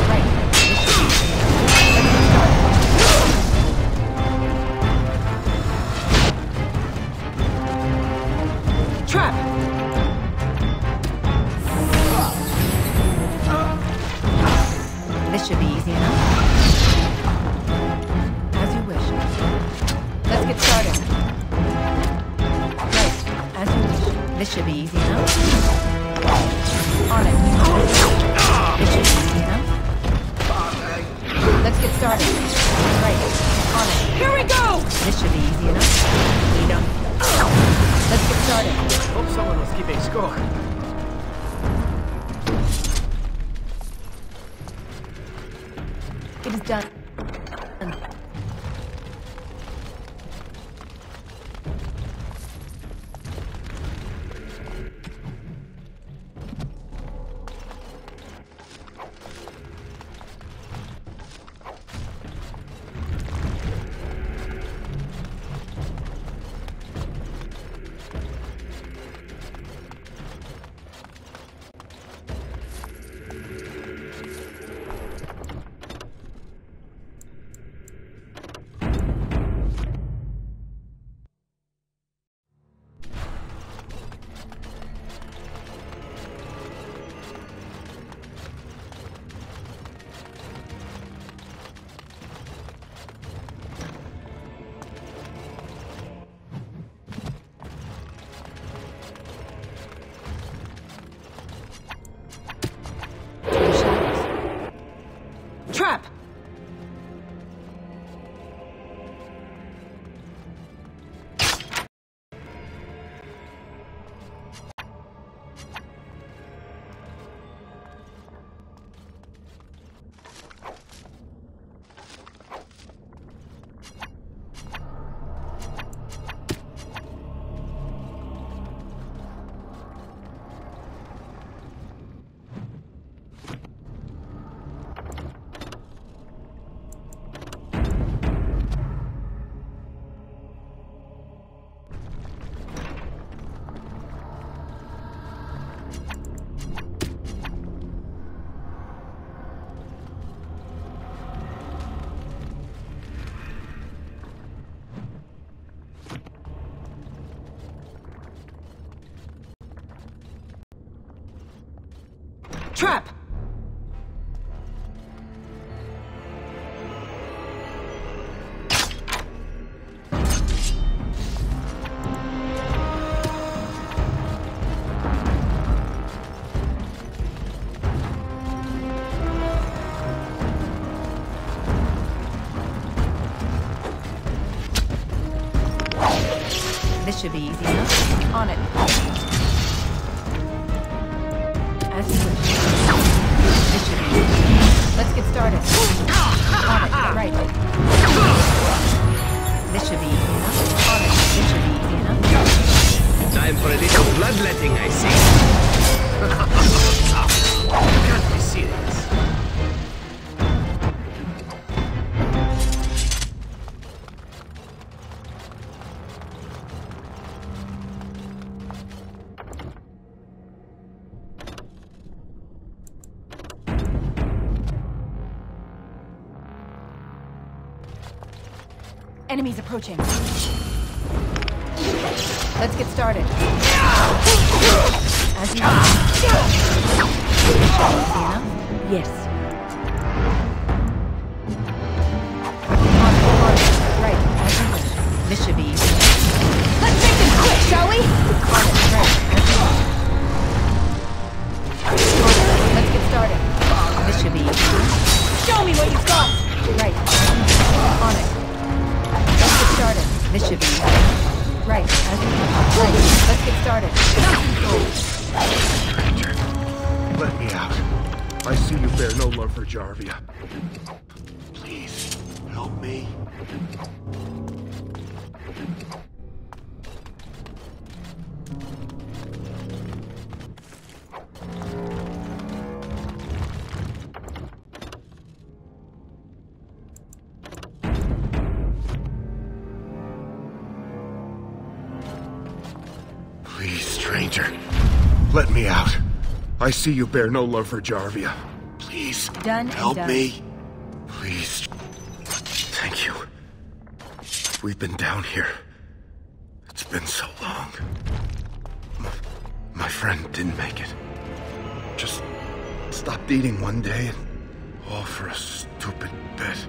Right. This should be easy enough. Let's get started. Trap! This should be easy enough. As you wish. Let's get started. Right. As you wish. This should be easy enough. On it. This should be easy enough. Let's get started. Right. On it. Here we go! This should be easy enough. We don't. Let's get started. Hope someone was keeping score. It is done. Trap! Trap! This should be easy enough. On it. As you wish. This should be easy. Let's get started. On it. Right. This should be easy enough. On it. This should be easy enough. Time for a little bloodletting, I see. You can't be serious. Enemies approaching. Let's get started. As you want. Easy enough? Yes. On, right, as you wish. This should be easy. Let's make this quick, shall we? On it, right, as you wish. On it, let's get started. This should be easy. Show me what you've got! Right, as you wish. On it. Let's get started. Stranger, let me out. I see you bear no love for Jarvia. Please, help me. Please, stranger, let me out. I see you bear no love for Jarvia. Please, help me. Please. Thank you. We've been down here. It's been so long. My friend didn't make it. Just stopped eating one day, and all for a stupid bet.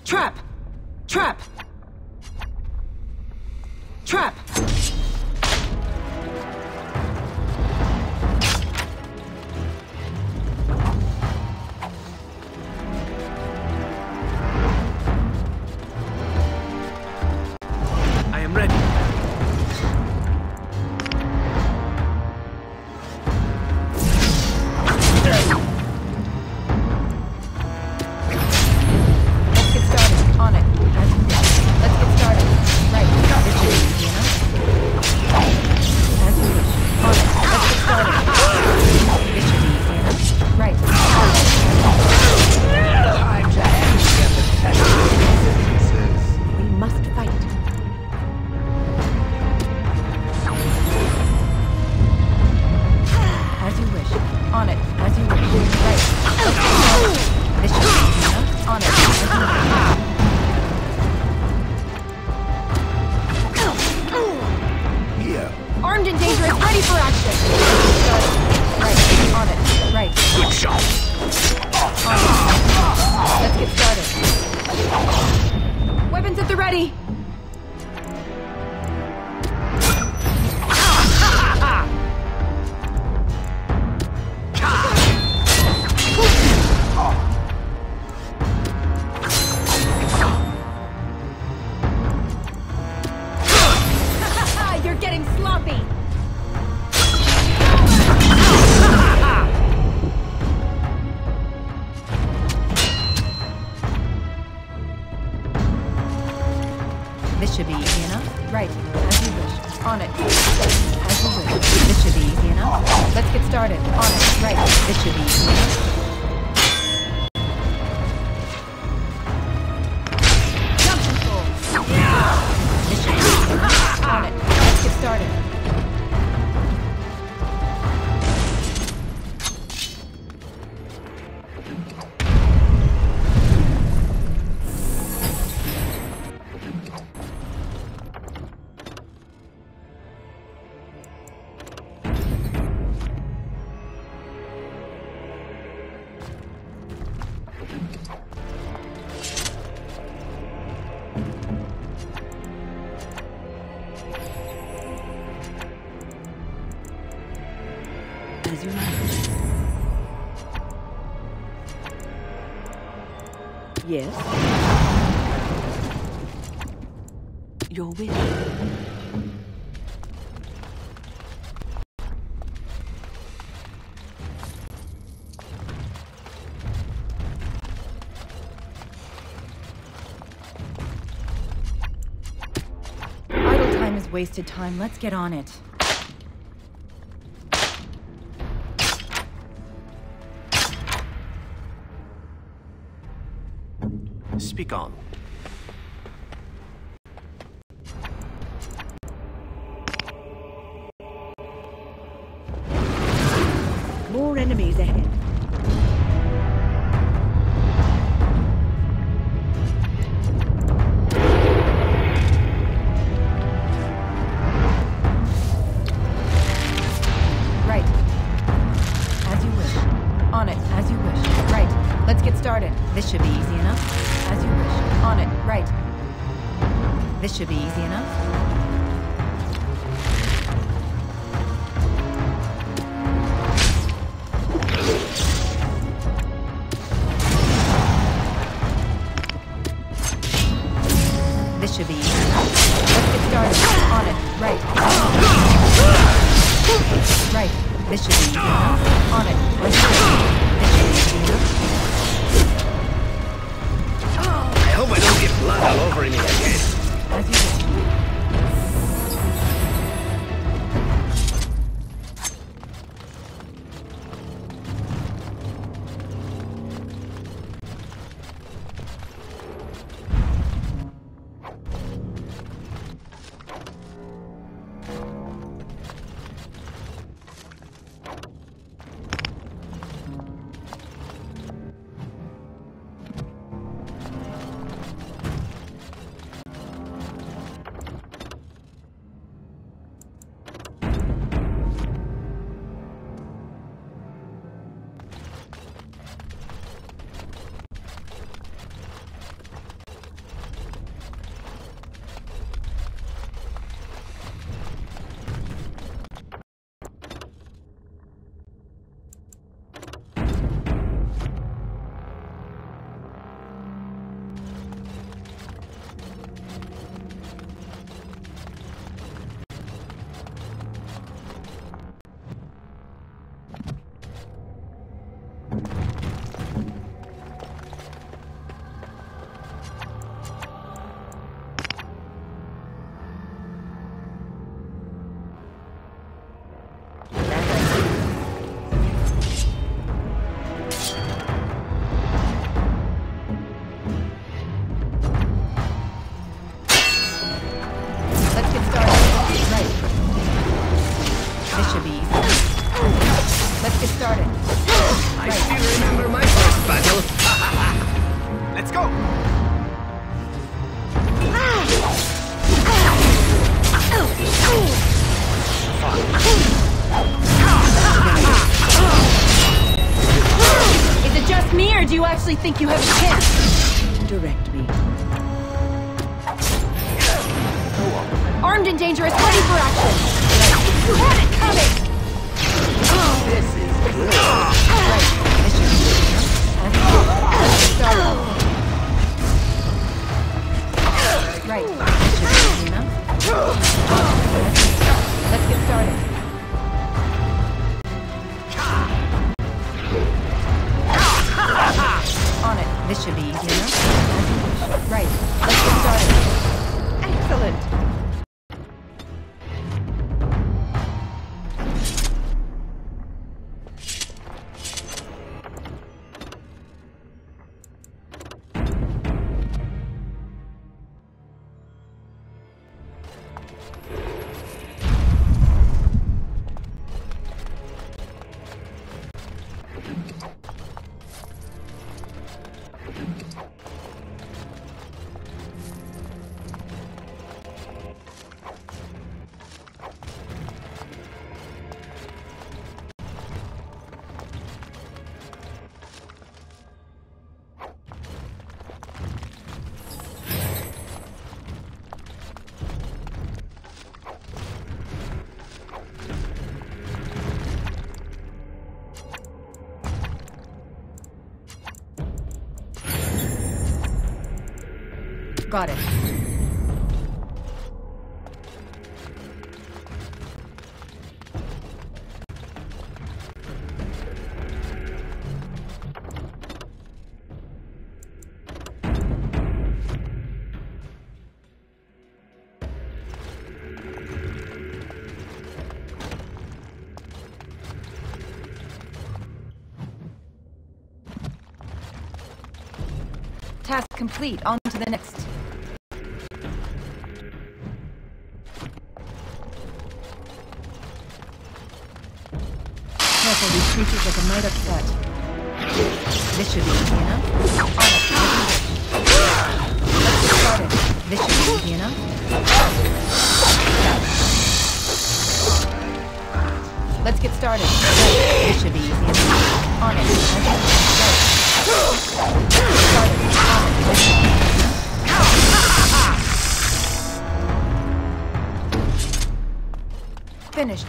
Trap! Trap! Trap! I am ready. Armed and dangerous, ready for action! Right, on it, right. Good shot! On it. Let's get started. Weapons at the ready! You're getting sloppy! This should be easy enough. Right, as you wish. On it. As you wish. This should be easy enough. Let's get started. On it. Right, this should be easy enough. Jump control! This should be easy enough. On it. Let's get started. As you like. Yes? Your wish. wasted time. Let's get on it. Speak on. More enemies ahead. Right. As you wish. On it, as you wish. Right. Let's get started. This should be easy enough. As you wish. On it. Right. This should be easy enough. This should be easy enough. Let's get started. On it. Right. Right. This should be easy enough. On it. Let's go. This should be easy enough. I hope I don't get blood all over me again. As you wish. Think you have a chance? Direct me. Armed and dangerous, ready for action! You had it coming! This is good. Right, this should be enough. Right, this should be easy enough. Let's get started. On it. This should be easy enough. Right. Let's get started. Excellent. Got it. Task complete. On to the next. Careful, these creatures look a mite upset. This should be easy enough. On it. Let's get started. This should be easy enough. Let's get started. This should be easy enough. On it. Finished.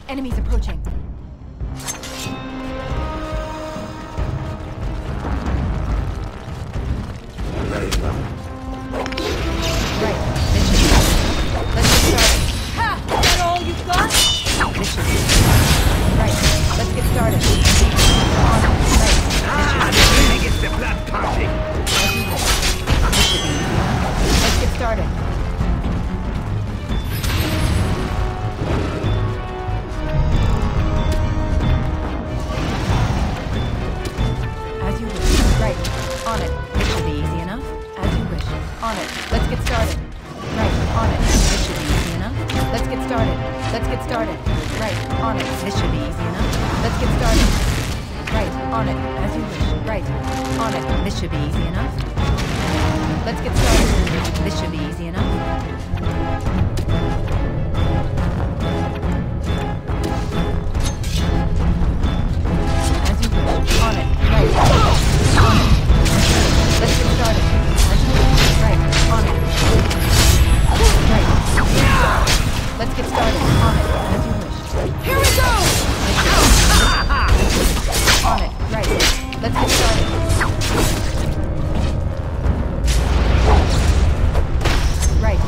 Enemies approaching. Very well. Right. This should be. Let's get started. Ha! Is that all you've got? This should be. Right. Let's get started. On. Right. This should be. It's the blood party. This should be. Let's get started. Right. On it. This should be easy enough. As you wish. On it. Let's get started. Right. On it. This should be easy enough. Let's get started. Let's get started. Right. On it. This should be easy enough. Let's get started. Right. On it. As you wish. Right. On it. This should be easy enough. Let's get started. This should be easy enough. On it. Right. On it. Let's get started. Right. On it. Right. Let's get started. On it. As you wish. Here we go! On it. Right. Let's get started. Right.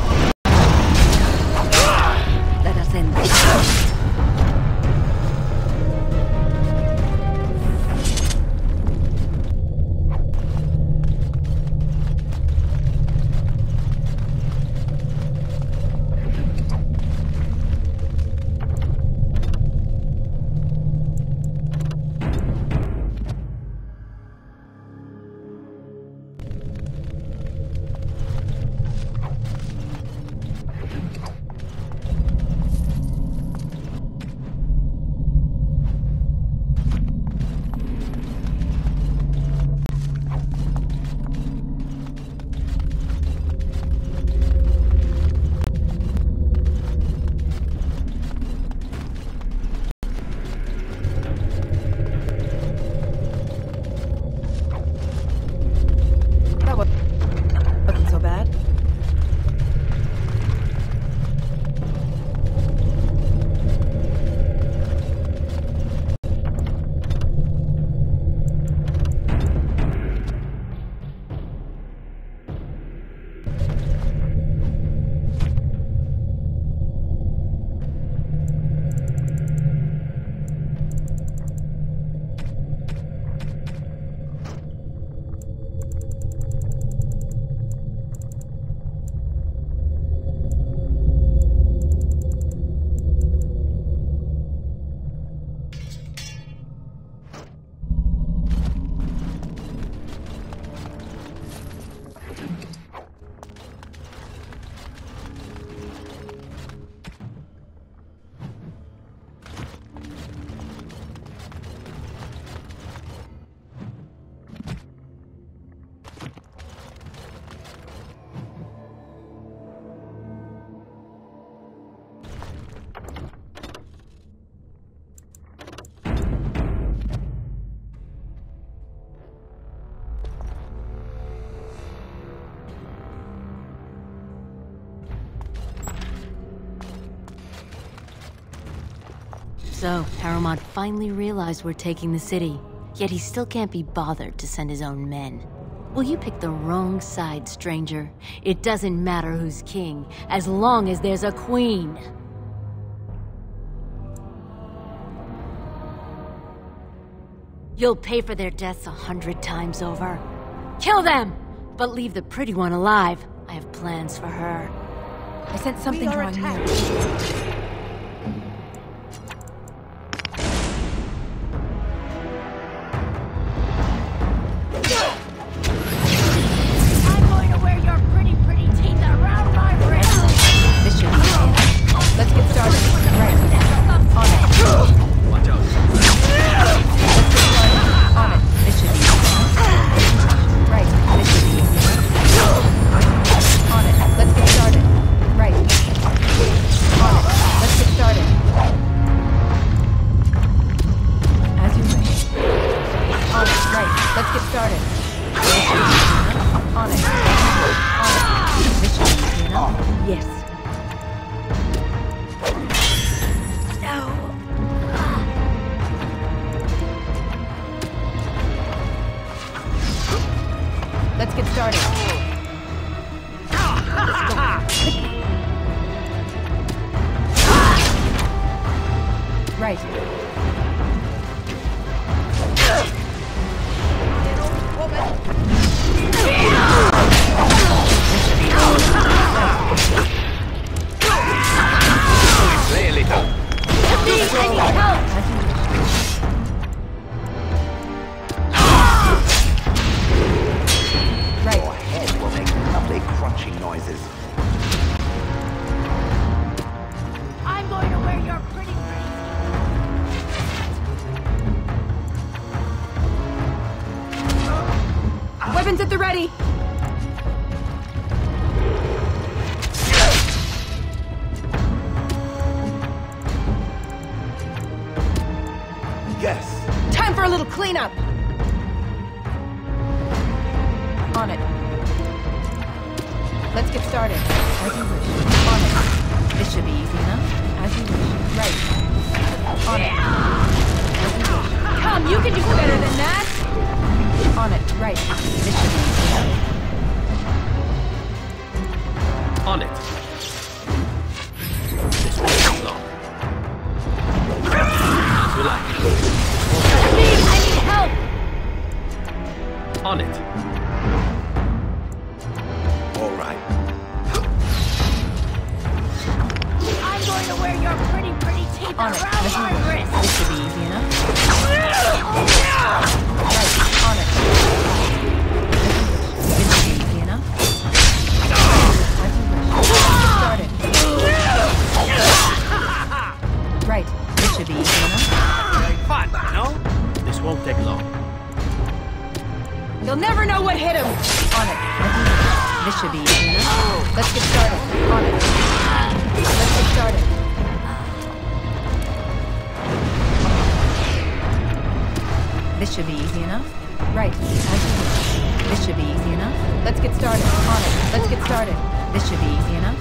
So, Paramount finally realized we're taking the city, yet he still can't be bothered to send his own men. Well, you picked the wrong side, stranger. It doesn't matter who's king, as long as there's a queen. You'll pay for their deaths 100 times over. Kill them! But leave the pretty one alive. I have plans for her. I sent something drawing near. Let's get started. Right. Play a little. Please, I need help. Your head will make lovely crunching noises. I'm going to wear your pretty Weapons at the ready. Yes. Time for a little cleanup. On it. Let's get started. As you wish. On it. This should be easy enough. As you wish. Right. On it. As you wish. Come, you can do better than that. On it. Right. This should be easy enough. On it. This will take long. You like it? Please, I need help. On it. All right. I'm going to wear your pretty teeth On it. around As you my wish. wrist. This should be easy enough. Right. On it. This should be easy enough. As you wish. Get started. Right. This should be easy enough. Fun, no? This won't take long. You'll never know what hit him. On it. As you wish. This should be easy enough. Let's get started. On it. Let's get started. This should be easy enough. Right. As you wish. This should be easy enough. Let's get started. On it. Let's get started. This should be easy enough.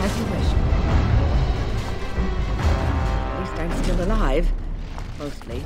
As you wish. At least I'm still alive. Mostly.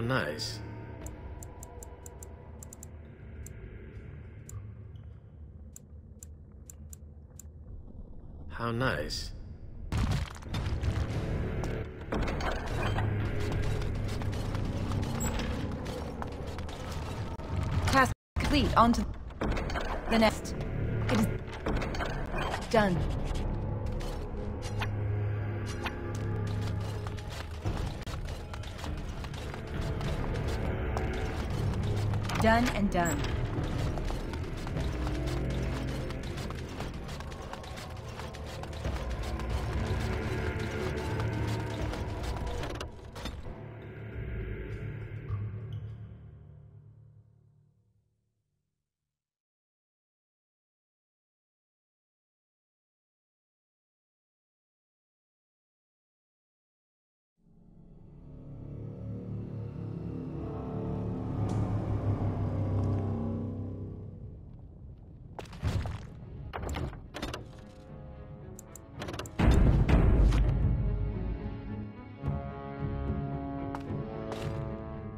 nice. How nice. Task complete. On to the next. It is done. Done and done.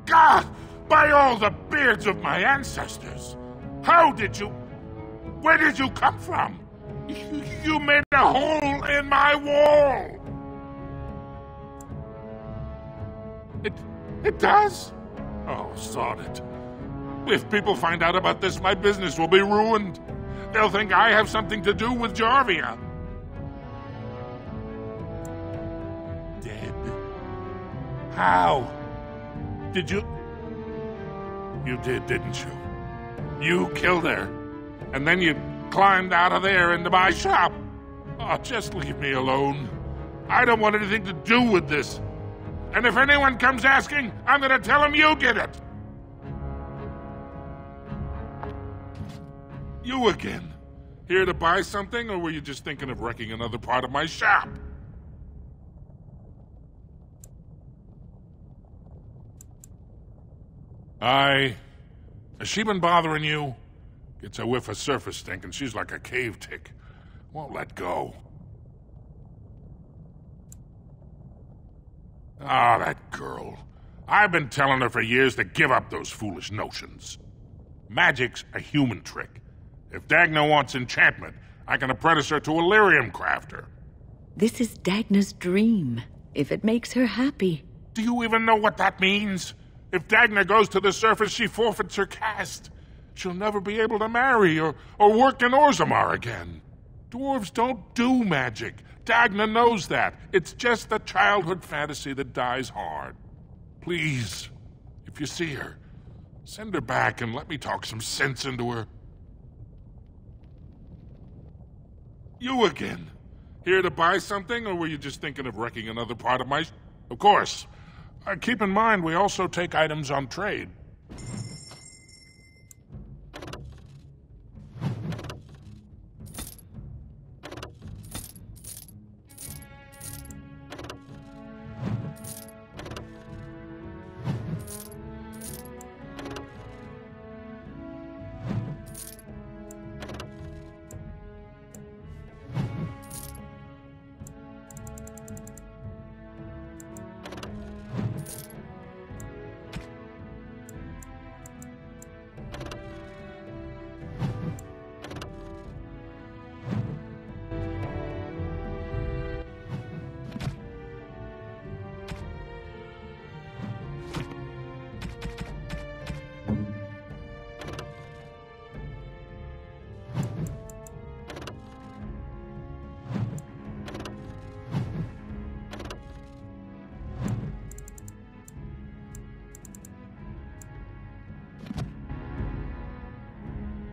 God! By all the beards of my ancestors! How did you... Where did you come from? You made a hole in my wall! It does? Oh, sod it. If people find out about this, my business will be ruined. They'll think I have something to do with Jarvia. Dead? How? Did you... You did, didn't you? You killed her. And then you climbed out of there into my shop. Oh, just leave me alone. I don't want anything to do with this. And if anyone comes asking, I'm gonna tell them you did it. You again. Here to buy something, or were you just thinking of wrecking another part of my shop? Has she been bothering you? Gets a whiff of surface stink and she's like a cave tick. Won't let go. Ah, that girl. I've been telling her for years to give up those foolish notions. Magic's a human trick. If Dagna wants enchantment, I can apprentice her to a lyrium crafter. This is Dagna's dream, if it makes her happy. Do you even know what that means? If Dagna goes to the surface, she forfeits her caste. She'll never be able to marry or work in Ozomar again. Dwarves don't do magic. Dagna knows that. It's just a childhood fantasy that dies hard. Please, if you see her, send her back and let me talk some sense into her. You again. Here to buy something, or were you just thinking of wrecking another part of my... Of course. Keep in mind, we also take items on trade.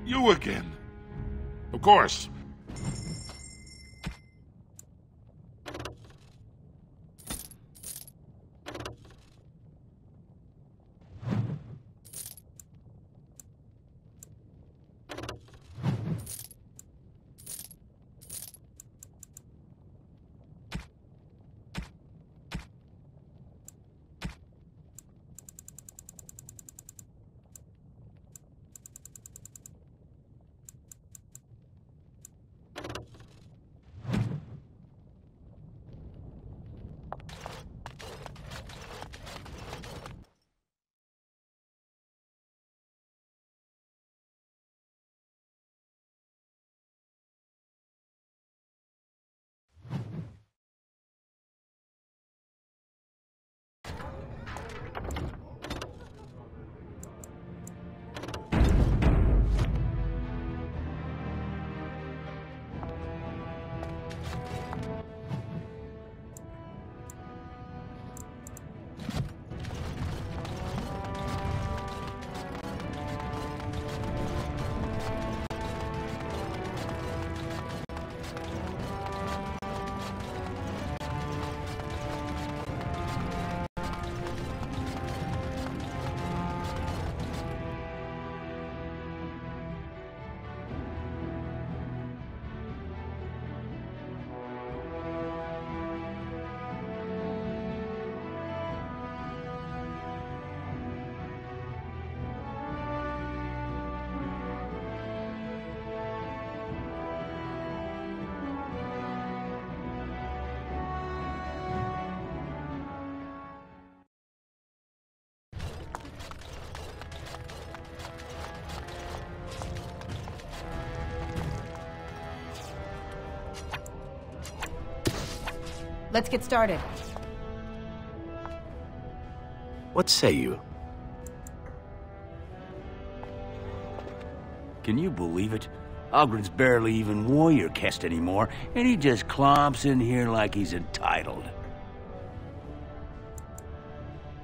You again. Of course. Let's get started. What say you? Can you believe it? Ogren's barely even warrior caste anymore, and he just clomps in here like he's entitled.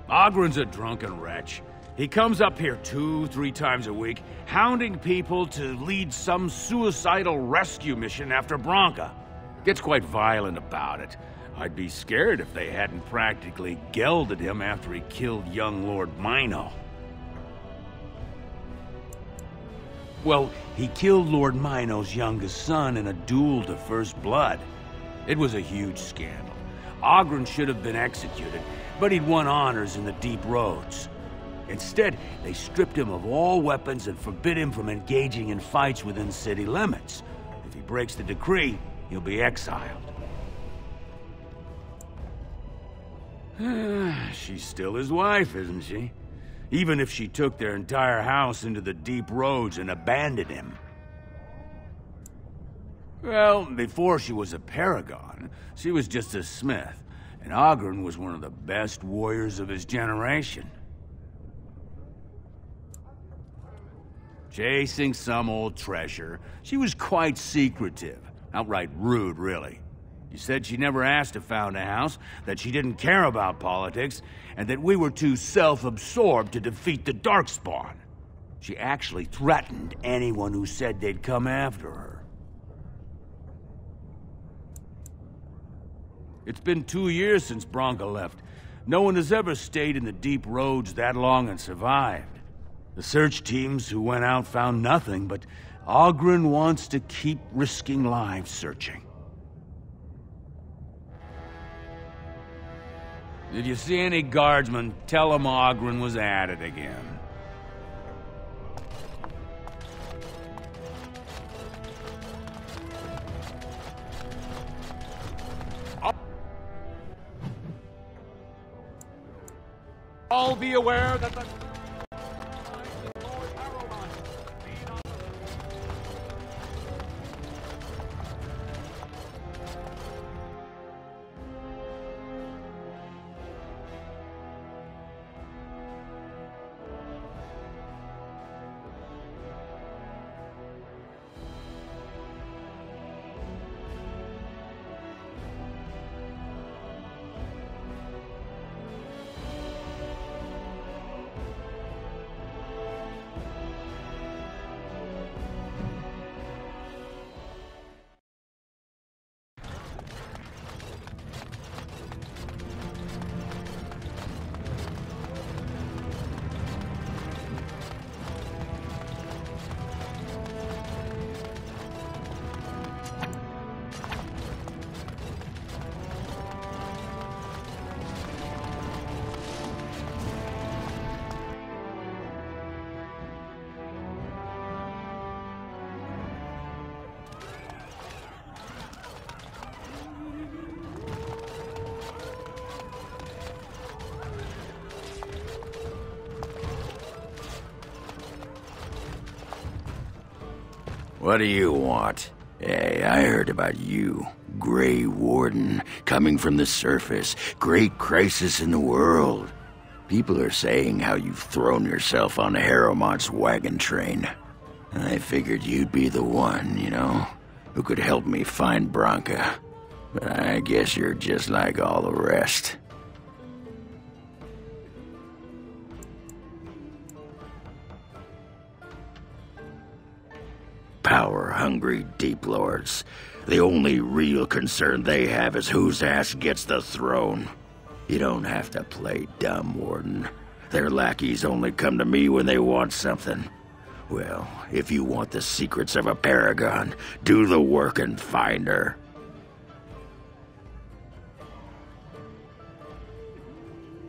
Ogren's a drunken wretch. He comes up here 2-3 times a week, hounding people to lead some suicidal rescue mission after Branka. Gets quite violent about it. I'd be scared if they hadn't practically gelded him after he killed young Lord Mino. Well, he killed Lord Mino's youngest son in a duel to first blood. It was a huge scandal. Ogren should have been executed, but he'd won honors in the deep roads. Instead, they stripped him of all weapons and forbid him from engaging in fights within city limits. If he breaks the decree, he'll be exiled. She's still his wife, isn't she? Even if she took their entire house into the deep roads and abandoned him. Well, before she was a paragon, she was just a smith, and Ogren was one of the best warriors of his generation. Chasing some old treasure, she was quite secretive, outright rude, really. She said she never asked to found a house, that she didn't care about politics, and that we were too self-absorbed to defeat the Darkspawn. She actually threatened anyone who said they'd come after her. It's been 2 years since Branka left. No one has ever stayed in the deep roads that long and survived. The search teams who went out found nothing, but Ogren wants to keep risking lives searching. If you see any guardsmen, tell them Ogren was at it again. All be aware that the... What do you want? Hey, I heard about you. Grey Warden, coming from the surface. Great crisis in the world. People are saying how you've thrown yourself on Harrowmont's wagon train. I figured you'd be the one, you know, who could help me find Branka. But I guess you're just like all the rest. Power-hungry Deep Lords. The only real concern they have is whose ass gets the throne. You don't have to play dumb, Warden. Their lackeys only come to me when they want something. Well, if you want the secrets of a paragon, do the work and find her.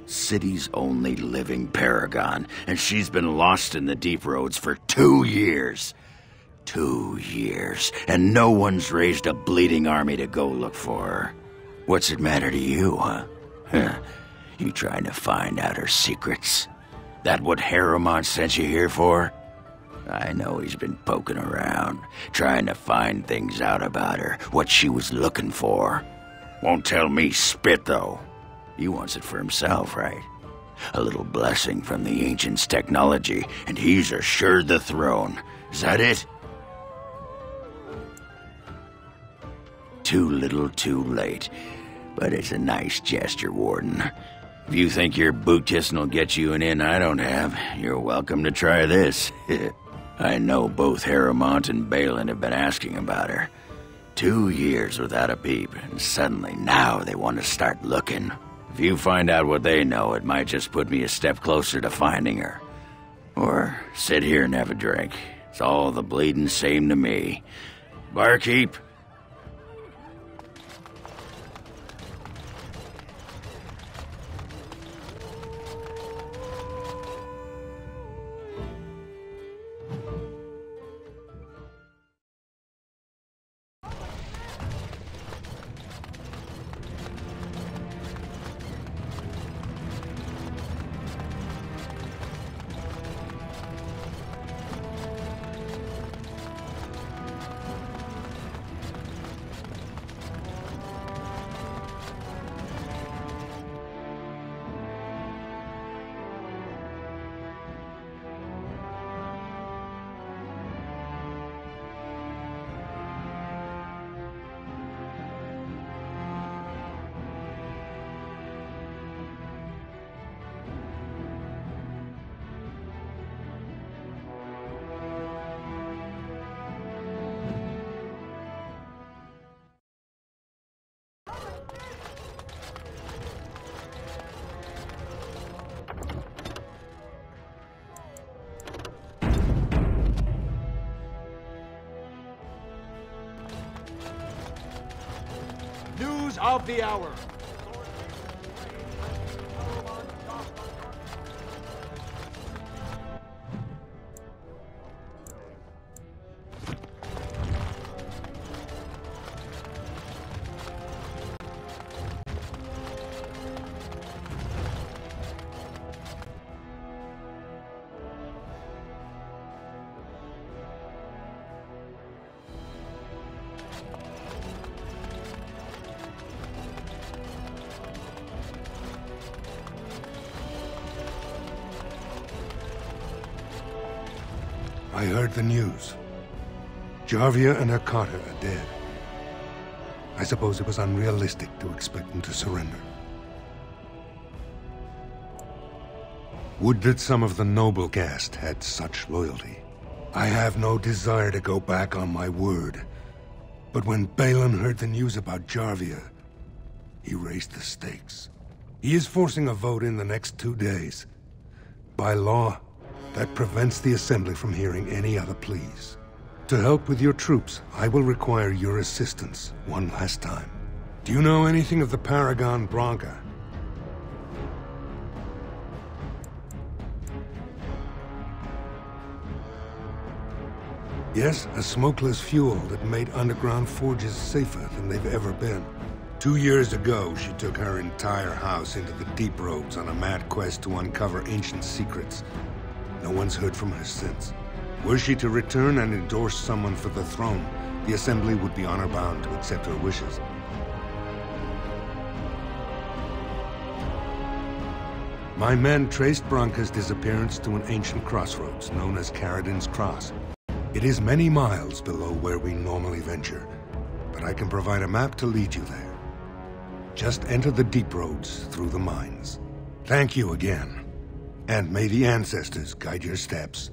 City's only living paragon, and she's been lost in the Deep Roads for 2 years. 2 years, and no one's raised a bleeding army to go look for her. What's it matter to you, huh? You trying to find out her secrets? That what Harrowmont sent you here for? I know he's been poking around, trying to find things out about her, what she was looking for. Won't tell me spit, though. He wants it for himself, right? A little blessing from the ancients' technology, and he's assured the throne. Is that it? Too little, too late. But it's a nice gesture, Warden. If you think your boot kissing will get you an in I don't have, you're welcome to try this. I know both Harrowmont and Balin have been asking about her. 2 years without a peep, and suddenly now they want to start looking. If you find out what they know, it might just put me a step closer to finding her. Or sit here and have a drink. It's all the bleeding same to me. Barkeep? News of the hour. I heard the news. Jarvia and her Carter are dead. I suppose it was unrealistic to expect them to surrender. Would that some of the noble caste had such loyalty. I have no desire to go back on my word. But when Balin heard the news about Jarvia, he raised the stakes. He is forcing a vote in the next 2 days. By law, that prevents the Assembly from hearing any other pleas. To help with your troops, I will require your assistance one last time. Do you know anything of the Paragon Branca? Yes, a smokeless fuel that made underground forges safer than they've ever been. 2 years ago, she took her entire house into the deep roads on a mad quest to uncover ancient secrets. No one's heard from her since. Were she to return and endorse someone for the throne, the Assembly would be honor-bound to accept her wishes. My men traced Branca's disappearance to an ancient crossroads known as Caradin's Cross. It is many miles below where we normally venture, but I can provide a map to lead you there. Just enter the deep roads through the mines. Thank you again, and may the ancestors guide your steps.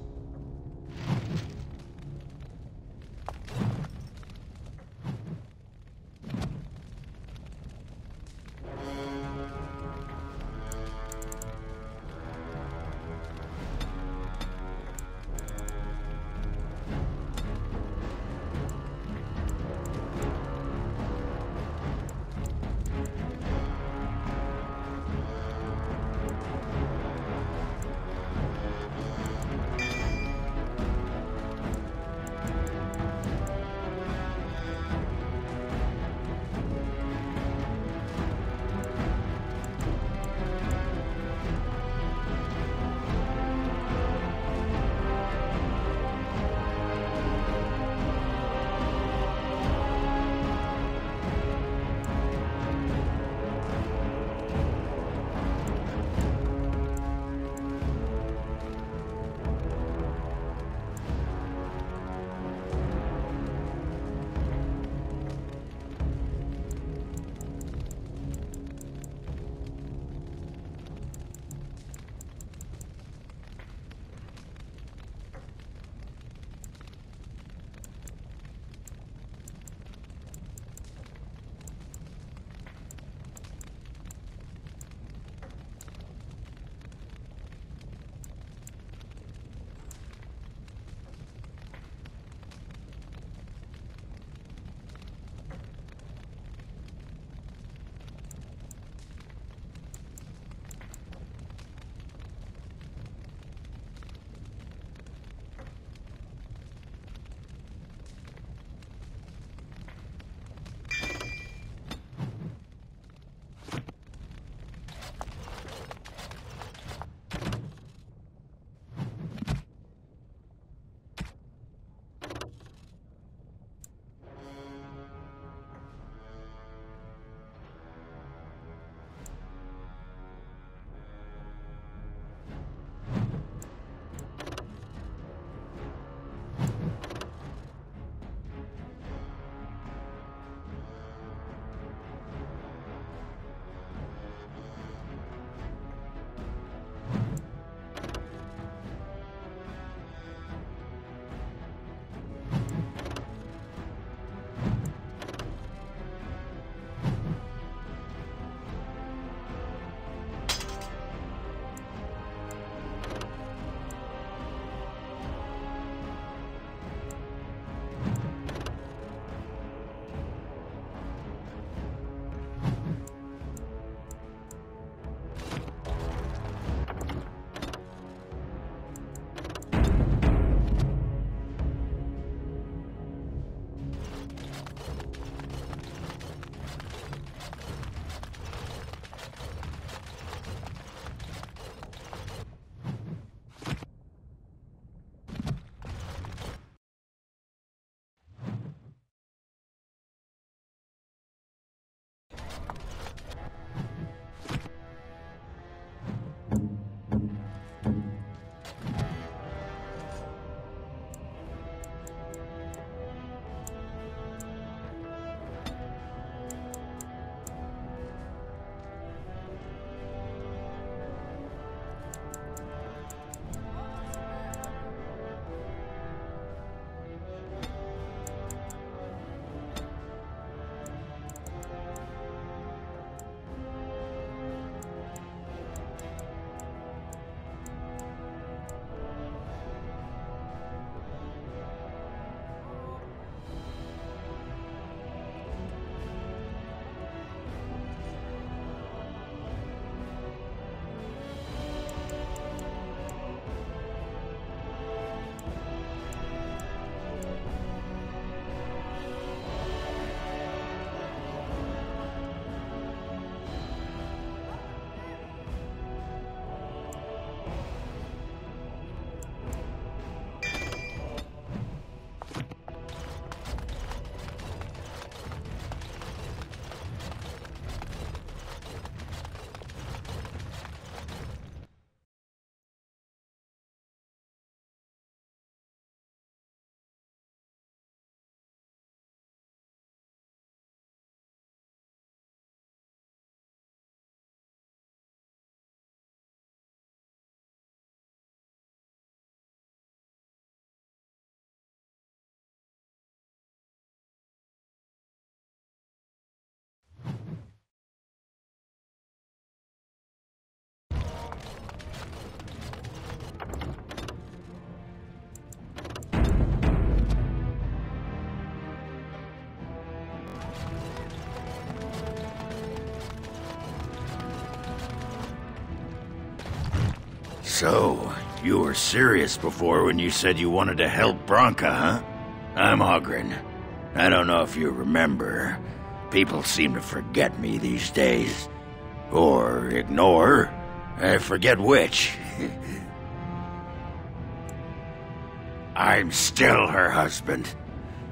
So, you were serious before when you said you wanted to help Branka, huh? I'm Ogren. I don't know if you remember. People seem to forget me these days. Or ignore. I forget which. I'm still her husband.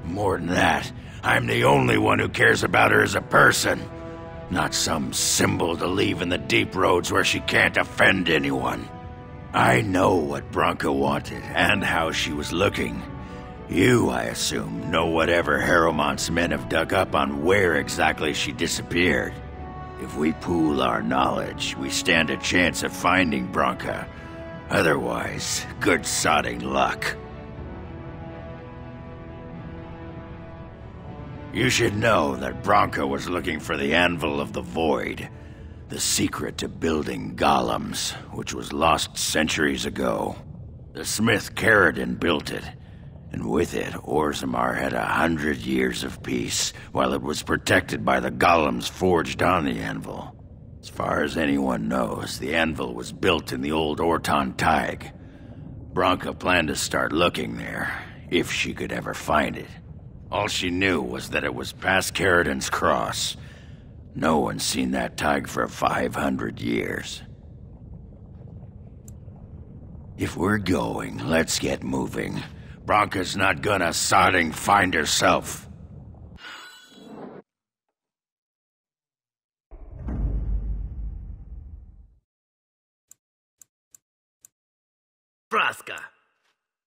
More than that, I'm the only one who cares about her as a person. Not some symbol to leave in the deep roads where she can't offend anyone. I know what Branka wanted and how she was looking. You, I assume, know whatever Harrowmont's men have dug up on where exactly she disappeared. If we pool our knowledge, we stand a chance of finding Branka. Otherwise, good sodding luck. You should know that Branka was looking for the Anvil of the Void, the secret to building golems, which was lost centuries ago. The smith Caradon built it, and with it, Ozomar had 100 years of peace, while it was protected by the golems forged on the anvil. As far as anyone knows, the anvil was built in the old Orton Tig. Branka planned to start looking there, if she could ever find it. All she knew was that it was past Caradon's cross. No one's seen that Tig for 500 years. If we're going, let's get moving. Branka's not gonna sodding find herself. Braska.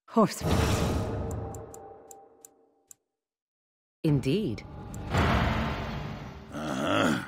Horsemen. Indeed. Uh-huh.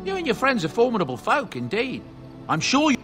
You and your friends are formidable folk, indeed. I'm sure you...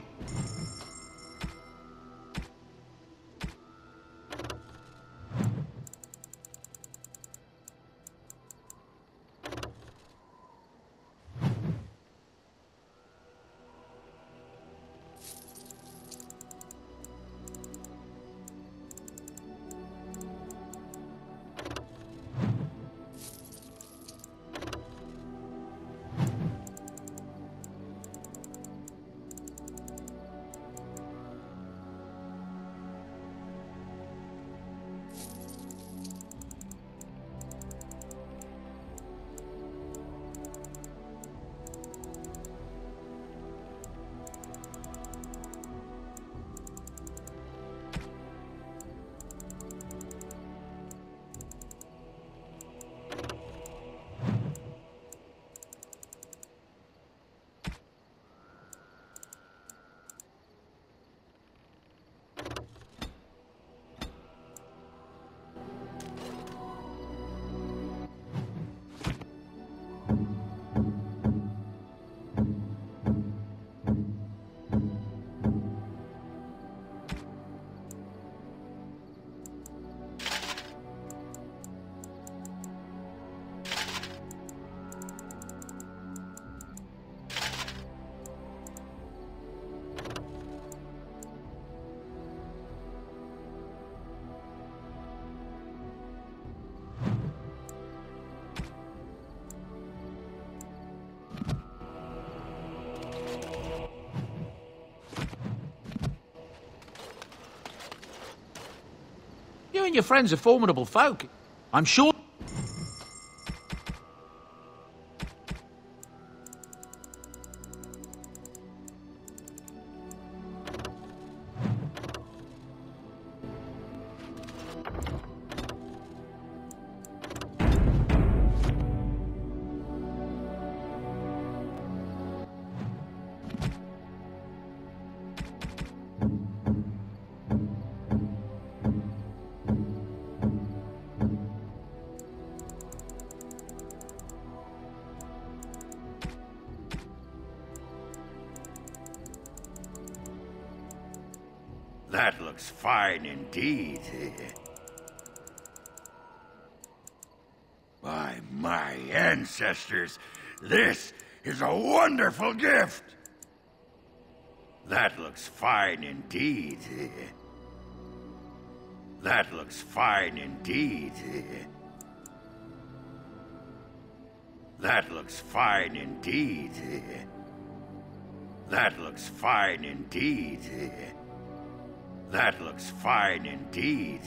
You and your friends are formidable folk. I'm sure... That looks fine indeed. By my ancestors, this is a wonderful gift. That looks fine indeed. That looks fine indeed. That looks fine indeed. That looks fine indeed. That looks fine indeed.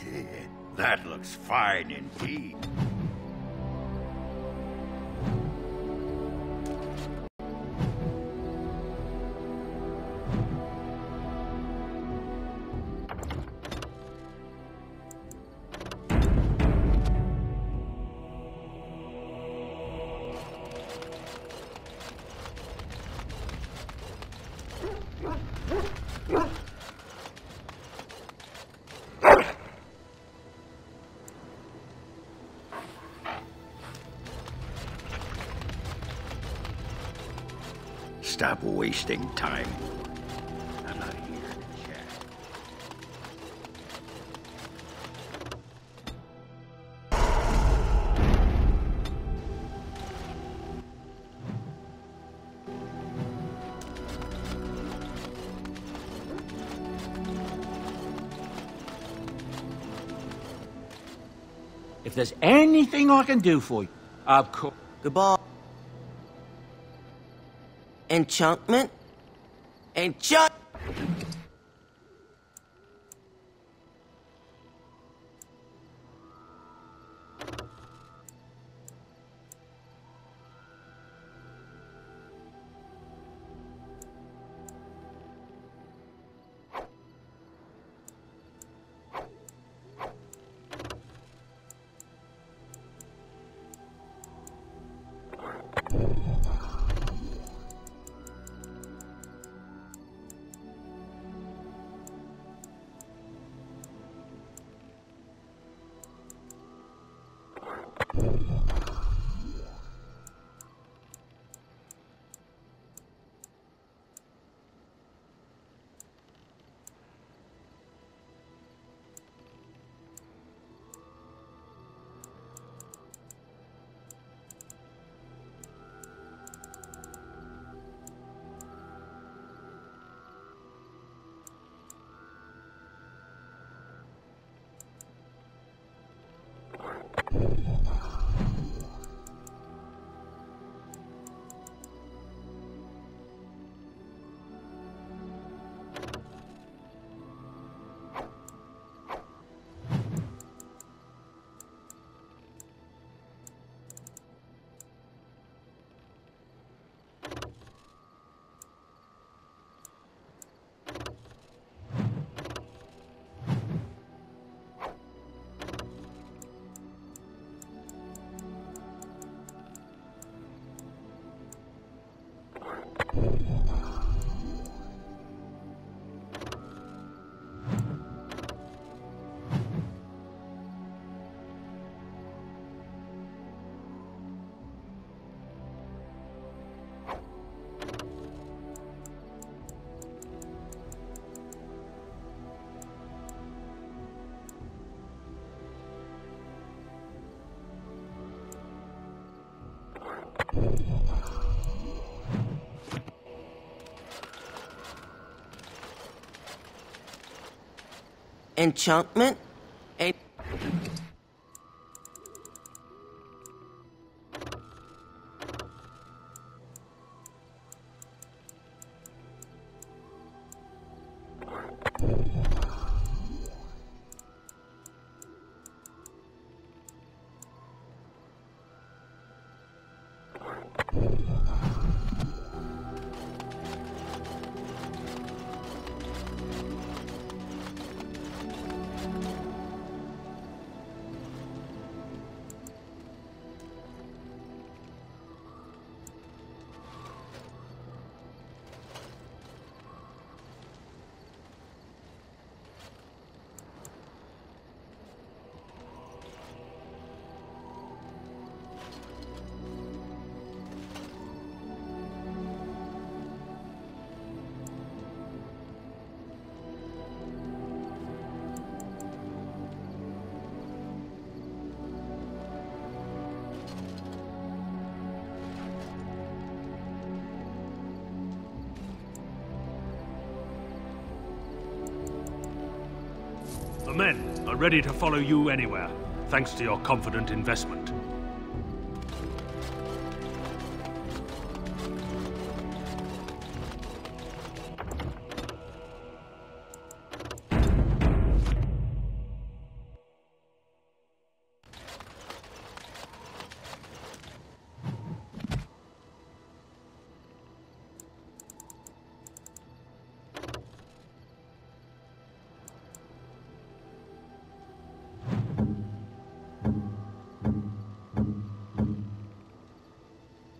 That looks fine indeed. Stop wasting time. I'm not here to chat. If there's anything I can do for you, of course... Goodbye. Enchantment? Enchant... enchantment, The men are ready to follow you anywhere, thanks to your confident investment.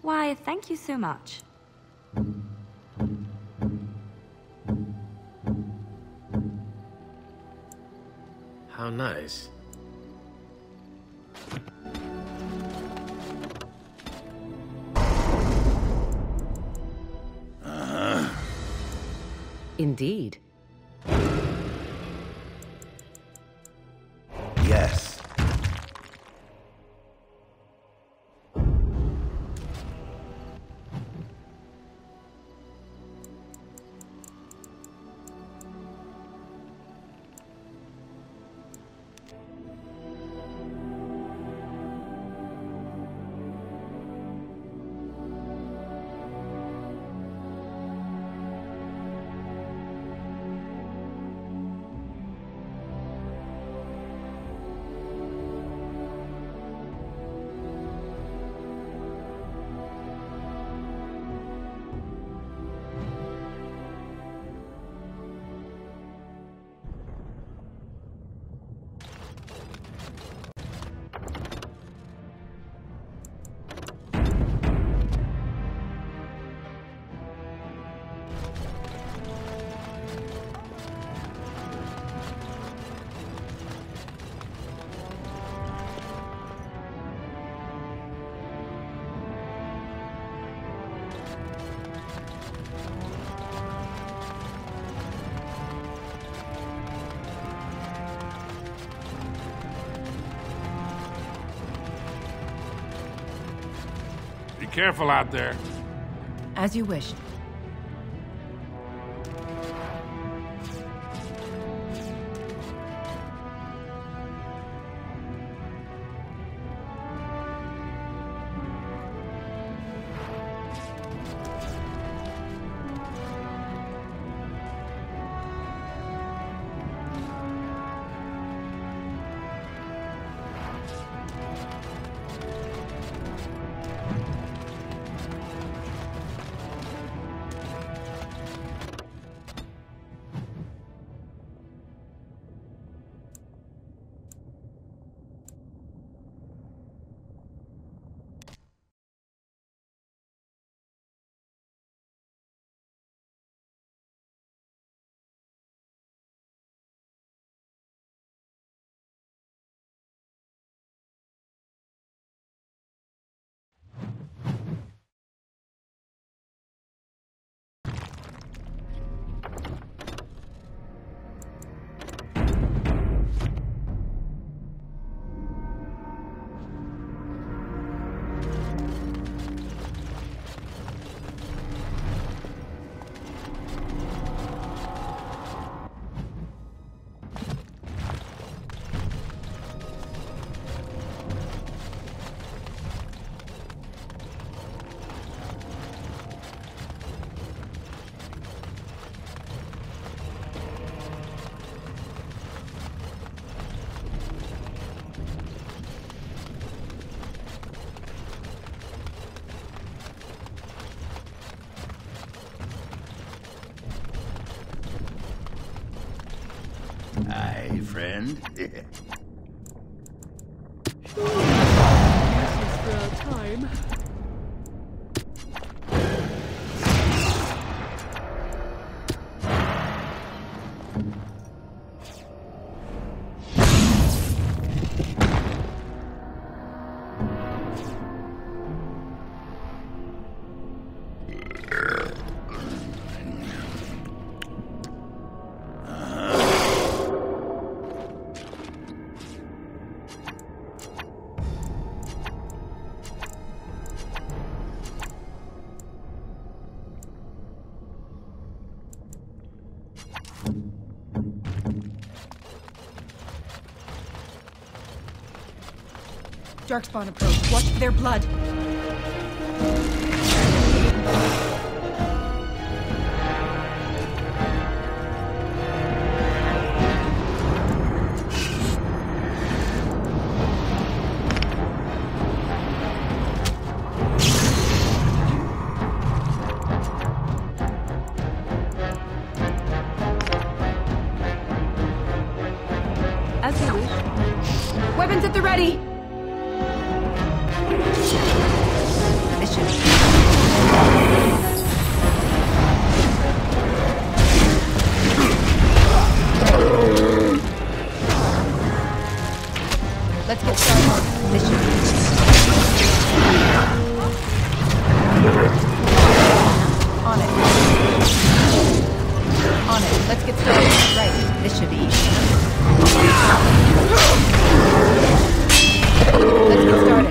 Why, thank you so much. How nice. Indeed. Yes. Be careful out there. As you wish. Hi, friend. This is for time. Darkspawn approach. Watch for their blood. As you wish. Weapons at the ready! Mission. Let's get started. Mission. On it. On it. Let's get started. Right. This should be easy. Let's get started.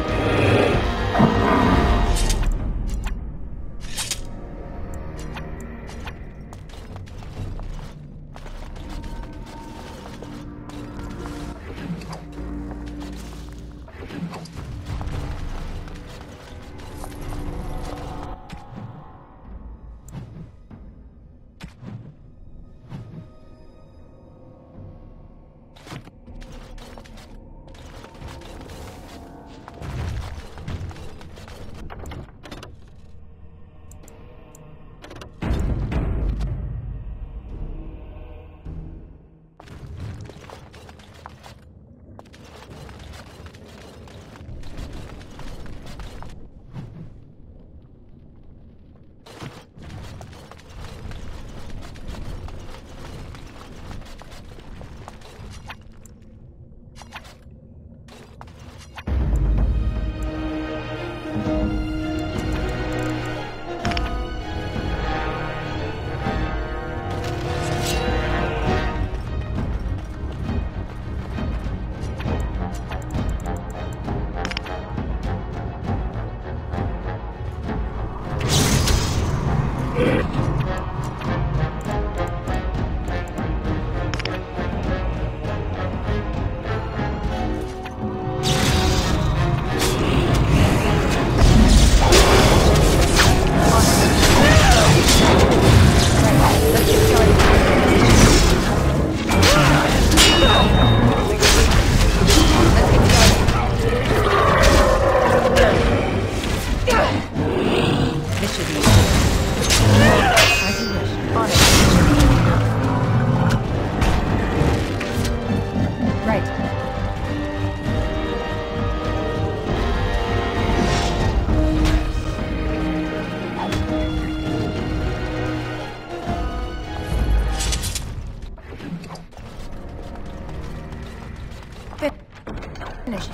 Finished.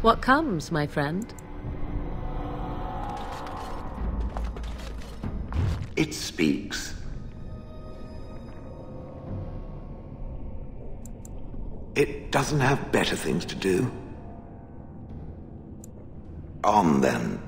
What comes, my friend? It speaks. It doesn't have better things to do. On then.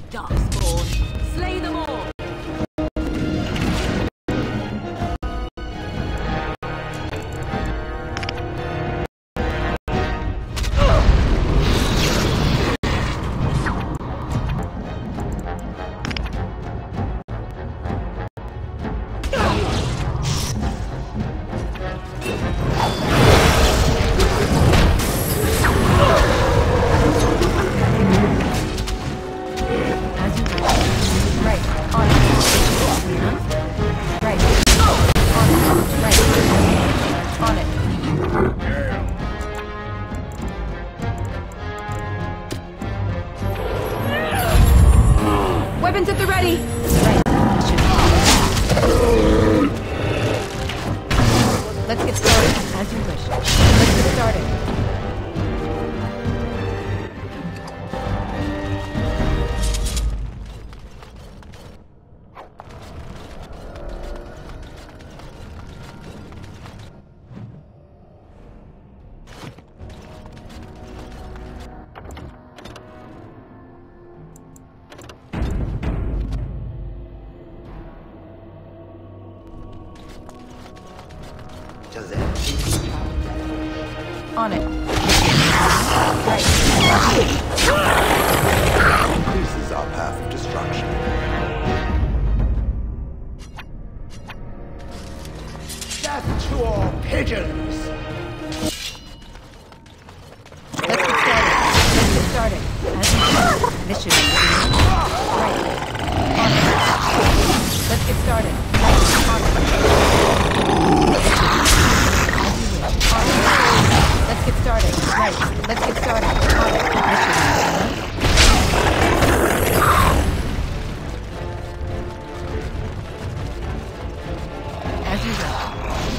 Darkspawn. Slay them all! Weapons at the ready! Let's get started, as you wish. Let's get started. On it. Right. Increases our path of destruction. Death to all pigeons! Let's get started. This should be easy. Right. On it. Let's get started. On it. Let's get started. Right. Let's get started. On it. This should be easy. As you wish.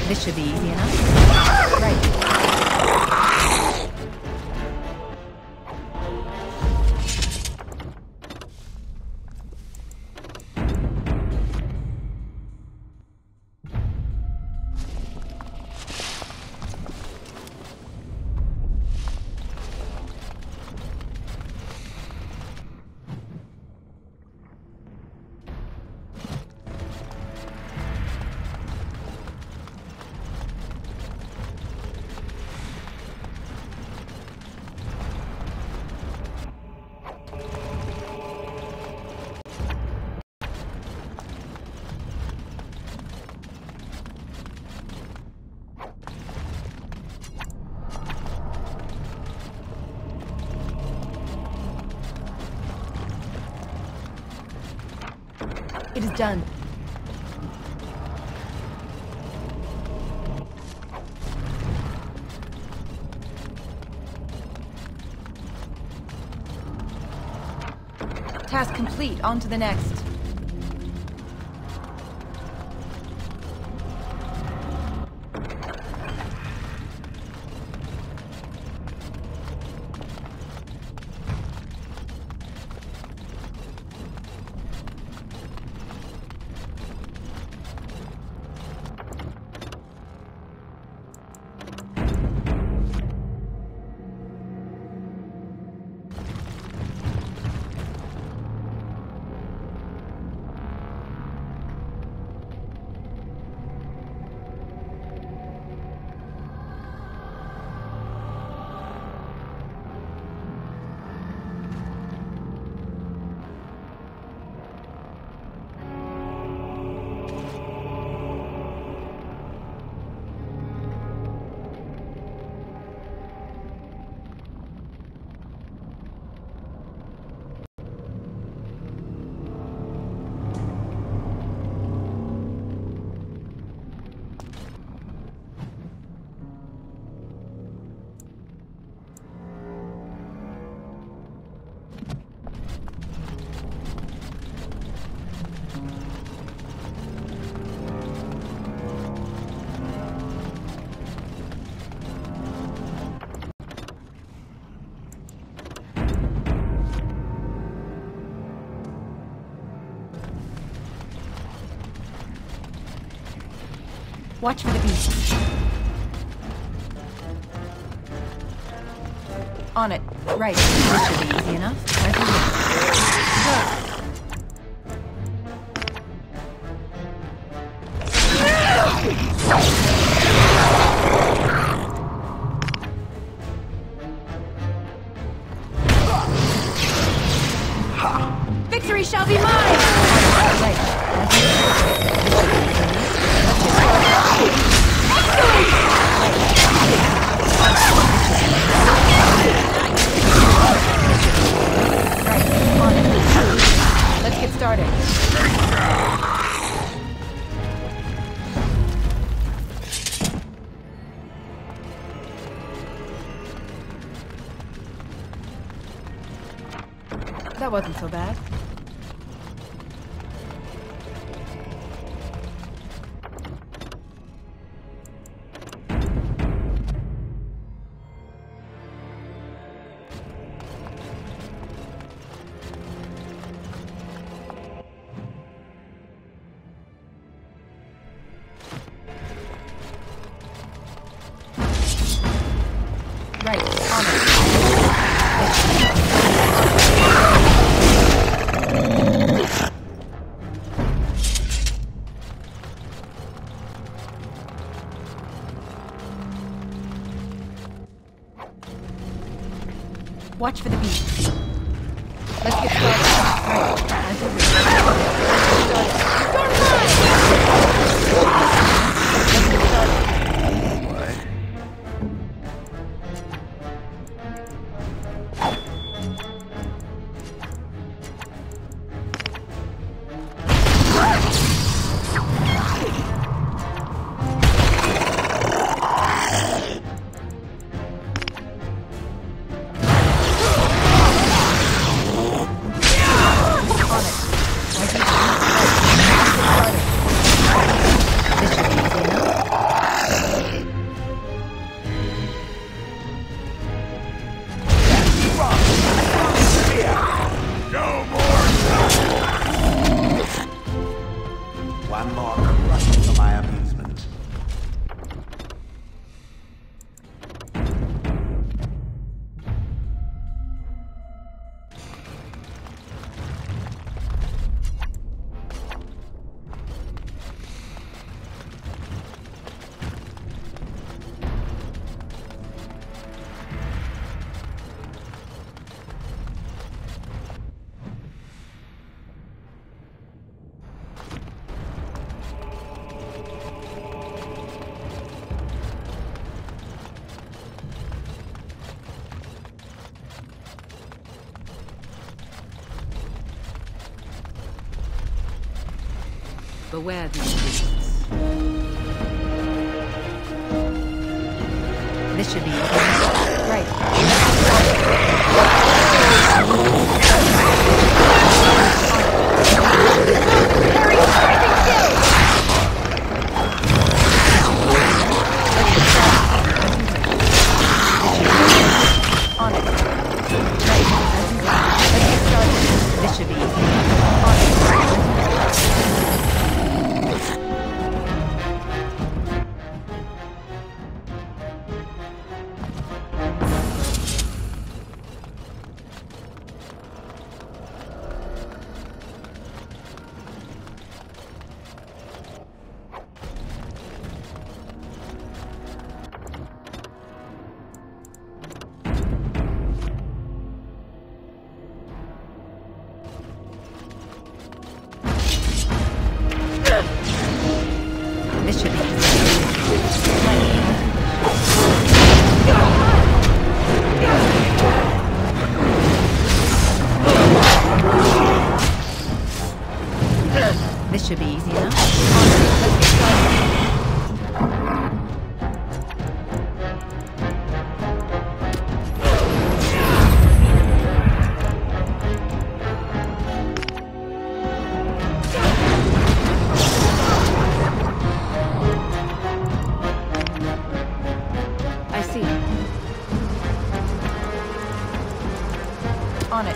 This should be easy enough. Right. It is done. Task complete. On to the next. Watch for the beast. On it. Right. This should be easy enough. As you wish. victory shall be mine! Let's get started. That wasn't so bad. Right, on it. Watch for the beast. Let's get started. Right, as you wish. One more crush for my amusement. Beware these beasts. This should be right. Harry, everything still! On it. Right. Let's get started. This should be easy. On it. This should be This should be easy enough. Let's get started. I see. On it.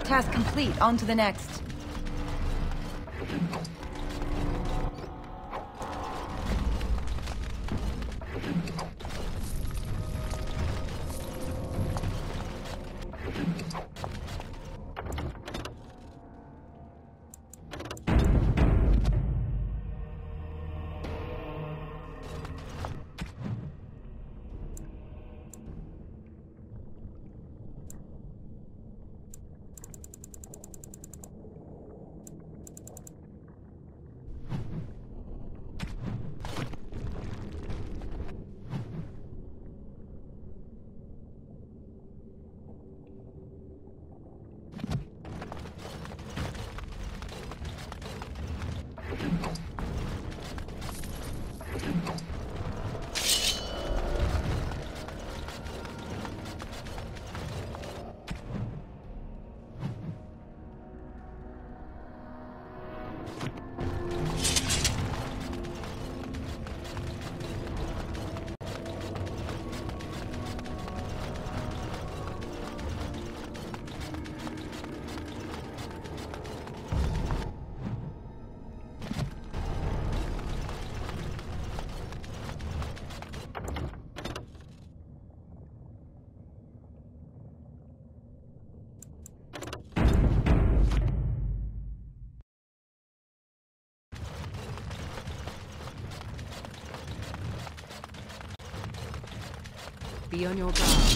Task complete. On to the next. Be on your guard.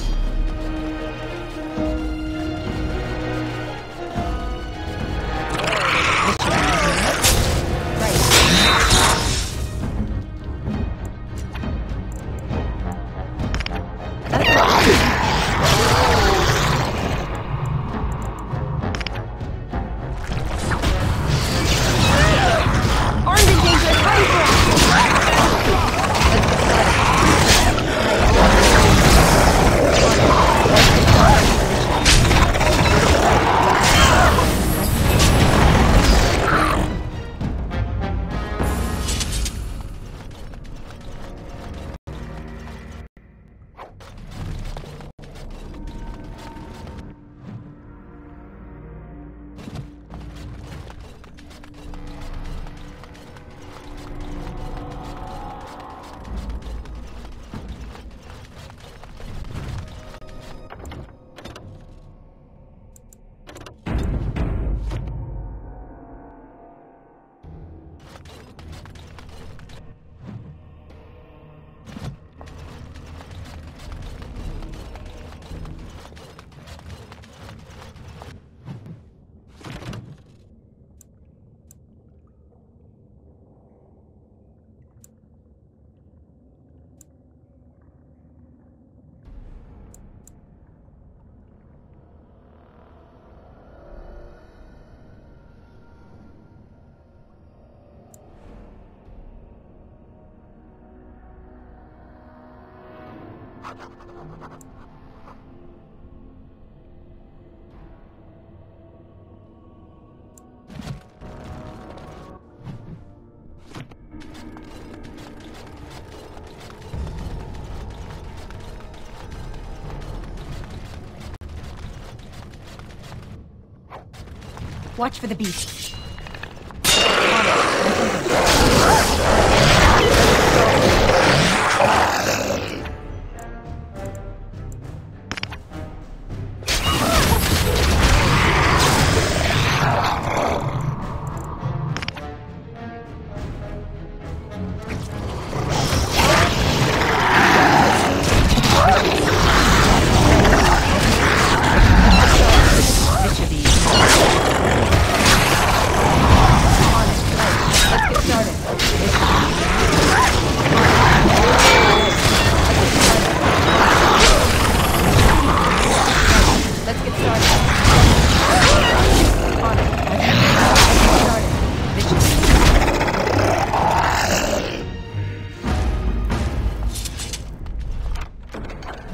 Watch for the beasts.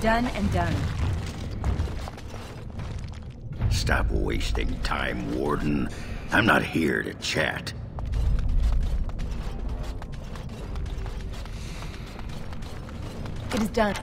Done and done. Stop wasting time, Warden. I'm not here to chat. It is done.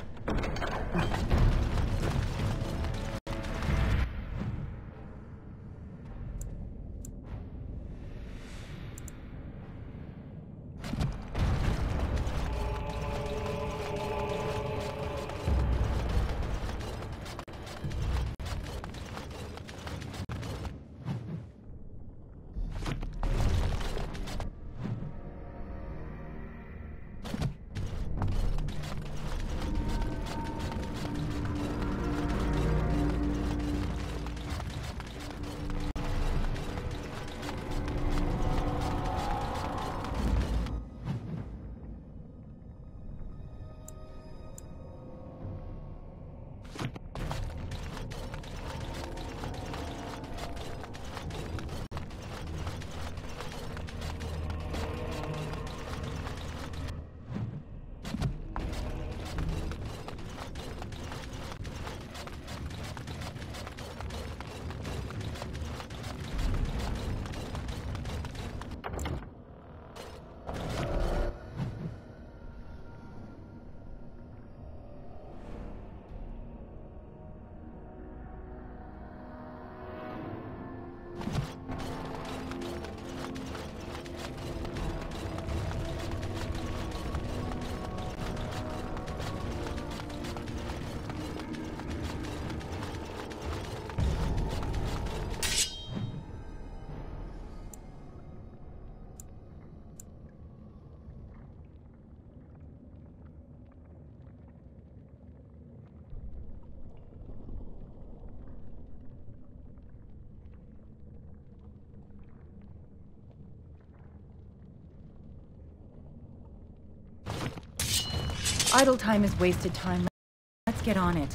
Idle time is wasted time. Let's get on it.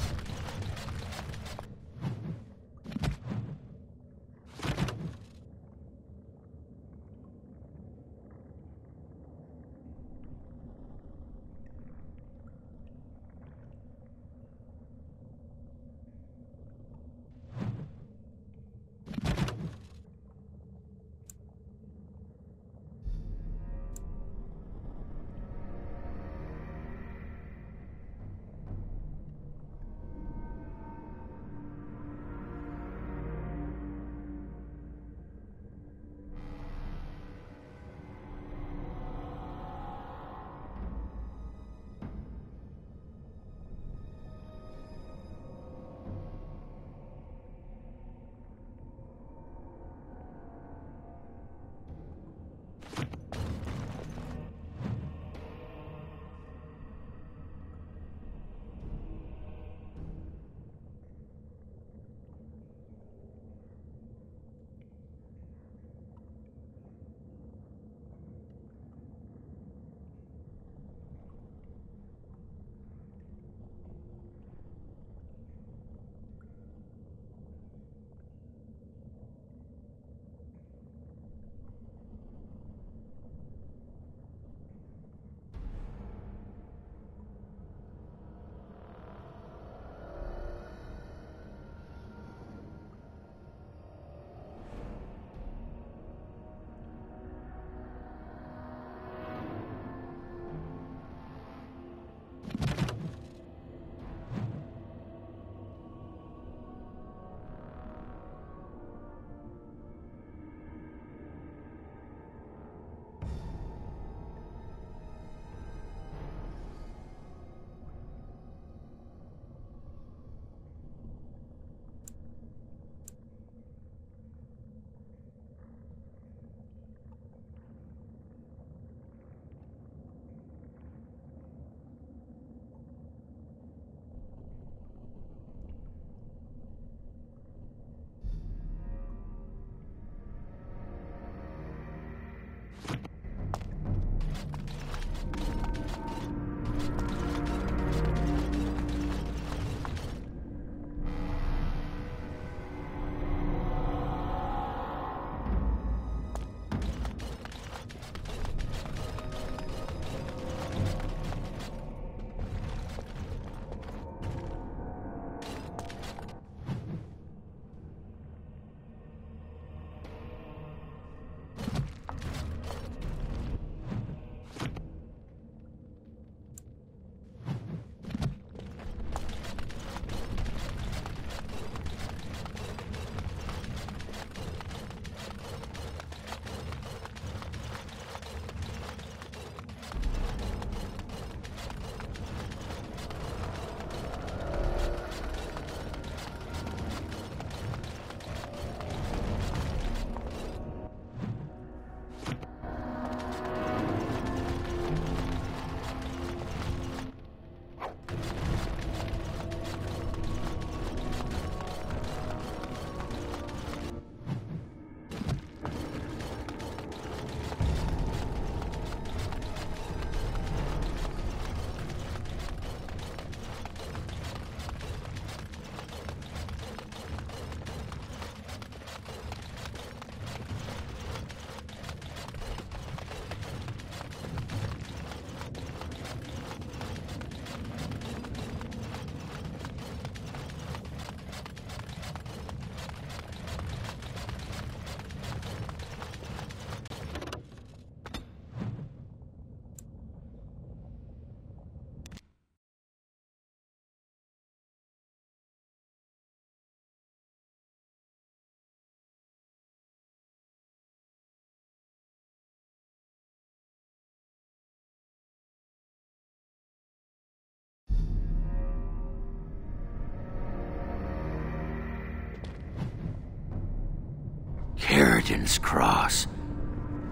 Karadan's Cross.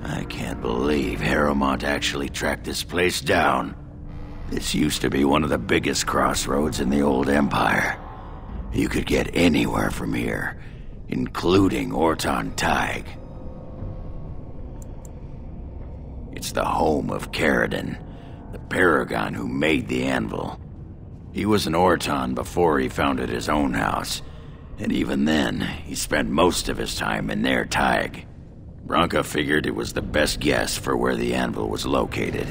I can't believe Harrowmont actually tracked this place down. This used to be one of the biggest crossroads in the old Empire. You could get anywhere from here, including Orton Tig. It's the home of Karadan, the paragon who made the anvil. He was an Orton before he founded his own house, and even then, he spent most of his time in their Tig. Branka figured it was the best guess for where the anvil was located.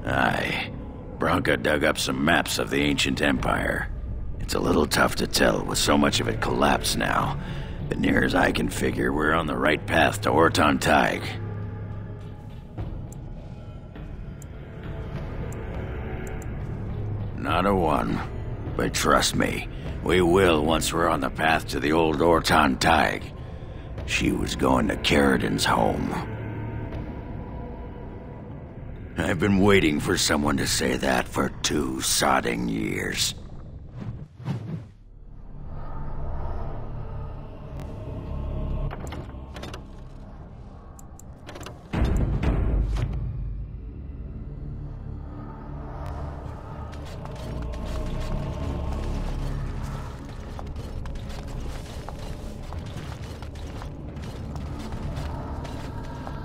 Aye, Branka dug up some maps of the ancient empire. It's a little tough to tell with so much of it collapsed now, but near as I can figure, we're on the right path to Orton Tig. Not a one, but trust me, we will once we're on the path to the old Orton Tig. She was going to Caridin's home. I've been waiting for someone to say that for 2 sodding years.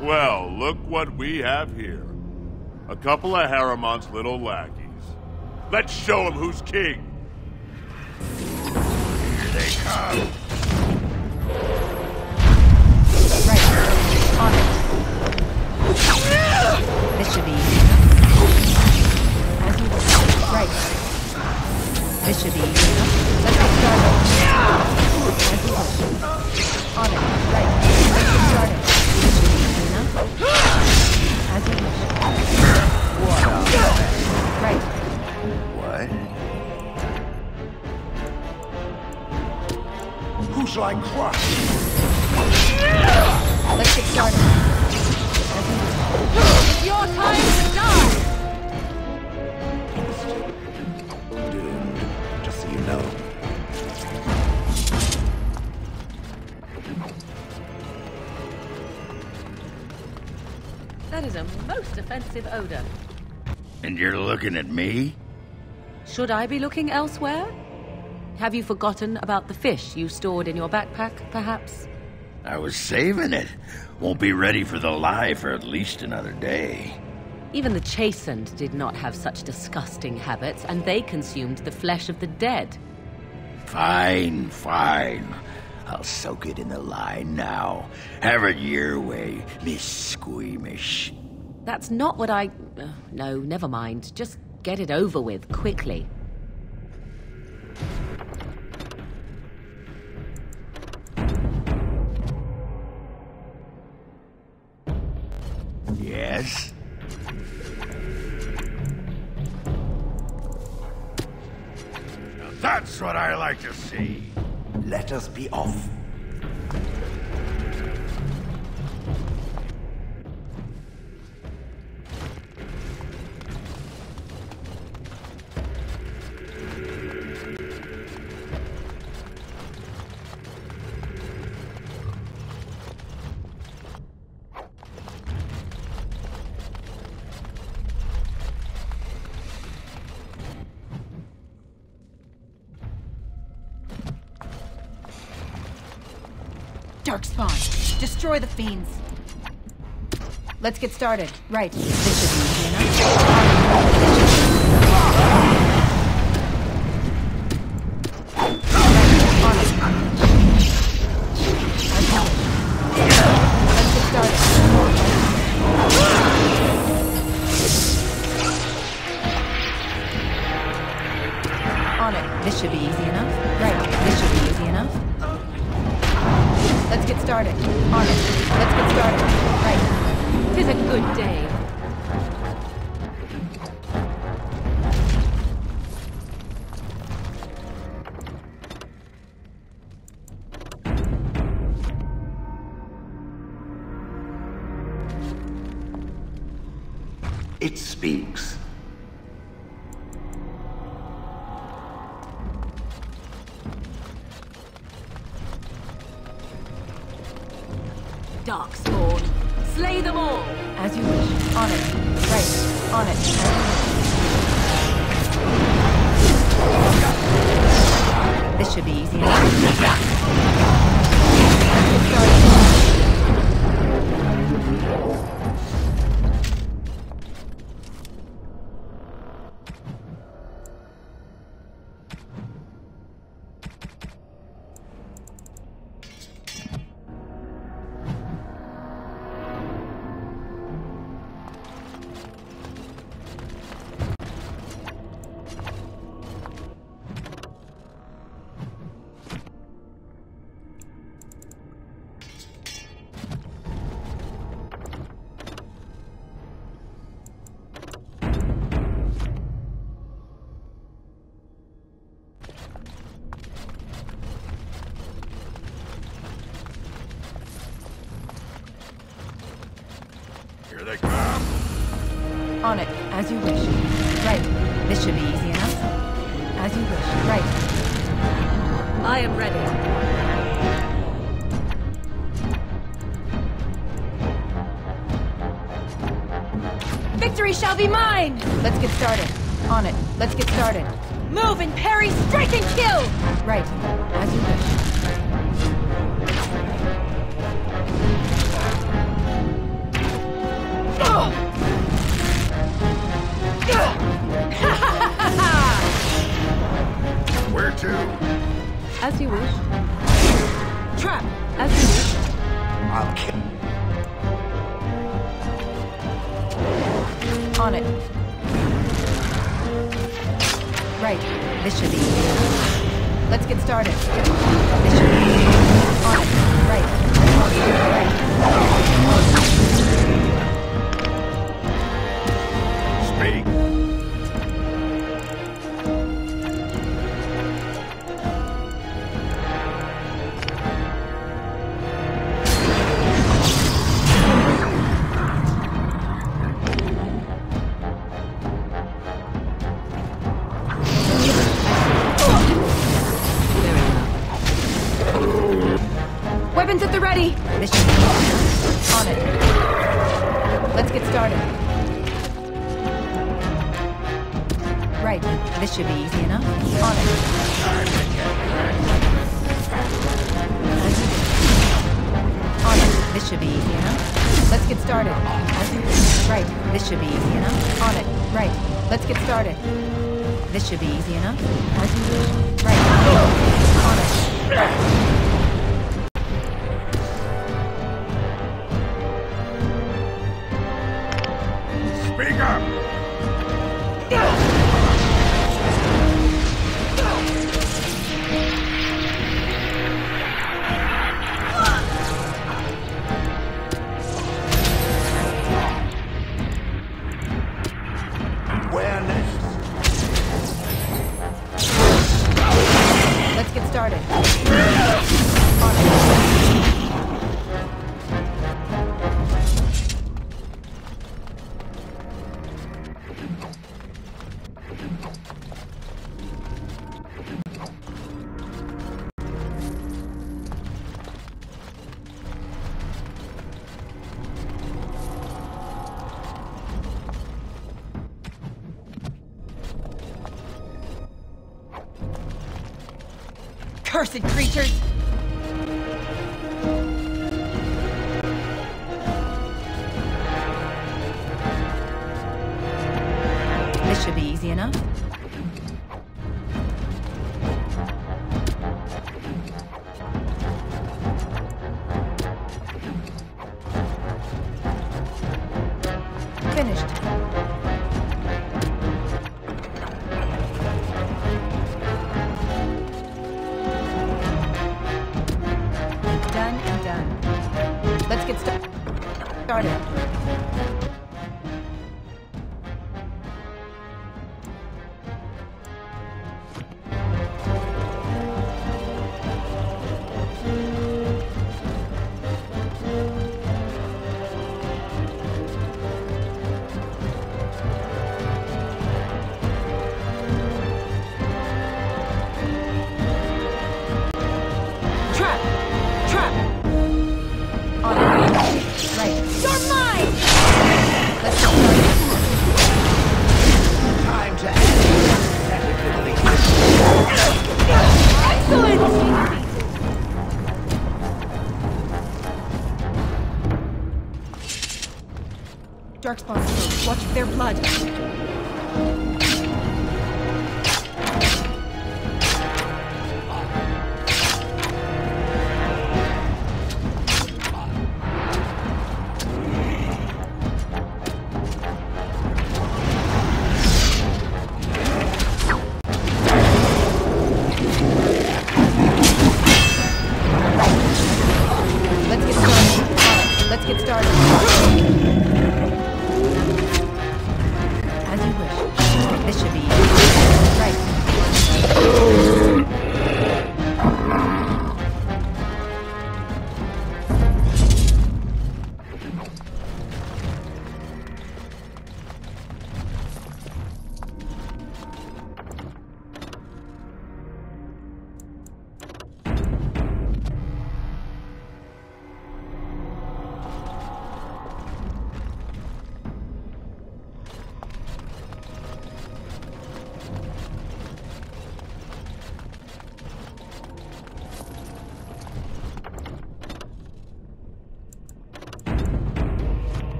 Well, look what we have here. A couple of Haramon's little lackeys. Let's show them who's king. Here they come. Right. On it. This should be easy enough. As you wish. Right. This should be easy enough. Let's get started. As you wish. On it. Right. Let's get started. This should be easy enough. As you wish. Right. What? Who's like crushed? Let's get started. It's your time to die! Doomed, just so you know. That is a most offensive odor. And you're looking at me? Should I be looking elsewhere? Have you forgotten about the fish you stored in your backpack, perhaps? I was saving it. Won't be ready for the lie for at least another day. Even the chastened did not have such disgusting habits, and they consumed the flesh of the dead. Fine, fine. I'll soak it in the lie now. Have it your way, Miss Squeamish. That's not what I... no, never mind. Just get it over with, quickly. Yes? Now that's what I like to see. Let us be off. Darkspawn, destroy the fiends. Let's get started. Right. This should be easy enough. On it. Let's get started. On it. This should be easy enough. Right. This should be easy enough. Let's get started. On it. Let's get started. Right. 'Tis a good day. It speaks. Darkspawn, slay them all! As you wish. On it. Right. On it. This should be easy enough. Let's get started. On it, as you wish. Right. This should be easy enough. As you wish. Right. I am ready. Victory shall be mine! Let's get started. On it. Let's get started. Move and parry, strike and kill! Right. As you wish. Where to? As you wish. Trap! As you wish. I'll kill. On it. Right. This should be easy. Let's get started. This should be easy. On it. Right. Speak. Weapons at the ready! This should be easy. On it. Let's get started. Right. This should be easy enough. On it. As you wish. On it. This should be easy enough. Let's get started. As you wish. Right. This should be easy enough. On it. Right. Let's get started. This should be easy enough. As you wish. Right. On it. Speak up! Where next? Let's get started. On it. Cursed creatures! This should be easy enough. Finished. Done and done. Let's get started. Trap! Trap! On it. Right. You're mine! Let's go. Time to Excellent! Darkspawn, watch their blood. Let's get started. As you wish. This should be easy. Right.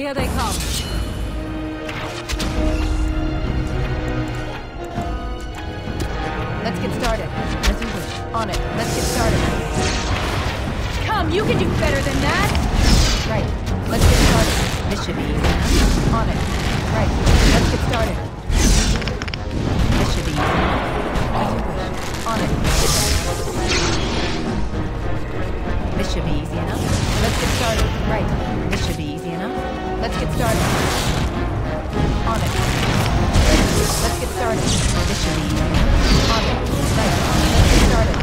Here they come. Let's get started. As you wish. On it. Let's get started. Come, you can do better than that! Right. Let's get started. This should be easy enough. On it. Right. Let's get started. This should be easy enough. As you wish. On it. This should be easy enough. Let's get started. Right. This should be easy enough. Let's get started. On it. Let's get started. This should be easy enough. On it. Right. Let's get started.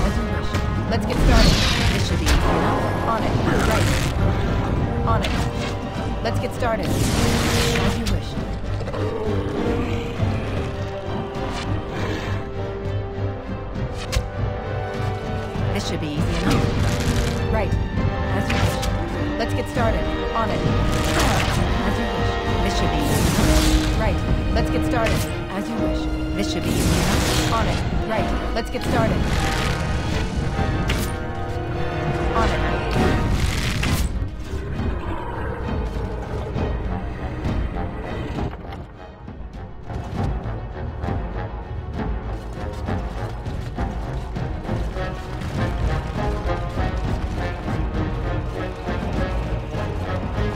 As you wish. Let's get started. This should be easy enough. On it. Right. On it. Let's get started. As you wish. This should be easy enough. Right. As you wish. Let's get started. On it. As you wish. This should be easy enough. Right. Let's get started. As you wish. This should be easy enough. On it. Right. Let's get started. On it.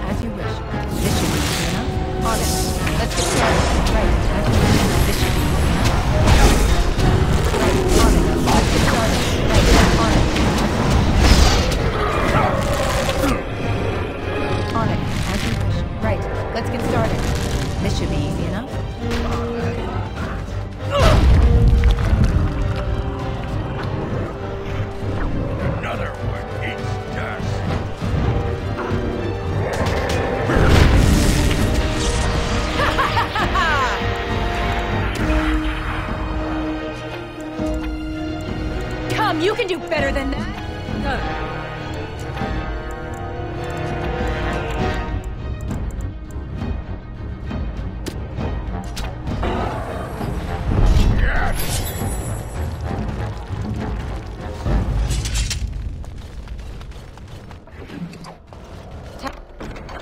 As you wish. This should be easy enough. On it. Let's get started. Right. As you wish. This should be easy enough. Right. On it. Let's get started. Right. On it. On it. As you wish. Right. Let's get started. This should be easy enough. Another one eats dust. Come, you can do better than that! Go.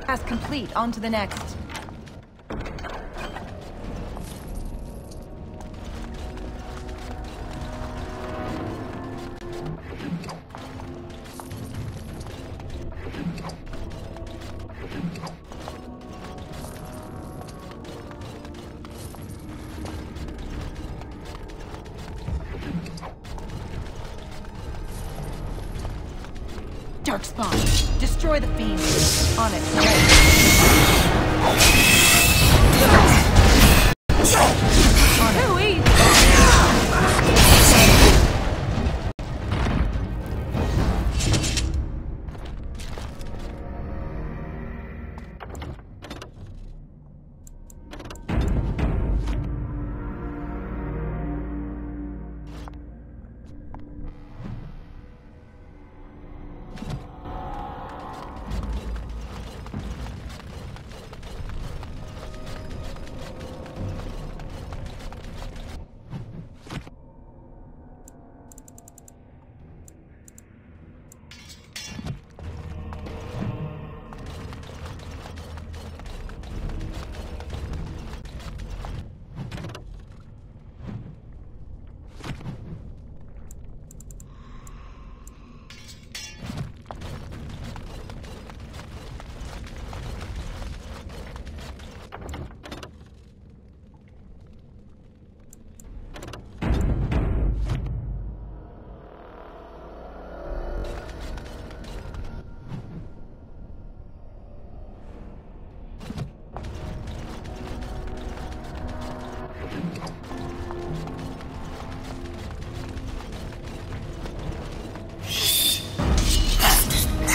Task complete. On to the next. Dark spawn. Destroy the fiend. On it. Right. On it.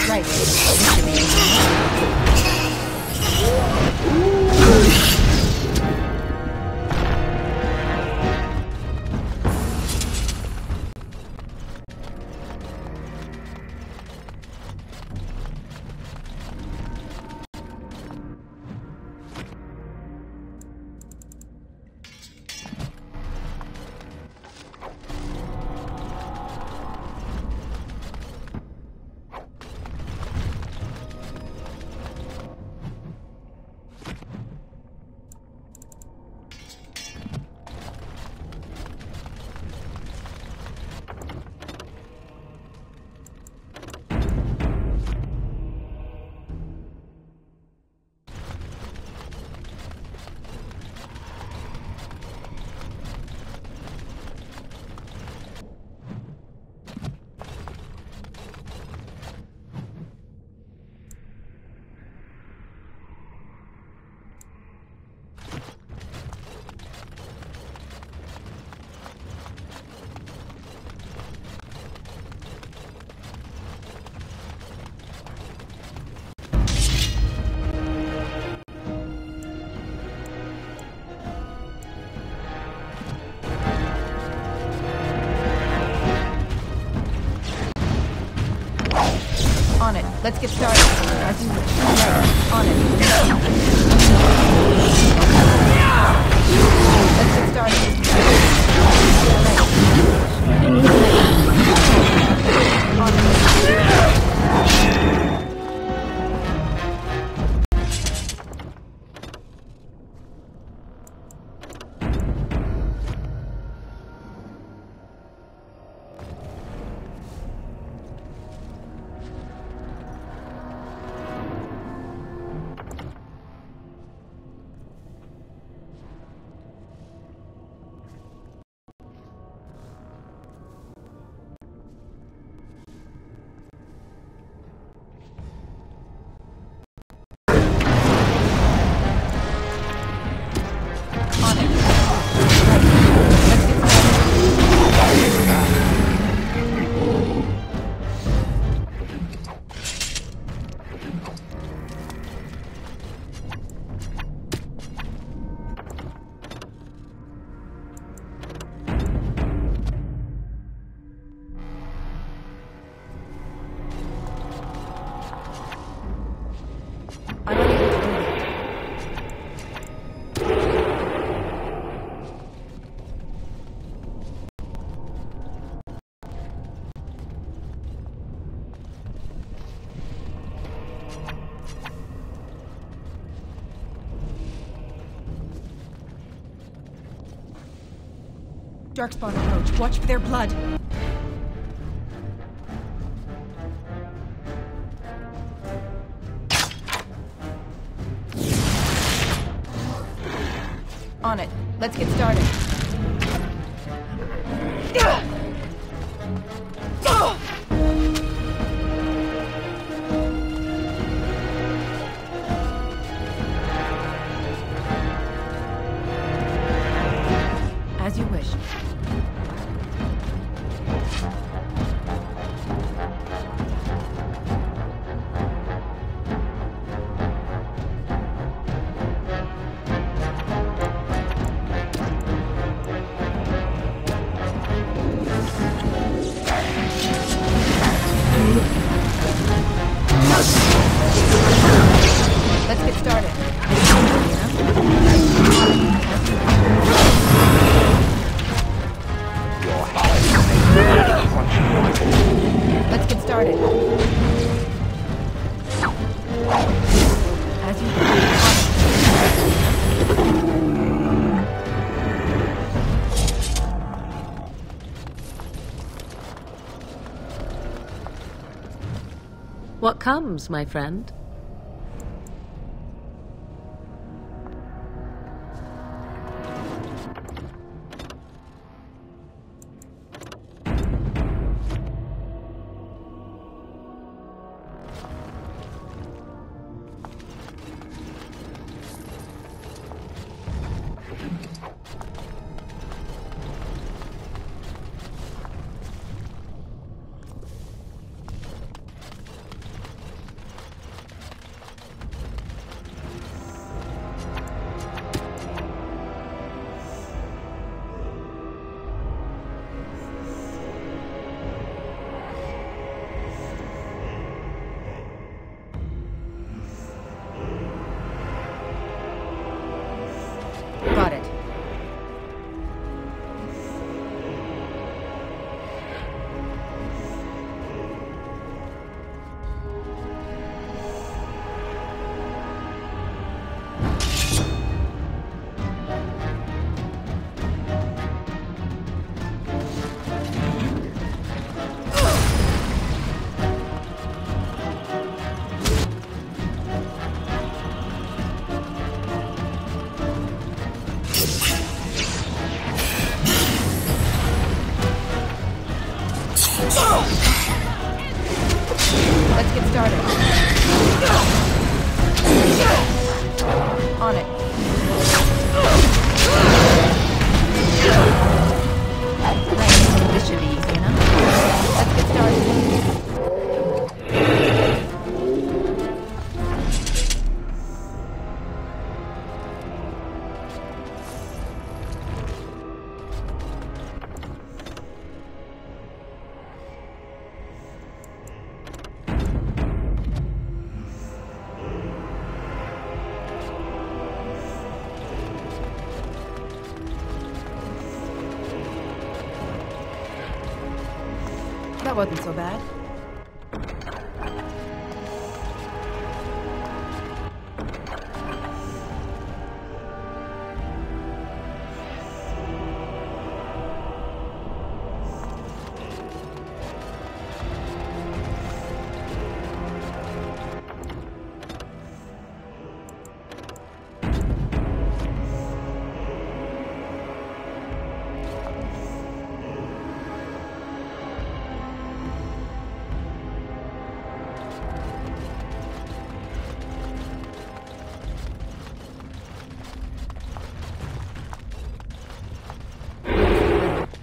Right. On it. Let's get started. As you wish. Right. On it. Let's get started. On it. Darkspawn approach. Watch for their blood. On it. Let's get started. As you wish. Let's get started. Let's get started. As you What comes, my friend? Got it. Let's get started. On it. Right. This should be easy enough. Let's get started. That wasn't so bad.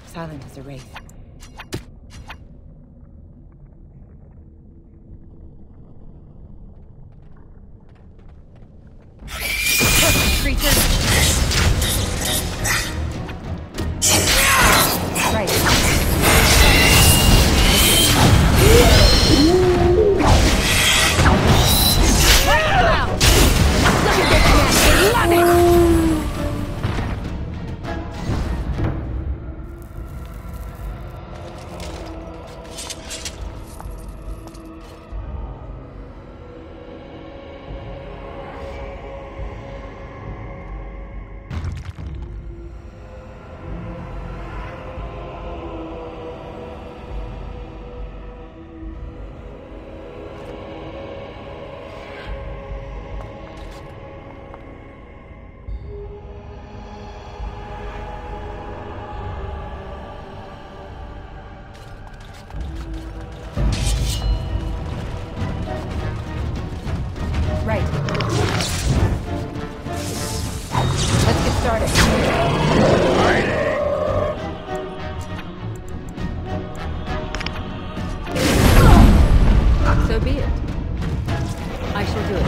Silent as a wraith. Creatures! Right. Wow! Look at this mess! I love it! Right. Let's get started. So be it. I shall do it.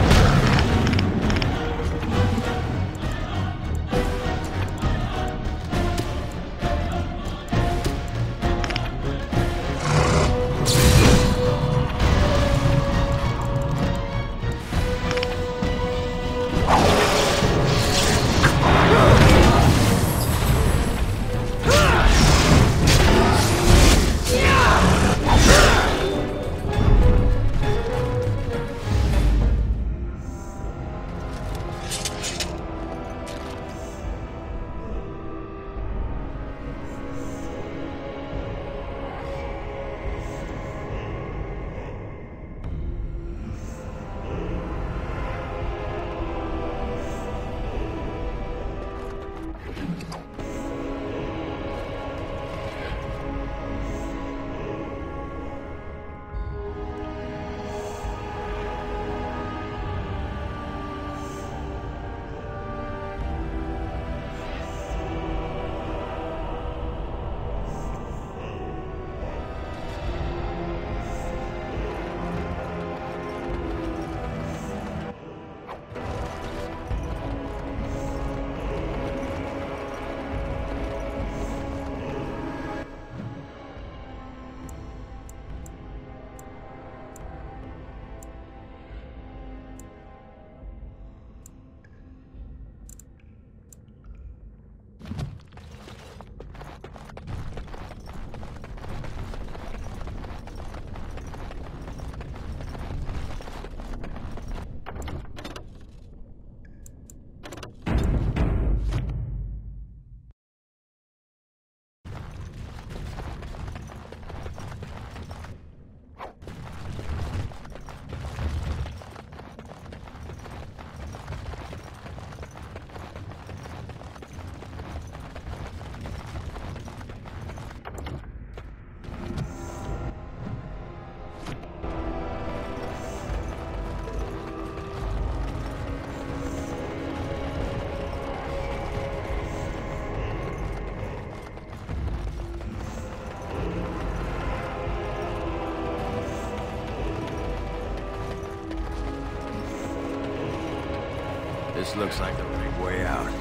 This looks like the right way out.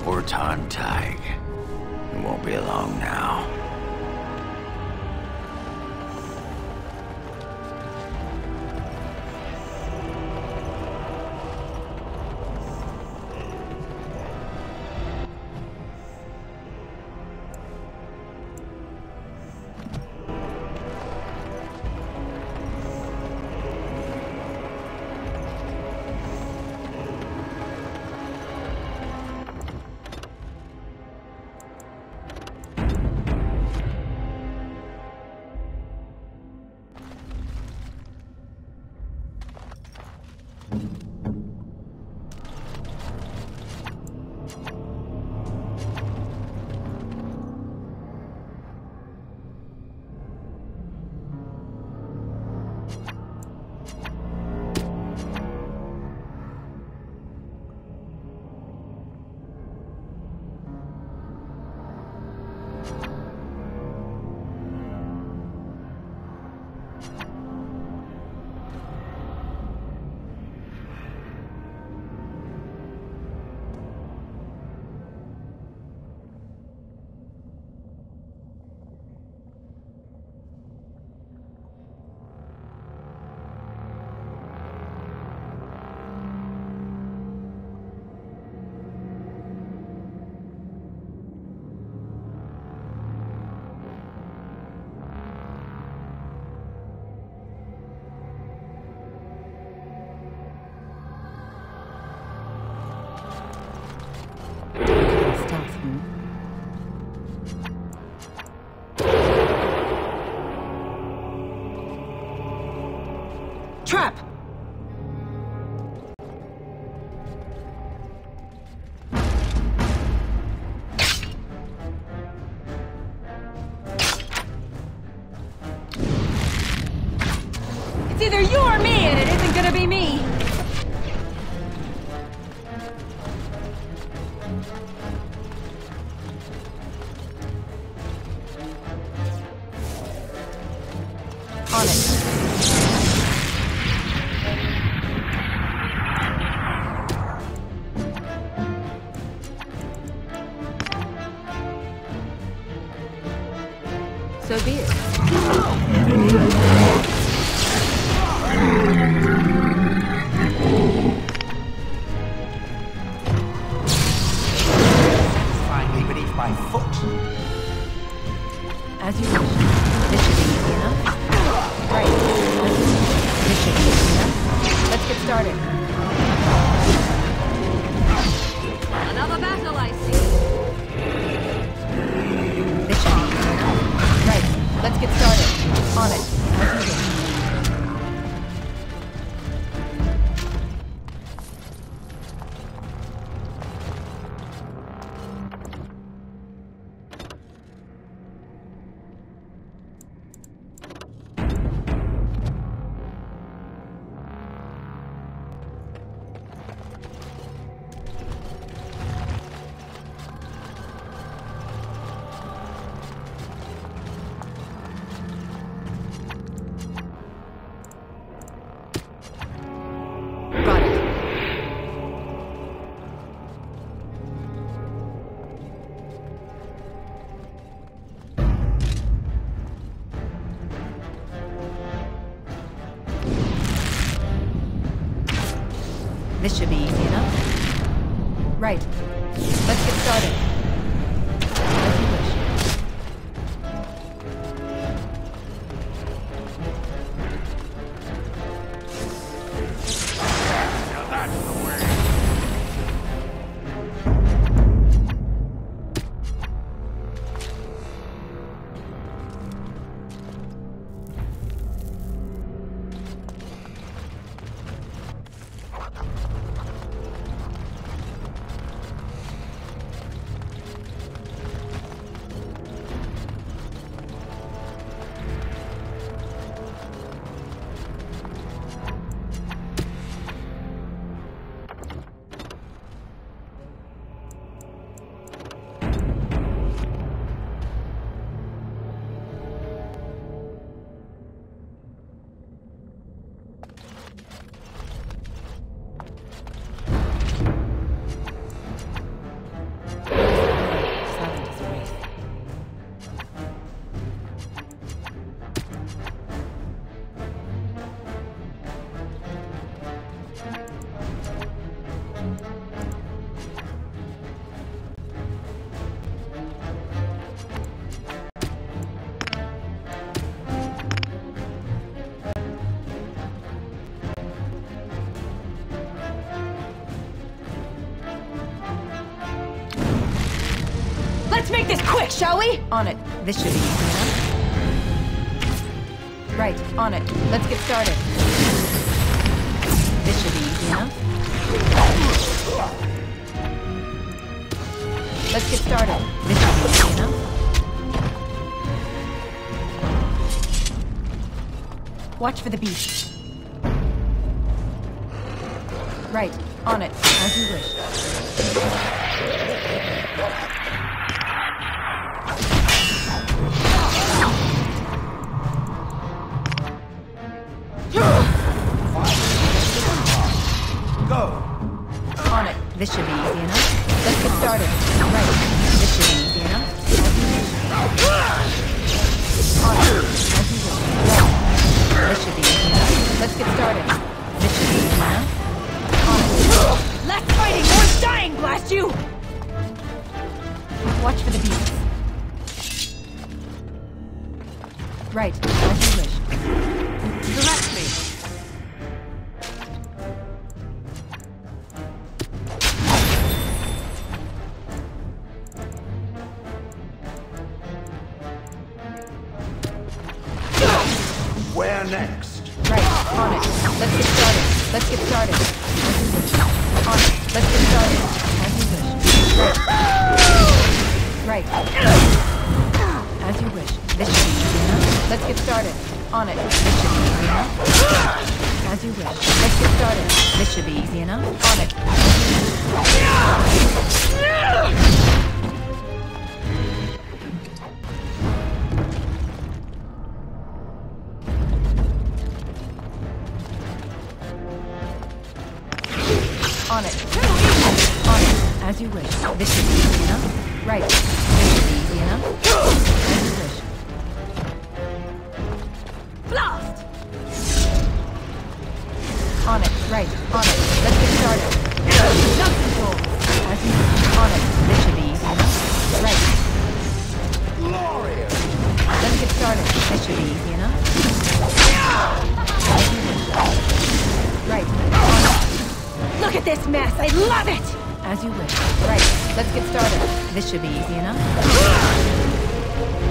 Orton Tig. It won't be long now. Trap! It's either you or me, and it isn't gonna be me! On it. So be it. Finally beneath my foot. As you wish. This should be easy enough. Right. This should be easy enough. Let's get started. Another battle, I see. This should be easy enough. Right. Let's get started. On it. As you wish. This should be easy enough. Right. Let's get started. As you wish. Now that's the way. Let's make this quick, shall we? On it. This should be easy enough. Right, on it. Let's get started. This should be easy enough. Let's get started. This should be easy enough. Watch for the beast. Right, on it. As you wish. Go! On it. This should be easy enough. Let's get started. Right. This should be easy enough. On it. As you wish. Right. This should be easy enough. Let's get started. This should be easy enough. On it. Less fighting, more dying, blast you! Watch for the beast. Right. As you wish. Direct me. Where next? Right, on it. Let's get started. Let's get started. On it. Let's get started. As you wish. Right. As you wish. This should be easy enough. Let's get started. On it. This should be easy enough. As you wish. Let's get started. This should be easy enough. On it. On it. On it. As you wish. This should be easy enough. Right. This should be easy enough. As you wish. Blast! On it. Right. On it. Let's get started. Jump control. As you wish. On it. This should be easy enough. Right. Glorious! Let's get started. This should be easy enough. As you wish. Right. On it. Look at this mess! I love it! As you wish. Right. Let's get started. This should be easy enough.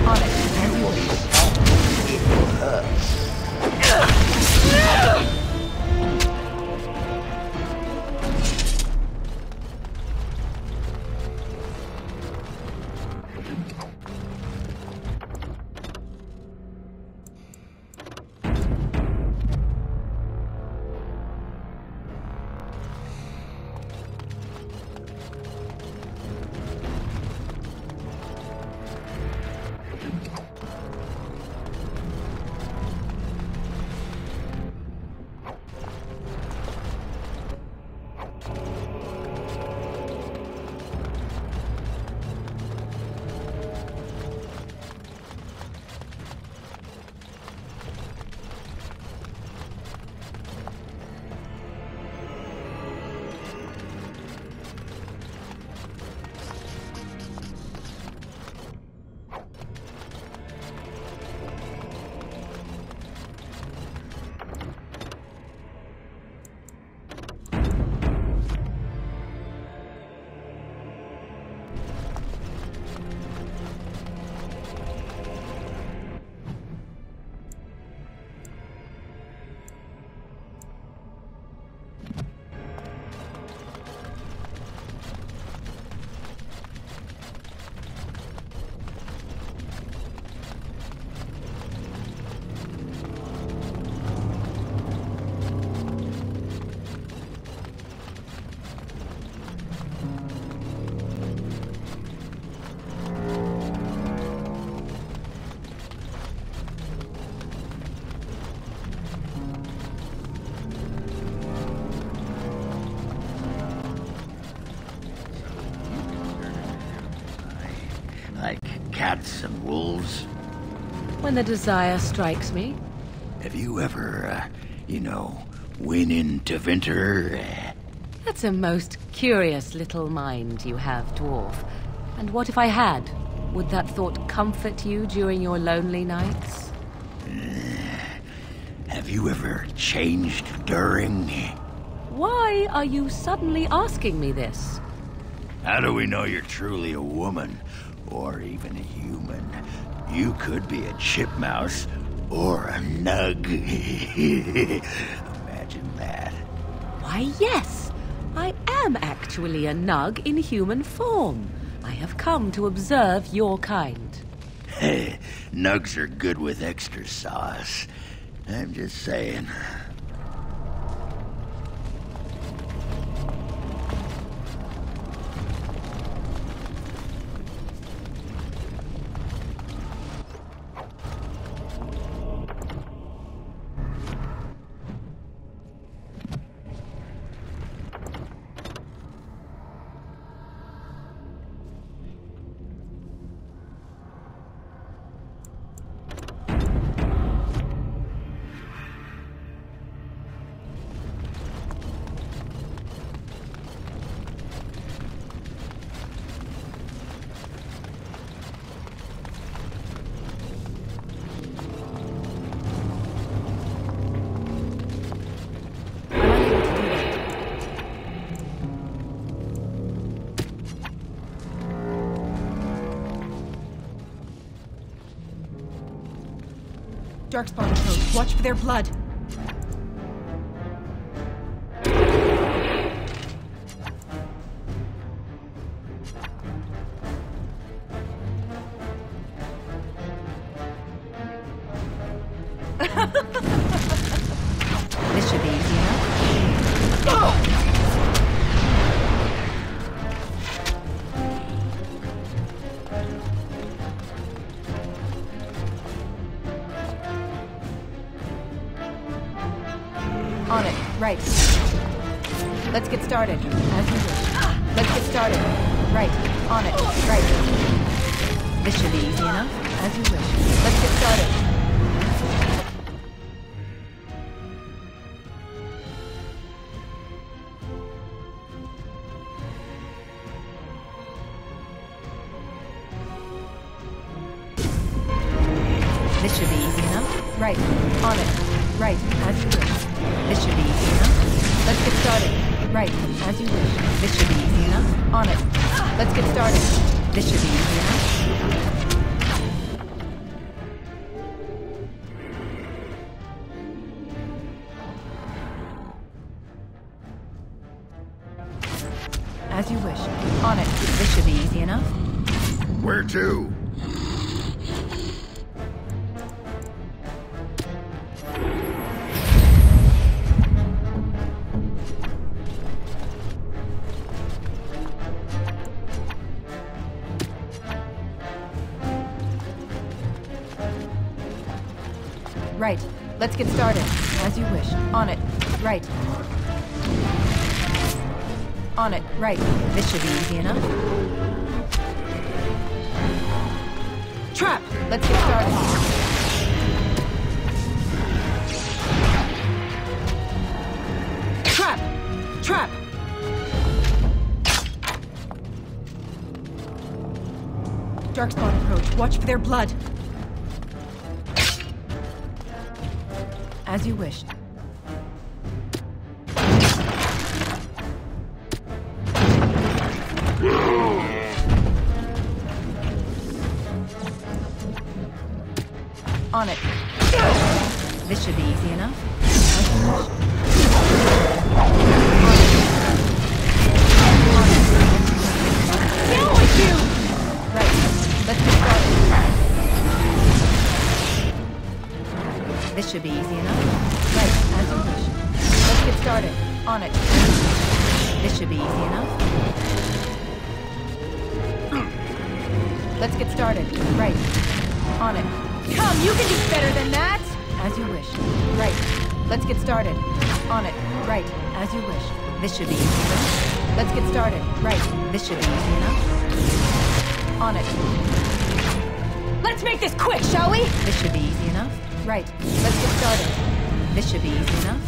On it. As you wish. It will hurt. Cats and wolves? When the desire strikes me. Have you ever, went into winter? That's a most curious little mind you have, dwarf. And what if I had? Would that thought comfort you during your lonely nights? Have you ever changed during? Why are you suddenly asking me this? How do we know you're truly a woman? Or even a human? You could be a chipmouse or a nug. Imagine that. Why, yes. I am actually a nug in human form. I have come to observe your kind. Nugs are good with extra sauce. I'm just saying. Darkspawn code. Watch for their blood. On it. Right. Let's get started. As you wish. Let's get started. Right. On it. Right. This should be easy enough. As you wish. Let's get started. This should be easy enough. Right. On it. Right. As you wish. This should be easy enough. Let's get started. Right. As you wish. This should be easy enough. On it. Let's get started. This should be easy enough. As you wish. On it. This should be easy enough. Where to? Right. Let's get started. As you wish. On it. Right. On it. Right. This should be easy enough. Trap! Let's get started. Trap! Trap! Darkspawn approach. Watch for their blood. As you wished. On it. This should be easy enough. As you wish. Down with you! Right. Let's get started. This should be easy enough. Right, as you wish. Let's get started. On it. This should be easy enough. Let's get started. Right. On it. Come, you can do better than that! As you wish. Right. Let's get started. On it. Right. As you wish. This should be easy enough. Let's get started. Right. This should be easy enough. On it. Let's make this quick, shall we? This should be easy enough. Right. Let's get started. This should be easy enough.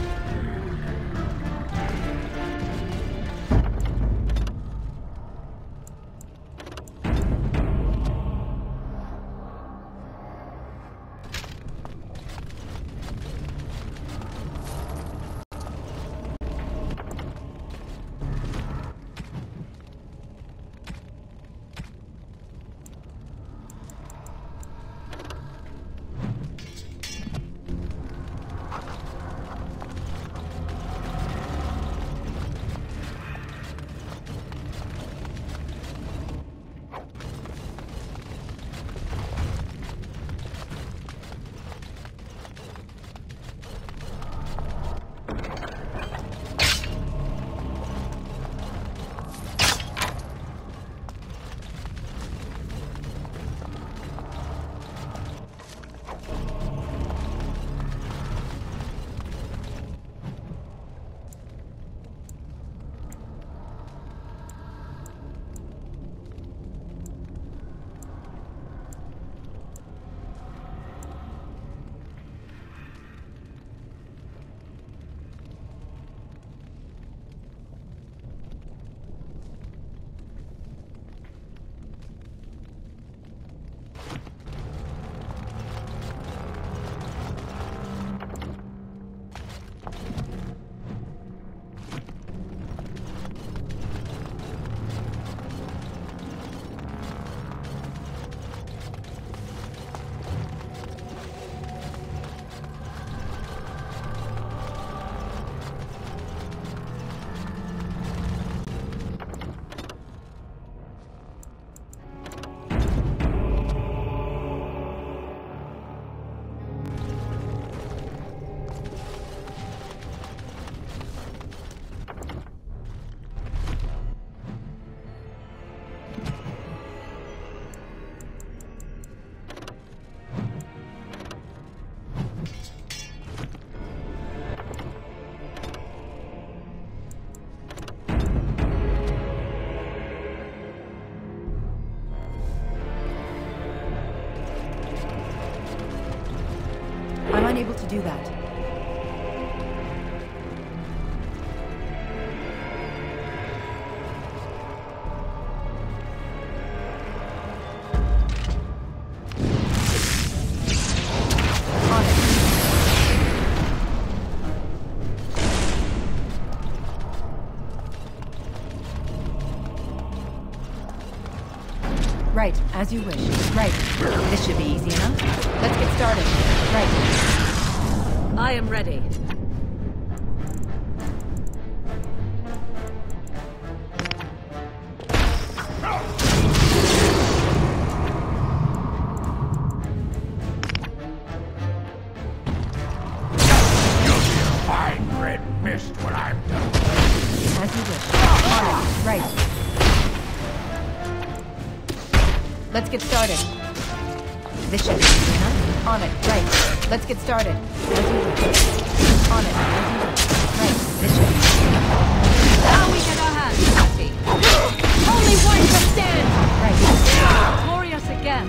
do that. Right, as you wish. Right. This should be easy enough. Let's get started. Right. I am ready. You'll be a fine red mist when I'm done. As you wish. Alright, right. Let's get started. This should be easy enough. On it, right. Let's get started. As you wish. On it, as you wish. Right. This should be easy enough. Now we get our hands dirty. Only one can stand! Right. Glorious again.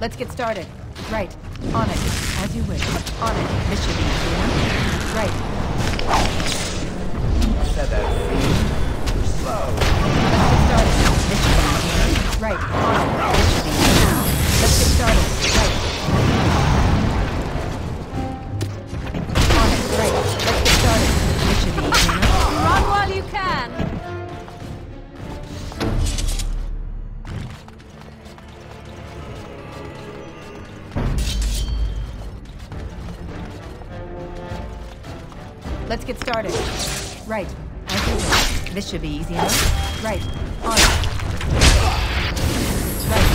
Let's get started. Right. On it. As you wish. On it. This should be easy enough. Right. Said that fiend. Slow. Let's get started. This should be easy enough. Right. On it. This should be easy enough. Let's get started. Right. On it. Right. Let's get started. This should be easy enough. Run while you can. Let's get started. Right. As you wish. This should be easy enough. Right. On it. Right.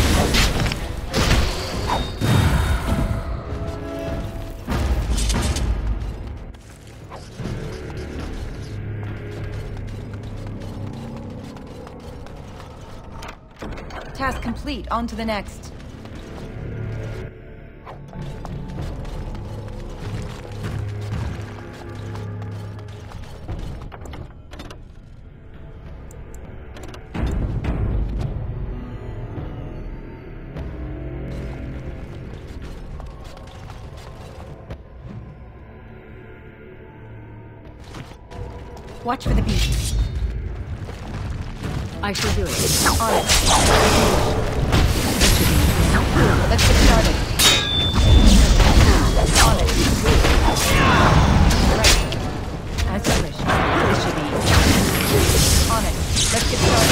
Task complete. On to the next. Watch for the beast. I shall do it. On it. This should be easy enough. Let's get started. On it. Right. As you wish. This should be easy. On it. Let's get started.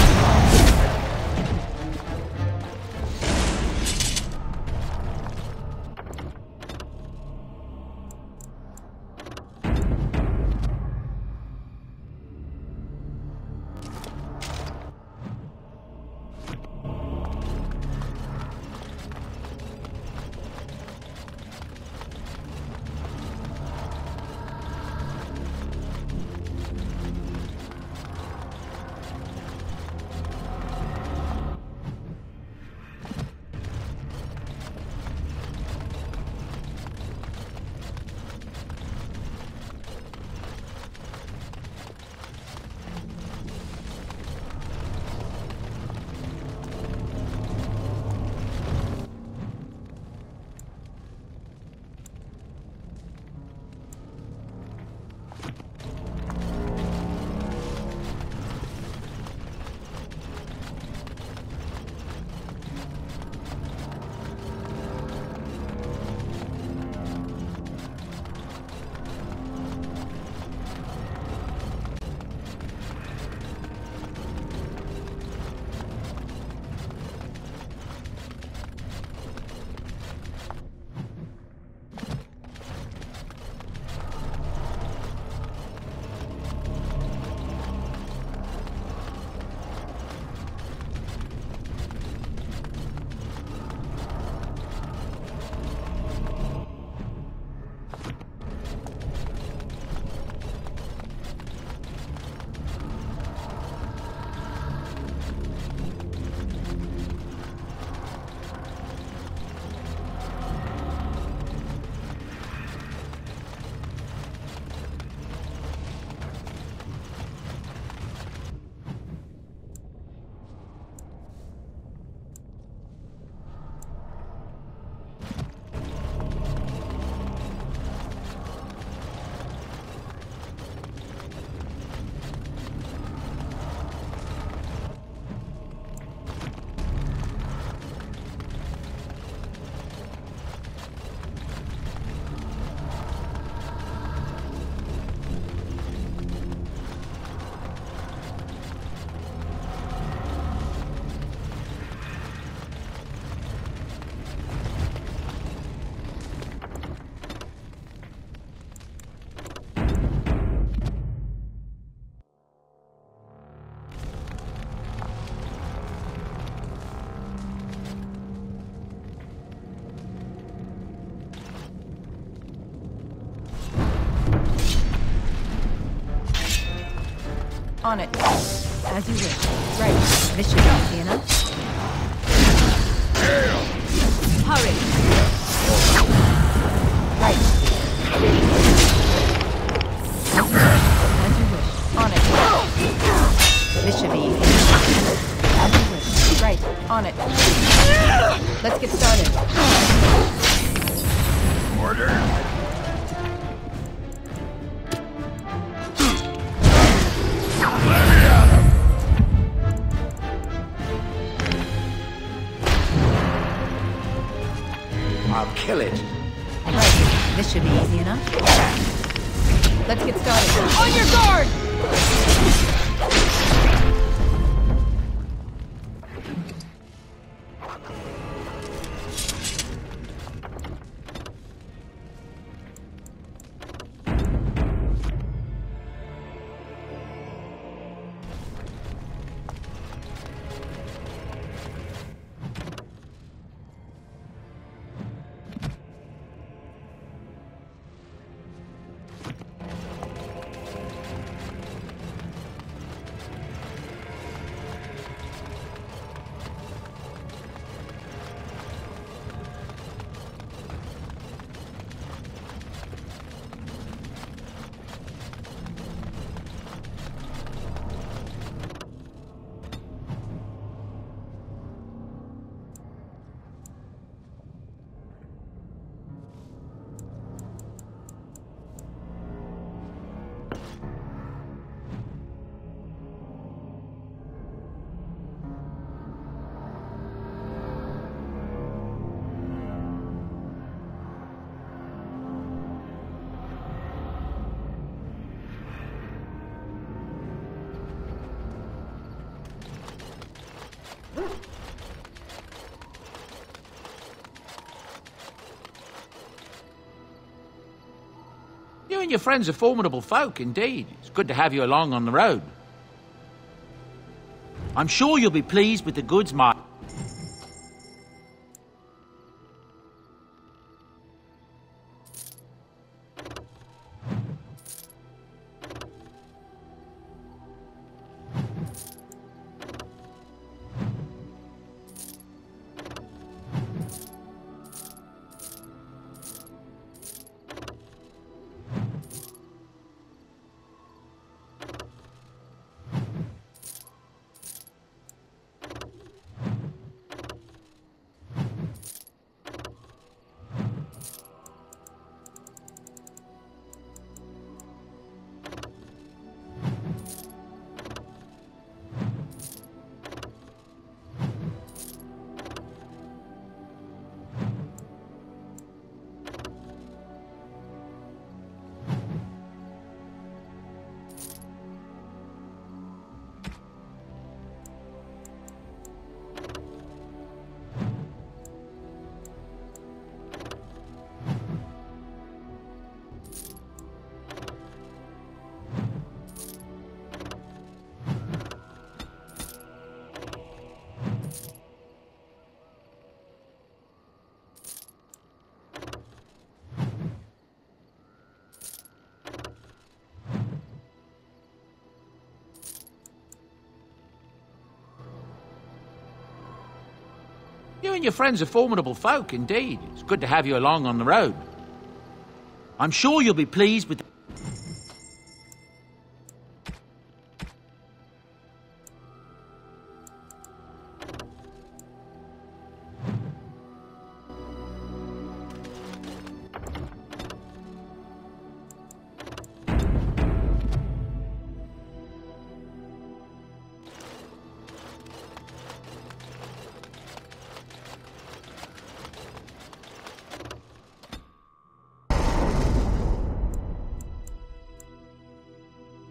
On it. As you wish. Right. This should be easy enough. Hurry. Right. As you wish. On it. This should be easy enough. As you wish. Right. On it. Let's get started. Order. I'll kill it. Right. This should be easy enough. Let's get started. On your guard! You and your friends are formidable folk, indeed. It's good to have you along on the road. I'm sure you'll be pleased with the goods, my... You and your friends are formidable folk, indeed. It's good to have you along on the road. I'm sure you'll be pleased with...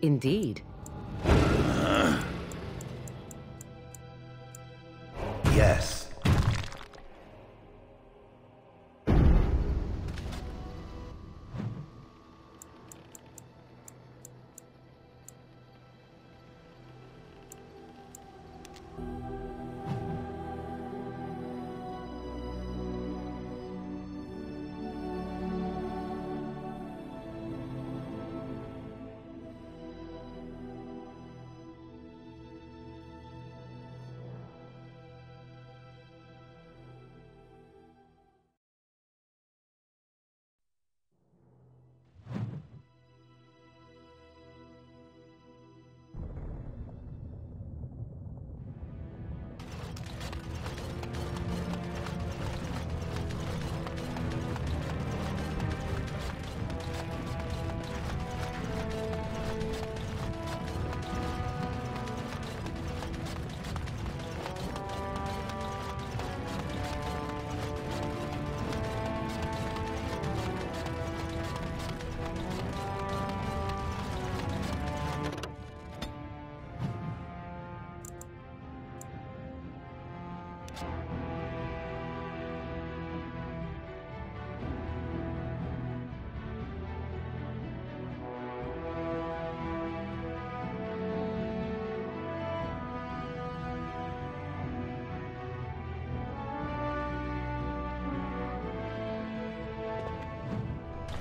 Indeed. Yes.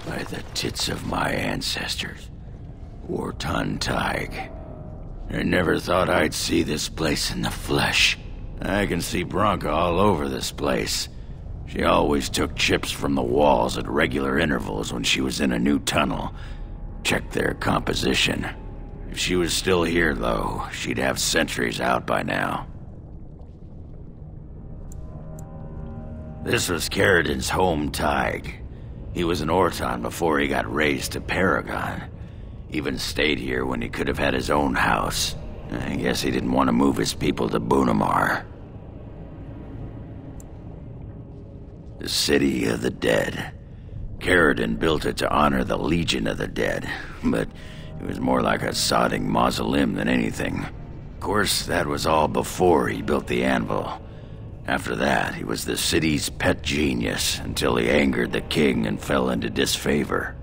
By the tits of my ancestors, Warton Tig. I never thought I'd see this place in the flesh. I can see Bronca all over this place. She always took chips from the walls at regular intervals when she was in a new tunnel. Checked their composition. If she was still here, though, she'd have sentries out by now. This was Carradin's home Tig. He was an Orton before he got raised to Paragon. Even stayed here when he could have had his own house. I guess he didn't want to move his people to Bunamar. The City of the Dead. Carradin built it to honor the Legion of the Dead, but it was more like a sodding mausoleum than anything. Of course, that was all before he built the anvil. After that, he was the city's pet genius until he angered the king and fell into disfavor.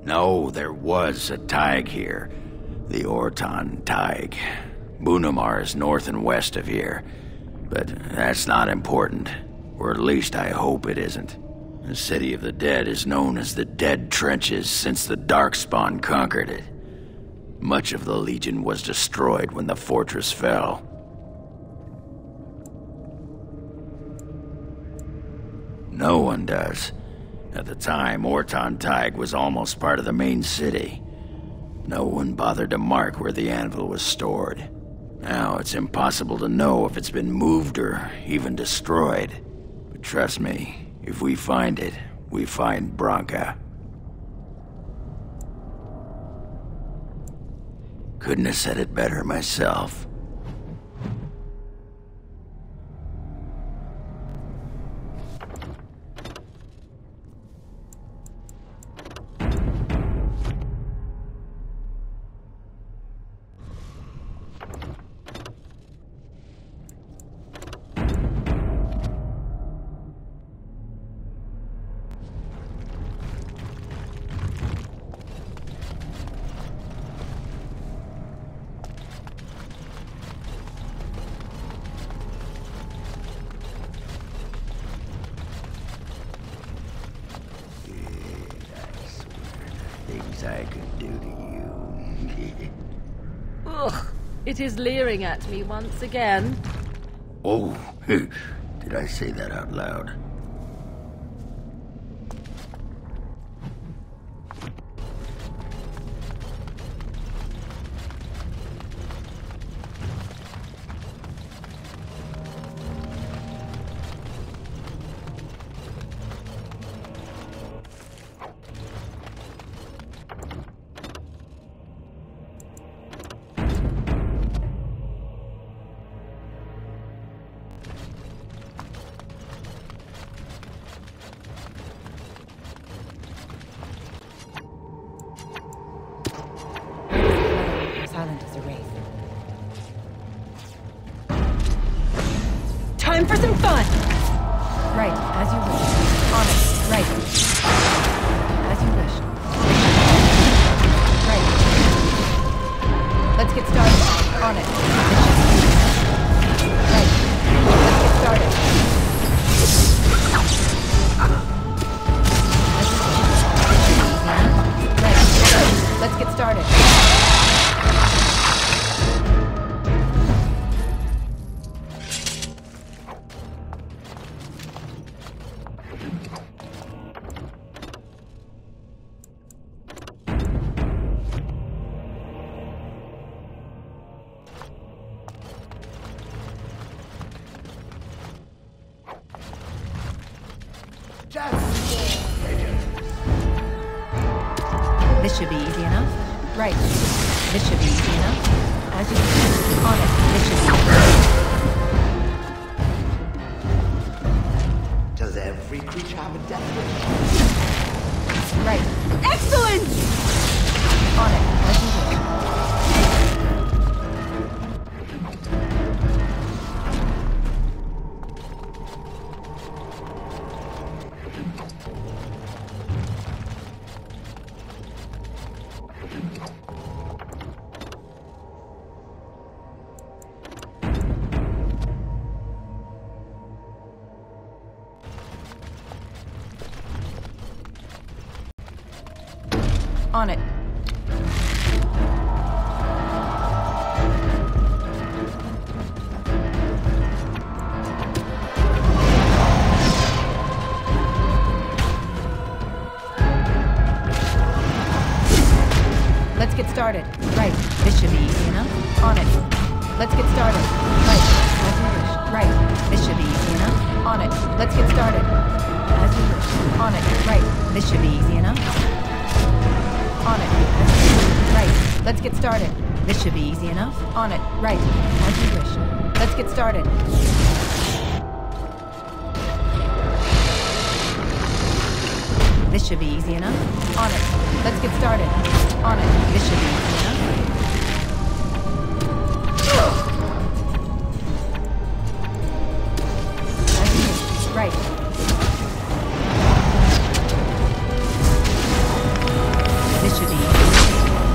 No, there was a Tig here. The Orton Tig. Bunamar is north and west of here. But that's not important. Or at least I hope it isn't. The City of the Dead is known as the Dead Trenches since the Darkspawn conquered it. Much of the Legion was destroyed when the fortress fell. No one does. At the time, Orton Tig was almost part of the main city. No one bothered to mark where the anvil was stored. Now it's impossible to know if it's been moved or even destroyed. But trust me, if we find it, we find Bronca. Couldn't have said it better myself. I could do to you. Ugh, it is leering at me once again. Oh, did I say that out loud? Silent as a wraith. Time for some fun! Right, as you wish. On it. Right. As you wish. Right. Let's get started. On it. Right. Let's get started. Right. Let's get started. This should be easy enough. Right. This should be easy enough. As you on it. This should be Does every creature have a death wish? Excellent! On it, as you wish. On it. Let's get started. Right. This should be easy enough. On it. Let's get started. Right. As you wish. Right. This should be easy enough. On it. Let's get started. As you wish. On it. Right. This should be easy enough. On it. Right. Let's get started. This should be easy enough. On it. Right. As you wish. Let's get started. This should be easy enough. On it. Let's get started. On it. This should be easy enough. As you wish. Right. This should be easy.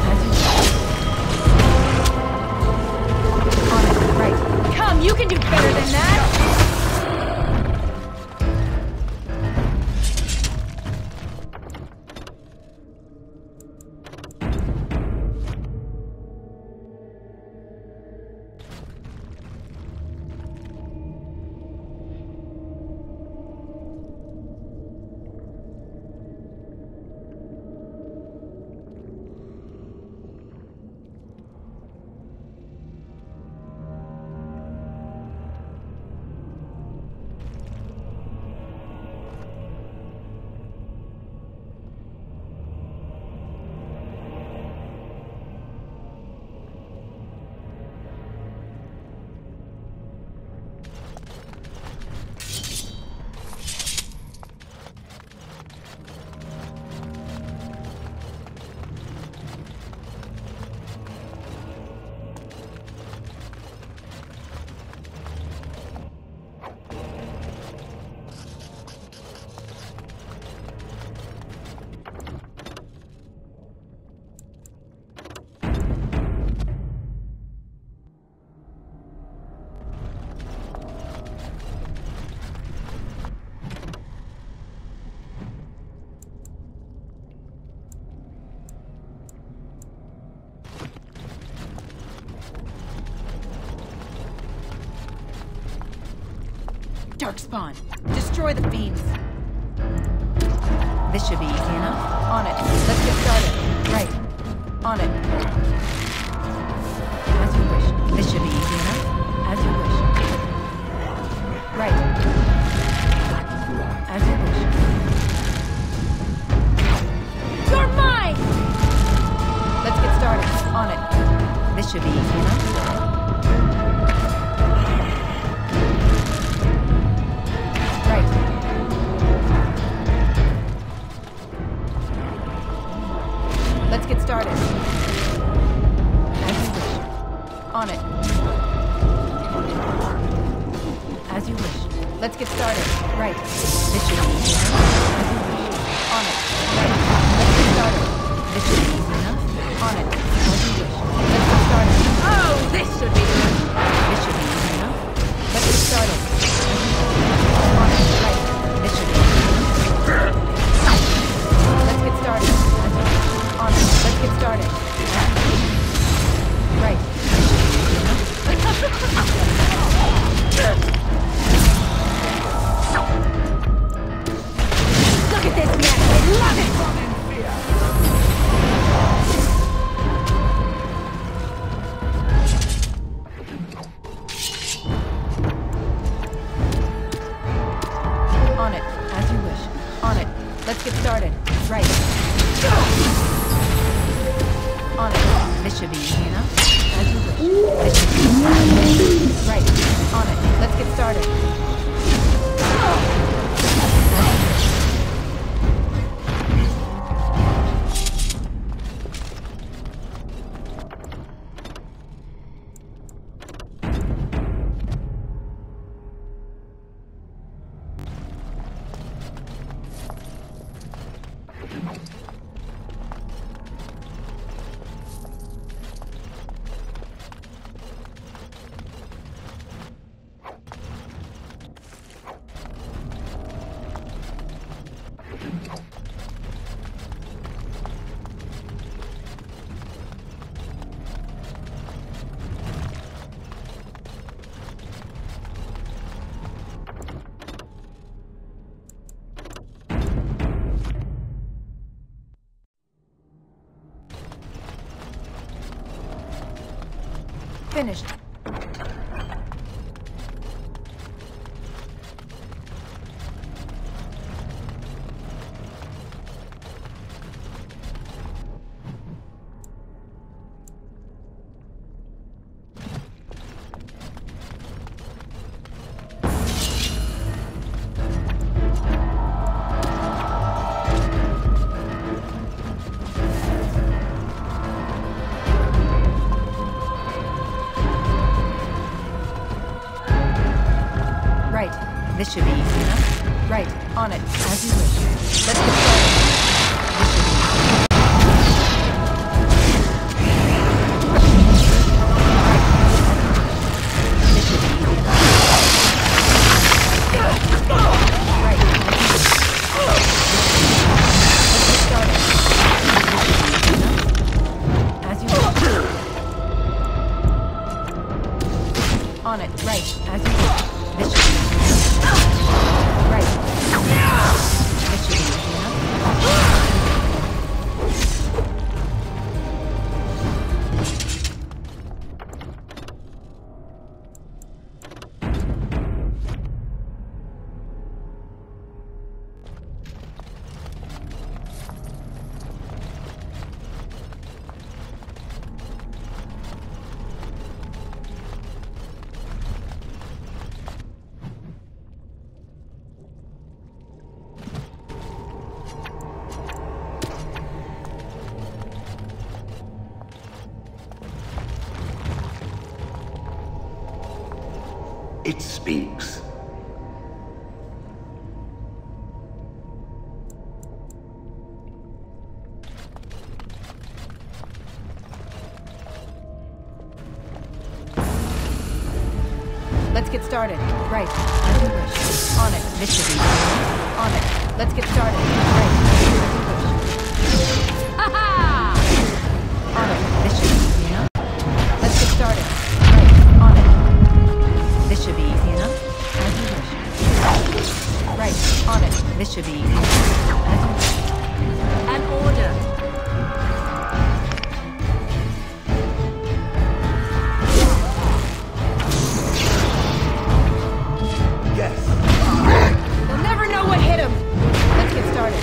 As you wish. On it. Right. Come, you can do better than that. Darkspawn. Destroy the fiends. This should be easy enough. On it. Let's get started. Right. On it. As you wish. This should be easy enough. As you wish. Right. As you wish. You're mine! Let's get started. On it. This should be easy enough. Let's get started. As you wish. On it. As you wish. Let's get started. Right. This should be easy enough. As you wish. On it. Right. Let's get started. This should be easy enough. On it. As you wish. Let's get started. Oh, this should be good. This should be easy enough. Let's get started. On it. Right. This should be easy enough. Let's get started. As you wish. On it. Let's get started. Right. Look at this mess. I love it! On it. As you wish. On it. Let's get started. Right. On it. This should be easy enough. As you wish. This should be easy enough. Right. On it. Let's get started. Finished. This should be easy enough. Right, on it, as you wish. Let's get started. This should be easy. This should be easy enough. Right. Let's get started. This should be easy enough. As you wish. On it, right, as you wish. This should be easy enough. Right. This should be easy enough. It speaks. Let's get started. Right. As you wish. On it. This should be easy. On it. Let's get started. Right. As you wish. Ha-ha! On it. This should be easy enough. Let's get started. Right. On it. This should be easy enough. As you wish. Right. On it. This should be easy enough. As you wish. An order. They'll never know what hit him. Let's get started.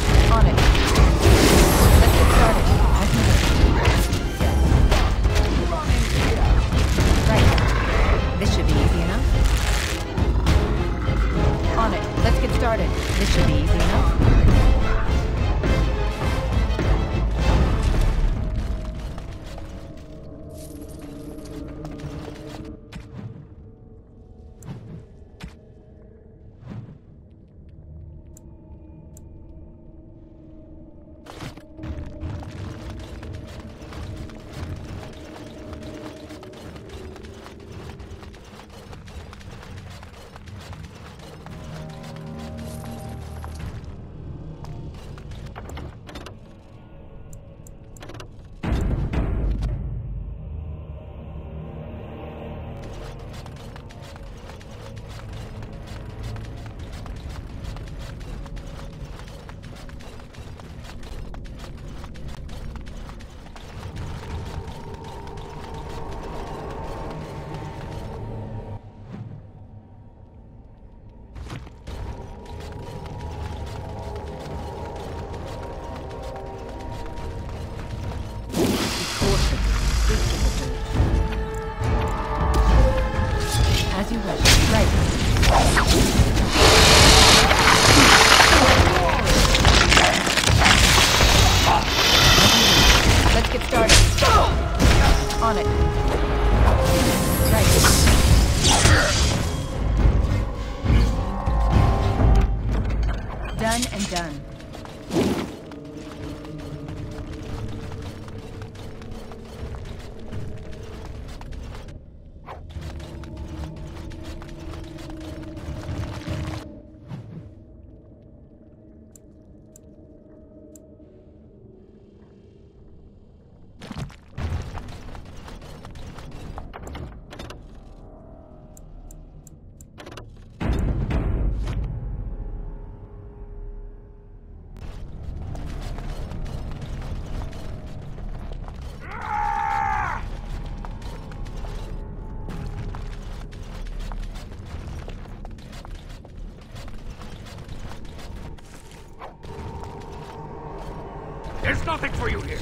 There's nothing for you here.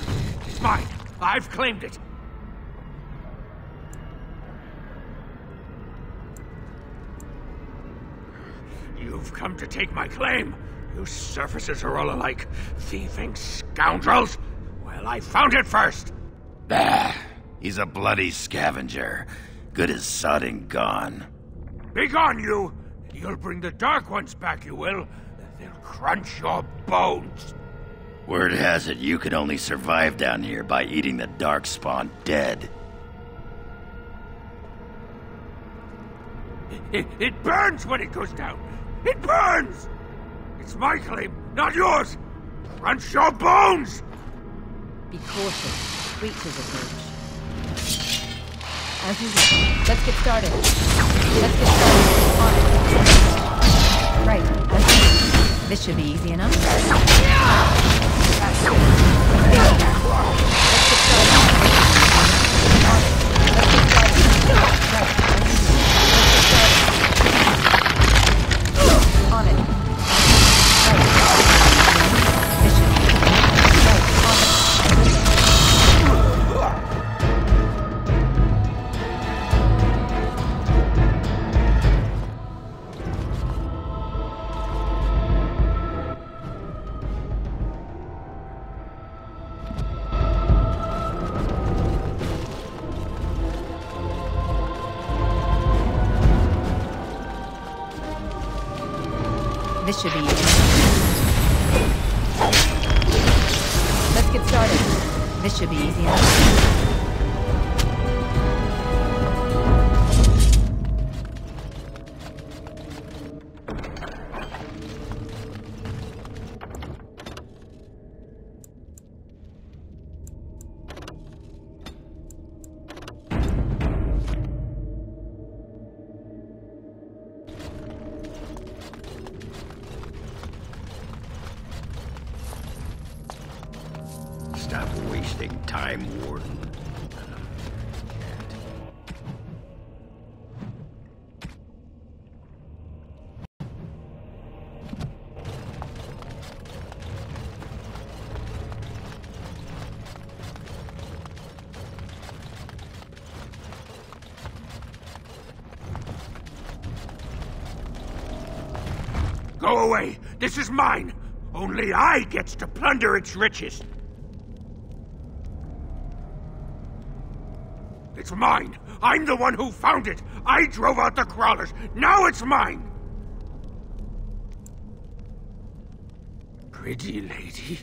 It's mine. I've claimed it. You've come to take my claim. You surfacers are all alike. Thieving scoundrels. Well, I found it first. Bah! He's a bloody scavenger. Good as sodding gone. Begone, you! You'll bring the Dark Ones back, you will. They'll crunch your bones. Word has it you can only survive down here by eating the Darkspawn dead. It burns when it goes down. It burns! It's my claim, not yours. Crunch your bones! Be cautious. Creatures approach. As usual. Let's get started. Let's get started. On it. Right. As usual. This should be easy enough. Let's get started. On it. Let's get started. Right. As usual. Let's get started. On it. This should be easy enough. Right. On it. This should be easy. Let's get started. This should be easy enough. Stop wasting time, Warden. Go away! This is mine! Only I gets to plunder its riches! It's mine! I'm the one who found it! I drove out the crawlers! Now it's mine! Pretty lady,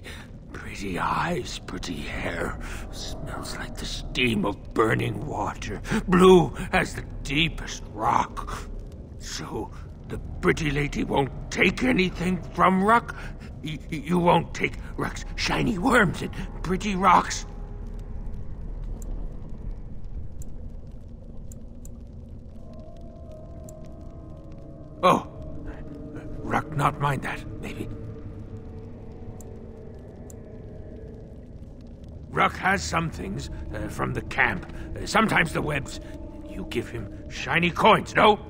pretty eyes, pretty hair. Smells like the steam of burning water. Blue as the deepest rock. So, the pretty lady won't take anything from Ruck? You won't take Ruck's shiny worms and pretty rocks? Oh, Ruck not mind that, maybe. Ruck has some things from the camp. Sometimes the webs. You give him shiny coins, no?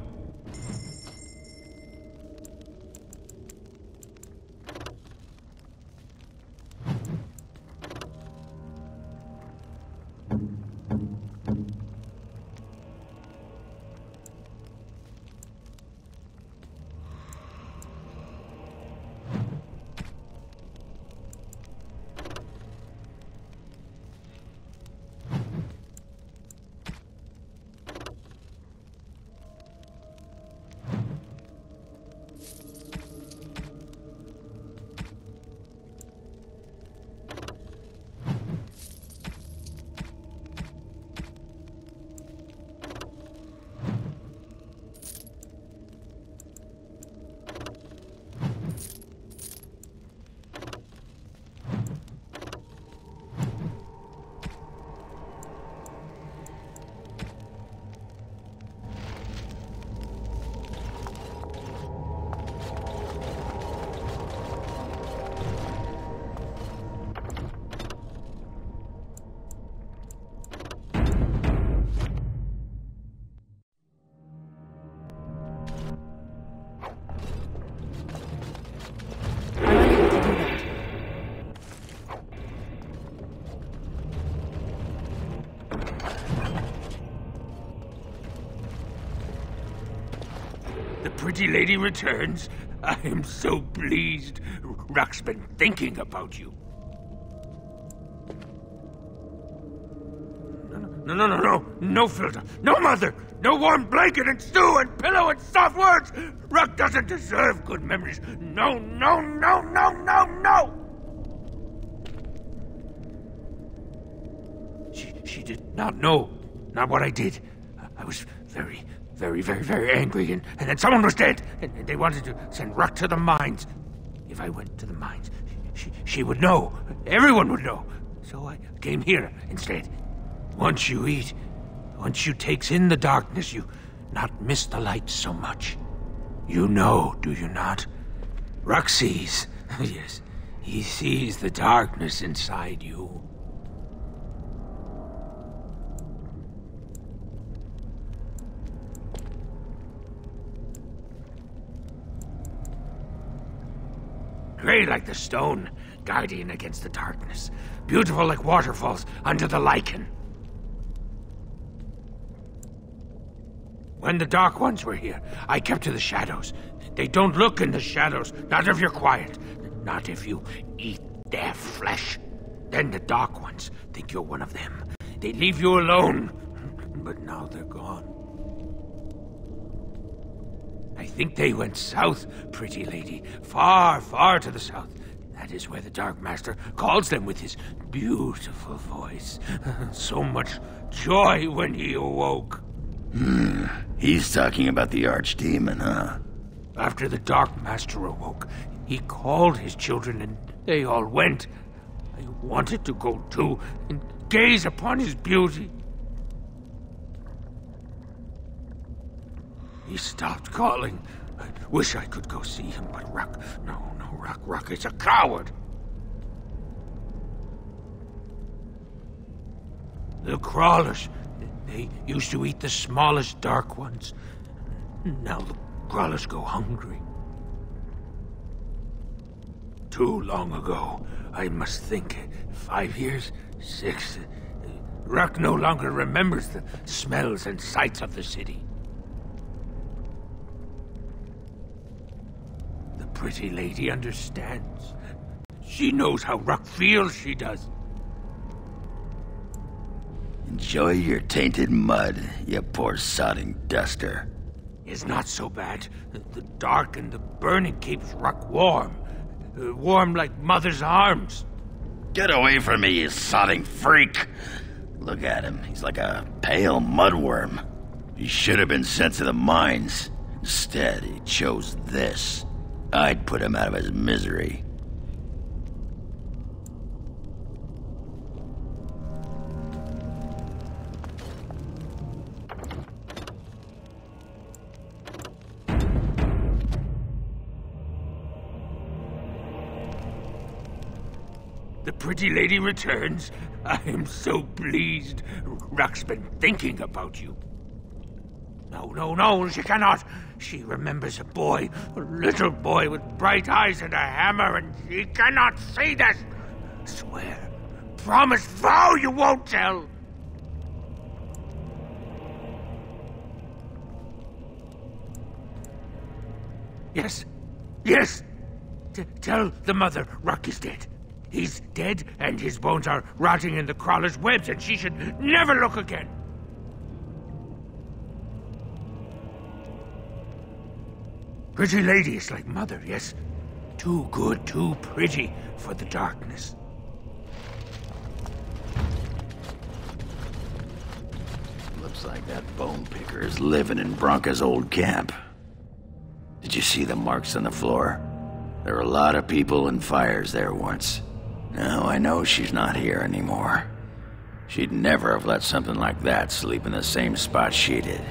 The pretty lady returns. I am so pleased. Rock's been thinking about you. No filter, no mother, no warm blanket and stew and pillow and soft words. Rock doesn't deserve good memories. No. She did not know, not what I did. I was very angry, and then someone was dead, and they wanted to send Rock to the mines. If I went to the mines, she would know. Everyone would know. So I came here instead. Once you eat, once you takes in the darkness, you not miss the light so much. You know, do you not? Rock sees. Yes, he sees the darkness inside you. Gray like the stone, guardian against the darkness. Beautiful like waterfalls under the lichen. When the Dark Ones were here, I kept to the shadows. They don't look in the shadows, not if you're quiet, not if you eat their flesh. Then the Dark Ones think you're one of them. They leave you alone, but now they're gone. I think they went south, pretty lady, far, far to the south. That is where the Dark Master calls them with his beautiful voice. So much joy when he awoke. He's talking about the Archdemon, huh? After the Dark Master awoke, he called his children and they all went. I wanted to go too and gaze upon his beauty. He stopped calling. I wish I could go see him, but Rock is a coward. The crawlers, they used to eat the smallest Dark Ones. Now the crawlers go hungry. Too long ago, I must think. 5 years? 6? Rock no longer remembers the smells and sights of the city. The pretty lady understands. She knows how Rock feels, she does. Enjoy your tainted mud, you poor sodding duster. It's not so bad. The dark and the burning keeps Rock warm. Warm like mother's arms. Get away from me, you sodding freak! Look at him. He's like a pale mudworm. He should have been sent to the mines. Instead, he chose this. I'd put him out of his misery. The pretty lady returns. I am so pleased. Rock's been thinking about you. No, she cannot. She remembers a boy, a little boy with bright eyes and a hammer, and she cannot see this. Swear, promise, vow you won't tell. Yes. Tell the mother Rock is dead. He's dead, and his bones are rotting in the crawler's webs, and she should never look again. Pretty lady is like mother, yes. Too good, too pretty for the darkness. Looks like that bone picker is living in Bronca's old camp. Did you see the marks on the floor? There were a lot of people and fires there once. Now I know she's not here anymore. She'd never have let something like that sleep in the same spot she did.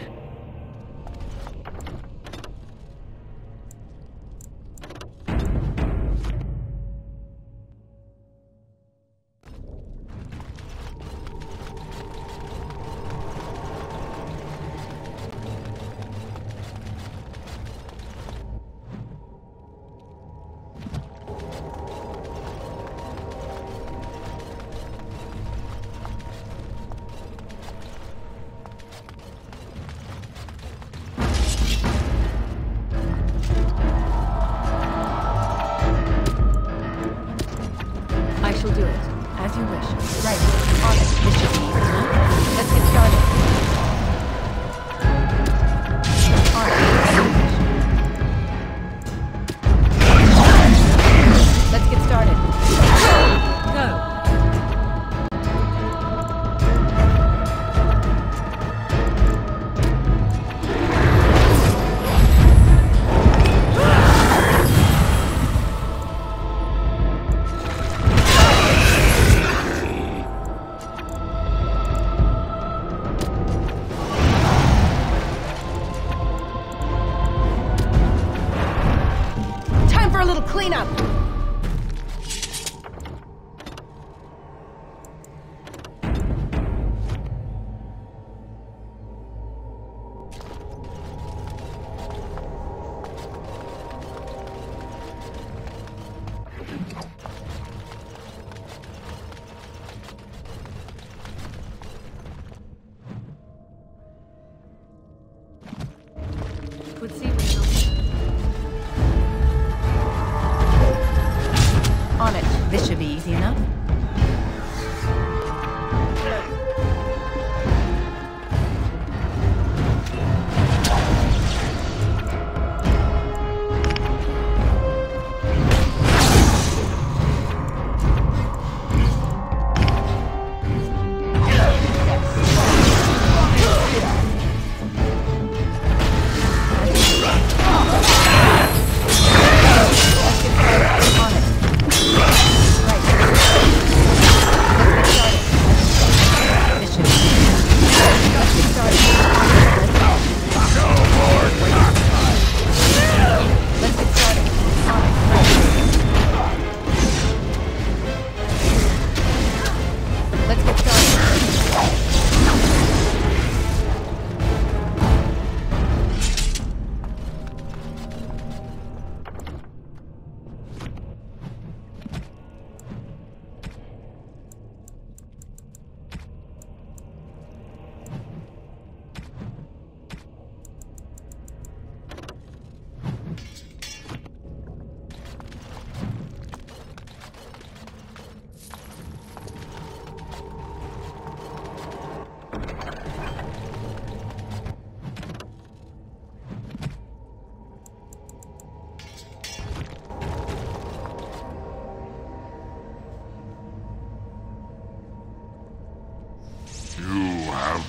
As you wish. Right. On it. This should be easy enough. Let's get started. On it. As you wish. Let's get started. Go! Time for a little cleanup! Would see what On it. This should be easy enough.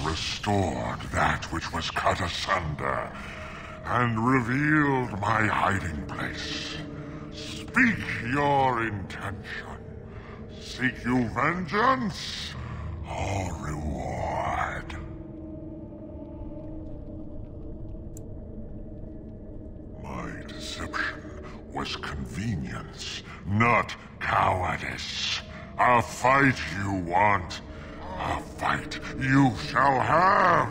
Restored that which was cut asunder, and revealed my hiding place. Speak your intention. Seek you vengeance or reward? My deception was convenience, not cowardice. A fight you want. A fight you shall have!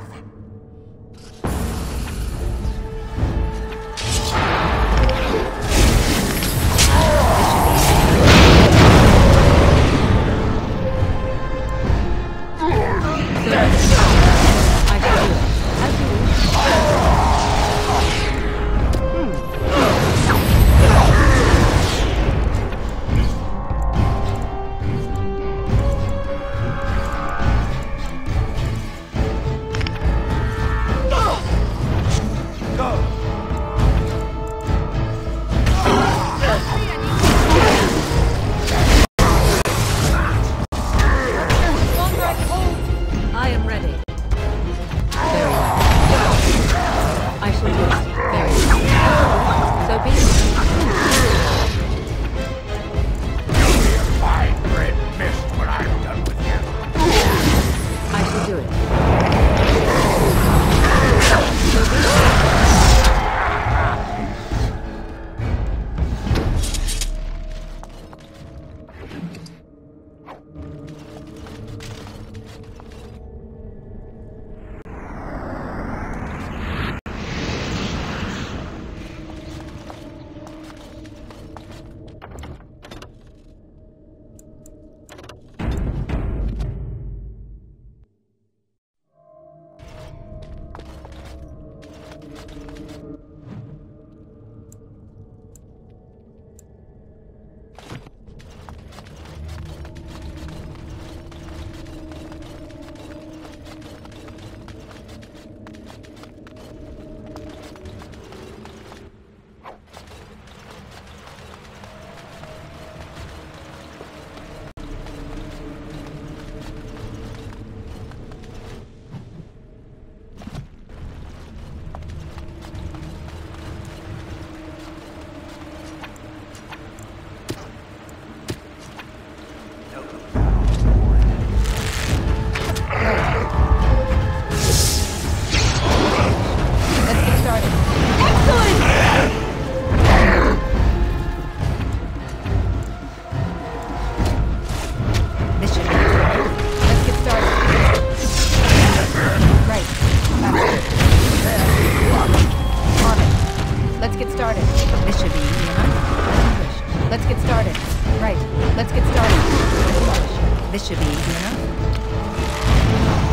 This should be easy enough.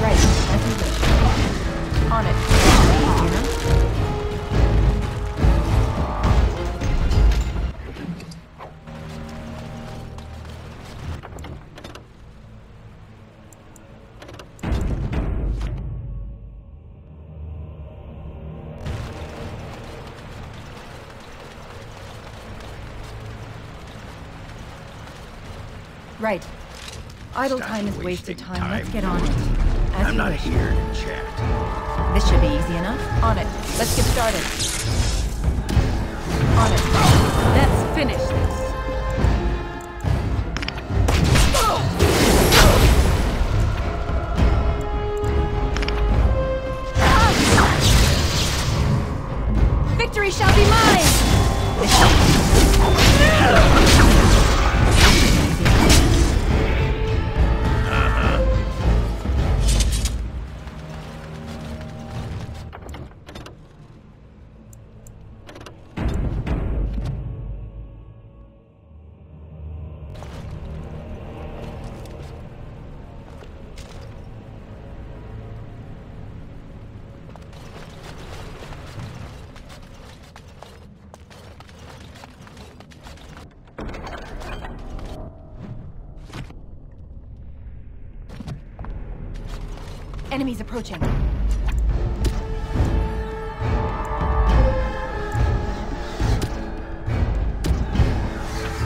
Right, as you wish. On it. This should be easy enough. Right. Idle time is wasted time. Let's get on it. As I'm you not wish. here to chat. This should be easy enough. On it. Let's get started. On it. Let's finish this. Victory shall be mine! Enemies approaching.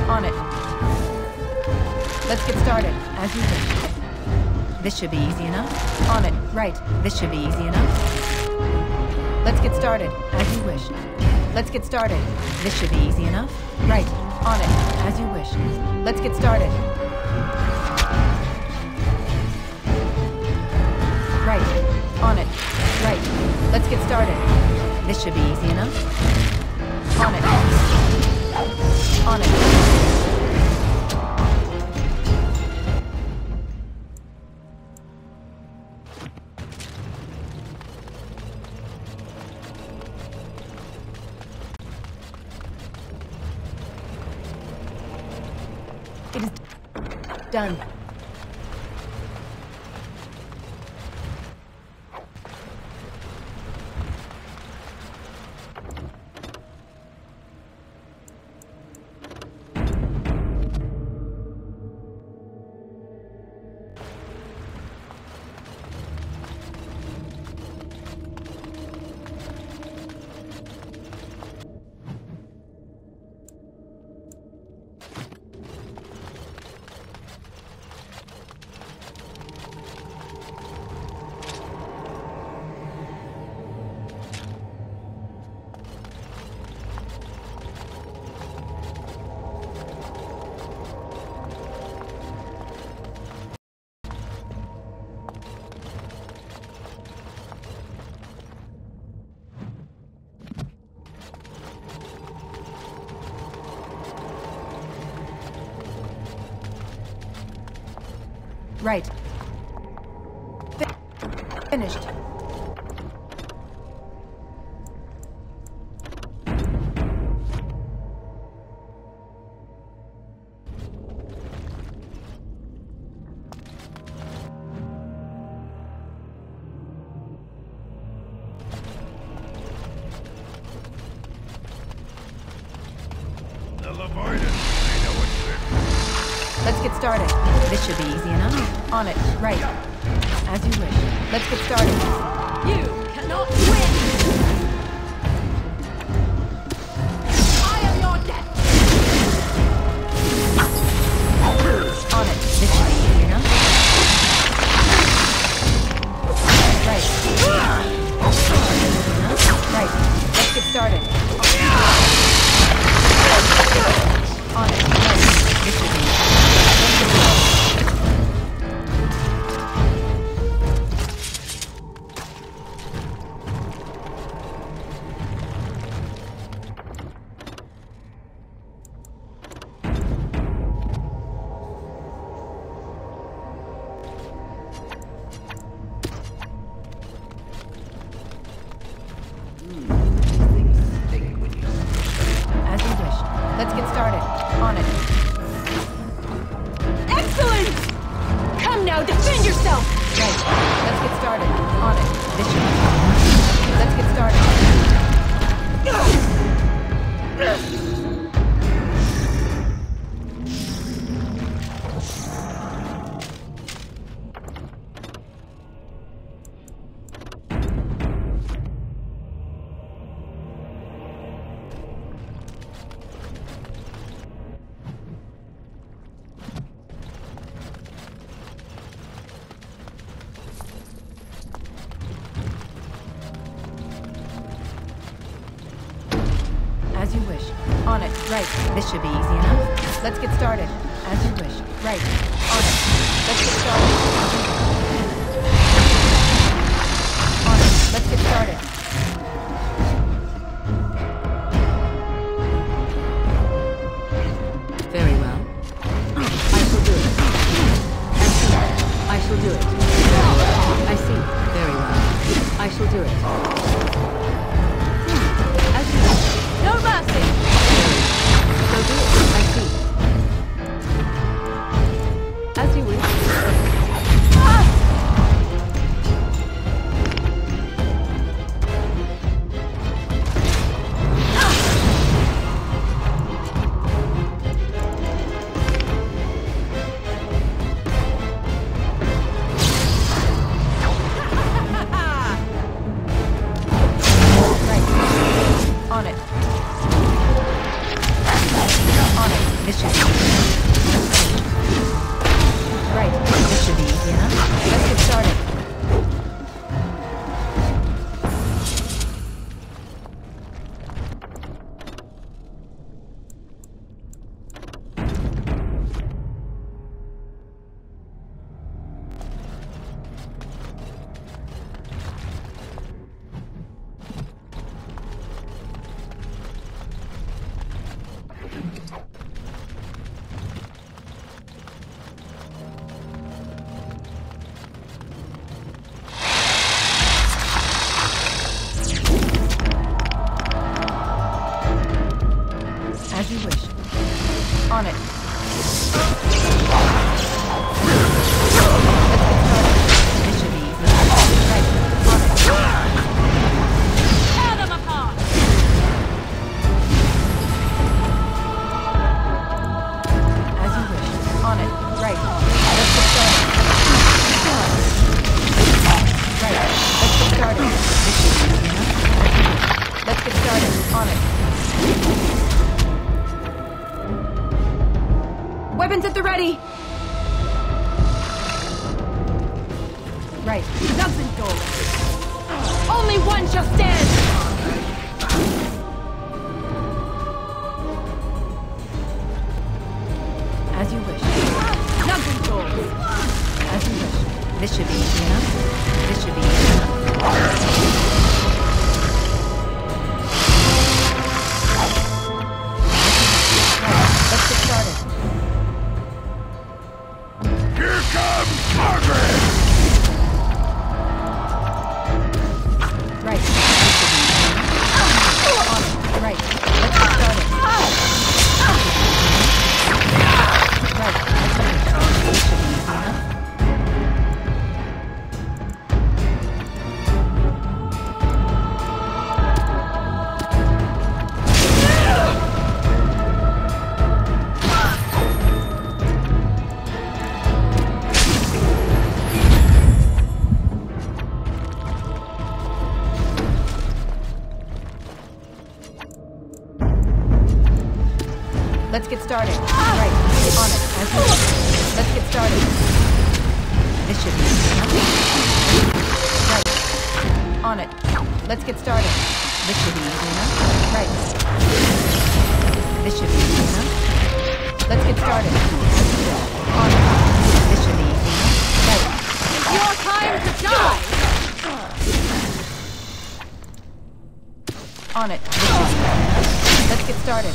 On it. Let's get started, as you wish. This should be easy enough. On it. Right. This should be easy enough. Let's get started, as you wish. Let's get started. This should be easy enough. Right. On it, as you wish. Let's get started. Right. On it. Right. Let's get started. This should be easy enough. On it. On it. It is done. Right. Finished. Let's get started. This should be easy enough. On it. Right. As you wish. Let's get started. You cannot win! I am your death! On it. This should be easy enough. Right. Right. Let's get started. On it. Right. This should be easy. yourself! Right. Let's get started. On it. This should be fun. Let's get started. As you wish. On it. Right. This should be easy enough. Let's get started. As you wish. Right. On it. Let's get started. On it. Let's get started. Very well. I shall do it. I shall do it. I see. Very well. I shall do it. As you wish. No mercy! So do it. I see. As you wish. On it. On it. This should be right. This should be easy enough. Let's get started. As you wish. On it. Let's get started. This should be easy. Right. On it. Tear them apart! As you wish. On it. Right. Let's get started. Right. Let's get started. This should be easy enough. Let's get started. On it. Weapons at the ready! Right. Nugs and doors. Only one shall stand! As you wish. Nugs and doors. As you wish. This should be easy enough. This should be easy enough. Let's get started. Here comes Margaret! Right. On it. Right. Let's get started. Right. This should be easy enough. Let's get started. Right. On it. As you wish. Let's get started. This should be easy enough. Right. On it. Let's get started. This should be easy enough. Right. This should be easy enough. Let's get started. On it. This should be easy enough. Right. It's your time to die! On it. This should be easy enough. Let's get started.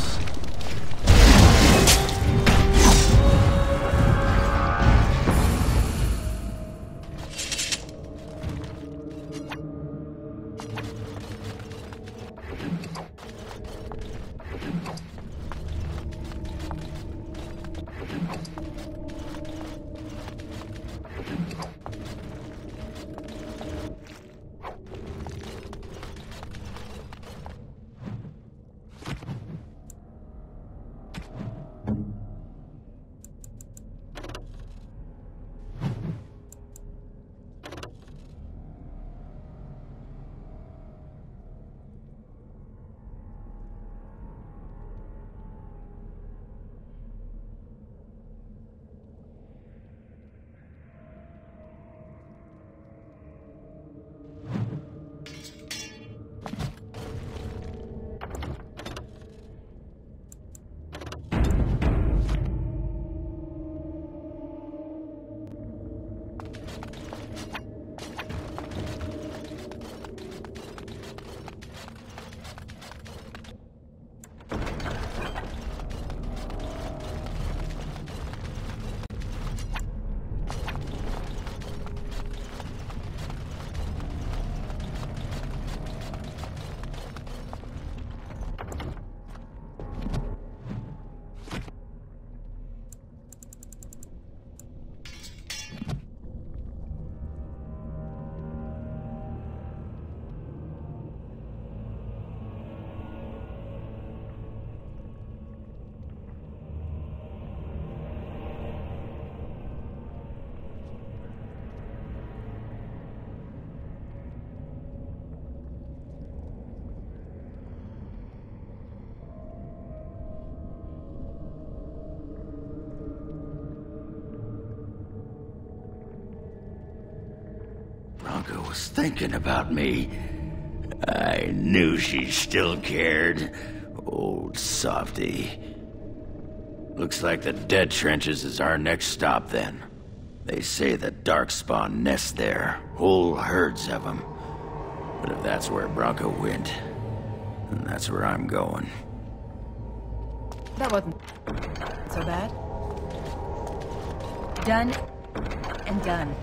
was thinking about me. I knew she still cared. Old softy. Looks like the Dead Trenches is our next stop then. They say the Darkspawn nest there, whole herds of them. But if that's where Bronco went, then that's where I'm going. That wasn't so bad. Done and done.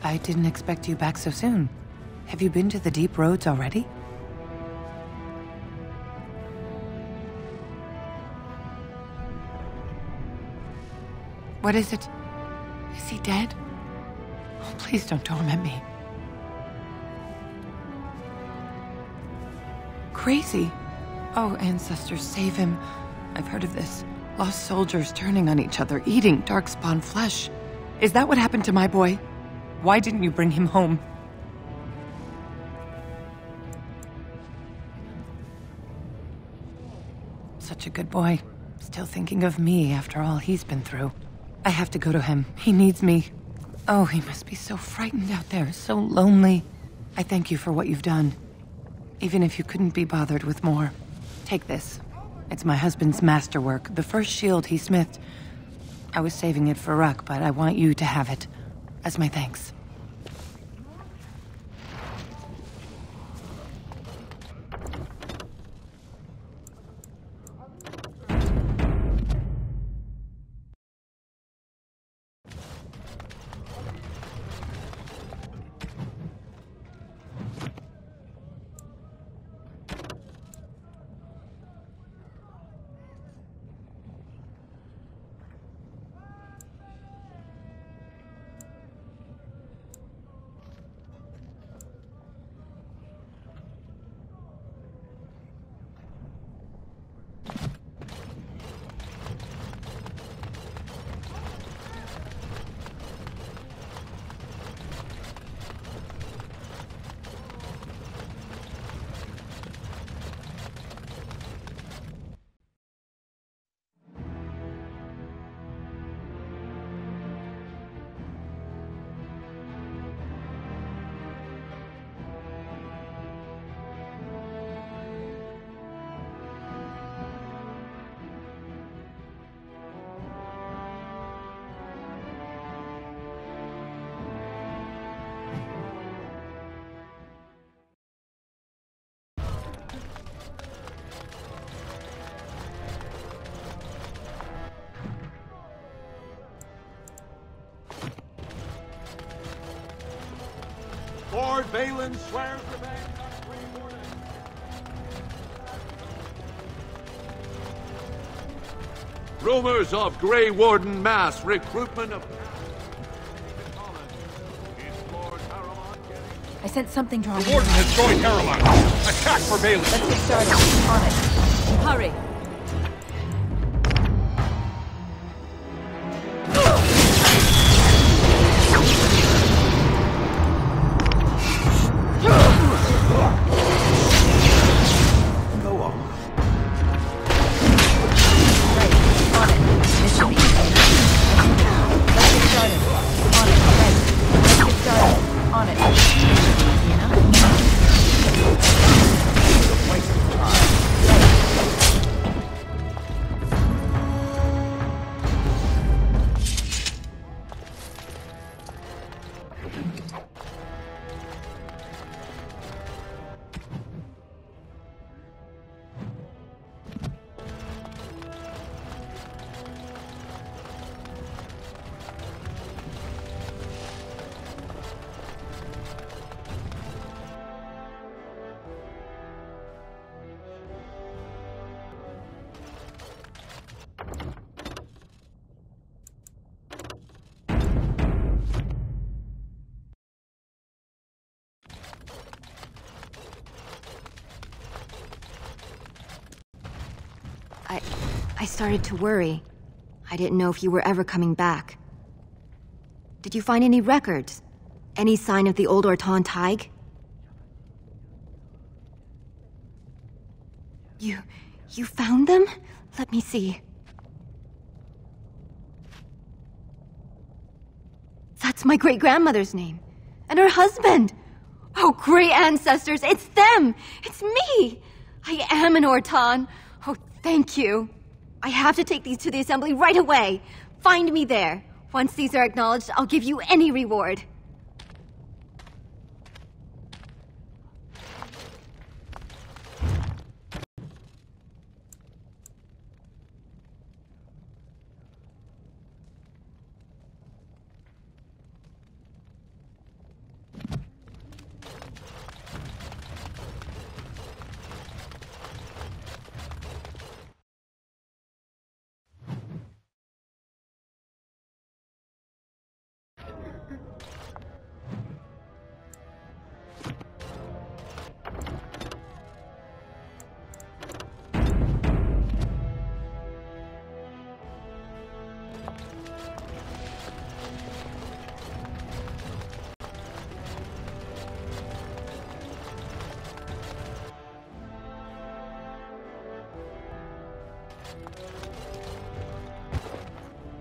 I didn't expect you back so soon. Have you been to the deep roads already? What is it? Is he dead? Oh, please don't torment me. Crazy. Oh, ancestors, save him. I've heard of this. Lost soldiers turning on each other, eating darkspawn flesh. Is that what happened to my boy? Why didn't you bring him home? Such a good boy. Still thinking of me after all he's been through. I have to go to him. He needs me. Oh, he must be so frightened out there, so lonely. I thank you for what you've done. Even if you couldn't be bothered with more. Take this. It's my husband's masterwork, the first shield he smithed. I was saving it for Ruck, but I want you to have it. As my thanks. Lord Balin swears revenge on Grey Warden. Rumors of Grey Warden mass recruitment of... I sent something drawn. The Warden has joined Caroline. Attack for Bailey. Let's get started. On it. Hurry. Go on. Right. On it. This should be easy enough. Let's get started. On it. Right. Let's get started. On it. This should be easy enough. I started to worry. I didn't know if you were ever coming back. Did you find any records? Any sign of the old Orton Tig? You found them? Let me see. That's my great-grandmother's name. And her husband! Oh, great ancestors, it's them! It's me! I am an Orton. Oh, thank you. I have to take these to the assembly right away. Find me there. Once these are acknowledged, I'll give you any reward.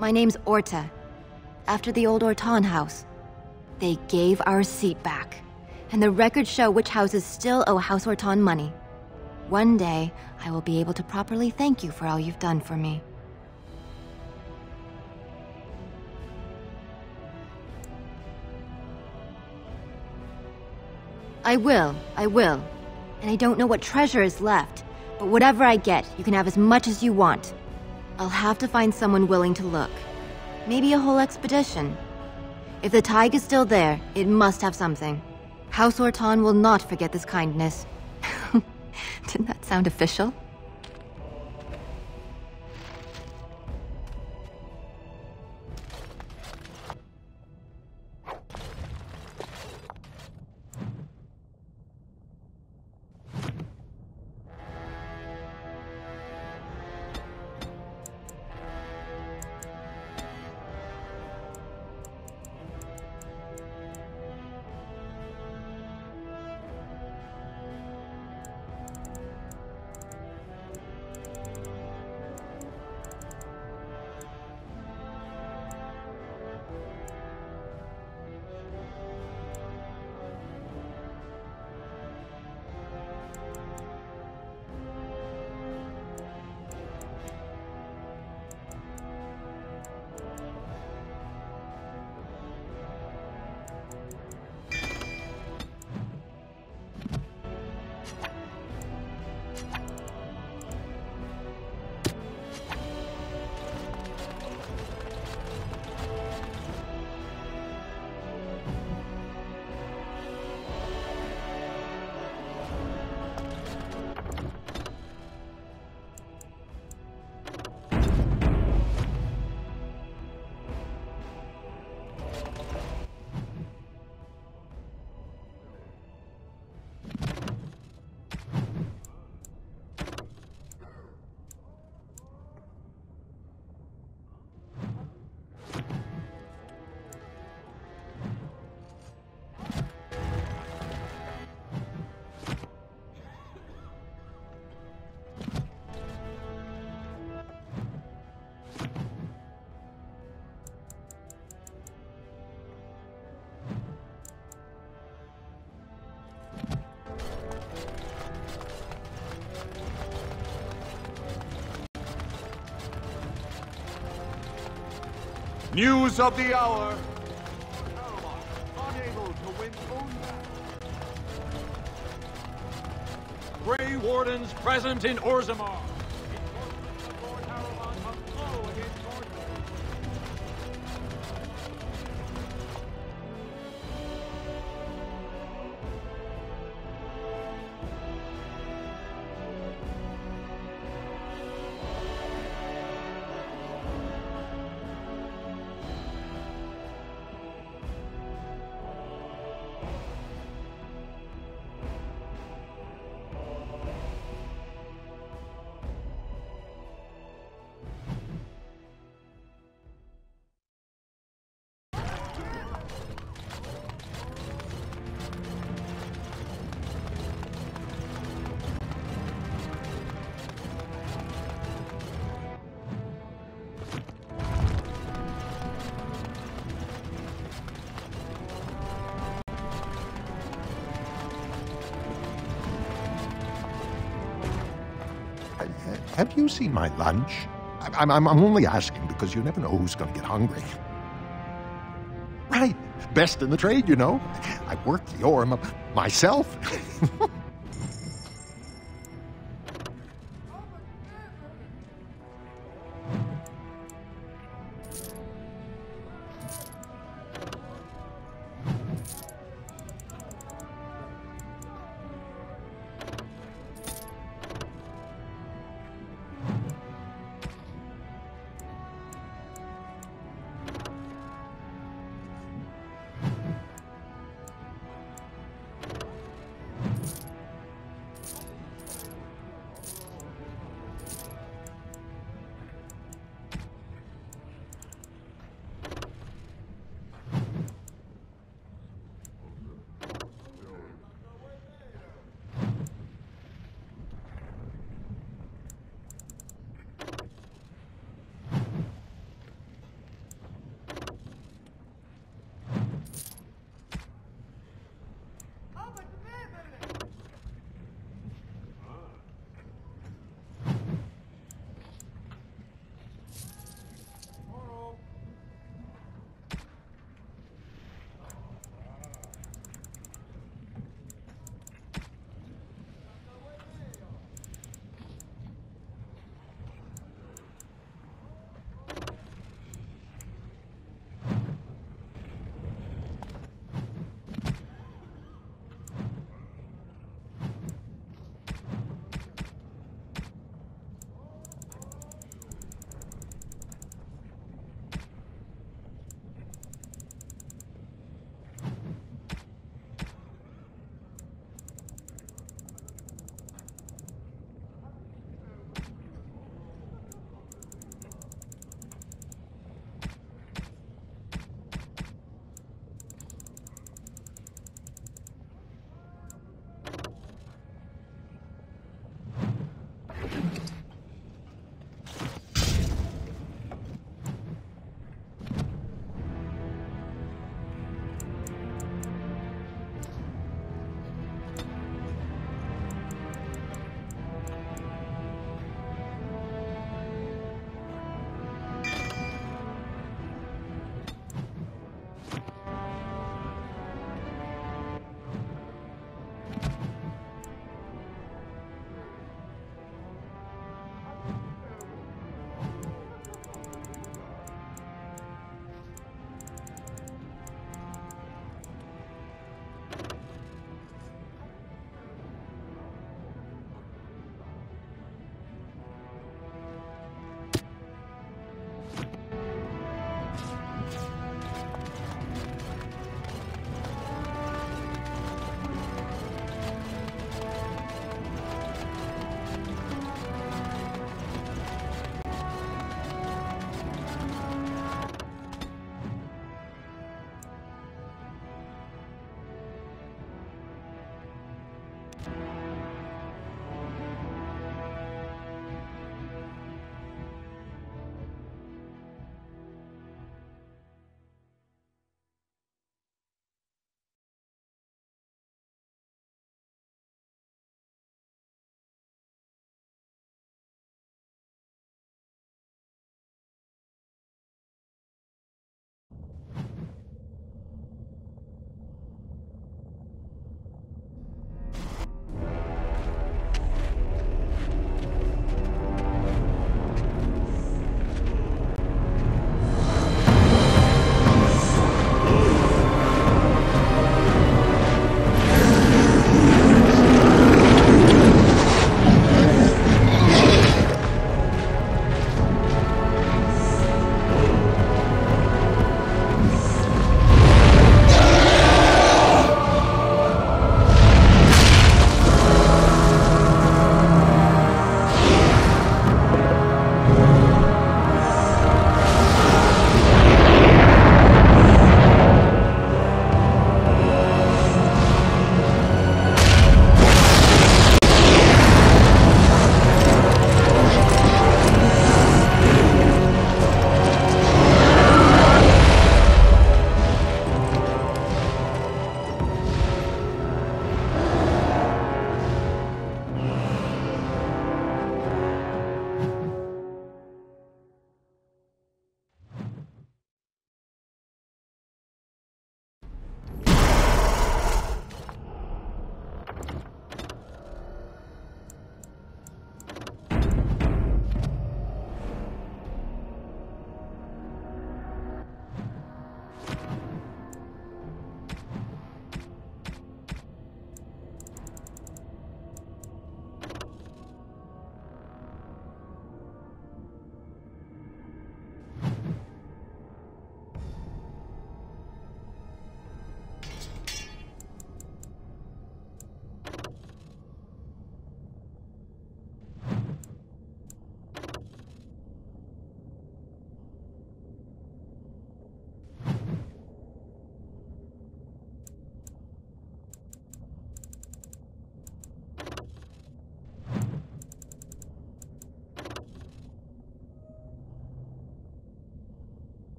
My name's Orta. After the old Orton house. They gave our seat back. And the records show which houses still owe House Orton money. One day, I will be able to properly thank you for all you've done for me. I will. And I don't know what treasure is left, but whatever I get, you can have as much as you want. I'll have to find someone willing to look. Maybe a whole expedition. If the Tig is still there, it must have something. House Orton will not forget this kindness. Didn't that sound official? News of the hour. Unable to win Grey Wardens present in Ozomar. Have you seen my lunch? I'm only asking because you never know who's going to get hungry. Right. Best in the trade, you know. I work the ore myself.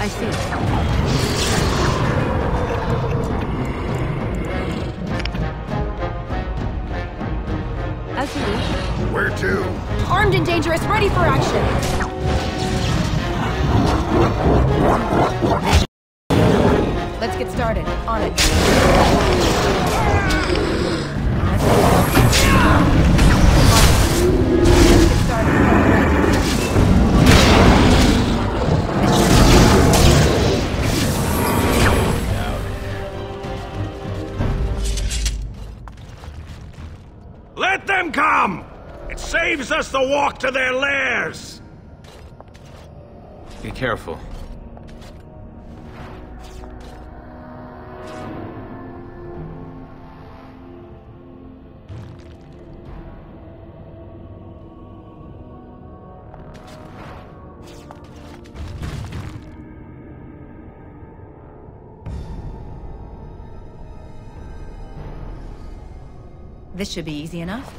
I see. As you wish. Where to? Armed and dangerous, ready for action! Let's get started. On it. Let them come! It saves us the walk to their lairs! Be careful. This should be easy enough.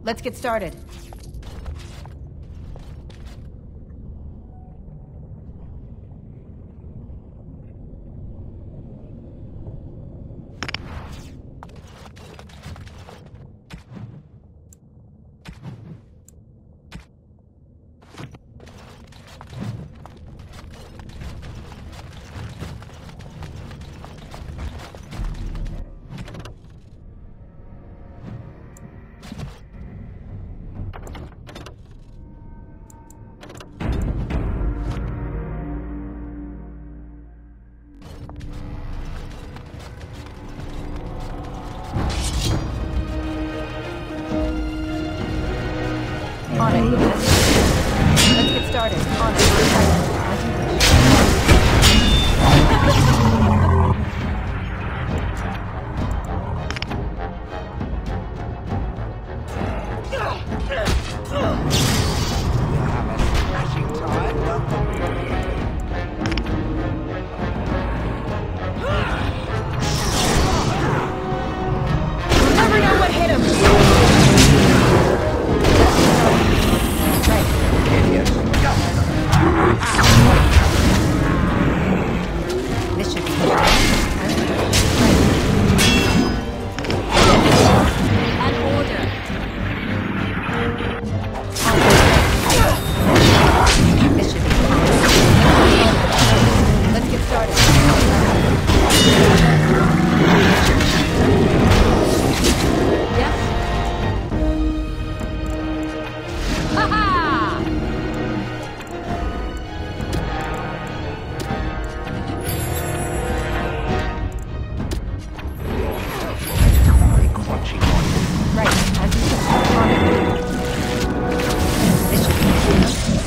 Let's get started. On it. Let's get started. On it. Never know what hit him. This should be an order. This should be let's get started. Yes. Ha-ha!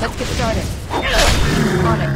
Let's get started. On it.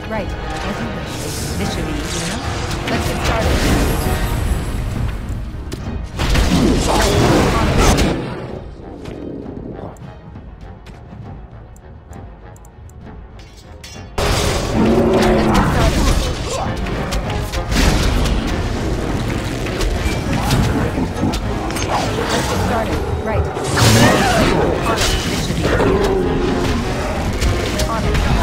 Right, as you wish. This should be easy enough. Let's get started. Let's get started. Right. On it. This should be easy enough. On it. Right.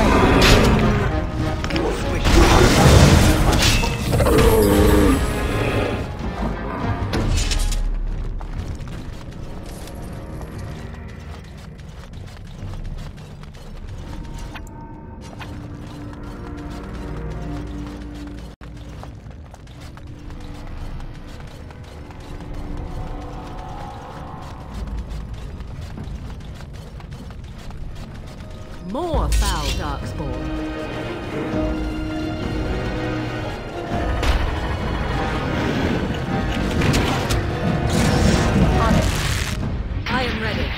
More foul darkspawn. On it. I am ready.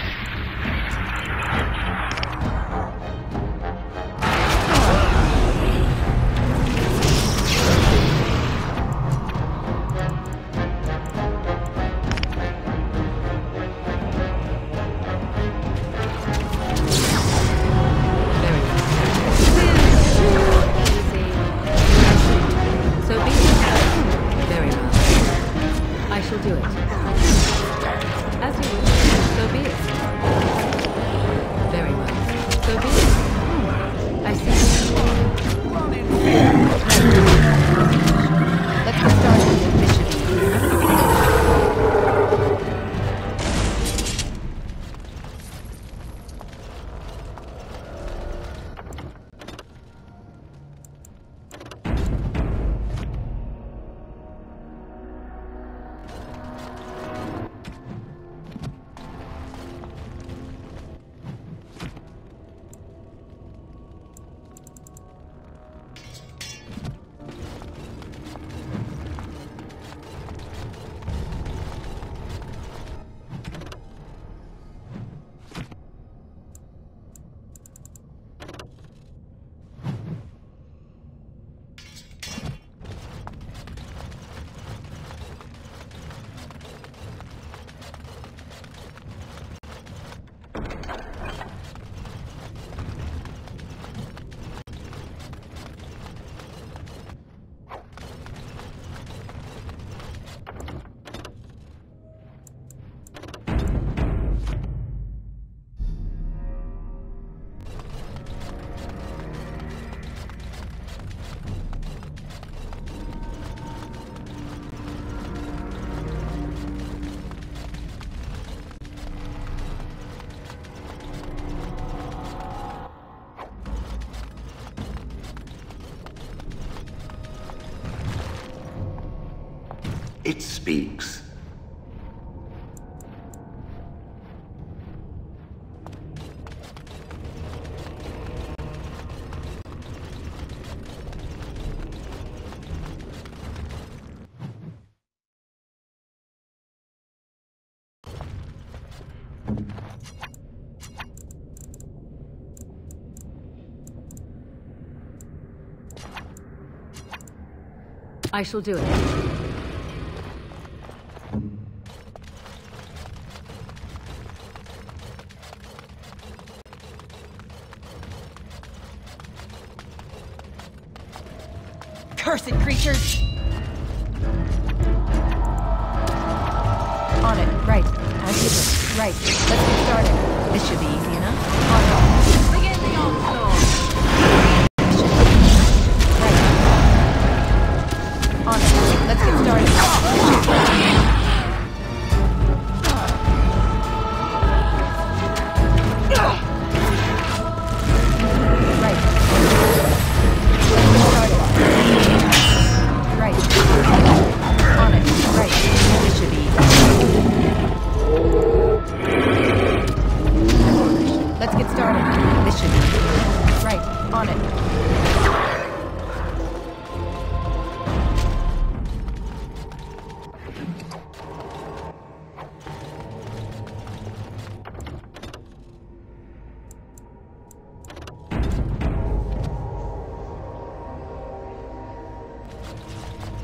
It speaks. I shall do it. Cursed creatures! On it, right. As you do. Right. Let's get started. This should be easy enough. On it. Begin the onslaught! Right. On it. Let's get started.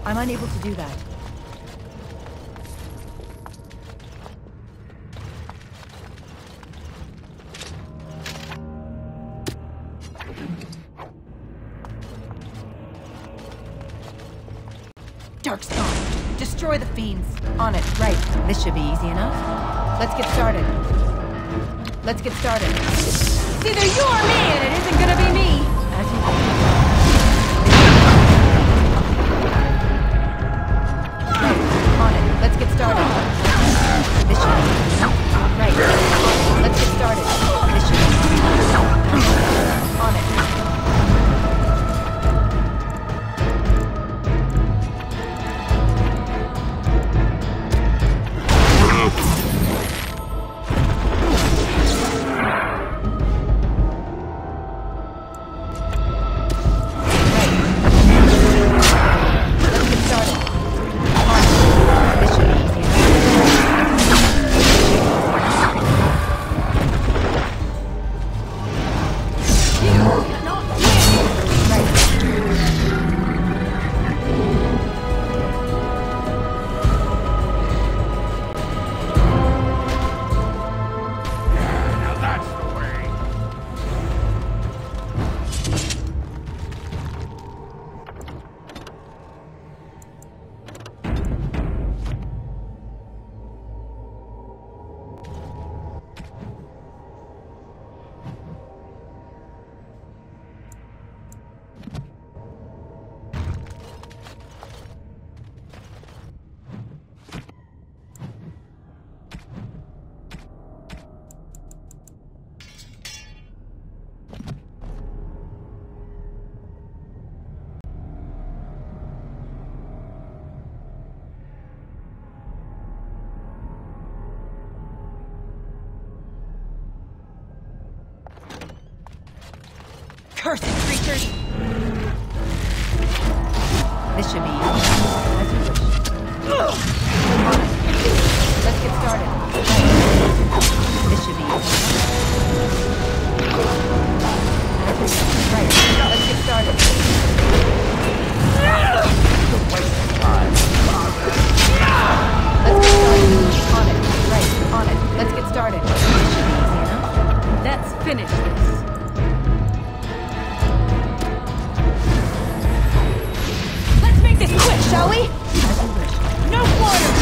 I'm unable to do that. Darkspawn, destroy the fiends. On it, right. This should be easy enough. Let's get started. Let's get started. It's either you or me, and it isn't gonna be me. As you on it. Let's get started. This should be right. Let's get started. This should be on it. Cursed creatures! This should be easy. As you wish. On it. Let's get started. This should be easy. Right. Let's get started. Waste of time. Let's get started. On it. Right. On it. Let's get started. This should be easy enough. Let's finish this. This quick, shall we? As you wish. No quarters!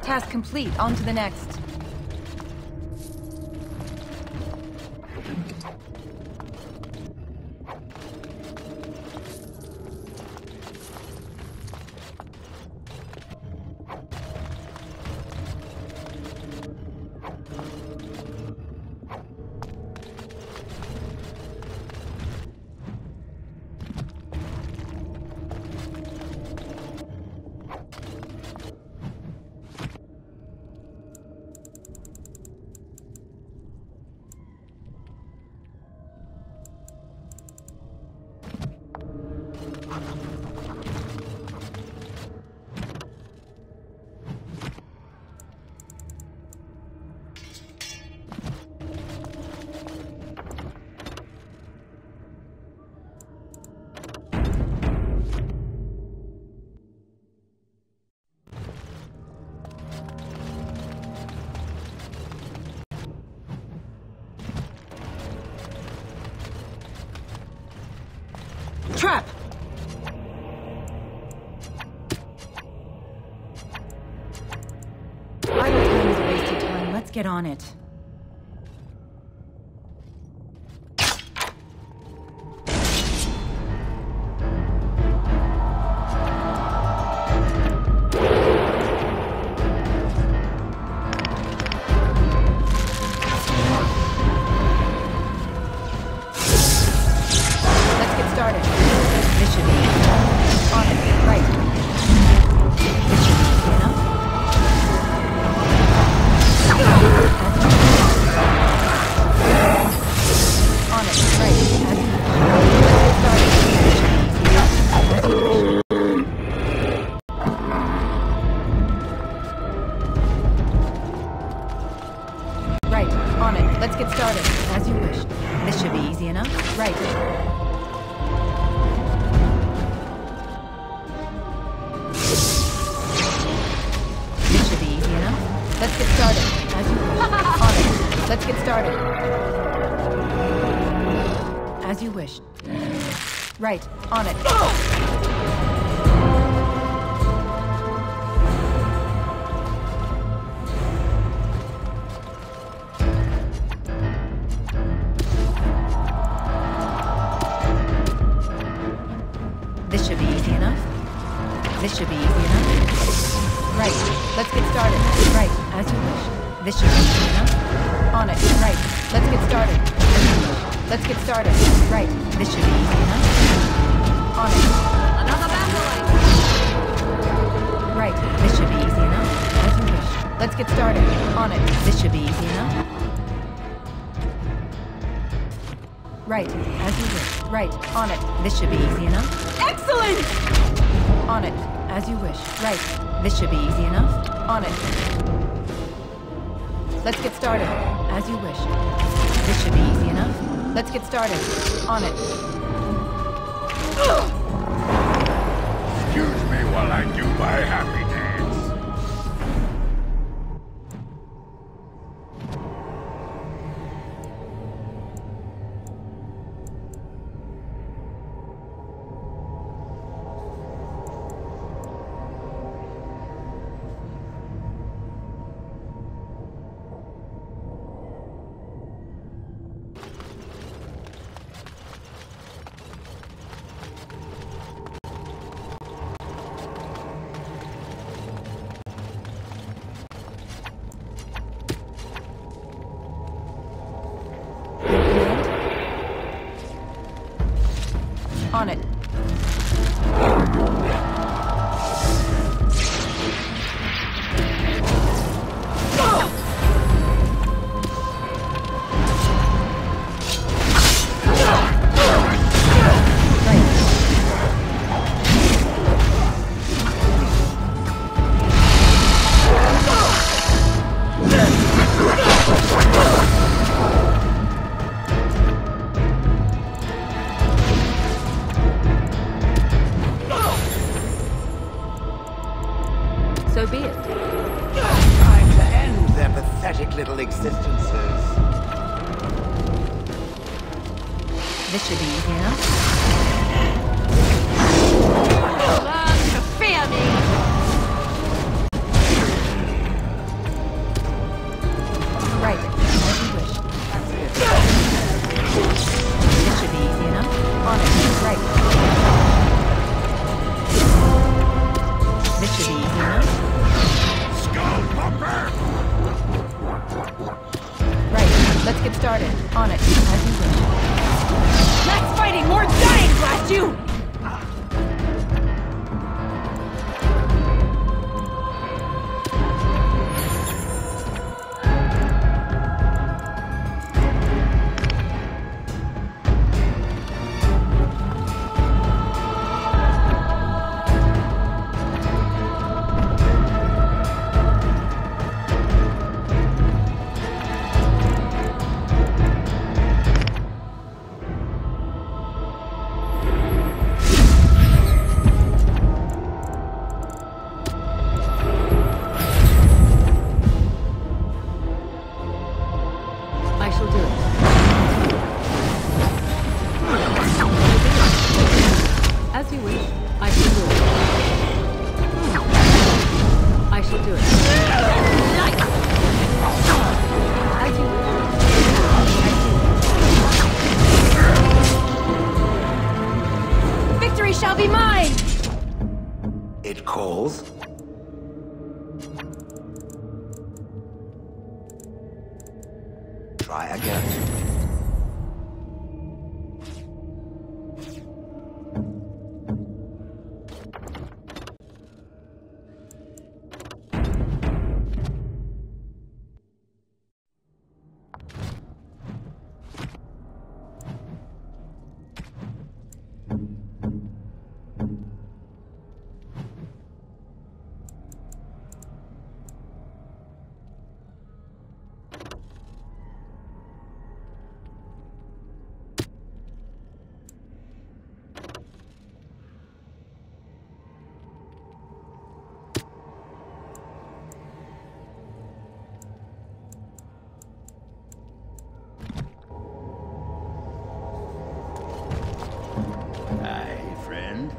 Task complete. On to the next. Trap! Idle time is a waste of time. Let's get on it. Right, on it. This should be easy enough. This should be easy enough. Right, let's get started. Right, as you wish. This should be easy enough. On it, right, let's get started. Let's get started. Right, this should be easy enough. On it. Another bamboo. Right, this should be easy enough. As you wish. Let's get started. On it. This should be easy enough. Right, as you wish. Right, on it. This should be easy enough. Excellent! On it, as you wish. Right, this should be easy enough. On it. Let's get started. As you wish. This should be easy enough. Let's get started. On it. Excuse me while I do my happy dance. On it. So be it. Time to end their pathetic little existences. This should be easy enough. Learn to fear me! do it. Victory shall be mine! It calls. Try again. Hi, friend.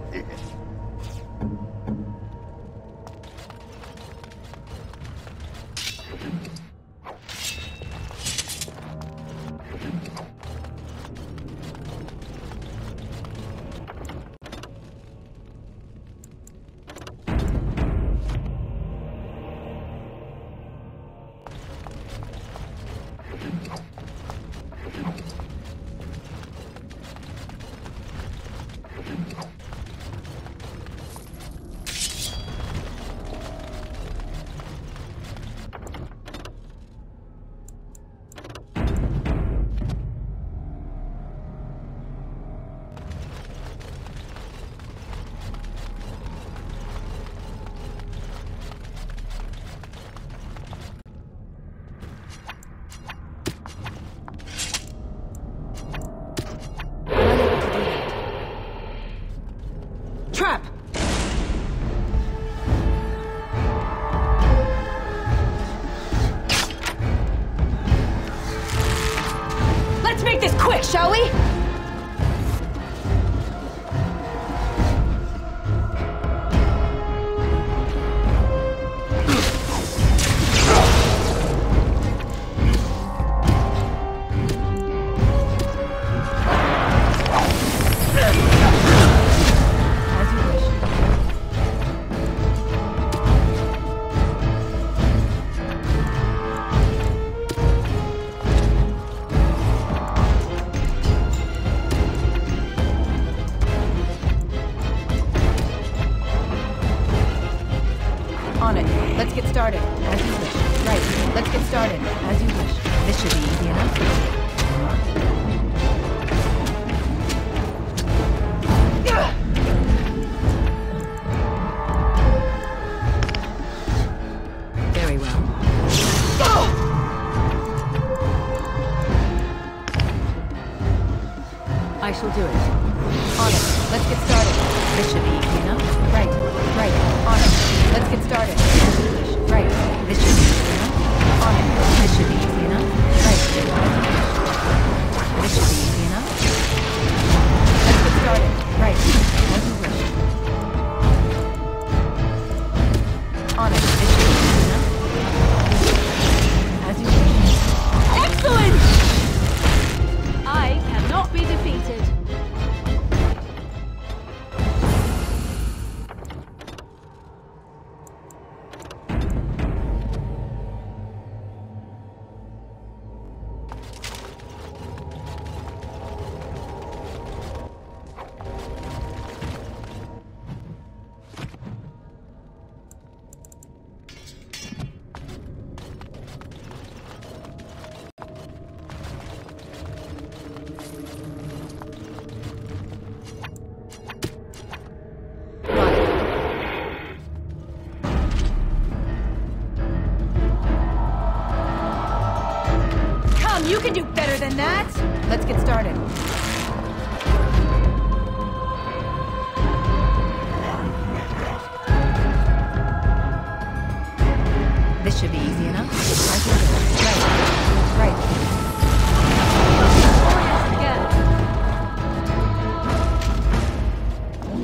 Trap! Let's make this quick, shall we? On it. Let's get started. As you wish. Right. Let's get started. As you wish. This should be easy enough. Very well. I shall do it. On it. Let's get started. This should be easy enough. Right. Right. On it. Let's get started. As you wish. Right. This should be easy enough. On it. This should be easy enough. Right. This should be easy enough. Let's get started. Right. As you wish. On it. This should be easy enough. As you wish. Excellent! I cannot be defeated. You can do better than that! Let's get started. This should be easy enough. I can do it. Right.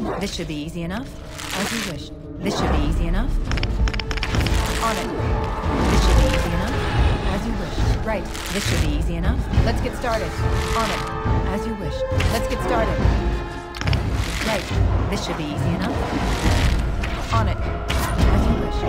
Right. This should be easy enough. As you wish. This should be easy enough. On it. This should be easy enough. As you wish. Right. This should be easy enough. Let's get started. On it. As you wish. Let's get started. Right. This should be easy enough. On it. As you wish.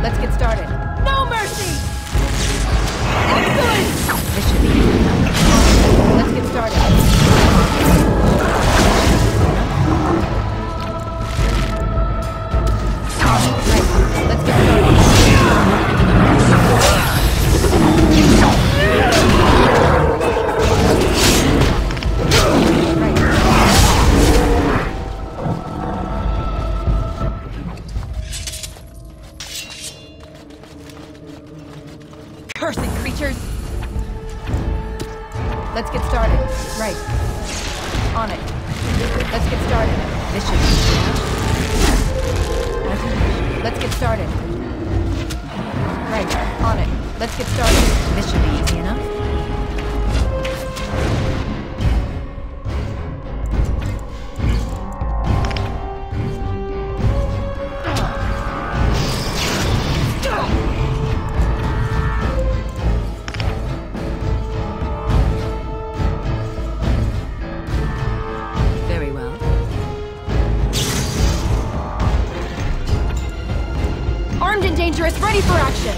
Let's get started. No mercy! Excellent! This should be easy enough. Let's get started. Right. Let's get Cursed creatures! Let's get started. Right. On it. Let's get started. This should be easy enough. Let's get started. Right. On it. Let's get started. This should be easy enough. Dangerous, ready for action!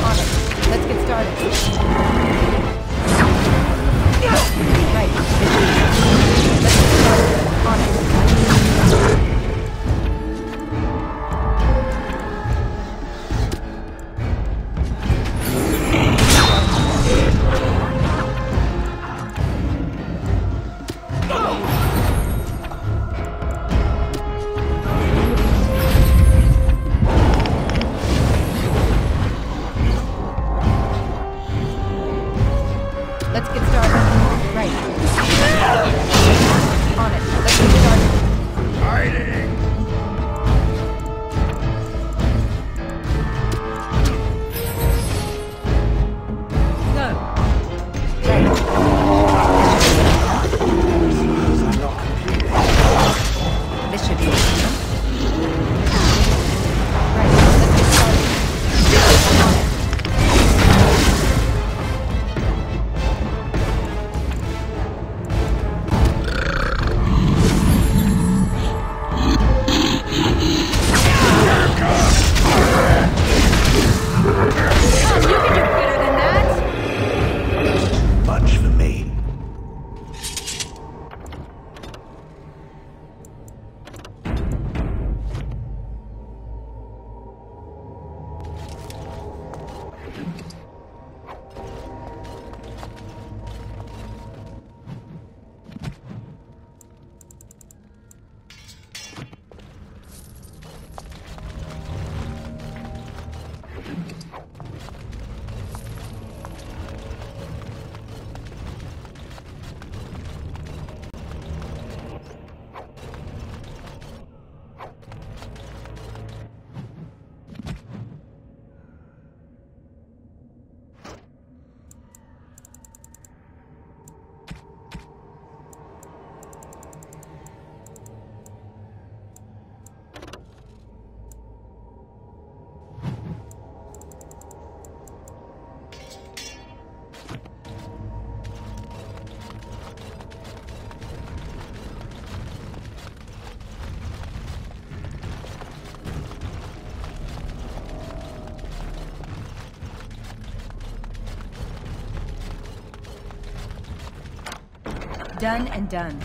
On it. Let's get started. Right. Let's get started. On it. Done and done.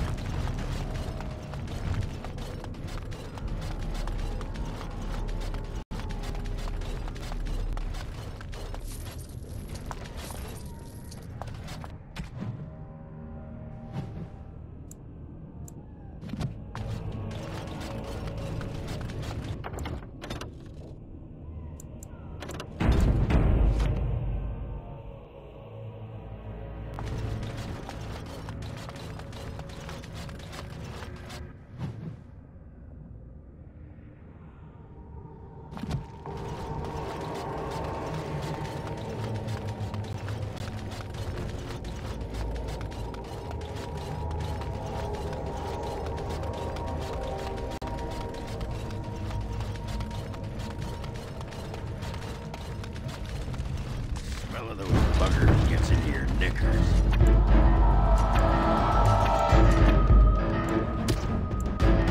Smell of those buggers gets into your knickers.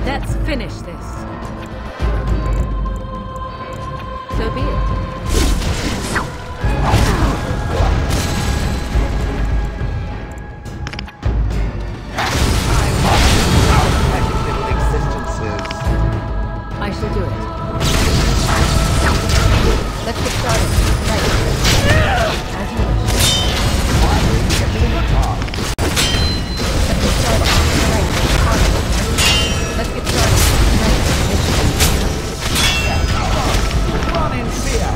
Let's finish this. So be it. I shall do it. Let's get started. Right. As you wish. Let's get started. Right. Let's get started. Right. Run in fear!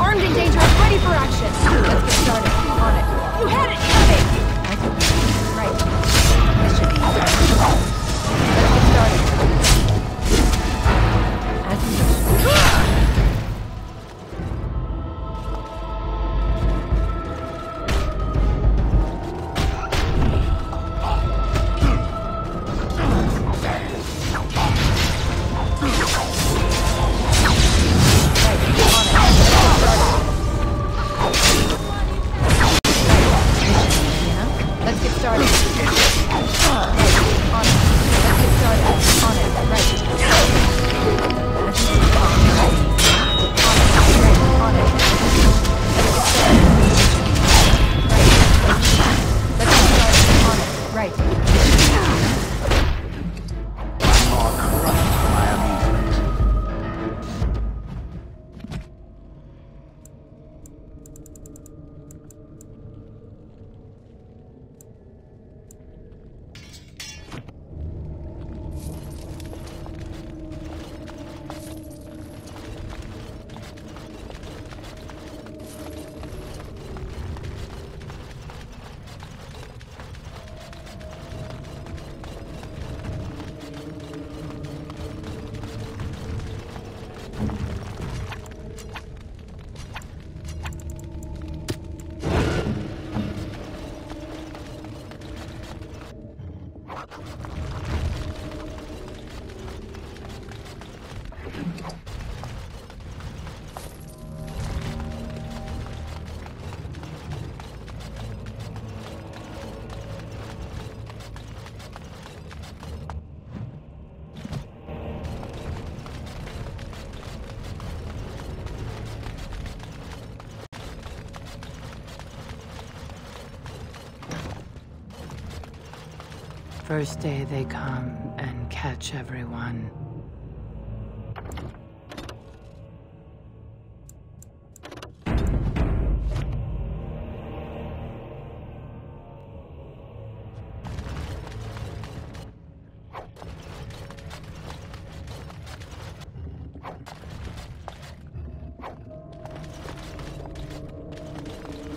Armed and dangerous, ready for action. Let's get started. On it. You had it! Epic! First day they come and catch everyone.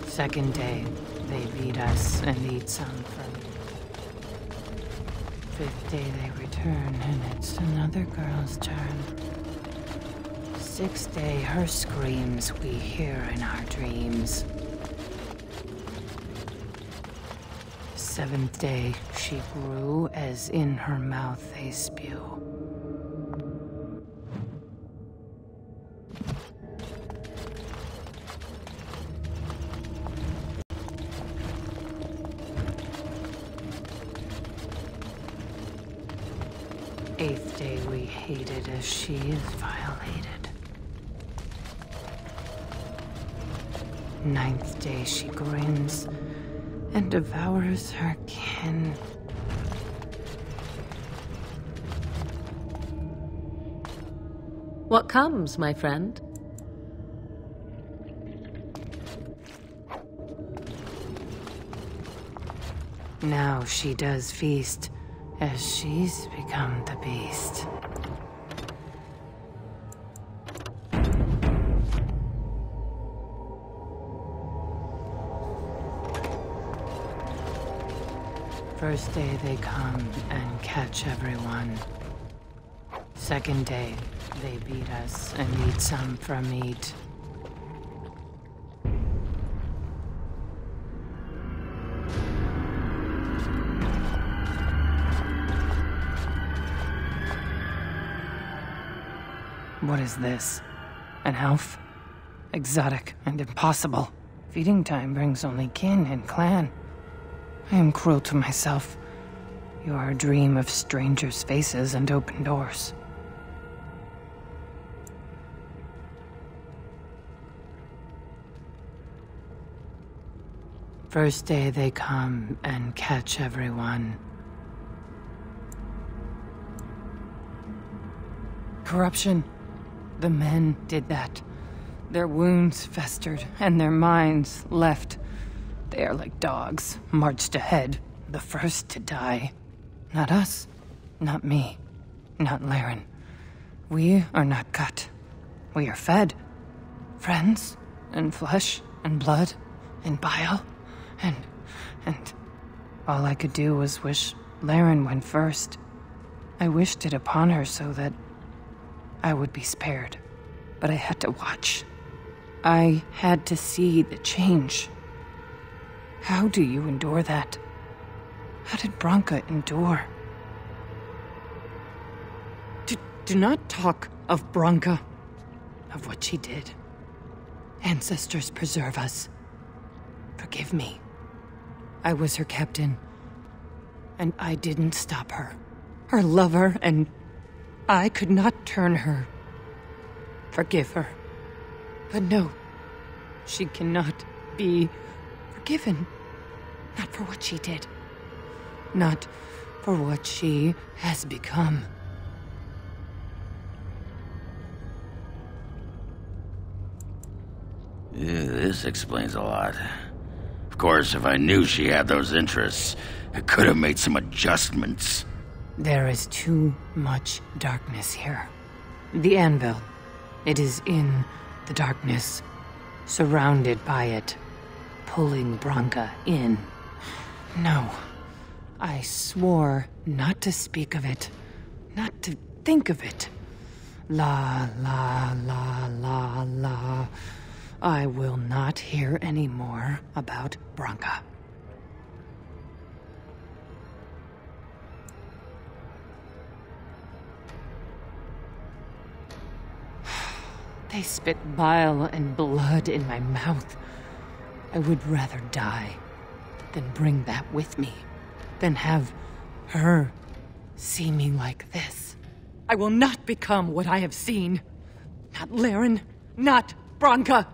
Second day, they beat us and eat some from. Fifth day they return, and it's another girl's turn. Sixth day, her screams we hear in our dreams. Seventh day, she grew as in her mouth they spew. Eighth day we hated as she is violated. Ninth day she grins and devours her kin. What comes, my friend? Now she does feast, as she's become the beast. First day they come and catch everyone. Second day, they beat us and eat some from meat. What is this? An elf? Exotic and impossible. Feeding time brings only kin and clan. I am cruel to myself. You are a dream of strangers' faces and open doors. First day they come and catch everyone. Corruption. The men did that. Their wounds festered, and their minds left. They are like dogs, marched ahead, the first to die. Not us, not me, not Laren. We are not cut. We are fed. Friends, and flesh, and blood, and bile, and all I could do was wish Laren went first. I wished it upon her so that I would be spared, but I had to watch. I had to see the change. How do you endure that? How did Branka endure? Do not talk of Branka, of what she did. Ancestors preserve us. Forgive me. I was her captain, and I didn't stop her. Her lover, and I could not turn her. Forgive her. But no, she cannot be forgiven. Not for what she did. Not for what she has become. This explains a lot. Of course, if I knew she had those interests, I could have made some adjustments. There is too much darkness here. The anvil. It is in the darkness, surrounded by it, pulling Branka in. No, I swore not to speak of it, not to think of it. La, la, la, la, la. I will not hear any more about Branka. They spit bile and blood in my mouth. I would rather die than bring that with me, than have her see me like this. I will not become what I have seen. Not Laren, not Branka.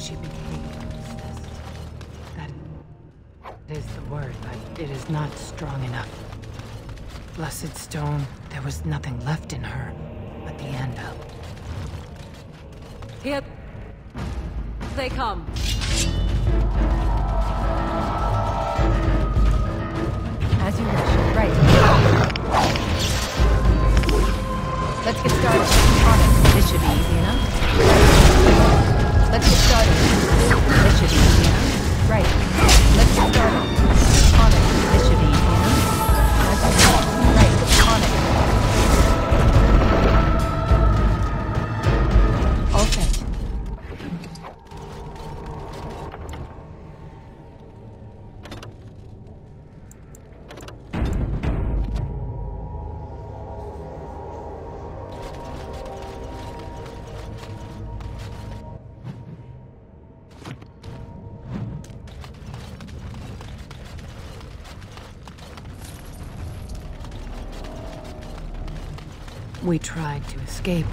she became obsessed. That is the word, but it is not strong enough. Blessed stone, there was nothing left in her but the anvil. Here they come. As you wish. Right. Let's get started. On it. This should be easy enough. Right. Let's get started. This should be easy enough. Right. Let's get started. On it. This should be easy enough. As you wish. Right. On it. All set. We tried to escape,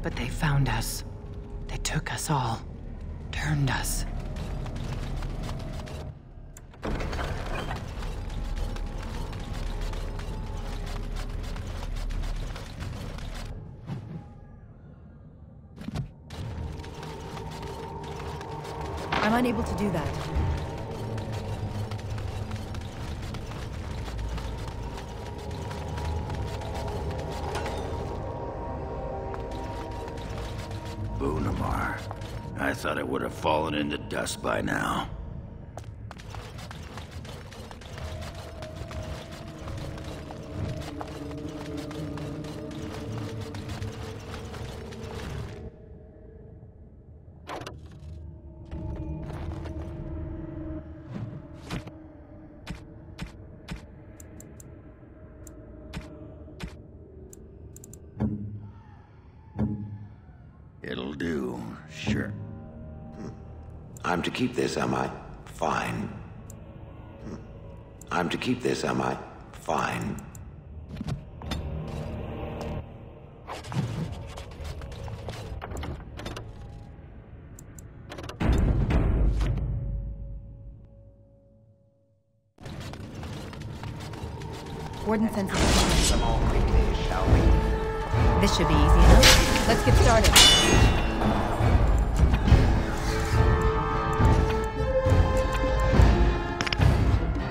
but they found us. They took us all. Turned us. I'm unable to do that. Ozomar. I thought it would have fallen into dust by now. It'll do, sure. I'm to keep this, am I? Fine. I'm to keep this, am I? Fine. Warden senses Some more quickly, shall we? this should be easy enough. Let's get started.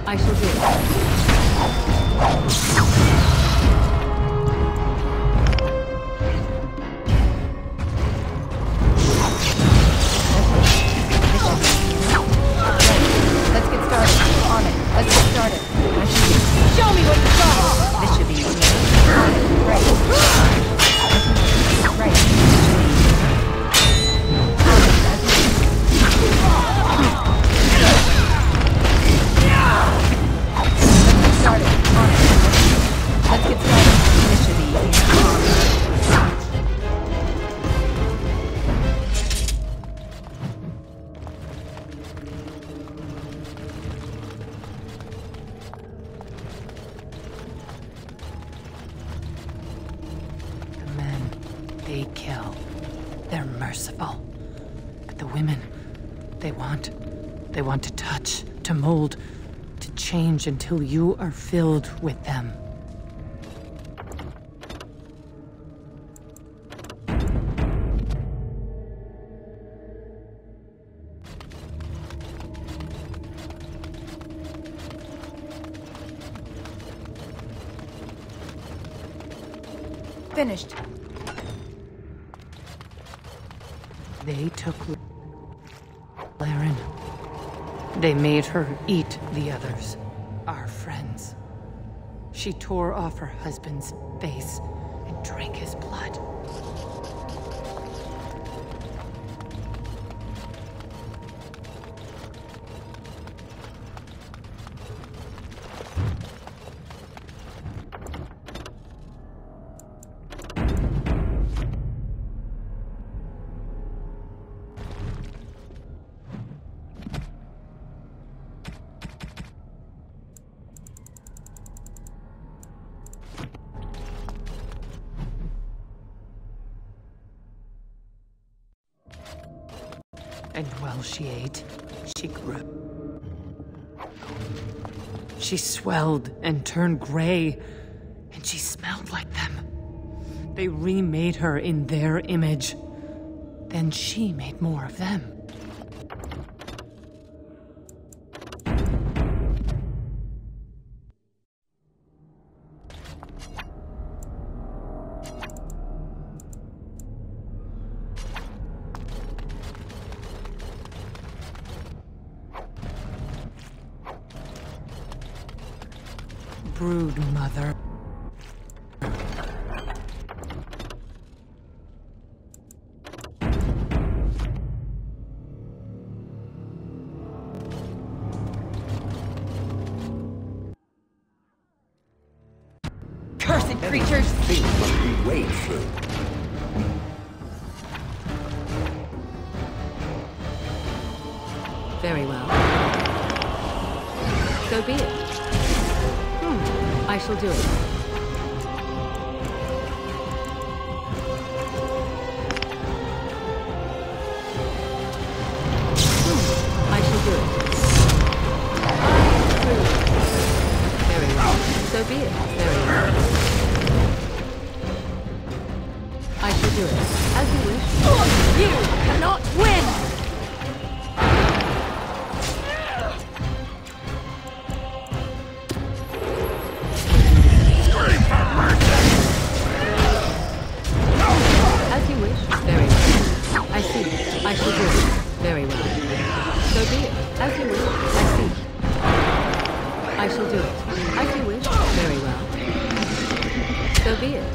I shall do it. Let's get started. On it. Let's get started. Show me what you got. This should be easy enough. On it. Right. Right. Started. On it. Let's get started. This should be easy enough. The men, they kill. They're merciful. But the women, they want to touch, to mold, to change until you are filled with them. Finished. They took Laren. They made her eat the others, our friends. She tore off her husband's face and drank his blood. And while she ate, she grew. She swelled and turned gray, and she smelled like them. They remade her in their image. Then she made more of them. Brood mother. Cursed creatures! Things must be weighed through. Very well. So be it. I shall do it. I shall do it. Very well. So be it. Very well. I shall do it. As you wish. You cannot win! As you wish. Very well. I see. I shall do it. Very well. So be it. As you wish. I see. I shall do it. As you wish. Very well. So be it.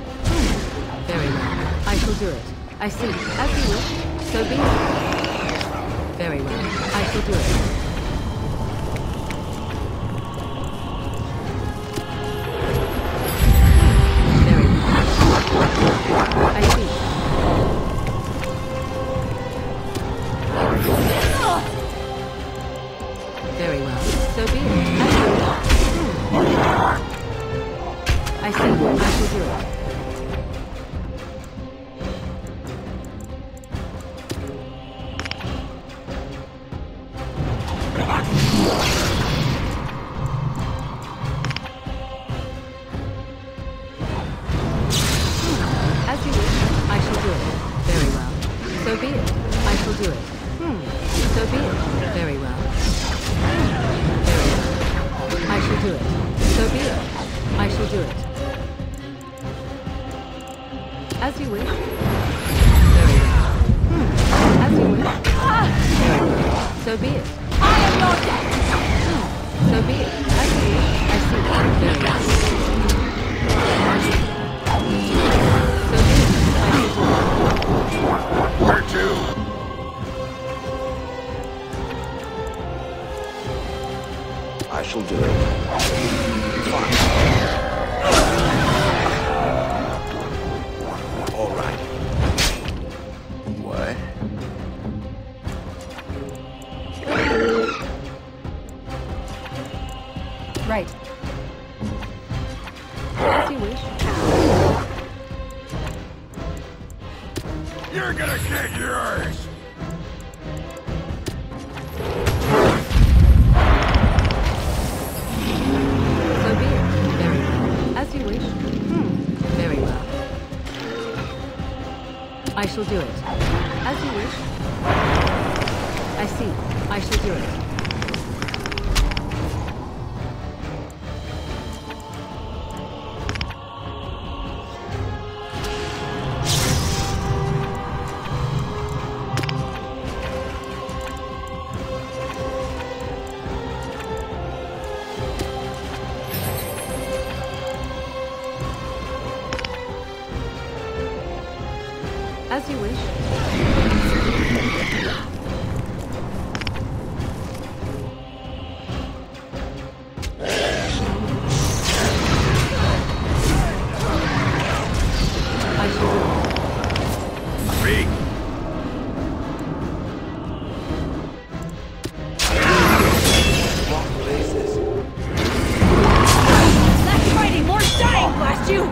Very well. I shall do it. I see. As you wish. So be it. Very well. I shall do it. Very well. I see. Very well. So be it. As you wish. I see. I shall do it. As you wish, I shall do it. Very well. So be it. I shall do it. So be it. Very well. Very well. I shall do it. So be it. I shall do it. As you wish. Very well. As you wish. Very well. So be it. I am your death! So be it. As you wish. I see. Very well. So be it. I shall do it. Where to? I shall do it. Fine. All right. What? Right. As you wish. You're gonna get yours! So be it. Very well. As you wish. Very well. I shall do it. As you wish. I see. I shall do it. As you wish. I shall do it. Speak! Less fighting, more dying, blast you!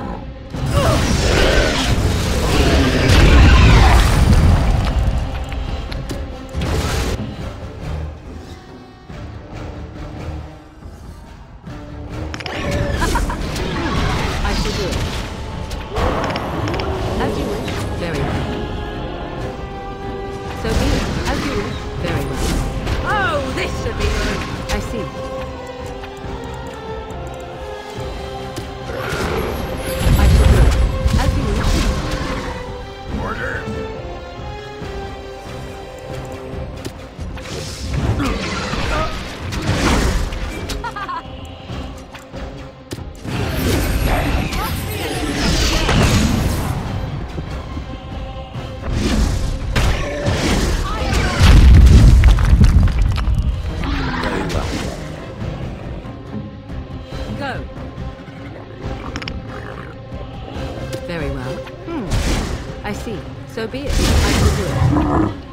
I see. So be it. I shall do it.